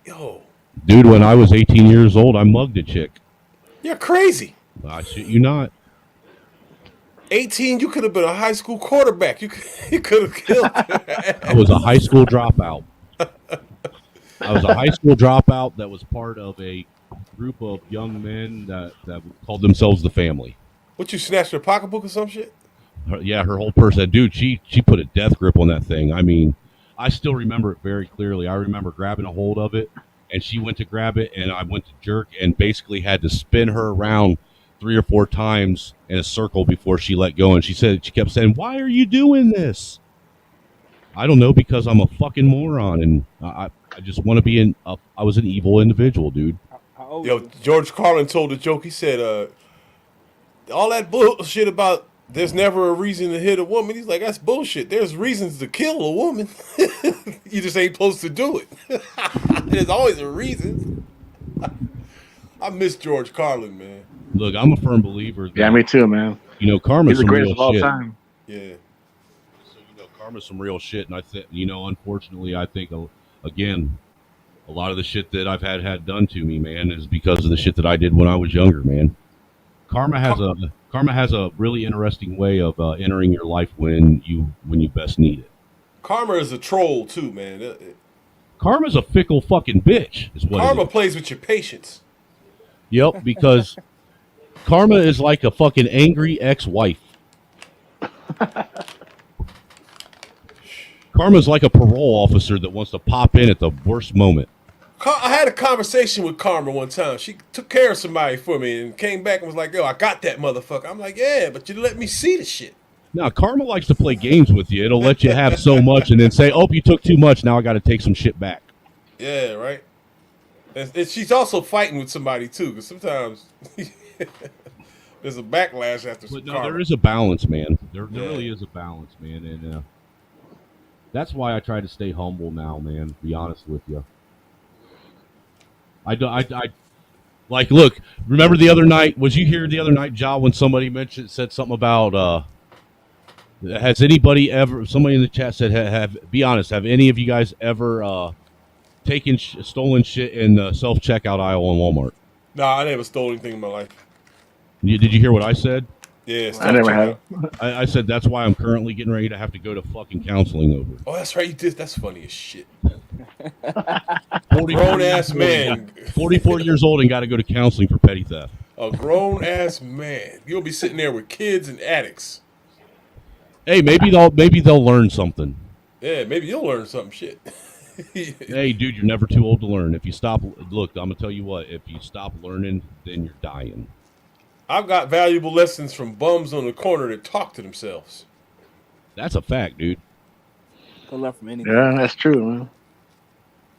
Speaker 7: yo.
Speaker 6: Dude, when I was 18 years old, I mugged a chick.
Speaker 7: You're crazy.
Speaker 6: I shit you not.
Speaker 7: 18, you could have been a high school quarterback. You could have killed her.
Speaker 6: I was a high school dropout. I was a high school dropout that was part of a group of young men that called themselves the Family.
Speaker 7: What, you snatched her pocketbook or some shit?
Speaker 6: Her whole person. Dude, she put a death grip on that thing. I mean, I still remember it very clearly. I remember grabbing a hold of it, and she went to grab it, and I went to jerk and basically had to spin her around 3 or 4 times in a circle before she let go. And she kept saying, "Why are you doing this?" I don't know, because I'm a fucking moron, and I just want to be I was an evil individual, dude.
Speaker 7: Yo, George Carlin told a joke. He said, all that bullshit about there's never a reason to hit a woman. He's like, that's bullshit. There's reasons to kill a woman. You just ain't supposed to do it. There's always a reason. I miss George Carlin, man.
Speaker 6: Look, I'm a firm believer. That,
Speaker 14: Yeah, me too, man.
Speaker 6: Karma's
Speaker 14: He's the
Speaker 6: some
Speaker 14: greatest
Speaker 6: real
Speaker 14: of all
Speaker 6: shit.
Speaker 14: time.
Speaker 7: Yeah.
Speaker 6: So, karma's some real shit. And I think, unfortunately, I think, again, a lot of the shit that I've had done to me, man, is because of the shit that I did when I was younger, man. Karma has a really interesting way of entering your life when you best need it.
Speaker 7: Karma is a troll, too, man.
Speaker 6: Karma's a fickle fucking bitch, is what
Speaker 7: Karma
Speaker 6: it is.
Speaker 7: plays with your patience.
Speaker 6: Yep, because karma is like a fucking angry ex-wife. Karma's like a parole officer that wants to pop in at the worst moment.
Speaker 7: I had a conversation with Karma one time. She took care of somebody for me and came back and was like, yo, I got that motherfucker. I'm like, yeah, but you let me see the shit.
Speaker 6: Now, karma likes to play games with you. It'll let you have so much and then say, oh, you took too much. Now I got to take some shit back.
Speaker 7: Yeah, right. And she's also fighting with somebody, too, because sometimes there's a backlash after some
Speaker 6: No,
Speaker 7: karma.
Speaker 6: there is a balance, man. There really is a balance, man. And that's why I try to stay humble now, man, to be honest with you. Like, look, remember the other night, was you here the other night, Ja, when somebody said something about, has anybody ever, somebody in the chat said, be honest, have any of you guys ever taken stolen shit in the self-checkout aisle in Walmart?
Speaker 7: Nah, I never stole anything in my life.
Speaker 6: Did you hear what I said?
Speaker 7: Yeah,
Speaker 14: I never have.
Speaker 6: I said that's why I'm currently getting ready to have to go to fucking counseling over it.
Speaker 7: Oh, that's right, you did. That's funny as shit.
Speaker 6: 44
Speaker 7: Grown-ass man.
Speaker 6: 44 years old and got to go to counseling for petty theft.
Speaker 7: A grown-ass man. You'll be sitting there with kids and addicts.
Speaker 6: Hey, maybe they'll learn something.
Speaker 7: Yeah, maybe you'll learn something shit.
Speaker 6: Hey, dude, you're never too old to learn. If you stop, look, I'm gonna tell you what. If you stop learning, then you're dying.
Speaker 7: I've got valuable lessons from bums on the corner that talk to themselves.
Speaker 6: That's a fact, dude.
Speaker 10: Can learn from anything.
Speaker 14: Yeah, that's true, man.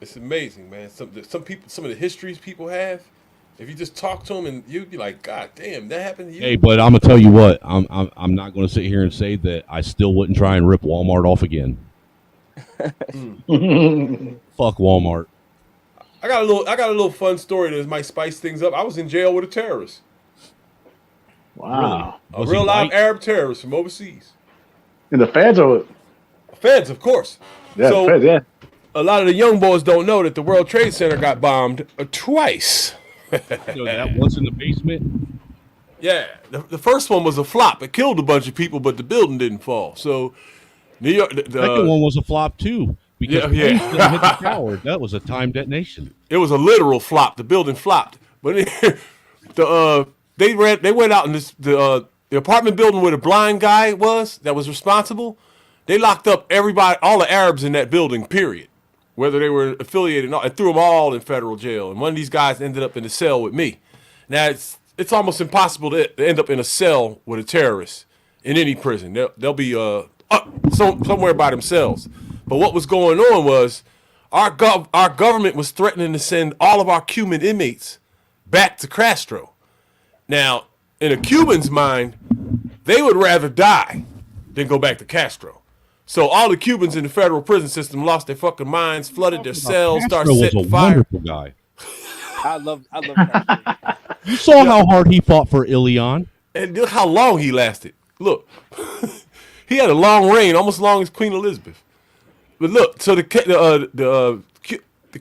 Speaker 7: It's amazing, man. Some people, some of the histories people have. If you just talk to them, and you'd be like, God damn, that happened to you.
Speaker 6: Hey, but I'm gonna tell you what. I'm not gonna sit here and say that I still wouldn't try and rip Walmart off again. Fuck Walmart.
Speaker 7: I got a little fun story that might spice things up. I was in jail with a terrorist.
Speaker 14: Wow.
Speaker 7: A real live Arab terrorist from overseas.
Speaker 14: In the feds or
Speaker 7: Feds, of course.
Speaker 14: Yeah,
Speaker 7: so,
Speaker 14: feds, yeah.
Speaker 7: A lot of the young boys don't know that the World Trade Center got bombed twice.
Speaker 6: So that once in the basement.
Speaker 7: Yeah, the first one was a flop. It killed a bunch of people, but the building didn't fall. So, New York. The
Speaker 6: second one was a flop too because planes didn't hit the tower. That was a time detonation.
Speaker 7: It was a literal flop. The building flopped. But they went out in the apartment building where the blind guy was that was responsible. They locked up everybody, all the Arabs in that building. Period. Whether they were affiliated or not, and threw them all in federal jail. And one of these guys ended up in a cell with me. Now it's almost impossible to end up in a cell with a terrorist in any prison. They'll be somewhere by themselves. But what was going on was our government was threatening to send all of our Cuban inmates back to Castro. Now, in a Cuban's mind, they would rather die than go back to Castro. So all the Cubans in the federal prison system lost their fucking minds, flooded their cells, started setting fire.
Speaker 6: Wonderful guy.
Speaker 10: I love Castro.
Speaker 6: You saw how hard he fought for Ilion.
Speaker 7: And look how long he lasted. Look, he had a long reign, almost as long as Queen Elizabeth. But look, so the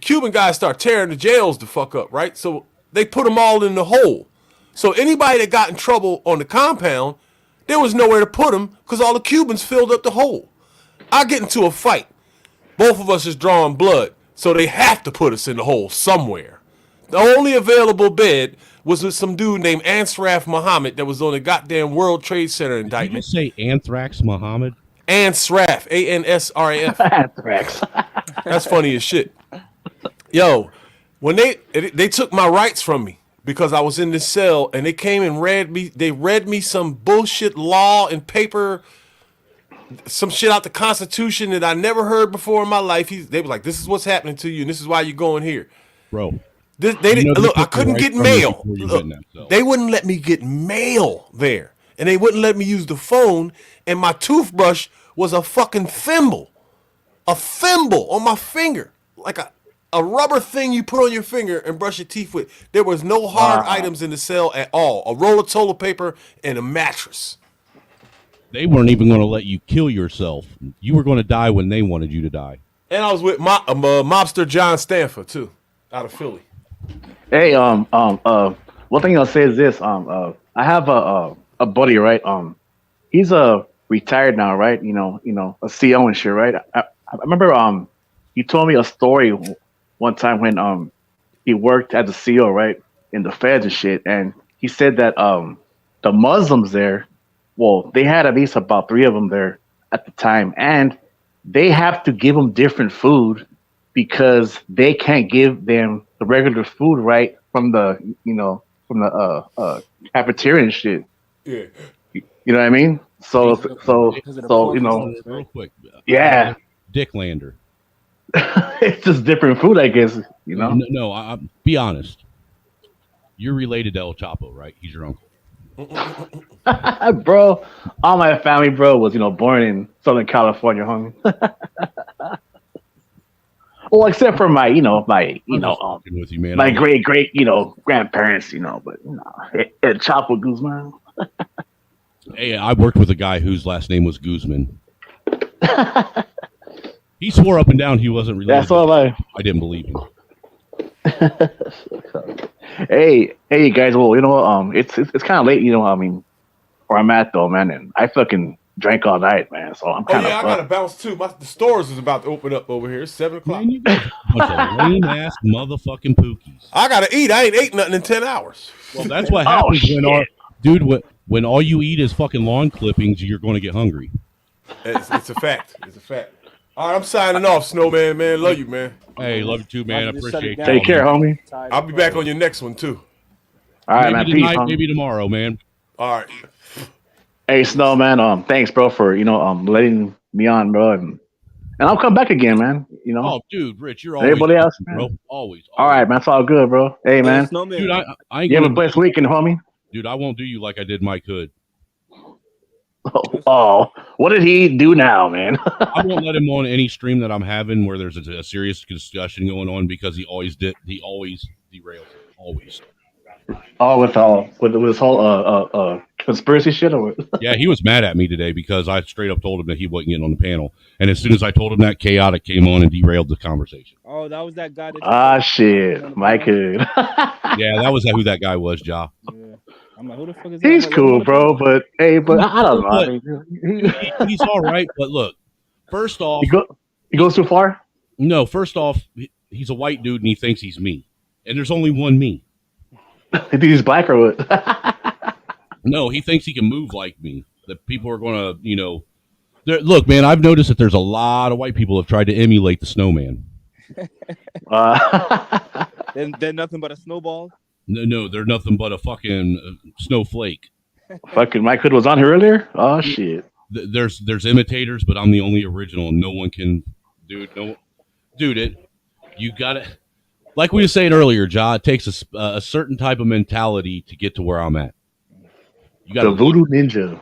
Speaker 7: Cuban guys start tearing the jails the fuck up, right? So they put them all in the hole. So anybody that got in trouble on the compound, there was nowhere to put them because all the Cubans filled up the hole. I get into a fight. Both of us is drawing blood, so they have to put us in the hole somewhere. The only available bed was with some dude named Ansraf Muhammad that was on the goddamn World Trade Center indictment.
Speaker 6: Did you say Anthrax Muhammad?
Speaker 7: Ansraf, A-N-S-R-A-F.
Speaker 14: Anthrax.
Speaker 7: That's funny as shit. Yo, when they took my rights from me because I was in this cell, and they came and read me some bullshit law and paper, some shit out the Constitution that I never heard before in my life. They were like, "This is what's happening to you, and this is why you're going here."
Speaker 6: Bro,
Speaker 7: they didn't look. I couldn't get mail. Look, they wouldn't let me get mail there, and they wouldn't let me use the phone. And my toothbrush was a fucking thimble on my finger, like a rubber thing you put on your finger and brush your teeth with. There was no hard items in the cell at all. A roll of toilet paper and a mattress.
Speaker 6: They weren't even going to let you kill yourself. You were going to die when they wanted you to die.
Speaker 7: And I was with mobster John Stanford too, out of Philly.
Speaker 14: Hey, one thing I'll say is this. I have a buddy, right? He's retired now, right? You know, a CO and shit, right? I remember he told me a story one time when he worked as a CO, right, in the feds and shit, and he said that the Muslims there, well, they had at least about 3 of them there at the time, and they have to give them different food because they can't give them the regular food, right, from the cafeteria and shit.
Speaker 7: Yeah.
Speaker 14: You know what I mean? So you know,
Speaker 6: real quick.
Speaker 14: Yeah.
Speaker 6: Dicklander.
Speaker 14: It's just different food, I guess. You know.
Speaker 6: No. Be honest. You're related to El Chapo, right? He's your uncle.
Speaker 14: Bro, all my family, bro, was born in Southern California, homie. Well, except for my
Speaker 6: with you, man.
Speaker 14: my great grandparents, but El Chapo Guzman.
Speaker 6: Hey, I worked with a guy whose last name was Guzman. He swore up and down he wasn't related.
Speaker 14: That's all I
Speaker 6: didn't believe him.
Speaker 14: Hey, guys. Well, it's kind of late. I mean, where I'm at though, man, and I fucking drank all night, man. So I'm kind of.
Speaker 7: I gotta bounce too. The stores is about to open up over here. It's 7 o'clock.
Speaker 6: Man, you got a bunch of lame ass motherfucking pookies.
Speaker 7: I gotta eat. I ain't ate nothing in 10 hours.
Speaker 6: Well, that's what happens when all you eat is fucking lawn clippings. You're going to get hungry.
Speaker 7: It's a fact. It's a fact. All right, I'm signing off, Snowman, man. Love you, man.
Speaker 6: Hey, love you too, man. I appreciate you.
Speaker 14: Take care, homie.
Speaker 7: I'll be back on your next one, too.
Speaker 14: All right,
Speaker 6: maybe
Speaker 14: man. Peace,
Speaker 6: tonight,
Speaker 14: homie.
Speaker 6: maybe tomorrow, man.
Speaker 7: All right.
Speaker 14: Hey, Snow, man. Thanks, bro, for letting me on, bro, and I'll come back again, man.
Speaker 6: Oh, dude, Rich, you're
Speaker 14: And
Speaker 6: always
Speaker 14: everybody else,
Speaker 6: welcome,
Speaker 14: man.
Speaker 6: bro. Always.
Speaker 14: All right, man. It's all good, bro. Hey, man.
Speaker 10: Snowman.
Speaker 6: Dude, I ain't
Speaker 14: You have
Speaker 6: gonna
Speaker 14: a blessed weekend, homie.
Speaker 6: Dude, I won't do you like I did Mike Hood.
Speaker 14: Oh, what did he do now, man?
Speaker 6: I won't let him on any stream that I'm having where there's a serious discussion going on because he always derails it. Always.
Speaker 14: With his whole conspiracy shit, or what?
Speaker 6: Yeah, he was mad at me today because I straight up told him that he wasn't getting on the panel, and as soon as I told him that, Chaotic came on and derailed the conversation.
Speaker 10: Oh, that was that guy. That
Speaker 14: Shit, Mike Hood.
Speaker 6: Yeah, that was who that guy was, Ja.
Speaker 10: I'm like, who the fuck is
Speaker 14: He's
Speaker 10: that?
Speaker 14: cool, bro, but I don't know. I mean,
Speaker 6: He's all right, but look, first off,
Speaker 14: he goes too far.
Speaker 6: No, first off, he's a white dude and he thinks he's me, and there's only one me.
Speaker 14: You think he's black or what?
Speaker 6: No, he thinks he can move like me. That people are going to, look, man, I've noticed that there's a lot of white people have tried to emulate the snowman.
Speaker 10: They're nothing but a snowball.
Speaker 6: No, they're nothing but a fucking snowflake.
Speaker 14: Fucking Mike Hood was on here earlier. Oh shit.
Speaker 6: There's imitators, but I'm the only original, and no one can, dude. You got it. Like we were saying earlier, Ja, it takes a certain type of mentality to get to where I'm at. You got
Speaker 14: the voodoo ninja.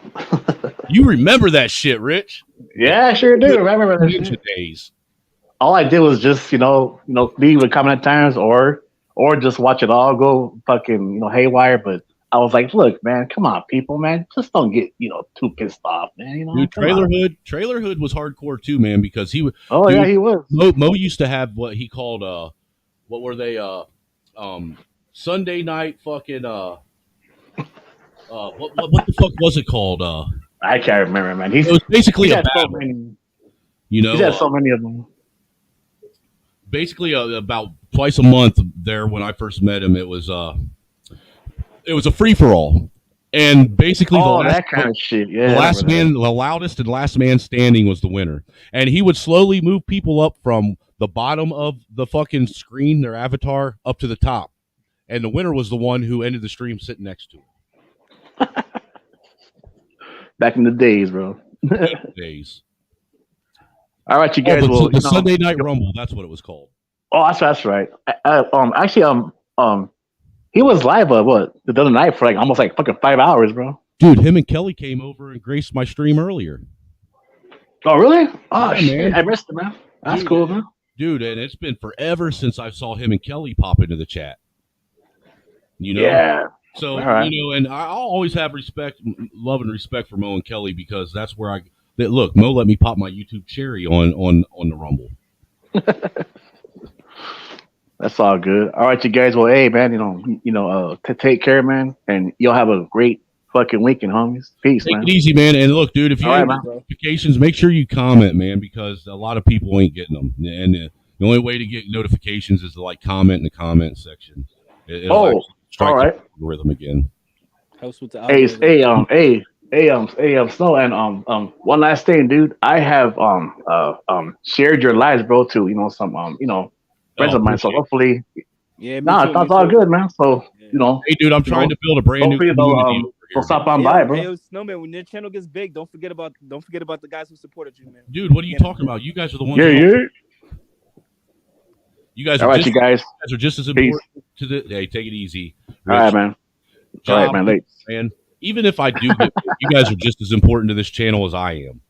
Speaker 6: You remember that shit, Rich?
Speaker 14: Yeah, I sure do. Remember that
Speaker 6: ninja
Speaker 14: shit.
Speaker 6: days.
Speaker 14: All I did was just, be with comment times or just watch it all go fucking, haywire. But I was like, look, man, come on, people, man, just don't get, too pissed off, man.
Speaker 6: Dude, Trailer Hood was hardcore too, man, because he was.
Speaker 14: Oh, yeah, he was.
Speaker 6: Mo used to have what he called what were they Sunday night fucking what the fuck was it called?
Speaker 14: I can't remember, man.
Speaker 6: It was basically a
Speaker 14: so
Speaker 6: battle.
Speaker 14: many,
Speaker 6: He's
Speaker 14: had so many of them.
Speaker 6: Basically, about twice a month there when I first met him, it was a free for all, and basically
Speaker 14: that kind of shit. Yeah,
Speaker 6: the loudest and last man standing was the winner, and he would slowly move people up from the bottom of the fucking screen, their avatar, up to the top, and the winner was the one who ended the stream sitting next to him.
Speaker 14: Back in the days, bro.
Speaker 6: Days.
Speaker 14: All right, you guys.
Speaker 6: The Sunday Night Rumble. That's what it was called.
Speaker 14: Oh, that's right. Actually, he was live. The other night for almost fucking 5 hours, bro.
Speaker 6: Dude, him and Kelly came over and graced my stream earlier.
Speaker 14: Oh, really? Oh,
Speaker 6: yeah,
Speaker 14: shit.
Speaker 6: man.
Speaker 14: I missed it, man. That's cool, man.
Speaker 6: Dude, and it's been forever since I saw him and Kelly pop into the chat.
Speaker 14: Yeah.
Speaker 6: So,
Speaker 14: all right.
Speaker 6: And I'll always have love and respect for Mo and Kelly because that's where look, Mo let me pop my YouTube cherry on the Rumble.
Speaker 14: That's all good. All right, you guys. Well, hey, man, to take care, man, and you'll have a great fucking weekend, homies. Peace,
Speaker 6: Take
Speaker 14: man.
Speaker 6: it easy, man. And look, dude, if you
Speaker 14: All
Speaker 6: have
Speaker 14: right,
Speaker 6: notifications, make sure you comment, man, because a lot of people ain't getting them. And the only way to get notifications is to comment in the comment section. It'll actually strike
Speaker 14: all right.
Speaker 6: the algorithm again.
Speaker 10: Helps with the
Speaker 14: Hey,
Speaker 10: algorithm.
Speaker 14: Snow, and one last thing, dude. I have shared your lives, bro, to some friends of mine. So hopefully,
Speaker 10: yeah,
Speaker 14: it's all good, man. So
Speaker 6: hey, dude, I'm trying to build a brand new community.
Speaker 14: They'll stop on by, bro.
Speaker 10: Hey, Snowman, when your channel gets big, don't forget about the guys who supported you, man.
Speaker 6: Dude, what are you talking about? You guys are the ones.
Speaker 14: Yeah.
Speaker 6: You guys
Speaker 14: all
Speaker 6: are
Speaker 14: right, you guys.
Speaker 6: are just as important to the. Hey, take it easy.
Speaker 14: All right, man. All right, man. Late.
Speaker 6: Man, even if I do get, you guys are just as important to this channel as I am.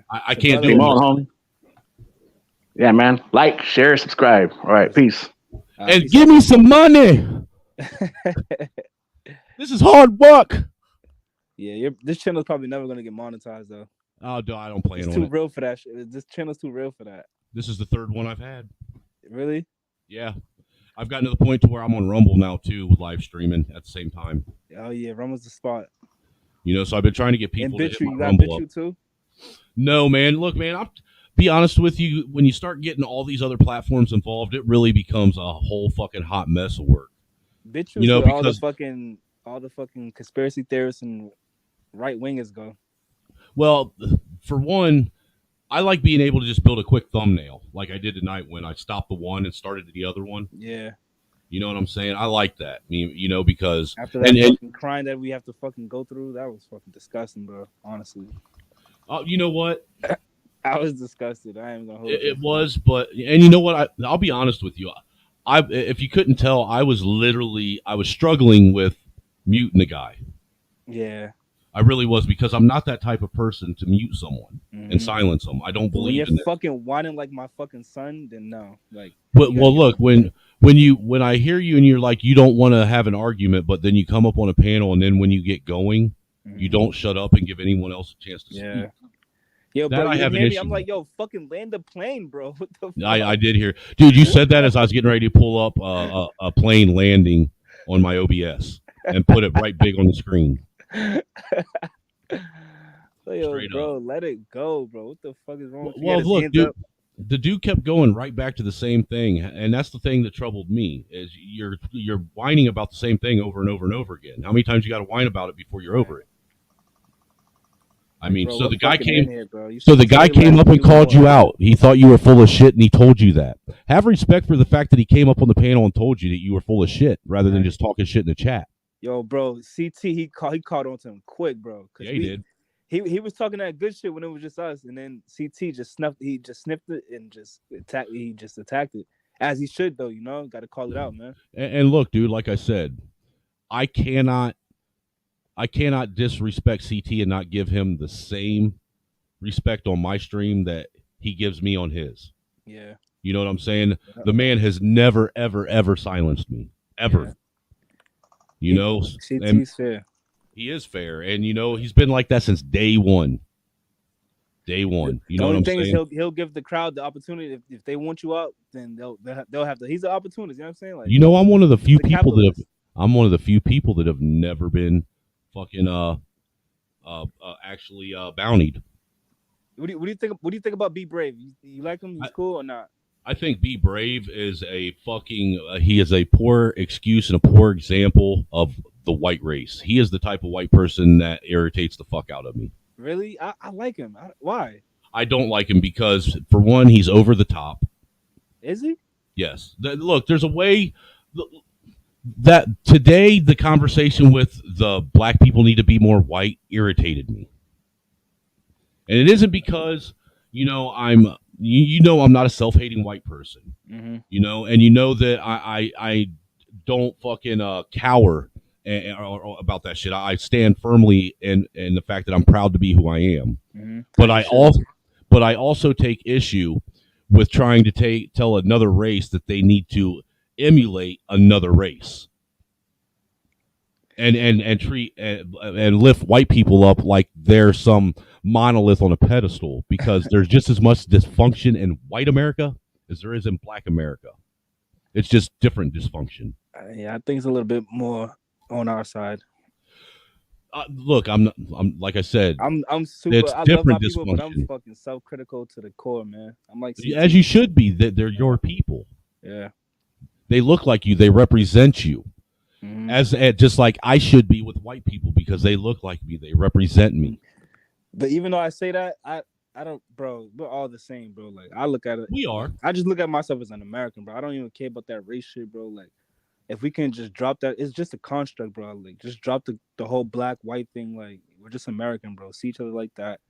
Speaker 6: I can't do
Speaker 14: Come on, homie. Yeah, man. Like, share, subscribe. All right, peace.
Speaker 6: And give me some money. This is hard work.
Speaker 10: Yeah, this channel's probably never gonna get monetized though.
Speaker 6: Oh, no, I don't plan
Speaker 10: it's
Speaker 6: on
Speaker 10: too
Speaker 6: it.
Speaker 10: real for that shit. This channel's too real for that.
Speaker 6: This is the third one I've had.
Speaker 10: Really?
Speaker 6: Yeah. I've gotten to the point to where I'm on Rumble now too with live streaming at the same time.
Speaker 10: Oh yeah, Rumble's the spot.
Speaker 6: So I've been trying to get people
Speaker 10: And
Speaker 6: to hit
Speaker 10: BitChute,
Speaker 6: my
Speaker 10: you got
Speaker 6: Rumble up.
Speaker 10: BitChute too?
Speaker 6: No, man. Look, man, I'll be honest with you. When you start getting all these other platforms involved, it really becomes a whole fucking hot mess of work.
Speaker 10: BitChute, where all the fucking conspiracy theorists and right wingers go.
Speaker 6: Well, for one, I like being able to just build a quick thumbnail like I did tonight when I stopped the one and started the other one.
Speaker 10: Yeah.
Speaker 6: You know what I'm saying? I like that. You know, because
Speaker 10: After that fucking crime that we have to fucking go through, that was fucking disgusting, bro. Honestly.
Speaker 6: You know what?
Speaker 10: I was disgusted. I ain't gonna hold
Speaker 6: It was, but and you know what? I'll be honest with you. If you couldn't tell, I was struggling with muting a guy.
Speaker 10: Yeah.
Speaker 6: I really was, because I'm not that type of person to mute someone and silence them. I don't
Speaker 10: When
Speaker 6: believe
Speaker 10: you're
Speaker 6: in that.
Speaker 10: fucking whining like my fucking son, then no. Like,
Speaker 6: But well, look, when I hear you and you're like, you don't want to have an argument, but then you come up on a panel, and then when you get going, you don't shut up and give anyone else a chance to speak.
Speaker 10: Yo,
Speaker 6: That
Speaker 10: bro,
Speaker 6: I
Speaker 10: you
Speaker 6: have an
Speaker 10: hear me?
Speaker 6: issue
Speaker 10: I'm like, yo, fucking land the plane, bro. What the fuck?
Speaker 6: I did hear, dude. You said that as I was getting ready to pull up a plane landing on my OBS and put it right big on the screen.
Speaker 10: Yo,
Speaker 6: Straight
Speaker 10: bro, let it go, bro. What the fuck is wrong with you?
Speaker 6: Well,
Speaker 10: He had his
Speaker 6: look,
Speaker 10: hands
Speaker 6: dude,
Speaker 10: up.
Speaker 6: the dude kept going right back to the same thing, and that's the thing that troubled me. Is you're whining about the same thing over and over and over again. How many times you got to whine about it before you're over it? I mean,
Speaker 10: Bro,
Speaker 6: so
Speaker 10: we're
Speaker 6: the guy
Speaker 10: fucking
Speaker 6: came.
Speaker 10: in here, bro. You
Speaker 6: So the
Speaker 10: should
Speaker 6: guy
Speaker 10: say
Speaker 6: came
Speaker 10: less
Speaker 6: up and
Speaker 10: people
Speaker 6: called you
Speaker 10: are.
Speaker 6: out. He thought you were full of shit, and he told you that. Have respect for the fact that he came up on the panel and told you that you were full of shit, rather than just talking shit in the chat.
Speaker 10: Yo, bro, CT, he caught on to him quick, bro.
Speaker 6: Yeah, he did.
Speaker 10: He was talking that good shit when it was just us, and then CT just sniffed it and just attacked it. As he should, though, you know, got to call it out, man.
Speaker 6: And look, dude, like I said, I cannot disrespect CT and not give him the same respect on my stream that he gives me on his.
Speaker 10: Yeah.
Speaker 6: You know what I'm saying? The man has never, ever, ever silenced me. Ever.
Speaker 10: Yeah.
Speaker 6: You know?
Speaker 10: CT's fair.
Speaker 6: He is fair. And, you know, he's been like that since day one. Day one. You know what I'm
Speaker 10: The only
Speaker 6: saying?
Speaker 10: thing is he'll give the crowd the opportunity. If they want you out, then they'll have to. He's an opportunist. You know what I'm saying? Like,
Speaker 6: You know, I'm one of the few
Speaker 10: the
Speaker 6: people that have.
Speaker 10: capitalist.
Speaker 6: I'm one of the few people that have never been fucking actually bountied.
Speaker 10: What do you think? What do you think about Be Brave? You like him? He's cool or not?
Speaker 6: I think Be Brave is a fucking. He is a poor excuse and a poor example of the white race. He is the type of white person that irritates the fuck out of me.
Speaker 10: Really? I like him. Why?
Speaker 6: I don't like him because, for one, he's over the top.
Speaker 10: Is he?
Speaker 6: Yes. Look, there's a way that today the conversation with the black people need to be more white irritated me. And it isn't because, you know, I'm not a self-hating white person, you know, and you know that I don't fucking cower about that shit. I stand firmly in the fact that I'm proud to be who I am. But I also take issue with trying to tell another race that they need to emulate another race and treat and lift white people up like they're some monolith on a pedestal, because there's just as much dysfunction in white America as there is in black America. It's just different dysfunction.
Speaker 10: Yeah, I think it's a little bit more on our side.
Speaker 6: Look, I'm like I said,
Speaker 10: I'm super.
Speaker 6: It's
Speaker 10: I love
Speaker 6: different
Speaker 10: my people, but I'm
Speaker 6: dysfunction.
Speaker 10: fucking self-critical to the core, man. I'm like,
Speaker 6: As you should be. They're your people.
Speaker 10: Yeah.
Speaker 6: They look like you. They represent you. As just like I should be with white people, because they look like me. They represent me.
Speaker 10: But even though I say that, I don't, bro. We're all the same, bro. Like, I look at it.
Speaker 6: We are.
Speaker 10: I just look at myself as an American, bro. I don't even care about that race shit, bro. Like, if we can just drop that, it's just a construct, bro. Like, just drop the whole black white thing. Like, we're just American, bro. See each other like that,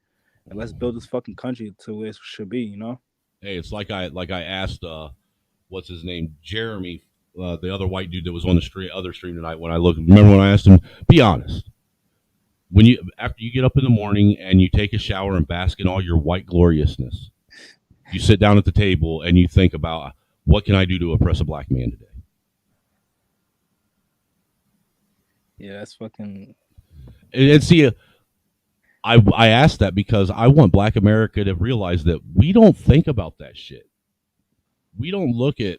Speaker 10: and let's build this fucking country to where it should be. You know?
Speaker 6: Hey, it's like I asked what's his name, Jeremy, the other white dude that was on the other stream tonight. Remember when I asked him, be honest, after you get up in the morning and you take a shower and bask in all your white gloriousness, you sit down at the table and you think about, what can I do to oppress a black man today?
Speaker 10: Yeah, that's fucking.
Speaker 6: And see, I asked that because I want black America to realize that we don't think about that shit. We don't look at.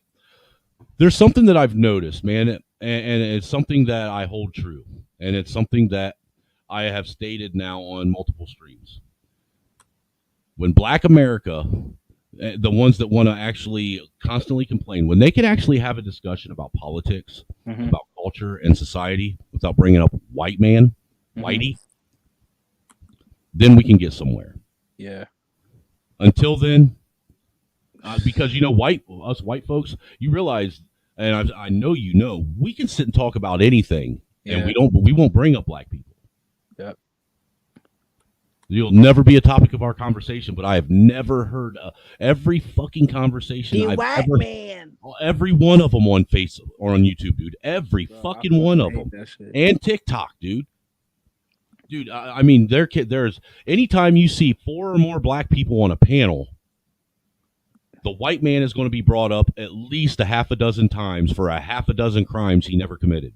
Speaker 6: There's something that I've noticed, man, and it's something that I hold true, and it's something that I have stated now on multiple streams. When black America, the ones that want to actually constantly complain, when they can actually have a discussion about politics, about culture and society without bringing up white man, whitey, then we can get somewhere.
Speaker 10: Yeah.
Speaker 6: Until then, because, you know, us white folks, you realize and I know you know, we can sit and talk about anything, and
Speaker 10: Yeah.
Speaker 6: we won't bring up black people.
Speaker 10: Yep.
Speaker 6: You'll never be a topic of our conversation, but I have never heard every fucking conversation
Speaker 10: The
Speaker 6: I've
Speaker 10: white
Speaker 6: ever,
Speaker 10: man.
Speaker 6: every one of them on Facebook or on YouTube, dude. Every fucking one of them,
Speaker 10: that shit.
Speaker 6: and TikTok, dude. Dude, I mean, there's anytime you see 4 or more black people on a panel, the white man is going to be brought up at least a half a dozen times for a half a dozen crimes he never committed.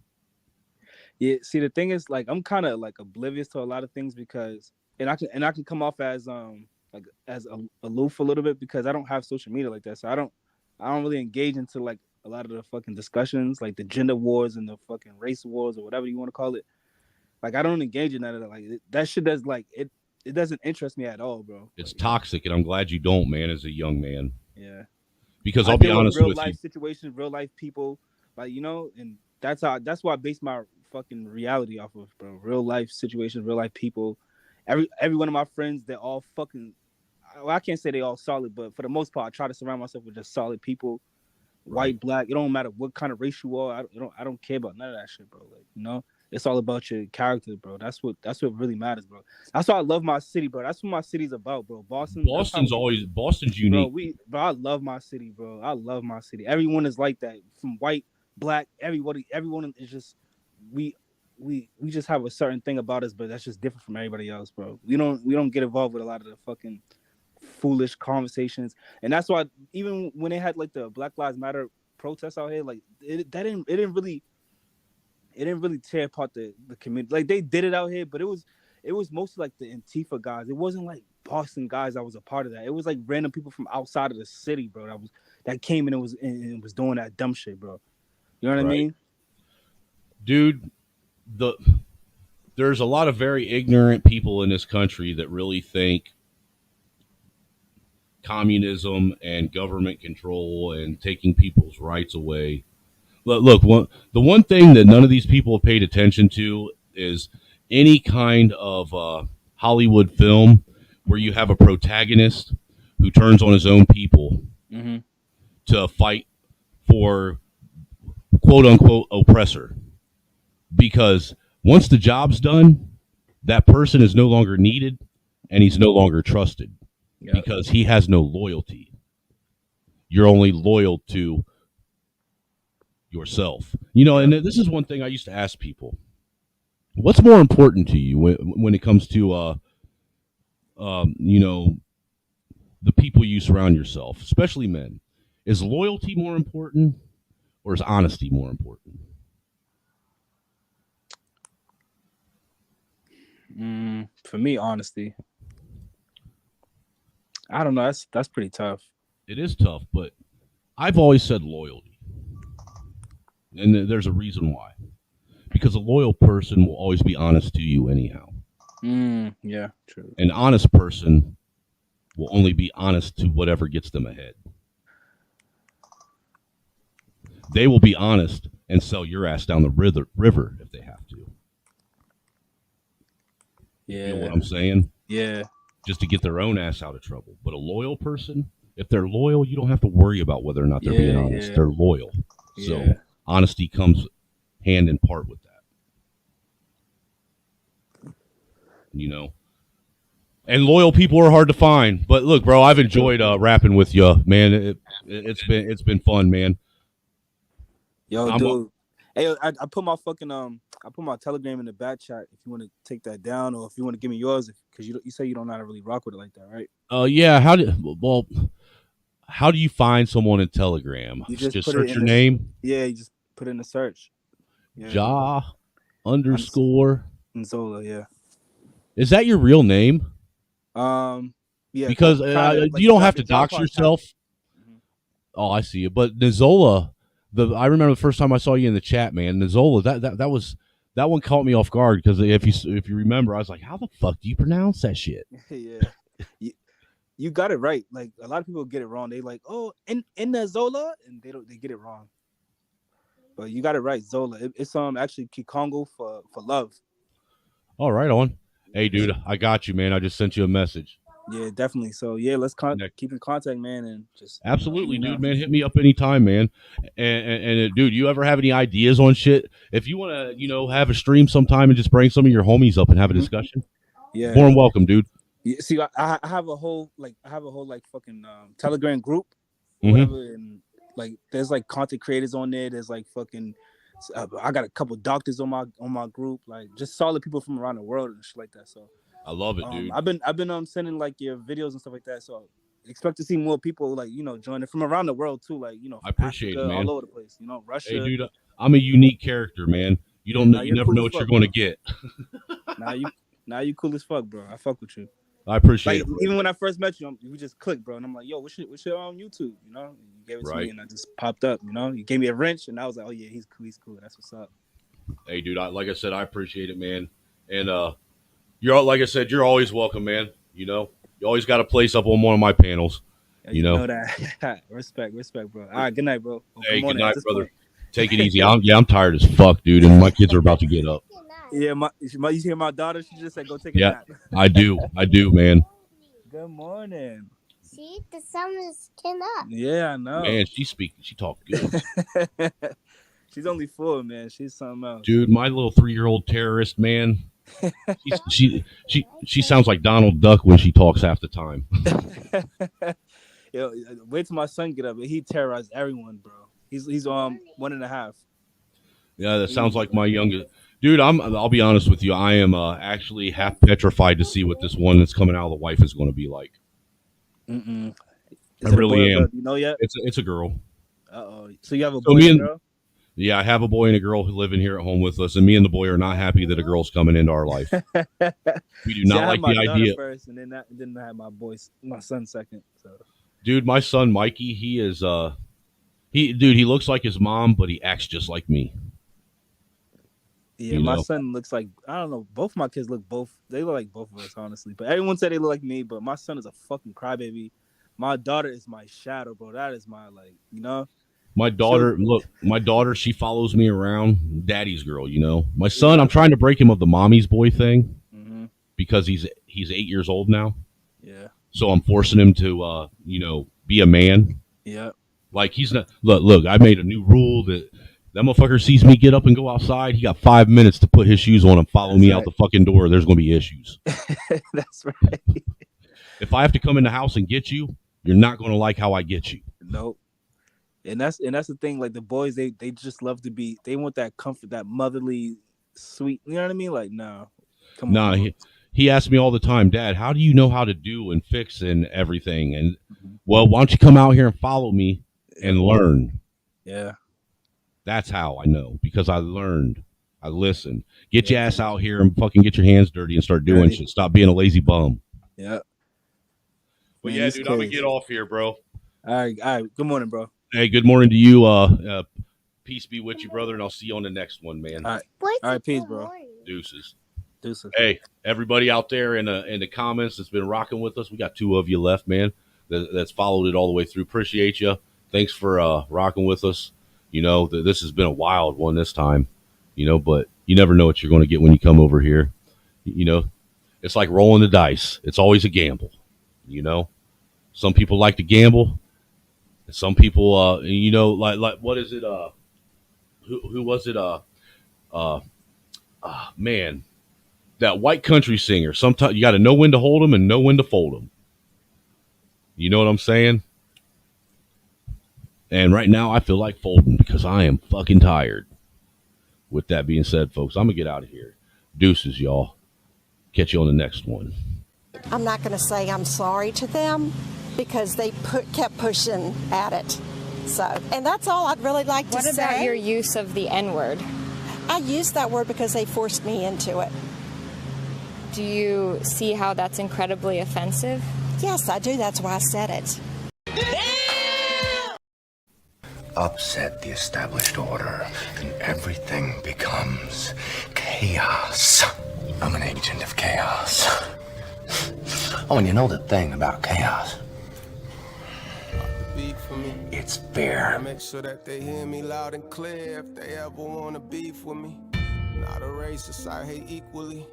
Speaker 10: Yeah, see, the thing is, like, I'm kind of like oblivious to a lot of things because, and I can come off as like as aloof a little bit because I don't have social media like that, so I don't really engage into like a lot of the fucking discussions, like the gender wars and the fucking race wars or whatever you want to call it. Like, I don't engage in that. Like, that shit does like it doesn't interest me at all, bro.
Speaker 6: It's toxic, and I'm glad you don't, man. As a young man,
Speaker 10: Yeah.
Speaker 6: because
Speaker 10: I
Speaker 6: I'll be
Speaker 10: deal with
Speaker 6: honest
Speaker 10: real
Speaker 6: with
Speaker 10: life
Speaker 6: you.
Speaker 10: situations, real life people, like, you know, and that's why I base my fucking reality off of, bro. Real life situations, real life people. Every one of my friends, they're all fucking. Well, I can't say they all solid, but for the most part, I try to surround myself with just solid people, white, black. It don't matter what kind of race you are. I don't care about none of that shit, bro. Like, you know, it's all about your character, bro. That's what really matters, bro. That's why I love my city, bro. That's what my city's about, bro. Boston's unique. Bro, I love my city, bro. I love my city. Everyone is like that, from white, black, everyone is just we just have a certain thing about us, but that's just different from everybody else, bro. We don't get involved with a lot of the fucking foolish conversations, and that's why even when they had like the Black Lives Matter protests out here, like it didn't really tear apart the community. Like, they did it out here, but it was mostly like the Antifa guys. It wasn't like Boston guys that was a part of that. It was like random people from outside of the city, bro. That came in and was doing that dumb shit, bro. You know what I mean?
Speaker 6: Dude, there's a lot of very ignorant people in this country that really think communism and government control and taking people's rights away. Look, the one thing that none of these people have paid attention to is any kind of Hollywood film where you have a protagonist who turns on his own people to fight for quote unquote oppressor. Because once the job's done, that person is no longer needed and he's no longer trusted because he has no loyalty. You're only loyal to yourself. You know, and this is one thing I used to ask people. What's more important to you when it comes to, you know, the people you surround yourself, especially men? Is loyalty more important or is honesty more important?
Speaker 10: For me, honesty. I don't know. That's pretty tough.
Speaker 6: It is tough, but I've always said loyalty. And there's a reason why. Because a loyal person will always be honest to you anyhow.
Speaker 10: Yeah, true.
Speaker 6: An honest person will only be honest to whatever gets them ahead. They will be honest and sell your ass down the river if they have to.
Speaker 10: Yeah.
Speaker 6: You know what I'm saying?
Speaker 10: Yeah.
Speaker 6: Just to get their own ass out of trouble. But a loyal person, if they're loyal, you don't have to worry about whether or not they're being honest. They're loyal. So honesty comes hand in part with that. You know? And loyal people are hard to find. But look, bro, I've enjoyed rapping with you, man. It's been fun, man.
Speaker 10: Yo, dude. Hey, I put my fucking I put my Telegram in the back chat if you want to take that down, or if you want to give me yours, because you say you don't know how to really rock with it like that, right?
Speaker 6: Yeah. How do you find someone in Telegram?
Speaker 10: You just
Speaker 6: search your name.
Speaker 10: Yeah, you just put it in the search.
Speaker 6: Ja _
Speaker 10: Nzola, yeah.
Speaker 6: Is that your real name?
Speaker 10: Yeah.
Speaker 6: Because you don't have to dox yourself. Oh, I see it. But Nzola, I remember the first time I saw you in the chat, man. Nzola, that one caught me off guard because if you remember, I was like, how the fuck do you pronounce that shit?
Speaker 10: Yeah. You got it right. Like, a lot of people get it wrong. They like, oh, in Zola, and they get it wrong. But you got it right, Zola. It's actually Kikongo for love.
Speaker 6: All right, on. Hey, dude, I got you, man. I just sent you a message.
Speaker 10: Yeah, definitely. So yeah, let's keep in contact, man, and just
Speaker 6: absolutely, dude, man. Hit me up anytime, man. And dude, you ever have any ideas on shit? If you want to, have a stream sometime and just bring some of your homies up and have a discussion,
Speaker 10: yeah,
Speaker 6: more than welcome, dude.
Speaker 10: Yeah, see, I have a whole fucking Telegram group,
Speaker 6: Mhm.
Speaker 10: whatever, and like there's like content creators on there. There's like fucking, I got a couple doctors on my group, like just solid people from around the world and shit like that. So
Speaker 6: I love it, dude.
Speaker 10: I've been sending like your videos and stuff like that. So expect to see more people like joining from around the world too, like
Speaker 6: I appreciate
Speaker 10: Africa,
Speaker 6: it, man.
Speaker 10: all over the place. Russia.
Speaker 6: Hey, dude, I'm a unique character, man. You don't know,
Speaker 10: Nah,
Speaker 6: you
Speaker 10: you're
Speaker 6: never
Speaker 10: cool
Speaker 6: know
Speaker 10: as
Speaker 6: what you're
Speaker 10: fuck,
Speaker 6: going to
Speaker 10: bro.
Speaker 6: get.
Speaker 10: Now you cool as fuck, bro. I fuck with you.
Speaker 6: I appreciate
Speaker 10: Like,
Speaker 6: it, bro.
Speaker 10: even when I first met you, we just clicked, bro. And I'm like, yo, what's your on YouTube? You gave it to
Speaker 6: Right.
Speaker 10: me, and I just popped up. You gave me a wrench, and I was like, oh yeah, he's cool. That's what's up.
Speaker 6: Hey, dude, like I said, I appreciate it, man. And like I said, you're always welcome, man. You always got a place up on one of my panels.
Speaker 10: Yeah, you know that. respect, bro. All right, good night, bro.
Speaker 6: Hey,
Speaker 10: Come on
Speaker 6: good
Speaker 10: in at
Speaker 6: night,
Speaker 10: this
Speaker 6: brother.
Speaker 10: point.
Speaker 6: Take it easy. I'm tired as fuck, dude, and my kids are about to get up.
Speaker 10: Yeah, you hear my daughter? She just said, go take a
Speaker 6: Yeah,
Speaker 10: nap.
Speaker 6: I do, man.
Speaker 10: Good morning.
Speaker 15: See, the sun is came up.
Speaker 10: Yeah, I know.
Speaker 6: Man, she talked good.
Speaker 10: She's only 4, man. She's something else.
Speaker 6: Dude, my little 3-year-old terrorist, man. She sounds like Donald Duck when she talks half the time.
Speaker 10: Yo, wait till my son get up. He terrorized everyone, bro. He's 1.5.
Speaker 6: Yeah, that sounds like my youngest. Dude, I'll be honest with you. I am actually half petrified to see what this one that's coming out of the wife is going to be like.
Speaker 10: Mm-mm.
Speaker 6: I really am.
Speaker 10: You know yet?
Speaker 6: It's a girl.
Speaker 10: Uh-oh. So you have a
Speaker 6: So
Speaker 10: boy
Speaker 6: me
Speaker 10: and
Speaker 6: and-
Speaker 10: girl?
Speaker 6: Yeah, I have a boy and a girl who live in here at home with us, and me and the boy are not happy that a girl's coming into our life. We do not like the idea.
Speaker 10: First, and then I had my son second. So.
Speaker 6: Dude, my son Mikey, he is he looks like his mom, but he acts just like me.
Speaker 10: Yeah, my son looks like, I don't know, both my kids they look like both of us, honestly. But everyone said they look like me, but my son is a fucking crybaby. My daughter is my shadow, bro. That is my
Speaker 6: My daughter, she follows me around, daddy's girl, My son, I'm trying to break him of the mommy's boy thing because he's 8 years old now.
Speaker 10: Yeah.
Speaker 6: So I'm forcing him to, be a man.
Speaker 10: Yeah.
Speaker 6: Like he's not, look, I made a new rule that motherfucker sees me get up and go outside. He got 5 minutes to put his shoes on and follow me out the fucking door. There's going to be issues.
Speaker 10: That's right.
Speaker 6: If I have to come in the house and get you, you're not going to like how I get you.
Speaker 10: Nope. And that's the thing. Like the boys, they just love to be. They want that comfort, that motherly, sweet. You know what I mean? Like, no, come on.
Speaker 6: He asks me all the time, Dad, how do you know how to do and fix and everything? And well, why don't you come out here and follow me and learn?
Speaker 10: Yeah,
Speaker 6: that's how I know, because I learned. I listened. Get your ass out here and fucking get your hands dirty and start doing shit. Stop being a lazy bum.
Speaker 10: Yeah.
Speaker 6: But yeah, dude, I'm gonna get off here, bro.
Speaker 10: All right. Good morning, bro.
Speaker 6: Hey, good morning to you. Peace be with you, brother, and I'll see you on the next one, man.
Speaker 10: All right, peace, bro.
Speaker 6: Deuces.
Speaker 10: Hey,
Speaker 6: everybody out there in the comments that's been rocking with us, we got 2 of you left, man. That's followed it all the way through. Appreciate you. Thanks for rocking with us. This has been a wild one this time. But you never know what you're going to get when you come over here. It's like rolling the dice. It's always a gamble. Some people like to gamble. Some people, like what is it? Who was it? Man, that white country singer. Sometimes you got to know when to hold them and know when to fold them. You know what I'm saying? And right now I feel like folding because I am fucking tired. With that being said, folks, I'm gonna get out of here. Deuces, y'all. Catch you on the next one.
Speaker 16: I'm not going to say I'm sorry to them because they kept pushing at it. So, and that's all I'd really like to say.
Speaker 17: What about your use of the N-word?
Speaker 16: I used that word because they forced me into it.
Speaker 17: Do you see how that's incredibly offensive?
Speaker 16: Yes, I do. That's why I said it.
Speaker 2: Upset the established order, and everything becomes chaos. I'm an agent of chaos. Oh, and you know the thing about chaos? It's fear.
Speaker 18: Make sure that they hear me loud and clear if they ever wanna beef with me. Not a racist, I hate equally.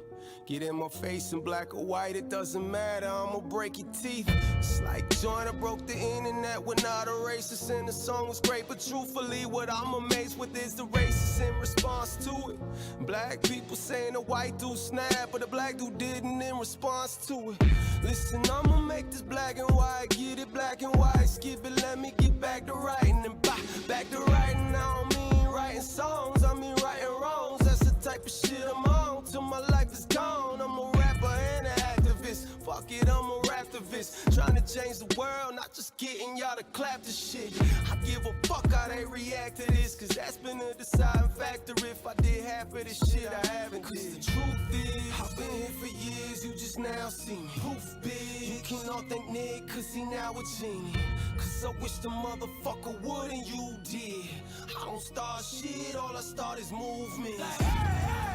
Speaker 18: Get in my face in black or white, it doesn't matter, I'ma break your teeth. It's like Joyner broke the internet, we're not a racist, and the song was great, but truthfully, what I'm amazed with is the racist in response to it. Black people saying a white dude snapped, but a black dude didn't in response to it. Listen, I'ma make this black and white, get it black and white, skip it, let me get back to writing, and back to writing. I don't mean writing songs, I mean writing wrongs. That's the type of shit I'm on till my life is gone. I'm a rapper and an activist. Fuck it, I'm a raptivist. Trying to change the world, not just getting y'all to clap this shit. I give a fuck how they react to this, cause that's been a deciding factor. If I did half of this shit, I haven't. Cause the truth is, I've been here for years, you just now see me. Proof big, you can all thank Nick, cause he now a genie. Cause I wish the motherfucker would and you did. I don't start shit, all I start is movement. Like,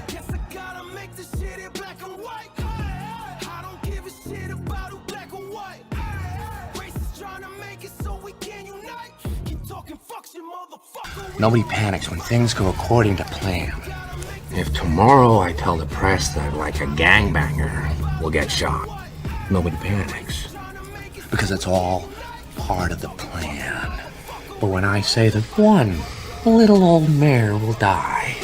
Speaker 18: guess I gotta make this shit in black and white. I don't give a shit about who black or white. Racists trying to make it so we can unite. Keep talking fucks, you motherfucker.
Speaker 2: Nobody panics when things go according to plan. If tomorrow I tell the press that, like, a gangbanger will get shot, nobody panics. Because it's all part of the plan. But when I say that one little old mare will die,